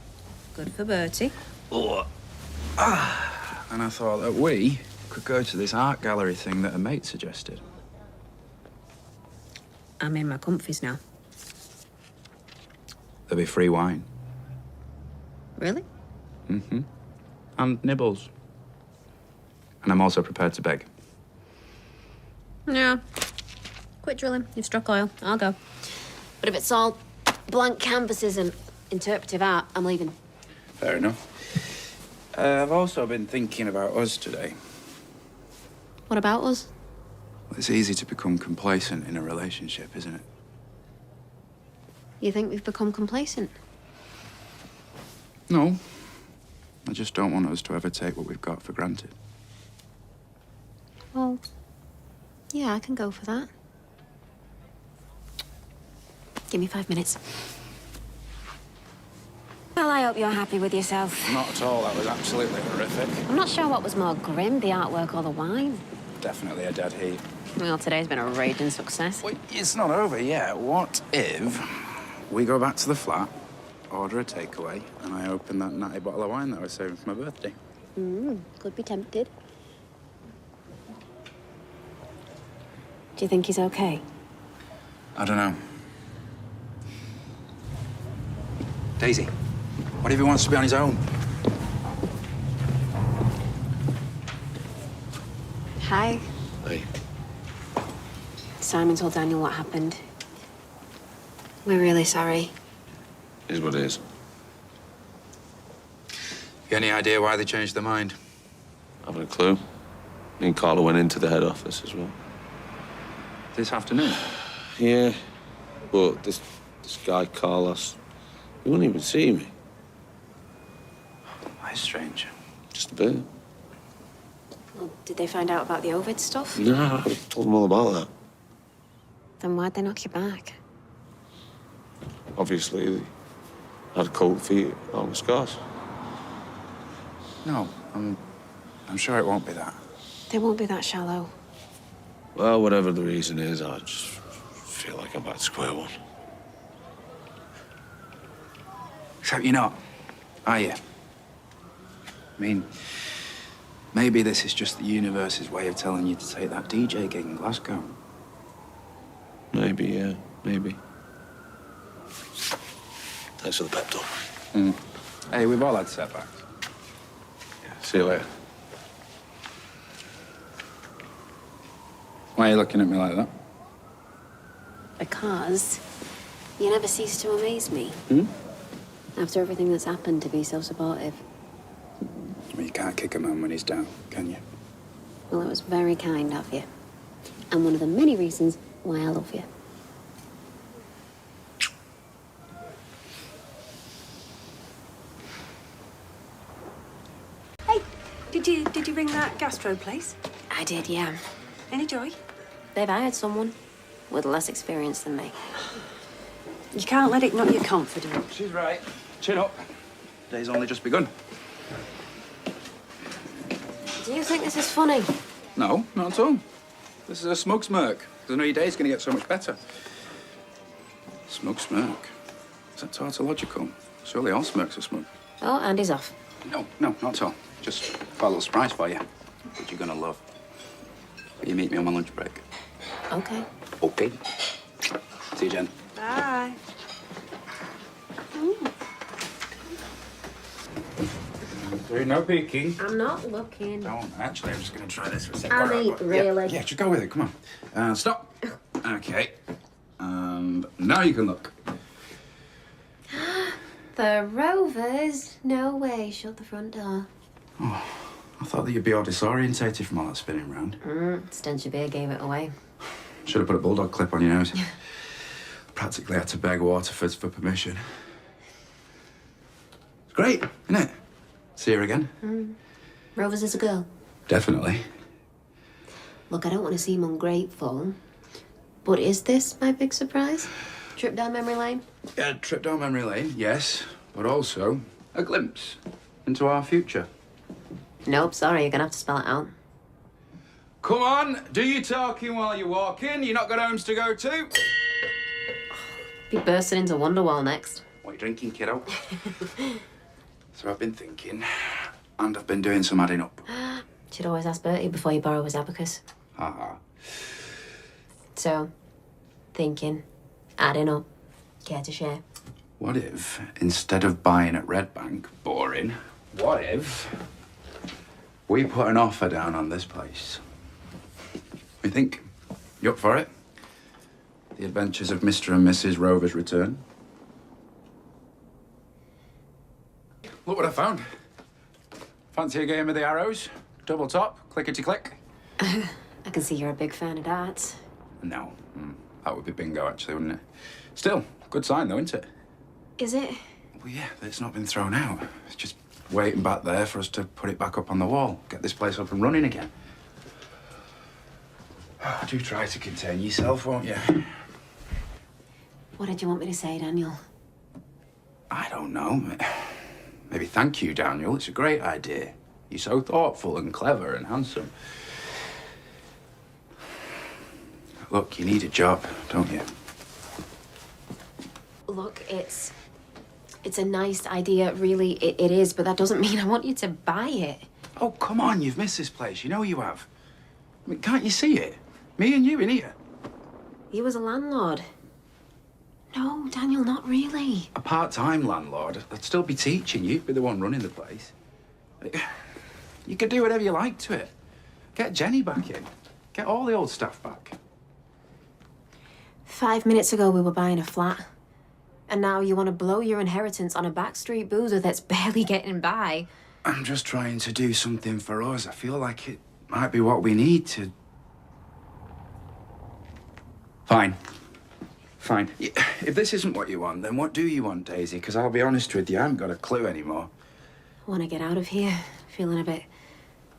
Good for Bertie. Oh. And I thought that we could go to this art gallery thing that a mate suggested. I'm in my comfies now. There'll be free wine. Really? Mm-hmm. And nibbles. And I'm also prepared to beg. Yeah. Quit drilling. You've struck oil. I'll go. But if it's all blank canvases and interpretive art, I'm leaving. Fair enough. I've also been thinking about us today. What about us? Well, it's easy to become complacent in a relationship, isn't it? You think we've become complacent? No. I just don't want us to ever take what we've got for granted. Well, yeah, I can go for that. Give me 5 minutes. Well, I hope you're happy with yourself. Not at all. That was absolutely horrific. I'm not sure what was more grim, the artwork or the wine. Definitely a dead heat. Well, today's been a raging success. Wait, it's not over yet. What if we go back to the flat, order a takeaway, and I open that natty bottle of wine that I was saving for my birthday? Could be tempted. Do you think he's okay? I don't know. Daisy, what if he wants to be on his own? Hi. Hey. Simon told Daniel what happened. We're really sorry. Is what it is. You any idea why they changed their mind? Haven't a clue. Me and Carla went into the head office as well. This afternoon? Yeah. But this guy, Carlos, he wouldn't even see me. That's strange. Just a bit. Well, did they find out about the Ovid stuff? No, I told them all about that. Then why'd they knock you back? Obviously, they had cold feet on the scars. No, I'm sure it won't be that. They won't be that shallow. Well, whatever the reason is, I just feel like I'm back to square one. Except you're not, are you? I mean, maybe this is just the universe's way of telling you to take that DJ gig in Glasgow. Maybe, yeah, maybe. Thanks for the pep talk. Hey, we've all had setbacks. See you later. Why are you looking at me like that? Because you never cease to amaze me. After everything that's happened, to be so supportive. Well, you can't kick a man when he's down, can you? Well, it was very kind of you. And one of the many reasons why I love you. Hey, did you ring that gastro place? I did, yeah. Any joy? They've hired someone with less experience than me. You can't let it knock your confidence. She's right. Chin up. Day's only just begun. Do you think this is funny? No, not at all. This is a smug smirk. Because I know your day's going to get so much better. Smug smirk? Is that tautological? Surely all smirks are smug. Oh, Andy's off. No, not at all. Just got a little surprise for you, which you're going to love. Will you meet me on my lunch break? Okay. Okay. See you, Jen. Doing no peeking. I'm not looking. Don't. Actually, I'm just going to try this for a second. Ali, really? Yeah, just go with it. Come on. Stop. Okay. And now you can look. The Rovers? No way. Shut the front door. Oh, I thought that you'd be all disorientated from all that spinning round. Stench of beer gave it away. Should have put a bulldog clip on your nose. Practically had to beg Waterfords for permission. It's great, isn't it? See her again? Rovers is a girl. Definitely. Look, I don't want to seem ungrateful, but is this my big surprise? Trip down memory lane? Yeah, trip down memory lane, yes, but also a glimpse into our future. Nope, sorry, you're gonna have to spell it out. Come on, do your talking while you're walking. You not got homes to go to? Be bursting into Wonderwall next. What are you drinking, kiddo? So I've been thinking, and I've been doing some adding up. Should always ask Bertie before you borrow his abacus. Haha. So, thinking, adding up, care to share? What if, instead of buying at Red Bank, boring, what if we put an offer down on this place? We think? You up for it? The Adventures of Mr. and Mrs. Rover's Return. Look what I found. Fancy a game of the arrows? Double top, clickety-click. I can see you're a big fan of darts. No, that would be bingo, actually, wouldn't it? Still, good sign, though, isn't it? Is it? Well, yeah, it's not been thrown out. It's just waiting back there for us to put it back up on the wall. Get this place up and running again. Do try to contain yourself, won't you? What did you want me to say, Daniel? I don't know. Maybe thank you, Daniel. It's a great idea. You're so thoughtful and clever and handsome. Look, you need a job, don't you? Look, it's a nice idea, really, it is, but that doesn't mean I want you to buy it. Oh, come on, you've missed this place. You know you have. I mean, can't you see it? Me and you in here. You as a landlord. No, Daniel, not really. A part-time landlord. I'd still be teaching. You'd be the one running the place. You could do whatever you like to it. Get Jenny back in. Get all the old staff back. 5 minutes ago, we were buying a flat. And now you want to blow your inheritance on a backstreet boozer that's barely getting by. I'm just trying to do something for us. I feel like it might be what we need to... Fine. Fine. If this isn't what you want, then what do you want, Daisy? Because I'll be honest with you, I haven't got a clue anymore. I want to get out of here. Feeling a bit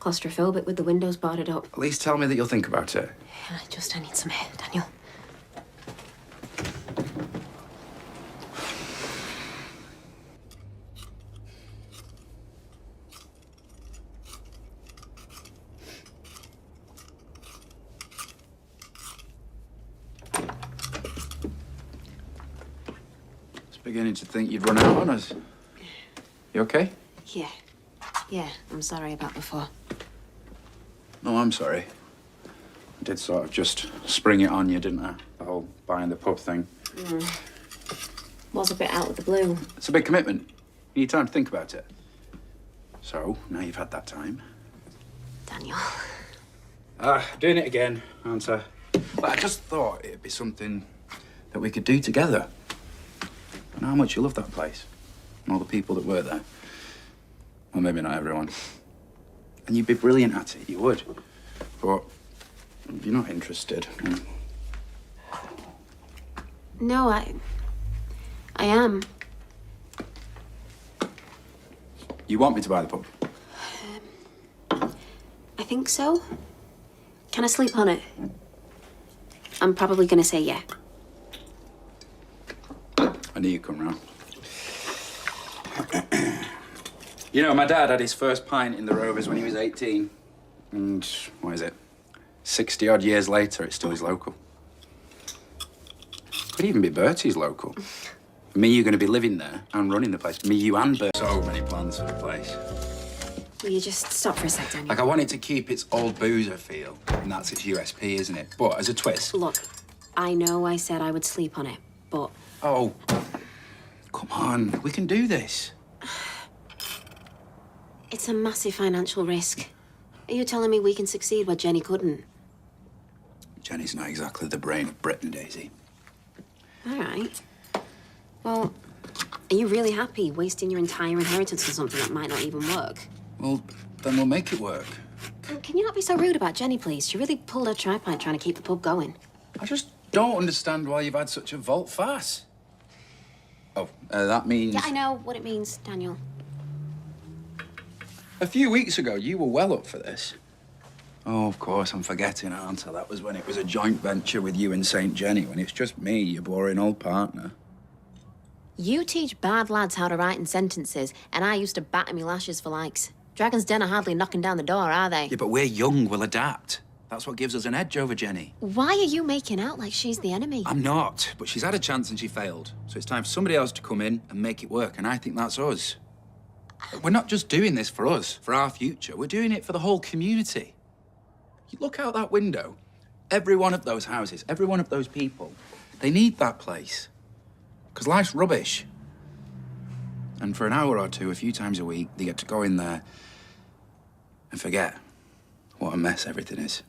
claustrophobic with the windows boarded up. At least tell me that you'll think about it. I need some air, Daniel. Beginning to think you'd run out on us. You okay? Yeah, I'm sorry about before. No, I'm sorry. I did sort of just spring it on you, didn't I? The whole buying the pub thing. Was a bit out of the blue. It's a big commitment. You need time to think about it. So, now you've had that time. Daniel. Doing it again, aren't I? But I just thought it'd be something that we could do together. I know how much you love that place. And all the people that were there. Well, maybe not everyone. And you'd be brilliant at it, you would. But if you're not interested... No, I am. You want me to buy the pub? I think so. Can I sleep on it? I'm probably gonna say yeah. I knew you'd come round. You know, my dad had his first pint in the Rovers when he was 18. And, what is it? 60-odd years later, it's still his local. Could even be Bertie's local. Me, you're going to be living there and running the place. Me, you and Bertie. So many plans for the place. Will you just stop for a sec, Daniel? Like, I want it to keep its old boozer feel. And that's its USP, isn't it? But as a twist... Look, I know I said I would sleep on it, but... Oh, come on. We can do this. It's a massive financial risk. Are you telling me we can succeed where Jenny couldn't? Jenny's not exactly the brain of Britain, Daisy. All right. Well, are you really happy wasting your entire inheritance on something that might not even work? Well, then we'll make it work. Can you not be so rude about Jenny, please? She really pulled her tripod trying to keep the pub going. I just don't understand why you've had such a volte-face. Oh, that means... Yeah, I know what it means, Daniel. A few weeks ago, you were well up for this. Oh, of course, I'm forgetting, aren't I? That was when it was a joint venture with you and St. Jenny, when it's just me, your boring old partner. You teach bad lads how to write in sentences, and I used to batter me lashes for likes. Dragon's Den are hardly knocking down the door, are they? Yeah, but we're young, we'll adapt. That's what gives us an edge over Jenny. Why are you making out like she's the enemy? I'm not, but she's had a chance and she failed. So it's time for somebody else to come in and make it work, and I think that's us. We're not just doing this for us, for our future. We're doing it for the whole community. You look out that window, every one of those houses, every one of those people, they need that place. Because life's rubbish. And for an hour or two, a few times a week, they get to go in there and forget what a mess everything is.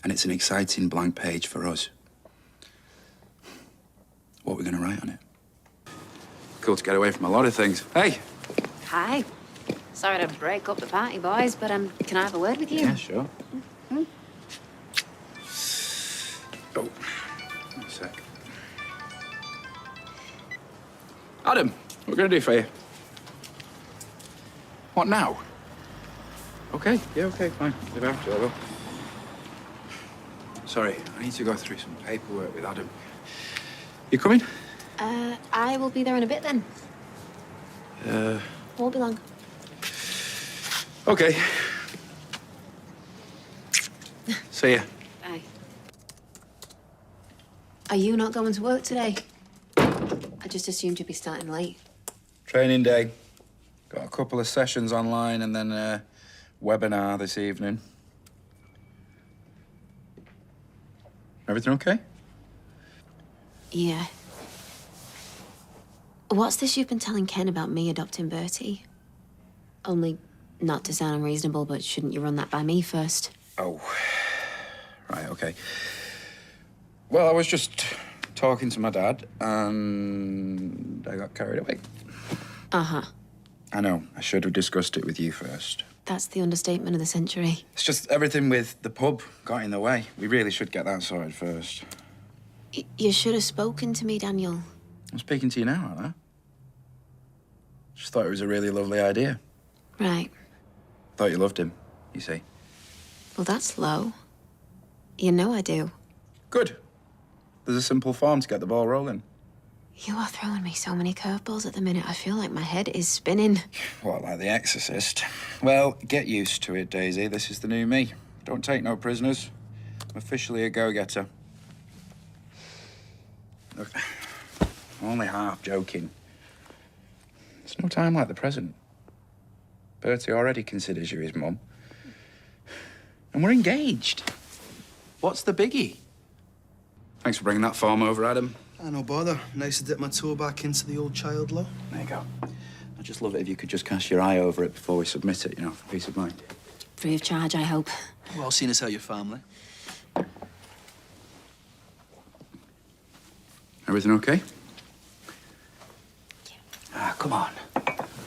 And it's an exciting blank page for us. What we're going to write on it. Cool to get away from a lot of things. Hey! Hi. Sorry to break up the party, boys, but can I have a word with you? Yeah, sure. Mm-hmm. Oh, one sec. Adam, what can I do for you? What now? Okay, yeah, okay, fine. If I have to, I will. Sorry, I need to go through some paperwork with Adam. You coming? I will be there in a bit then. Won't be long. Okay. See ya. Bye. Are you not going to work today? I just assumed you'd be starting late. Training day. Got a couple of sessions online and then a webinar this evening. Everything okay? Yeah. What's this you've been telling Ken about me adopting Bertie? Only, not to sound unreasonable, but shouldn't you run that by me first? Oh, right, okay. Well, I was just talking to my dad, and I got carried away. Uh-huh. I know, I should have discussed it with you first. That's the understatement of the century. It's just everything with the pub got in the way. We really should get that sorted first. You should have spoken to me, Daniel. I'm speaking to you now, aren't I? Just thought it was a really lovely idea. Right. Thought you loved him, you see. Well, that's low. You know I do. Good. There's a simple form to get the ball rolling. You are throwing me so many curveballs at the minute. I feel like my head is spinning. What, like The Exorcist? Well, get used to it, Daisy. This is the new me. Don't take no prisoners. I'm officially a go-getter. Look, I'm only half joking. There's no time like the present. Bertie already considers you his mum. And we're engaged. What's the biggie? Thanks for bringing that form over, Adam. No bother. Nice to dip my toe back into the old child law. There you go. I'd just love it if you could just cast your eye over it before we submit it, you know, for peace of mind. Free of charge, I hope. Well, seeing as how your family. Everything okay? Ah, come on.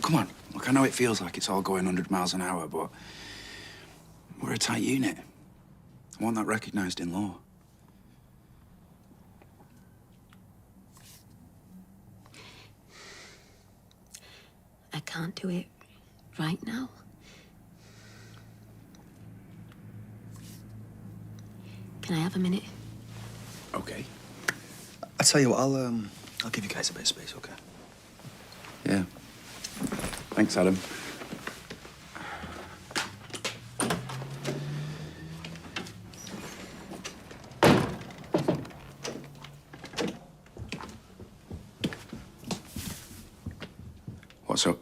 Come on. Look, I know it feels like it's all going 100 miles an hour, but we're a tight unit. I want that recognised in law. I can't do it right now. Can I have a minute? Okay. I tell you what, I'll give you guys a bit of space, okay? Yeah. Thanks, Adam. What's up?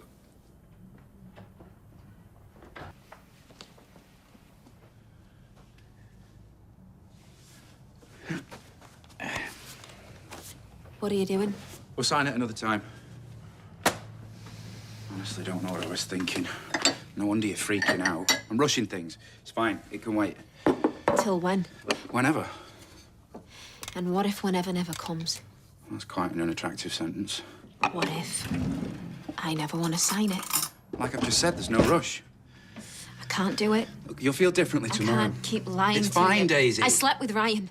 What are you doing? We'll sign it another time. Honestly, don't know what I was thinking. No wonder you're freaking out. I'm rushing things. It's fine. It can wait. Till when? Whenever. And what if whenever never comes? That's quite an unattractive sentence. What if I never want to sign it? Like I've just said, there's no rush. I can't do it. Look, you'll feel differently tomorrow. I can't keep lying It's to fine, you. Daisy. I slept with Ryan.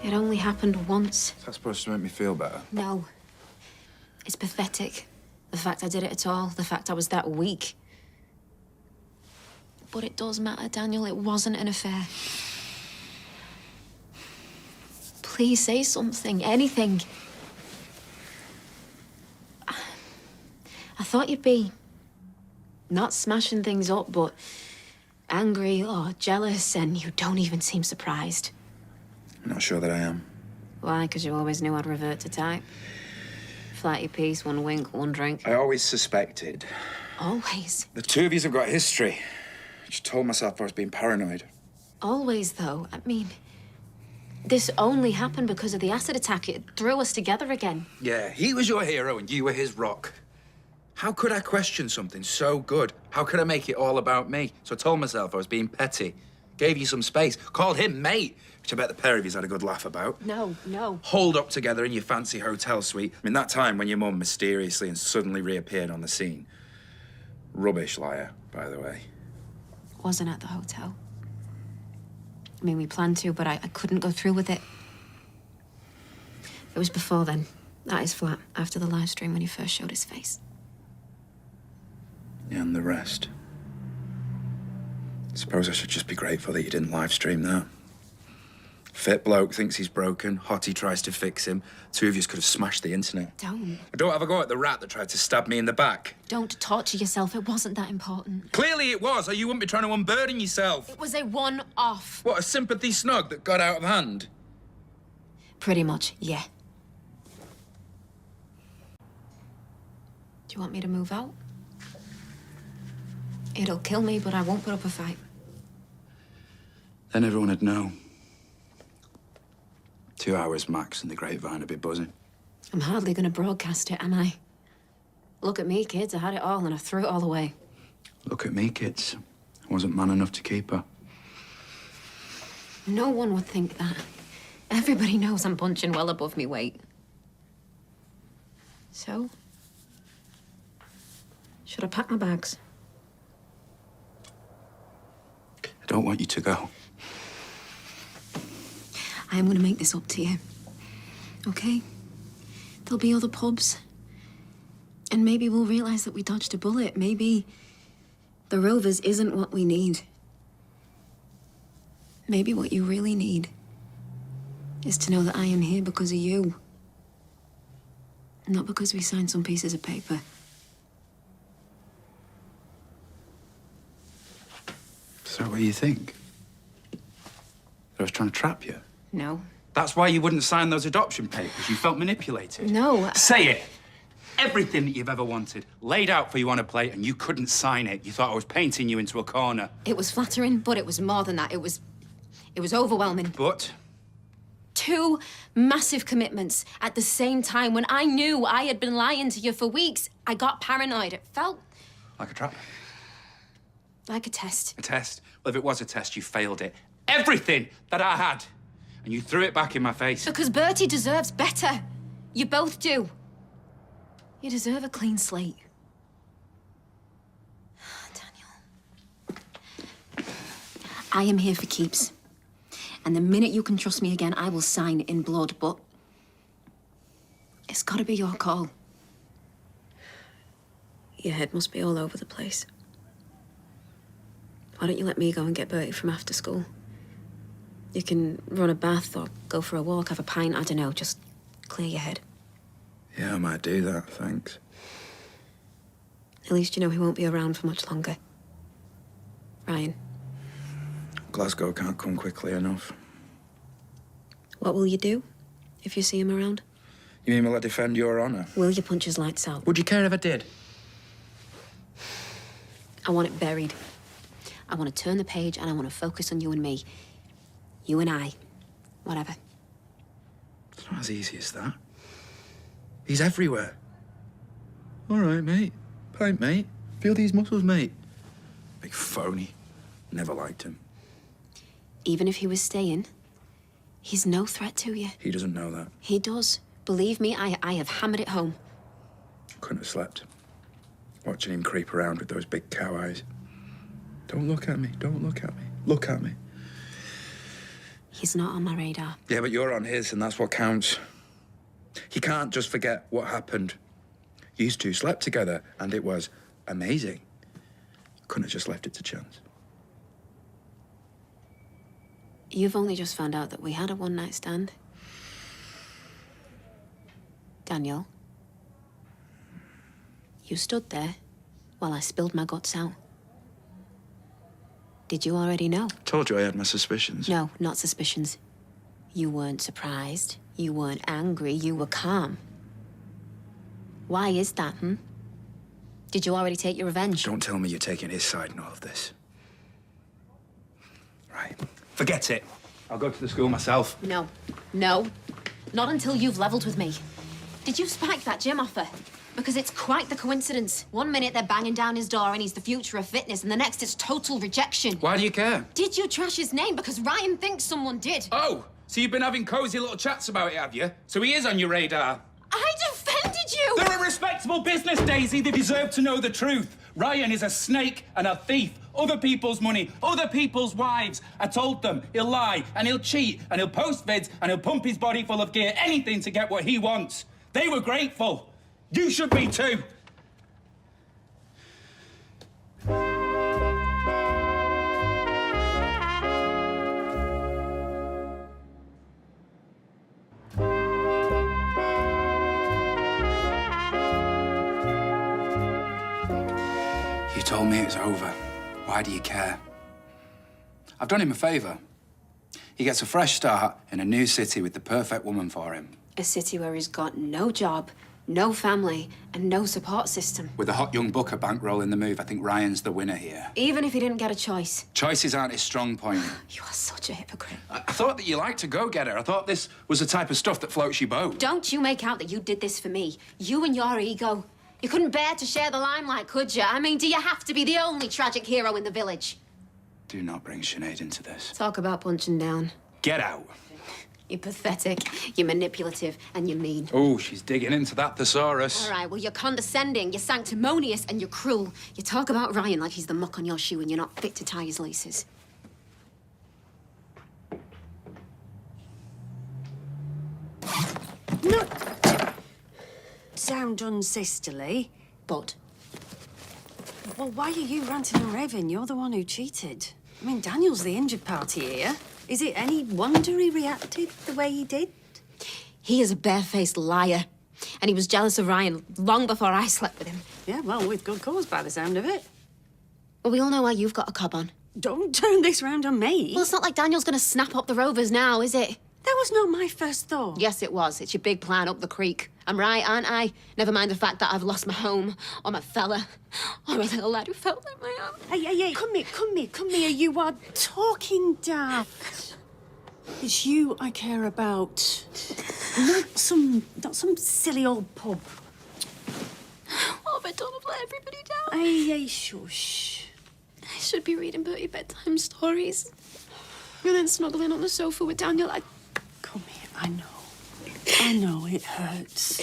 It only happened once. Is that supposed to make me feel better? No. It's pathetic. The fact I did it at all. The fact I was that weak. But it does matter, Daniel. It wasn't an affair. Please say something. Anything. I thought you'd be not smashing things up, but angry or jealous, and you don't even seem surprised. I'm not sure that I am. Why? Because you always knew I'd revert to type. Flighty piece, one wink, one drink. I always suspected. Always. The two of you have got history. I just told myself I was being paranoid. Always, though. I mean, this only happened because of the acid attack. It threw us together again. Yeah, he was your hero and you were his rock. How could I question something so good? How could I make it all about me? So I told myself I was being petty. Gave you some space. Called him mate, which I bet the pair of yous had a good laugh about. No, no. Holed up together in your fancy hotel suite. I mean, that time when your mum mysteriously and suddenly reappeared on the scene. Rubbish liar, by the way. Wasn't at the hotel. I mean, we planned to, but I couldn't go through with it. It was before then, at his flat, after the live stream when he first showed his face. Yeah, and the rest. Suppose I should just be grateful that you didn't live stream that. Fit bloke thinks he's broken. Hottie tries to fix him. Two of you could have smashed the internet. Don't. Don't have a go at the rat that tried to stab me in the back. Don't torture yourself. It wasn't that important. Clearly it was, or you wouldn't be trying to unburden yourself. It was a one-off. What, a sympathy snug that got out of hand? Pretty much, yeah. Do you want me to move out? It'll kill me, but I won't put up a fight. Then everyone would know. 2 hours max and the grapevine would be buzzing. I'm hardly going to broadcast it, am I? Look at me, kids. I had it all and I threw it all away. Look at me, kids. I wasn't man enough to keep her. No one would think that. Everybody knows I'm punching well above me weight. So? Should I pack my bags? I don't want you to go. I am going to make this up to you. Okay? There'll be other pubs. And maybe we'll realise that we dodged a bullet. Maybe the Rovers isn't what we need. Maybe what you really need is to know that I am here because of you. Not because we signed some pieces of paper. Is that what you think? That I was trying to trap you? No. That's why you wouldn't sign those adoption papers. You felt manipulated. No. Say it. Everything that you've ever wanted laid out for you on a plate and you couldn't sign it. You thought I was painting you into a corner. It was flattering, but it was more than that. It was overwhelming. But? 2 massive commitments at the same time when I knew I had been lying to you for weeks. I got paranoid. It felt Like a trap. like a test. A test? Well, if it was a test, you failed it. Everything that I had. And you threw it back in my face. Because Bertie deserves better. You both do. You deserve a clean slate. Daniel. I am here for keeps. And the minute you can trust me again, I will sign in blood, but it's gotta be your call. Your head must be all over the place. Why don't you let me go and get Bertie from after school? You can run a bath or go for a walk, have a pint, I don't know, just clear your head. Yeah, I might do that, thanks. At least you know he won't be around for much longer. Ryan. Glasgow can't come quickly enough. What will you do if you see him around? You mean will I defend your honour? Will you punch his lights out? Would you care if I did? I want it buried. I want to turn the page and I want to focus on you and me. You and I. Whatever. It's not as easy as that. He's everywhere. All right, mate. Pint, mate. Feel these muscles, mate. Big phony. Never liked him. Even if he was staying, he's no threat to you. He doesn't know that. He does. Believe me, I have hammered it home. Couldn't have slept. Watching him creep around with those big cow eyes. Don't look at me. Don't look at me. Look at me. He's not on my radar. Yeah, but you're on his, and that's what counts. He can't just forget what happened. You two slept together, and it was amazing. Couldn't have just left it to chance. You've only just found out that we had a one-night stand. Daniel, you stood there while I spilled my guts out. Did you already know? Told you I had my suspicions. No, not suspicions. You weren't surprised. You weren't angry. You were calm. Why is that, Did you already take your revenge? Don't tell me you're taking his side in all of this. Right. Forget it. I'll go to the school myself. No. No. Not until you've leveled with me. Did you spike that gym offer? Because it's quite the coincidence. One minute they're banging down his door and he's the future of fitness, and the next it's total rejection. Why do you care? Did you trash his name? Because Ryan thinks someone did. Oh, so you've been having cosy little chats about it, have you? So he is on your radar. I defended you! They're a respectable business, Daisy. They deserve to know the truth. Ryan is a snake and a thief. Other people's money, other people's wives. I told them he'll lie and he'll cheat and he'll post vids and he'll pump his body full of gear, anything to get what he wants. They were grateful. You should be too. You told me it was over. Why do you care? I've done him a favour. He gets a fresh start in a new city with the perfect woman for him. A city where he's got no job, no family, and no support system. With a hot young booker bankrolling the move, I think Ryan's the winner here. Even if he didn't get a choice. Choices aren't his strong point. You are such a hypocrite. I thought that you liked a go-getter. I thought this was the type of stuff that floats your boat. Don't you make out that you did this for me. You and your ego. You couldn't bear to share the limelight, could you? I mean, do you have to be the only tragic hero in the village? Do not bring Sinead into this. Talk about punching down. Get out. You're pathetic, you're manipulative, and you're mean. Oh, she's digging into that thesaurus. All right, well, you're condescending, you're sanctimonious, and you're cruel. You talk about Ryan like he's the muck on your shoe and you're not fit to tie his laces. No. Sound unsisterly. But? Well, why are you ranting and raving? You're the one who cheated. I mean, Daniel's the injured party here. Is it any wonder he reacted the way he did? He is a barefaced liar. And he was jealous of Ryan long before I slept with him. Yeah, well, with good cause by the sound of it. Well, we all know why you've got a cob on. Don't turn this round on me. Well, it's not like Daniel's gonna snap up the Rovers now, is it? That was not my first thought. Yes, it was. It's your big plan up the creek. I'm right, aren't I? Never mind the fact that I've lost my home, or my fella, or a little lad who felt like my own. Hey, come here. You are talking daft. It's you I care about. Not some silly old pub. What have I done? I've let everybody down. Hey, shush. I should be reading Bertie bedtime stories. And then snuggling on the sofa with Daniel. Come here, I know it hurts.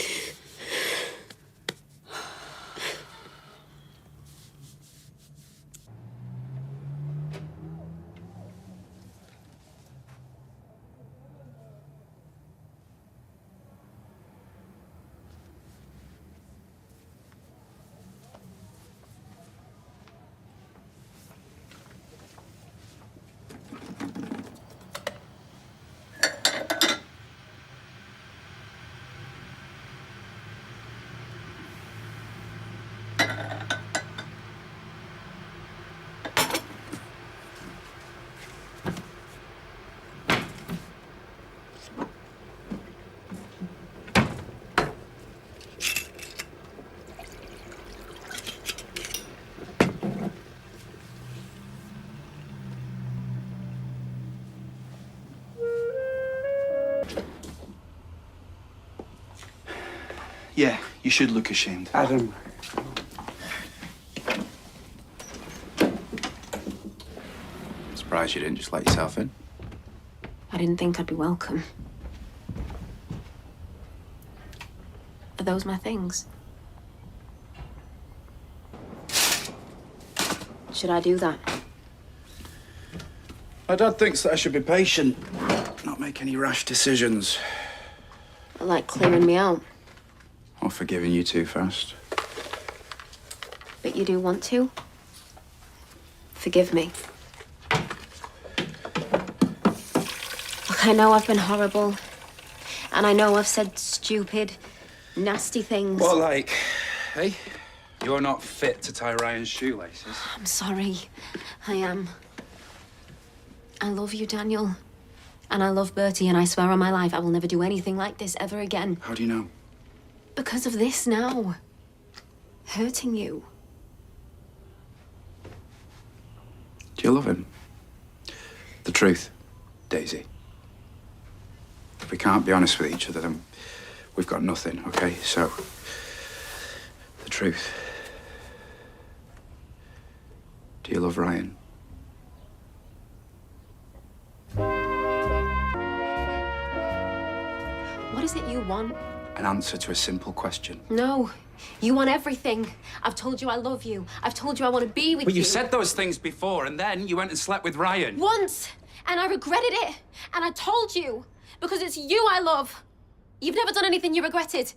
Yeah, you should look ashamed. Adam. Surprised you didn't just let yourself in. I didn't think I'd be welcome. Are those my things? Should I do that? My dad thinks that I should be patient, not make any rash decisions. Like clearing me out? Or forgiving you too fast. But you do want to? Forgive me. Look, I know I've been horrible. And I know I've said stupid, nasty things. Well, like, hey, you're not fit to tie Ryan's shoelaces. I'm sorry. I am. I love you, Daniel. And I love Bertie, and I swear on my life I will never do anything like this ever again. How do you know? Because of this now. Hurting you. Do you love him? The truth, Daisy. If we can't be honest with each other, then we've got nothing, okay? So, the truth. Do you love Ryan? What is it you want? An answer to a simple question. No. You want everything. I've told you I love you. I've told you I want to be with you. But you said those things before, and then you went and slept with Ryan. Once! And I regretted it. And I told you. Because it's you I love. You've never done anything you regretted.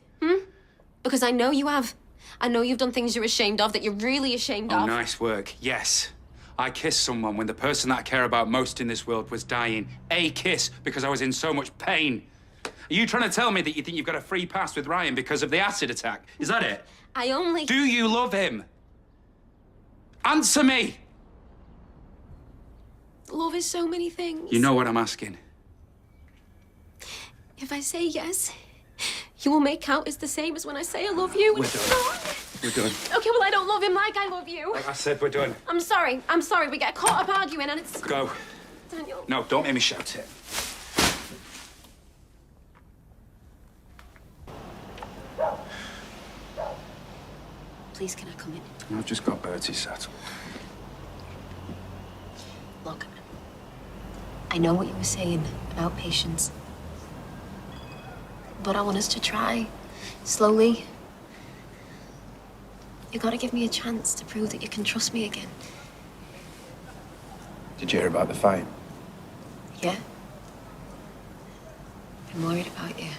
Because I know you have. I know you've done things you're ashamed of, that you're really ashamed Oh, of. nice work. Yes. I kissed someone when the person that I care about most in this world was dying. A kiss, because I was in so much pain. Are you trying to tell me that you think you've got a free pass with Ryan because of the acid attack? Is that it? I only... Do you love him? Answer me! Love is so many things. You know what I'm asking. If I say yes, you will make out it's the same as when I say I love you. We're done. We're done. Okay, well, I don't love him like I love you. Like I said, we're done. I'm sorry. I'm sorry. We get caught up arguing and it's... Go. Daniel. No, don't make me shout it. Please, can I come in? I've just got Bertie settled. Look, I know what you were saying about patience. But I want us to try. Slowly. You gotta give me a chance to prove that you can trust me again. Did you hear about the fight? Yeah? I'm worried about you.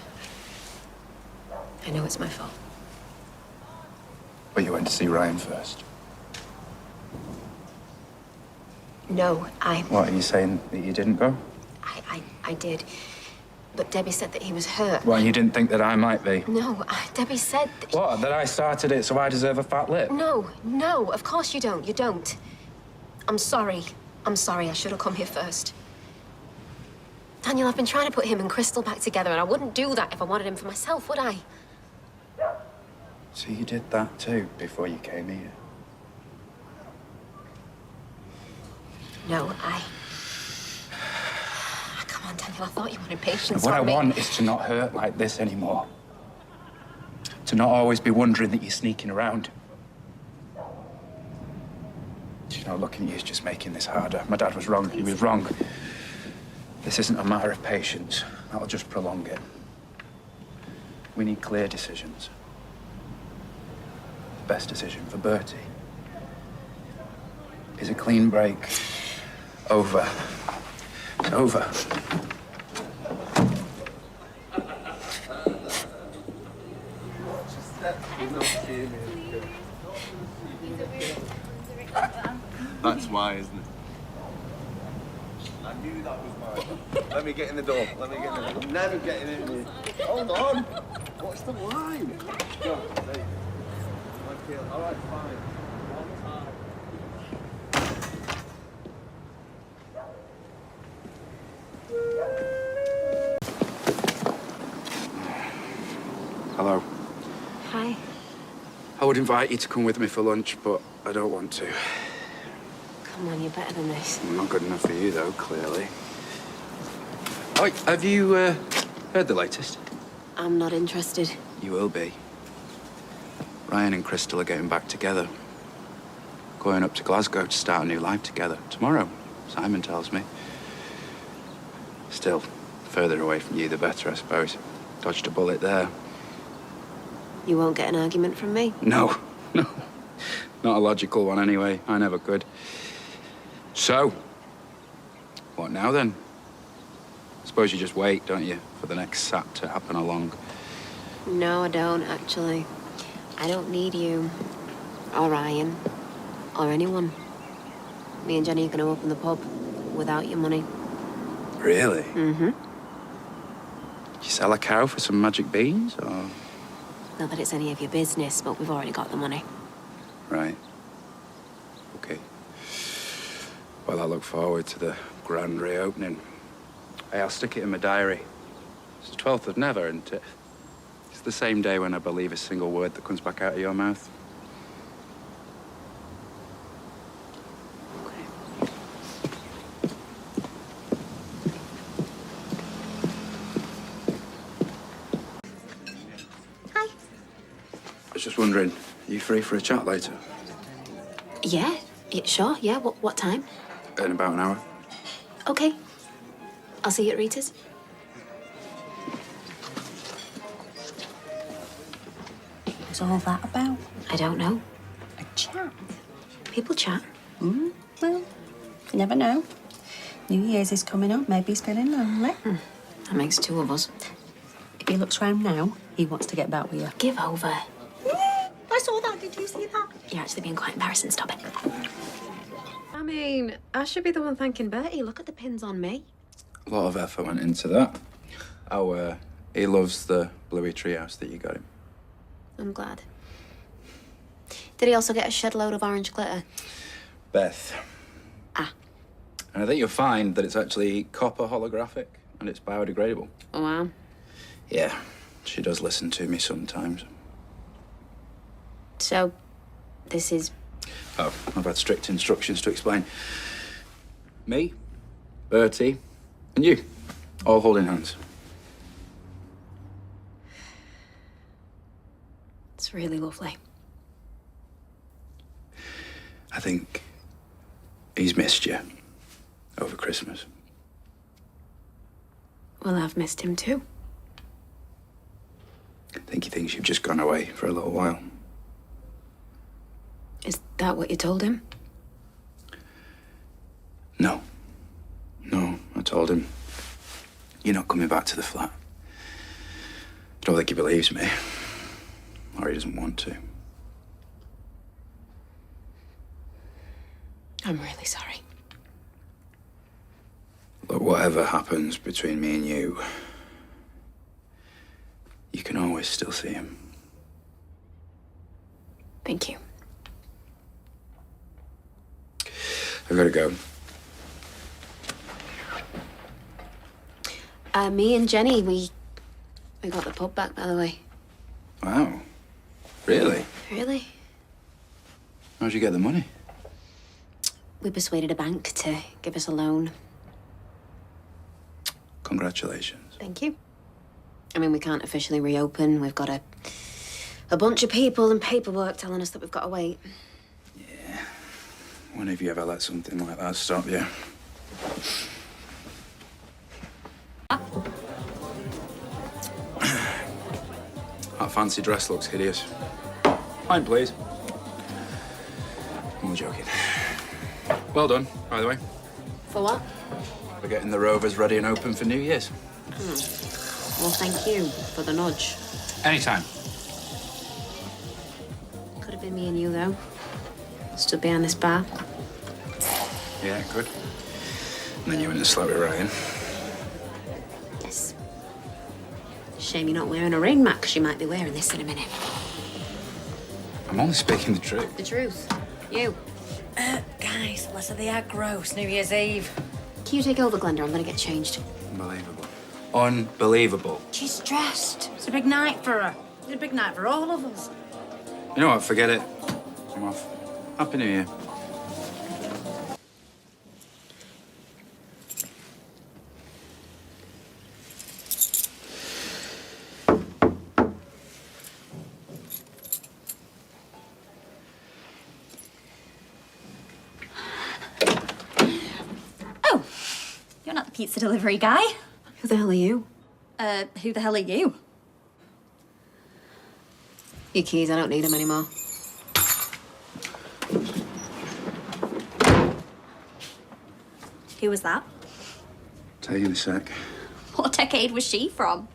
I know it's my fault. But you went to see Ryan first. No, What, are you saying that you didn't go? I did. But Debbie said that he was hurt. Well, you didn't think that I might be? No, Debbie said... What, that I started it so I deserve a fat lip? No, of course you don't. You don't. I'm sorry. I'm sorry. I should have come here first. Daniel, I've been trying to put him and Crystal back together, and I wouldn't do that if I wanted him for myself, would I? So you did that too before you came here? No, Come on, Daniel, I thought you wanted patience What I from me. want is to not hurt like this anymore. To not always be wondering that you're sneaking around. You know, looking at you is just making this harder. My dad was wrong. He was wrong. This isn't a matter of patience. That'll just prolong it. We need clear decisions. The best decision for Bertie is a clean break. Over. It's over. That's why, isn't it? I knew that was mine. Let me get in the door. Let me get in the door. I'm never getting in here. Hold on. What's the line? Go. There you go. All right, fine. Hello. Hi. I would invite you to come with me for lunch, but I don't want to. Come on, you're better than this. I'm not good enough for you, though, clearly. Oh, have you heard the latest? I'm not interested. You will be. Ryan and Crystal are getting back together. Going up to Glasgow to start a new life together. Tomorrow, Simon tells me. Still, further away from you, the better, I suppose. Dodged a bullet there. You won't get an argument from me. No, no. Not a logical one, anyway. I never could. So, what now, then? Suppose you just wait, don't you, for the next sap to happen along. No, I don't, actually. I don't need you, or Ryan, or anyone. Me and Jenny are going to open the pub without your money. Really? Mm-hmm. You sell a cow for some magic beans, or...? Not that it's any of your business, but we've already got the money. Right. Okay. Well, I look forward to the grand reopening. Hey, I'll stick it in my diary. It's the 12th of Never, and it's the same day when I believe a single word that comes back out of your mouth. Hi. I was just wondering, are you free for a chat later? Yeah, sure, yeah. What time? In about an hour. Okay. I'll see you at Rita's. What's all that about? I don't know. A chat? People chat. Well, you never know. New Year's is coming up. Maybe he's feeling lonely. That makes two of us. If he looks round now, he wants to get back with you. Give over. I saw that. Did you see that? You're actually being quite embarrassing. Stop it. I mean, I should be the one thanking Bertie. Look at the pins on me. A lot of effort went into that. Oh, he loves the bluey treehouse that you got him. I'm glad. Did he also get a shed load of orange glitter? Beth. Ah. And I think you'll find that it's actually copper holographic and it's biodegradable. Oh, wow. Yeah, she does listen to me sometimes. So, this is... Oh, I've had strict instructions to explain. Me, Bertie, and you, all holding hands. It's really lovely. I think he's missed you over Christmas. Well, I've missed him too. I think he thinks you've just gone away for a little while. Is that what you told him? No. No, I told him, you're not coming back to the flat. I don't think he believes me. Or he doesn't want to. I'm really sorry. Look, whatever happens between me and you can always still see him. Thank you. I've got to go. Me and Jenny, we got the pub back, by the way. Wow. Really? Really? How'd you get the money? We persuaded a bank to give us a loan. Congratulations. Thank you. I mean, we can't officially reopen. We've got a bunch of people and paperwork telling us that we've got to wait. When have you ever let something like that stop you? That fancy dress looks hideous. Fine, please. I'm only joking. Well done, by the way, For what? for getting the Rovers ready and open for New Year's. Well, thank you for the nudge. Anytime. Could have been me and you, though. Stood behind this bar. Yeah, good. And then you went and slept with Ryan. Yes. Shame you're not wearing a ring, Matt, because you might be wearing this in a minute. I'm only speaking the truth. The truth. You. Guys, less of the aggro. It's New Year's Eve. Can you take over, Glenda? I'm going to get changed. Unbelievable. Unbelievable. She's dressed. It's a big night for her. It's a big night for all of us. You know what? Forget it. I'm off. Happy New Year. pizza delivery guy. Who the hell are you? Who the hell are you? Your keys, I don't need them anymore. Who was that? Tell you in a sec. What decade was she from?